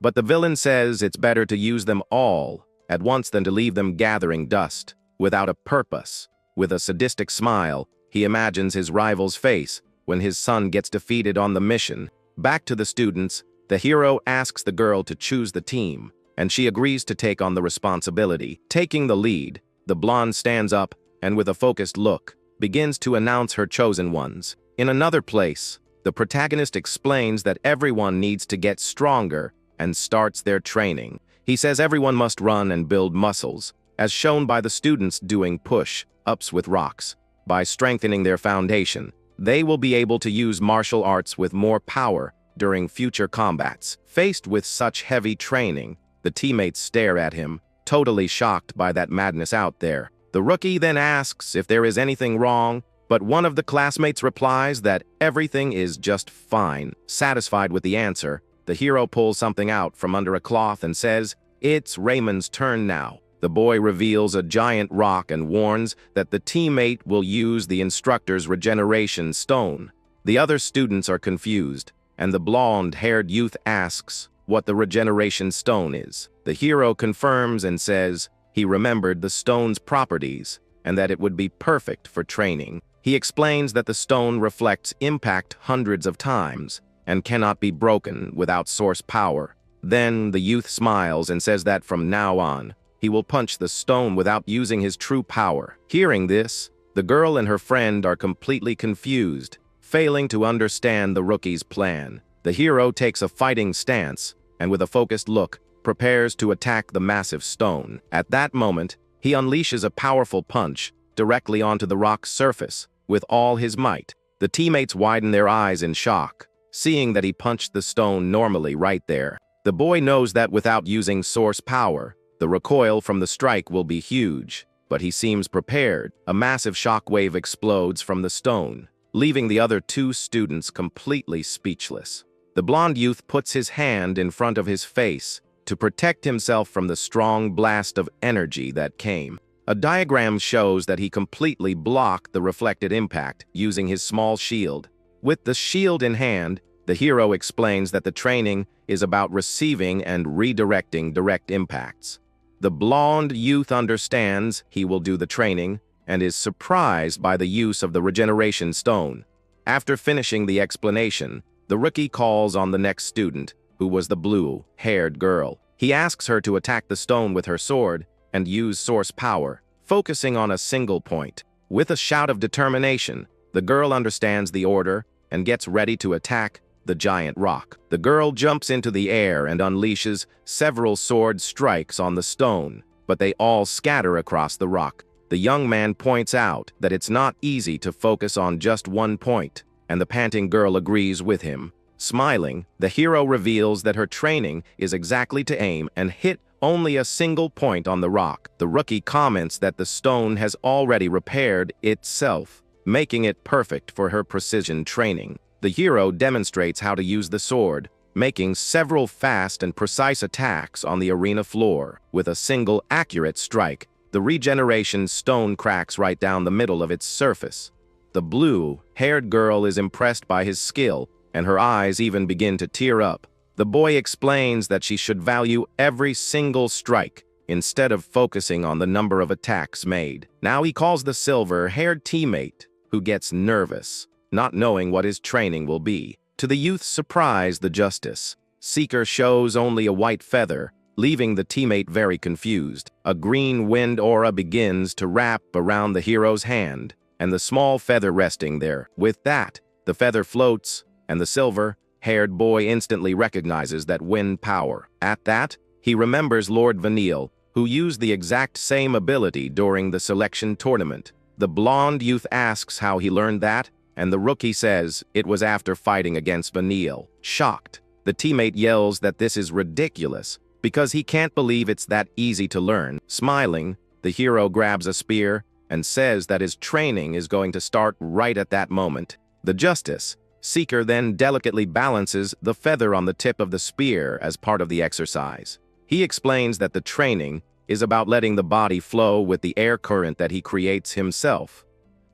But the villain says it's better to use them all at once than to leave them gathering dust, without a purpose. With a sadistic smile, he imagines his rival's face when his son gets defeated on the mission. Back to the students, the hero asks the girl to choose the team, and she agrees to take on the responsibility. Taking the lead, the blonde stands up and with a focused look, begins to announce her chosen ones. In another place, the protagonist explains that everyone needs to get stronger and starts their training. He says everyone must run and build muscles, as shown by the students doing push-ups with rocks. By strengthening their foundation, they will be able to use martial arts with more power during future combats. Faced with such heavy training, the teammates stare at him, totally shocked by that madness out there. The rookie then asks if there is anything wrong, but one of the classmates replies that everything is just fine. Satisfied with the answer, the hero pulls something out from under a cloth and says, "It's Raymond's turn now." The boy reveals a giant rock and warns that the teammate will use the instructor's regeneration stone. The other students are confused, and the blonde-haired youth asks what the regeneration stone is. The hero confirms and says he remembered the stone's properties and that it would be perfect for training. He explains that the stone reflects impact hundreds of times and cannot be broken without source power. Then the youth smiles and says that from now on, he will punch the stone without using his true power. Hearing this, the girl and her friend are completely confused, failing to understand the rookie's plan. The hero takes a fighting stance and with a focused look, prepares to attack the massive stone. At that moment, he unleashes a powerful punch directly onto the rock's surface with all his might. The teammates widen their eyes in shock, seeing that he punched the stone normally right there. The boy knows that without using source power, the recoil from the strike will be huge, but he seems prepared. A massive shockwave explodes from the stone, leaving the other two students completely speechless. The blonde youth puts his hand in front of his face to protect himself from the strong blast of energy that came. A diagram shows that he completely blocked the reflected impact using his small shield. With the shield in hand, the hero explains that the training is about receiving and redirecting direct impacts. The blonde youth understands he will do the training and is surprised by the use of the regeneration stone. After finishing the explanation, the rookie calls on the next student, who was the blue-haired girl. He asks her to attack the stone with her sword and use source power, focusing on a single point. With a shout of determination, the girl understands the order and gets ready to attack the giant rock. The girl jumps into the air and unleashes several sword strikes on the stone, but they all scatter across the rock. The young man points out that it's not easy to focus on just one point, and the panting girl agrees with him. Smiling, the hero reveals that her training is exactly to aim and hit only a single point on the rock. The rookie comments that the stone has already repaired itself, making it perfect for her precision training. The hero demonstrates how to use the sword, making several fast and precise attacks on the arena floor. With a single accurate strike, the regeneration stone cracks right down the middle of its surface. The blue-haired girl is impressed by his skill, and her eyes even begin to tear up. The boy explains that she should value every single strike instead of focusing on the number of attacks made. Now he calls the silver-haired teammate, who gets nervous, not knowing what his training will be. To the youth's surprise, the justice seeker shows only a white feather, leaving the teammate very confused. A green wind aura begins to wrap around the hero's hand, and the small feather resting there. With that, the feather floats, and the silver-haired boy instantly recognizes that wind power. At that, he remembers Lord Vanille, who used the exact same ability during the selection tournament. The blonde youth asks how he learned that, and the rookie says it was after fighting against Vanille. Shocked, the teammate yells that this is ridiculous, because he can't believe it's that easy to learn. Smiling, the hero grabs a spear and says that his training is going to start right at that moment. The justice seeker then delicately balances the feather on the tip of the spear as part of the exercise. He explains that the training is about letting the body flow with the air current that he creates himself.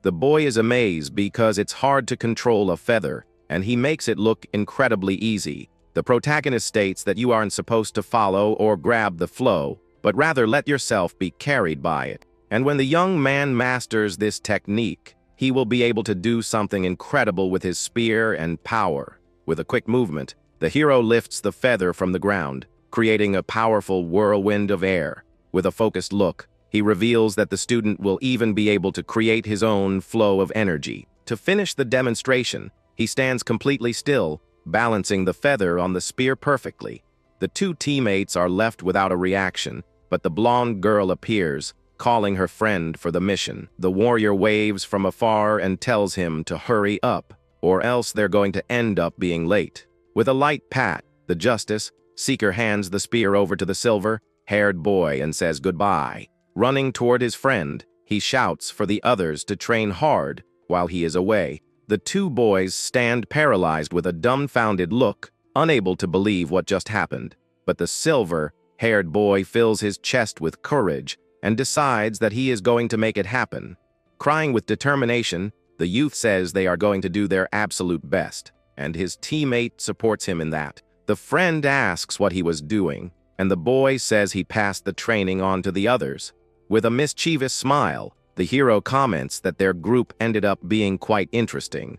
The boy is amazed because it's hard to control a feather, and he makes it look incredibly easy. The protagonist states that you aren't supposed to follow or grab the flow, but rather let yourself be carried by it. And when the young man masters this technique, he will be able to do something incredible with his spear and power. With a quick movement, the hero lifts the feather from the ground, creating a powerful whirlwind of air. With a focused look, he reveals that the student will even be able to create his own flow of energy. To finish the demonstration, he stands completely still, balancing the feather on the spear perfectly. The two teammates are left without a reaction, but the blonde girl appears, calling her friend for the mission. The warrior waves from afar and tells him to hurry up, or else they're going to end up being late. With a light pat, the justice seeker hands the spear over to the silver-haired boy and says goodbye. Running toward his friend, he shouts for the others to train hard while he is away. The two boys stand paralyzed with a dumbfounded look, unable to believe what just happened. But the silver-haired boy fills his chest with courage and decides that he is going to make it happen. Crying with determination, the youth says they are going to do their absolute best, and his teammate supports him in that. The friend asks what he was doing, and the boy says he passed the training on to the others. With a mischievous smile, the hero comments that their group ended up being quite interesting.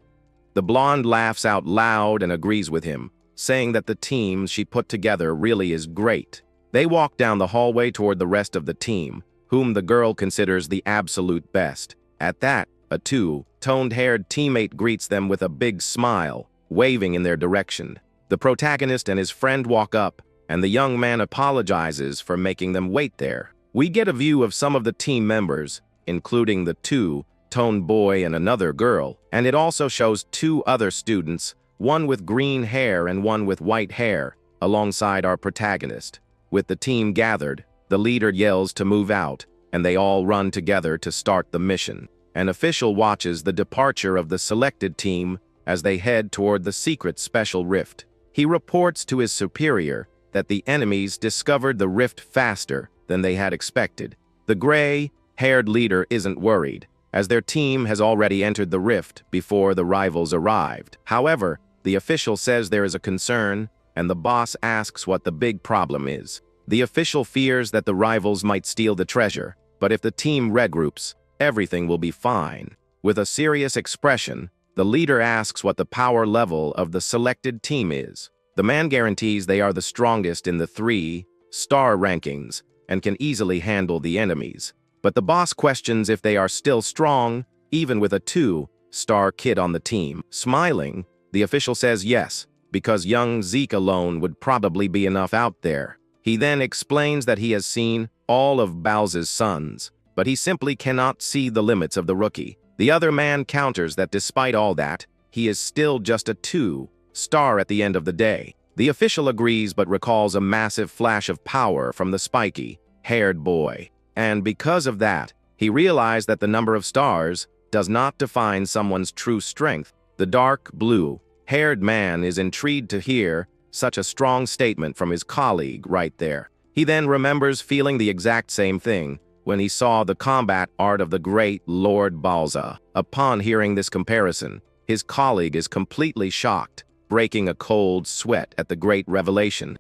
The blonde laughs out loud and agrees with him, saying that the team she put together really is great. They walk down the hallway toward the rest of the team, whom the girl considers the absolute best. At that, a two-toned-haired teammate greets them with a big smile, waving in their direction. The protagonist and his friend walk up, and the young man apologizes for making them wait there. We get a view of some of the team members, including the two-toned boy and another girl, and it also shows two other students, one with green hair and one with white hair, alongside our protagonist. With the team gathered, the leader yells to move out, and they all run together to start the mission. An official watches the departure of the selected team as they head toward the secret special rift. He reports to his superior that the enemies discovered the rift faster than they had expected. The gray-haired leader isn't worried, as their team has already entered the rift before the rivals arrived. However, the official says there is a concern, and the boss asks what the big problem is. The official fears that the rivals might steal the treasure, but if the team regroups, everything will be fine. With a serious expression, the leader asks what the power level of the selected team is. The man guarantees they are the strongest in the 3-star rankings and can easily handle the enemies. But the boss questions if they are still strong, even with a 2-star kid on the team. Smiling, the official says yes, because young Zeke alone would probably be enough out there. He then explains that he has seen all of Bowser's sons, but he simply cannot see the limits of the rookie. The other man counters that despite all that, he is still just a 2-star at the end of the day. The official agrees but recalls a massive flash of power from the spiky-haired boy. And because of that, he realized that the number of stars does not define someone's true strength. The dark blue-haired man is intrigued to hear such a strong statement from his colleague right there. He then remembers feeling the exact same thing when he saw the combat art of the great Lord Balza. Upon hearing this comparison, his colleague is completely shocked, breaking a cold sweat at the great revelation.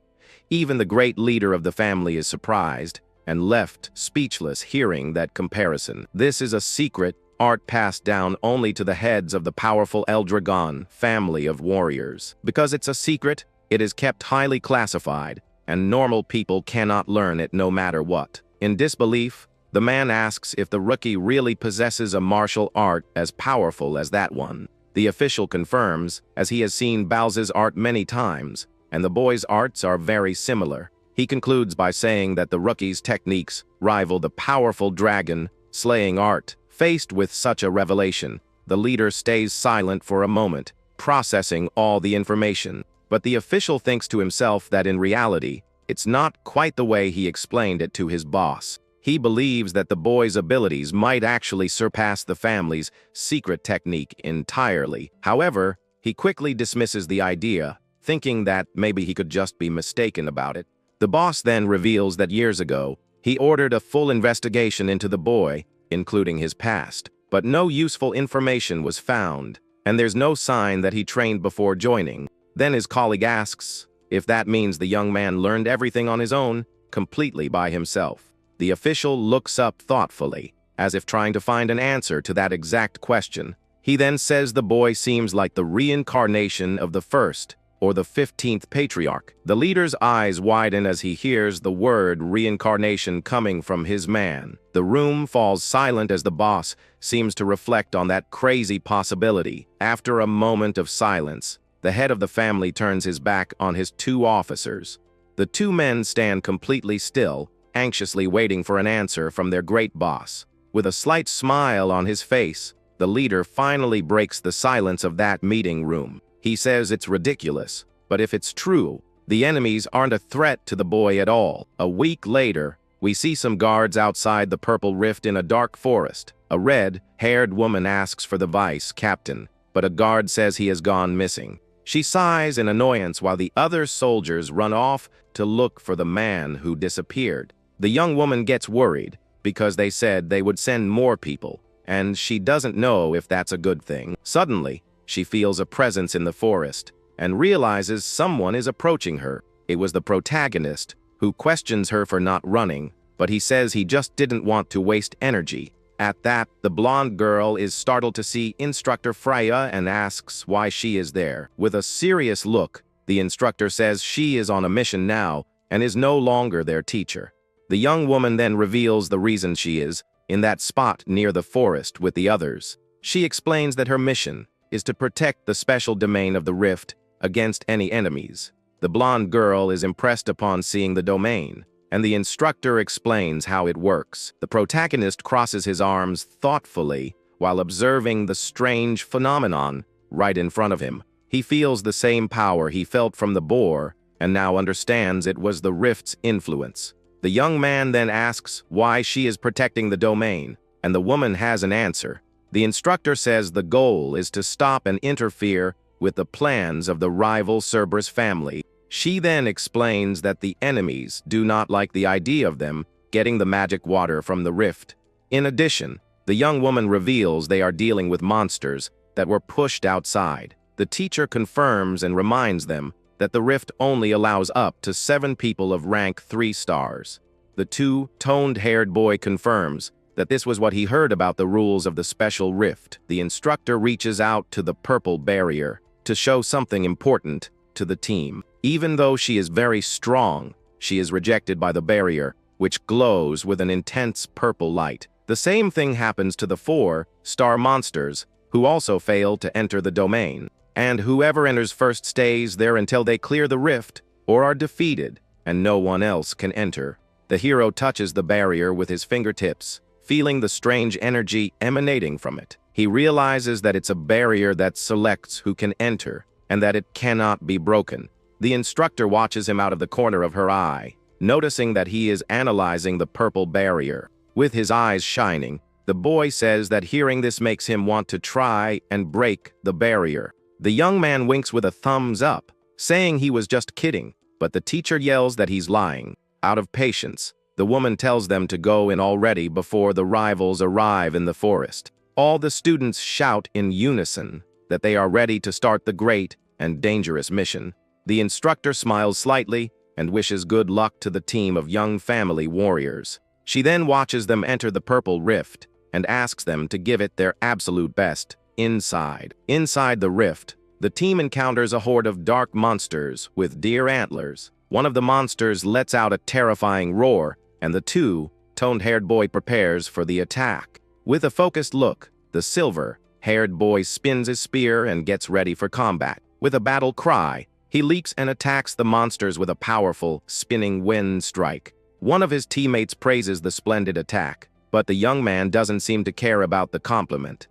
Even the great leader of the family is surprised and left speechless hearing that comparison. This is a secret art passed down only to the heads of the powerful Eldragon family of warriors. Because it's a secret, it is kept highly classified, and normal people cannot learn it no matter what. In disbelief, the man asks if the rookie really possesses a martial art as powerful as that one. The official confirms, as he has seen Bowser's art many times, and the boy's arts are very similar. He concludes by saying that the rookie's techniques rival the powerful dragon-slaying art. Faced with such a revelation, the leader stays silent for a moment, processing all the information. But the official thinks to himself that in reality, it's not quite the way he explained it to his boss. He believes that the boy's abilities might actually surpass the family's secret technique entirely. However, he quickly dismisses the idea, thinking that maybe he could just be mistaken about it. The boss then reveals that years ago, he ordered a full investigation into the boy, including his past. But no useful information was found, and there's no sign that he trained before joining. Then his colleague asks if that means the young man learned everything on his own, completely by himself. The official looks up thoughtfully, as if trying to find an answer to that exact question. He then says the boy seems like the reincarnation of the first or the 15th patriarch. The leader's eyes widen as he hears the word reincarnation coming from his man. The room falls silent as the boss seems to reflect on that crazy possibility. After a moment of silence, the head of the family turns his back on his two officers. The two men stand completely still, anxiously waiting for an answer from their great boss. With a slight smile on his face, the leader finally breaks the silence of that meeting room. He says it's ridiculous, but if it's true, the enemies aren't a threat to the boy at all. A week later, we see some guards outside the Purple Rift in a dark forest. A red-haired woman asks for the vice captain, but a guard says he has gone missing. She sighs in annoyance while the other soldiers run off to look for the man who disappeared. The young woman gets worried because they said they would send more people, and she doesn't know if that's a good thing. Suddenly, she feels a presence in the forest and realizes someone is approaching her. It was the protagonist, who questions her for not running, but he says he just didn't want to waste energy. At that, the blonde girl is startled to see Instructor Freya and asks why she is there. With a serious look, the instructor says she is on a mission now and is no longer their teacher. The young woman then reveals the reason she is in that spot near the forest with the others. She explains that her mission is to protect the special domain of the rift against any enemies. The blonde girl is impressed upon seeing the domain, and the instructor explains how it works. The protagonist crosses his arms thoughtfully while observing the strange phenomenon right in front of him. He feels the same power he felt from the boar and now understands it was the rift's influence. The young man then asks why she is protecting the domain, and the woman has an answer. The instructor says the goal is to stop and interfere with the plans of the rival Cerberus family. She then explains that the enemies do not like the idea of them getting the magic water from the rift. In addition, the young woman reveals they are dealing with monsters that were pushed outside. The teacher confirms and reminds them that the rift only allows up to 7 people of rank 3 stars. The two-toned-haired boy confirms that this was what he heard about the rules of the special rift. The instructor reaches out to the purple barrier to show something important to the team. Even though she is very strong, she is rejected by the barrier, which glows with an intense purple light. The same thing happens to the 4-star monsters, who also fail to enter the domain. And whoever enters first stays there until they clear the rift or are defeated, and no one else can enter. The hero touches the barrier with his fingertips, feeling the strange energy emanating from it. He realizes that it's a barrier that selects who can enter, and that it cannot be broken. The instructor watches him out of the corner of her eye, noticing that he is analyzing the purple barrier. With his eyes shining, the boy says that hearing this makes him want to try and break the barrier. The young man winks with a thumbs up, saying he was just kidding, but the teacher yells that he's lying. Out of patience, the woman tells them to go in already before the rivals arrive in the forest. All the students shout in unison that they are ready to start the great and dangerous mission. The instructor smiles slightly and wishes good luck to the team of young family warriors. She then watches them enter the purple rift and asks them to give it their absolute best. Inside the rift, the team encounters a horde of dark monsters with deer antlers. One of the monsters lets out a terrifying roar, and the two-toned-haired boy prepares for the attack. With a focused look, the silver-haired boy spins his spear and gets ready for combat. With a battle cry, he leaps and attacks the monsters with a powerful, spinning wind strike. One of his teammates praises the splendid attack, but the young man doesn't seem to care about the compliment.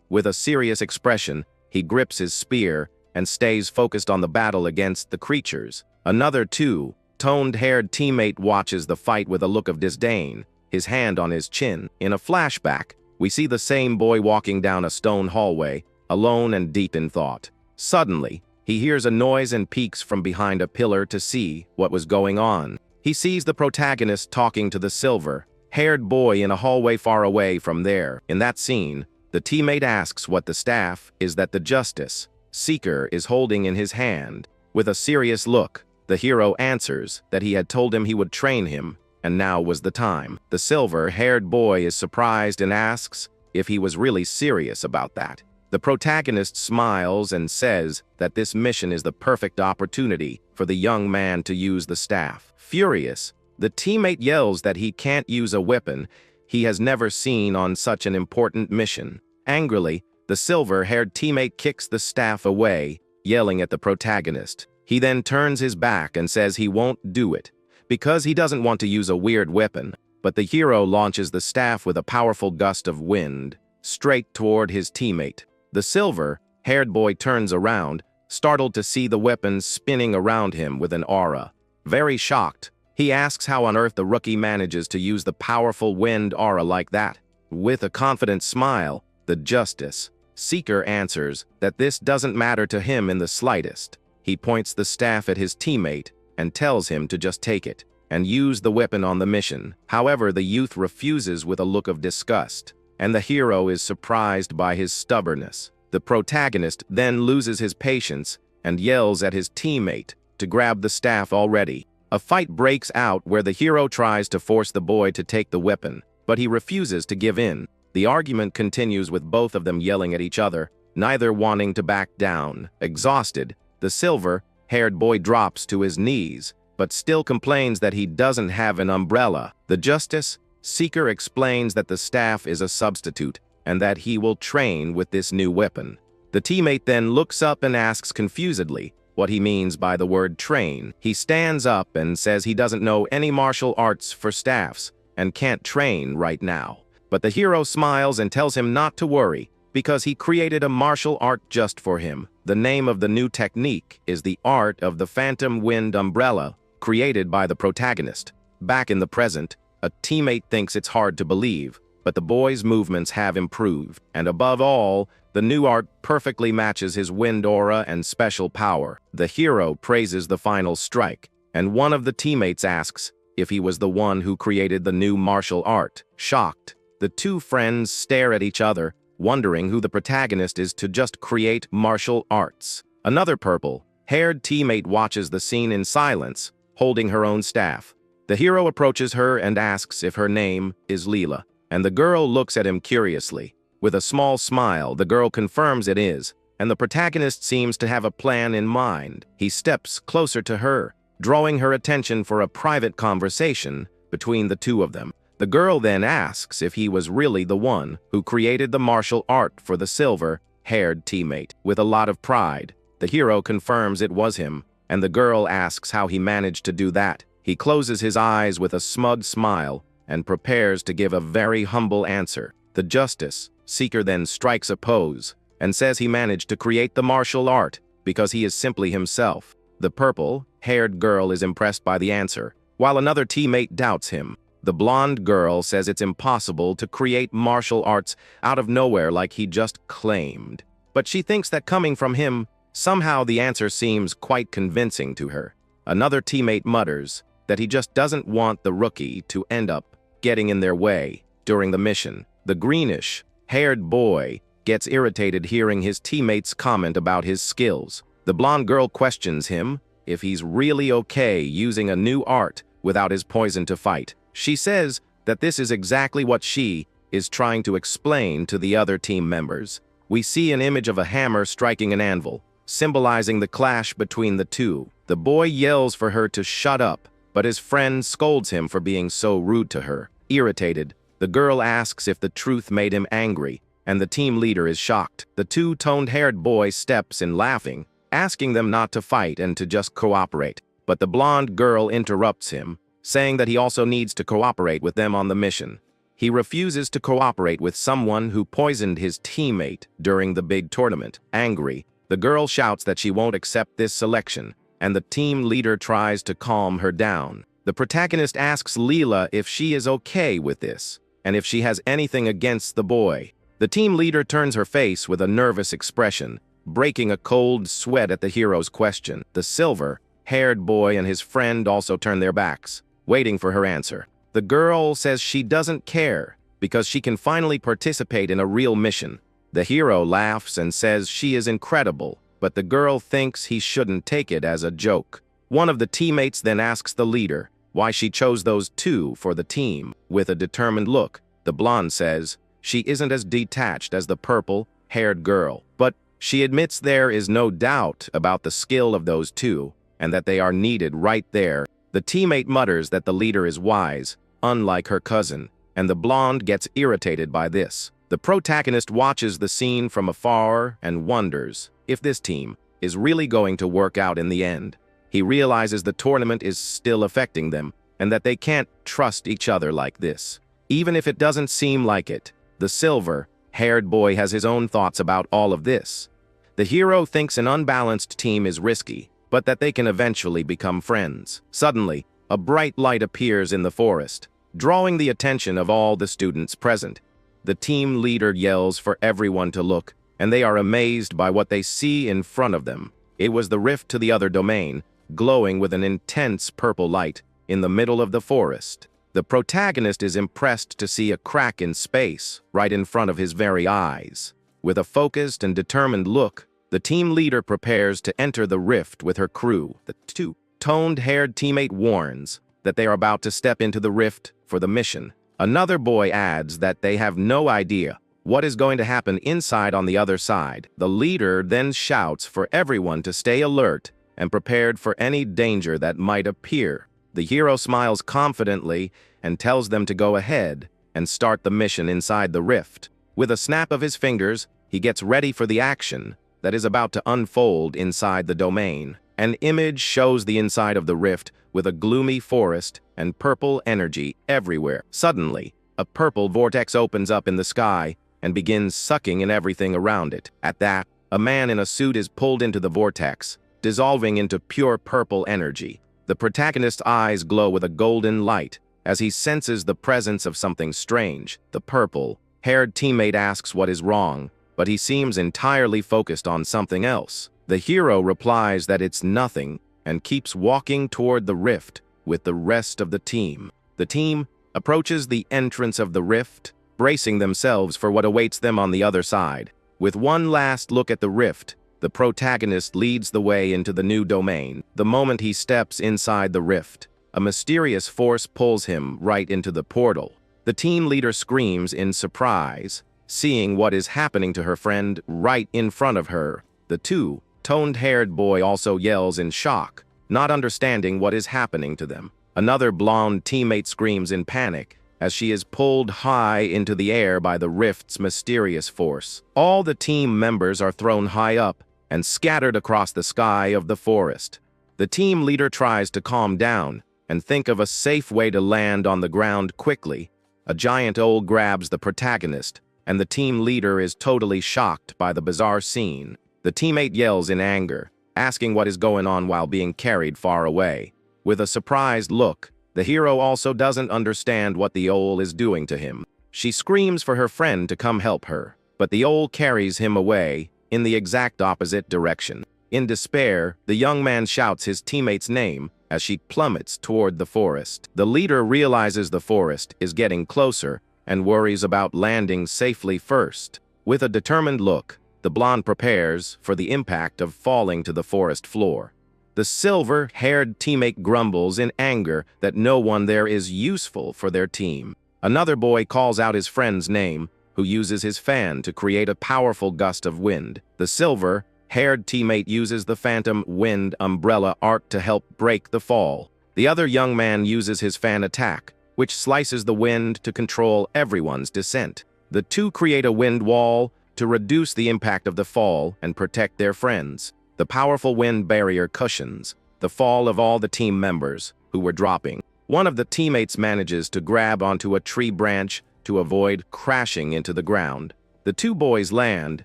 With a serious expression, he grips his spear and stays focused on the battle against the creatures. Another two-toned-haired teammate watches the fight with a look of disdain, his hand on his chin. In a flashback, we see the same boy walking down a stone hallway, alone and deep in thought. Suddenly, he hears a noise and peeks from behind a pillar to see what was going on. He sees the protagonist talking to the silver-haired boy in a hallway far away from there. In that scene, the teammate asks what the staff is that the justice seeker is holding in his hand. With a serious look, the hero answers that he had told him he would train him, and now was the time. The silver-haired boy is surprised and asks if he was really serious about that. The protagonist smiles and says that this mission is the perfect opportunity for the young man to use the staff. Furious, the teammate yells that he can't use a weapon he has never seen on such an important mission. Angrily, the silver-haired teammate kicks the staff away, yelling at the protagonist. He then turns his back and says he won't do it, because he doesn't want to use a weird weapon, but the hero launches the staff with a powerful gust of wind, straight toward his teammate. The silver-haired boy turns around, startled to see the weapon spinning around him with an aura. Very shocked, he asks how on earth the rookie manages to use the powerful wind aura like that. With a confident smile, the justice seeker answers that this doesn't matter to him in the slightest. He points the staff at his teammate and tells him to just take it and use the weapon on the mission. However, the youth refuses with a look of disgust, and the hero is surprised by his stubbornness. The protagonist then loses his patience and yells at his teammate to grab the staff already. A fight breaks out where the hero tries to force the boy to take the weapon, but he refuses to give in. The argument continues with both of them yelling at each other, neither wanting to back down. Exhausted, the silver-haired boy drops to his knees, but still complains that he doesn't have an umbrella. The justice seeker explains that the staff is a substitute and that he will train with this new weapon. The teammate then looks up and asks confusedly what he means by the word train. He stands up and says he doesn't know any martial arts for staffs and can't train right now. But the hero smiles and tells him not to worry, because he created a martial art just for him. The name of the new technique is the art of the phantom wind umbrella, created by the protagonist. Back in the present, a teammate thinks it's hard to believe, but the boy's movements have improved, and above all, the new art perfectly matches his wind aura and special power. The hero praises the final strike, and one of the teammates asks if he was the one who created the new martial art. Shocked, the two friends stare at each other, wondering who the protagonist is to just create martial arts. Another purple-haired teammate watches the scene in silence, holding her own staff. The hero approaches her and asks if her name is Leela, and the girl looks at him curiously. With a small smile, the girl confirms it is, and the protagonist seems to have a plan in mind. He steps closer to her, drawing her attention for a private conversation between the two of them. The girl then asks if he was really the one who created the martial art for the silver-haired teammate. With a lot of pride, the hero confirms it was him, and the girl asks how he managed to do that. He closes his eyes with a smug smile and prepares to give a very humble answer. The justice seeker then strikes a pose and says he managed to create the martial art because he is simply himself. The purple-haired girl is impressed by the answer, while another teammate doubts him. The blonde girl says it's impossible to create martial arts out of nowhere like he just claimed. But she thinks that coming from him, somehow the answer seems quite convincing to her. Another teammate mutters that he just doesn't want the rookie to end up getting in their way during the mission. The greenish-haired boy gets irritated hearing his teammates comment about his skills. The blonde girl questions him if he's really okay using a new art without his poison to fight. She says that this is exactly what she is trying to explain to the other team members. We see an image of a hammer striking an anvil, symbolizing the clash between the two. The boy yells for her to shut up, but his friend scolds him for being so rude to her. Irritated, the girl asks if the truth made him angry, and the team leader is shocked. The two-toned-haired boy steps in laughing, asking them not to fight and to just cooperate. But the blonde girl interrupts him, saying that he also needs to cooperate with them on the mission. He refuses to cooperate with someone who poisoned his teammate during the big tournament. Angry, the girl shouts that she won't accept this selection, and the team leader tries to calm her down. The protagonist asks Leela if she is okay with this, and if she has anything against the boy. The team leader turns her face with a nervous expression, breaking a cold sweat at the hero's question. The silver-haired boy and his friend also turn their backs, waiting for her answer. The girl says she doesn't care because she can finally participate in a real mission. The hero laughs and says she is incredible, but the girl thinks he shouldn't take it as a joke. One of the teammates then asks the leader why she chose those two for the team. With a determined look, the blonde says she isn't as detached as the purple-haired girl, but she admits there is no doubt about the skill of those two and that they are needed right there. The teammate mutters that the leader is wise, unlike her cousin, and the blonde gets irritated by this. The protagonist watches the scene from afar and wonders if this team is really going to work out in the end. He realizes the tournament is still affecting them, and that they can't trust each other like this. Even if it doesn't seem like it, the silver-haired boy has his own thoughts about all of this. The hero thinks an unbalanced team is risky, but that they can eventually become friends. Suddenly, a bright light appears in the forest, drawing the attention of all the students present. The team leader yells for everyone to look, and they are amazed by what they see in front of them. It was the rift to the other domain, glowing with an intense purple light in the middle of the forest. The protagonist is impressed to see a crack in space right in front of his very eyes. With a focused and determined look, the team leader prepares to enter the rift with her crew. The two-toned-haired teammate warns that they are about to step into the rift for the mission. Another boy adds that they have no idea what is going to happen inside on the other side. The leader then shouts for everyone to stay alert and prepared for any danger that might appear. The hero smiles confidently and tells them to go ahead and start the mission inside the rift. With a snap of his fingers, he gets ready for the action that is about to unfold inside the domain. An image shows the inside of the rift with a gloomy forest and purple energy everywhere. Suddenly, a purple vortex opens up in the sky and begins sucking in everything around it. At that, a man in a suit is pulled into the vortex, dissolving into pure purple energy. The protagonist's eyes glow with a golden light as he senses the presence of something strange. The purple-haired teammate asks what is wrong, but he seems entirely focused on something else. The hero replies that it's nothing and keeps walking toward the rift with the rest of the team. The team approaches the entrance of the rift, bracing themselves for what awaits them on the other side. With one last look at the rift, the protagonist leads the way into the new domain. The moment he steps inside the rift, a mysterious force pulls him right into the portal. The team leader screams in surprise, seeing what is happening to her friend right in front of her. The two-toned-haired boy also yells in shock, not understanding what is happening to them. Another blonde teammate screams in panic as she is pulled high into the air by the rift's mysterious force. All the team members are thrown high up and scattered across the sky of the forest. The team leader tries to calm down and think of a safe way to land on the ground quickly. A giant owl grabs the protagonist, and the team leader is totally shocked by the bizarre scene. The teammate yells in anger, asking what is going on while being carried far away. With a surprised look, the hero also doesn't understand what the owl is doing to him. She screams for her friend to come help her, but the owl carries him away in the exact opposite direction. In despair, the young man shouts his teammate's name as she plummets toward the forest. The leader realizes the forest is getting closer and worries about landing safely first. With a determined look, the blonde prepares for the impact of falling to the forest floor. The silver-haired teammate grumbles in anger that no one there is useful for their team. Another boy calls out his friend's name, who uses his fan to create a powerful gust of wind. The silver-haired teammate uses the phantom wind umbrella art to help break the fall. The other young man uses his fan attack, which slices the wind to control everyone's descent. The two create a wind wall to reduce the impact of the fall and protect their friends. The powerful wind barrier cushions the fall of all the team members who were dropping. One of the teammates manages to grab onto a tree branch to avoid crashing into the ground. The two boys land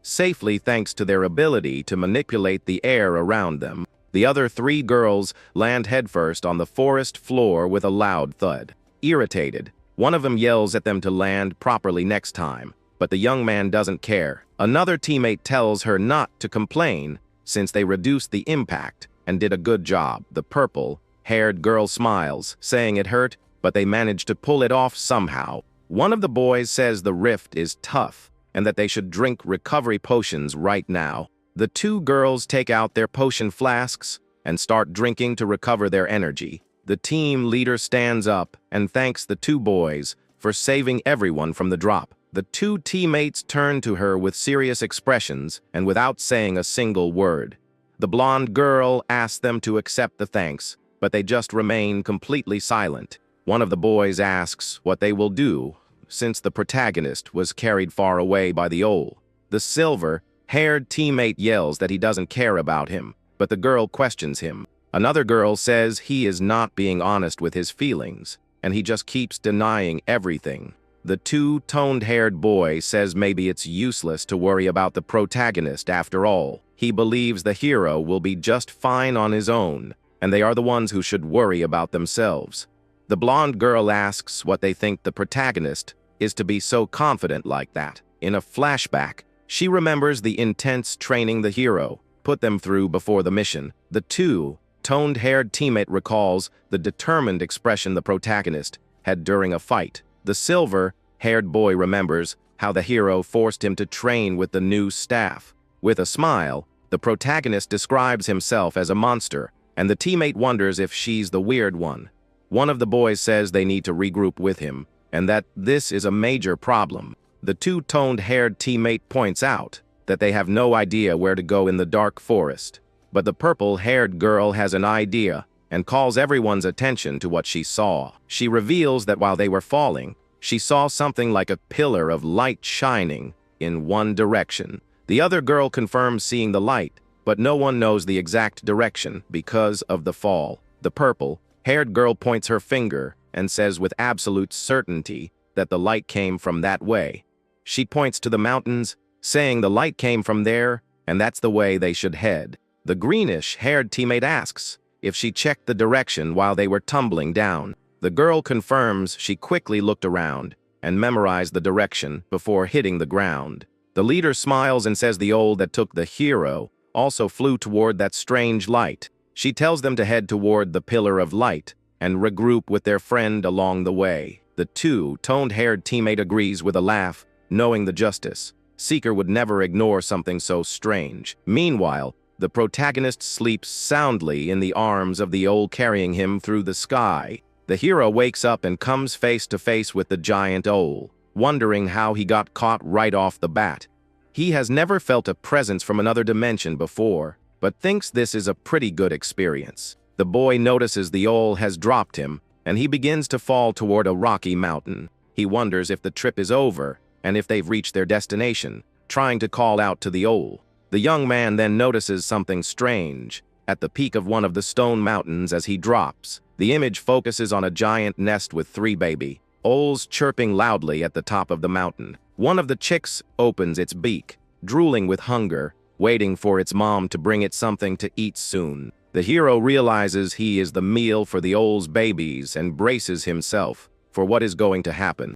safely thanks to their ability to manipulate the air around them. The other three girls land headfirst on the forest floor with a loud thud. Irritated, one of them yells at them to land properly next time, but the young man doesn't care. Another teammate tells her not to complain since they reduced the impact and did a good job. The purple-haired girl smiles, saying it hurt, but they managed to pull it off somehow. One of the boys says the rift is tough and that they should drink recovery potions right now. The two girls take out their potion flasks and start drinking to recover their energy. The team leader stands up and thanks the two boys for saving everyone from the drop. The two teammates turn to her with serious expressions and without saying a single word. The blonde girl asks them to accept the thanks, but they just remain completely silent. One of the boys asks what they will do since the protagonist was carried far away by the owl. The silver-haired teammate yells that he doesn't care about him, but the girl questions him. Another girl says he is not being honest with his feelings, and he just keeps denying everything. The two-toned-haired boy says maybe it's useless to worry about the protagonist after all. He believes the hero will be just fine on his own, and they are the ones who should worry about themselves. The blonde girl asks what they think the protagonist is to be so confident like that. In a flashback, she remembers the intense training the hero put them through before the mission. The two-toned-haired teammate recalls the determined expression the protagonist had during a fight. The silver-haired boy remembers how the hero forced him to train with the new staff. With a smile, the protagonist describes himself as a monster, and the teammate wonders if she's the weird one. One of the boys says they need to regroup with him, and that this is a major problem. The two-toned-haired teammate points out that they have no idea where to go in the dark forest. But the purple-haired girl has an idea and calls everyone's attention to what she saw. She reveals that while they were falling, she saw something like a pillar of light shining in one direction. The other girl confirms seeing the light, but no one knows the exact direction because of the fall. The purple-haired girl points her finger and says with absolute certainty that the light came from that way. She points to the mountains, saying the light came from there, and that's the way they should head. The greenish-haired teammate asks if she checked the direction while they were tumbling down. The girl confirms she quickly looked around and memorized the direction before hitting the ground. The leader smiles and says the owl that took the hero also flew toward that strange light. She tells them to head toward the pillar of light and regroup with their friend along the way. The two-toned-haired teammate agrees with a laugh, knowing the justice seeker would never ignore something so strange. Meanwhile, the protagonist sleeps soundly in the arms of the owl carrying him through the sky. The hero wakes up and comes face to face with the giant owl, wondering how he got caught right off the bat. He has never felt a presence from another dimension before, but thinks this is a pretty good experience. The boy notices the owl has dropped him, and he begins to fall toward a rocky mountain. He wonders if the trip is over, and if they've reached their destination, trying to call out to the owl. The young man then notices something strange at the peak of one of the stone mountains as he drops. The image focuses on a giant nest with 3 baby owls chirping loudly at the top of the mountain. One of the chicks opens its beak, drooling with hunger, waiting for its mom to bring it something to eat soon. The hero realizes he is the meal for the owl's babies and braces himself for what is going to happen.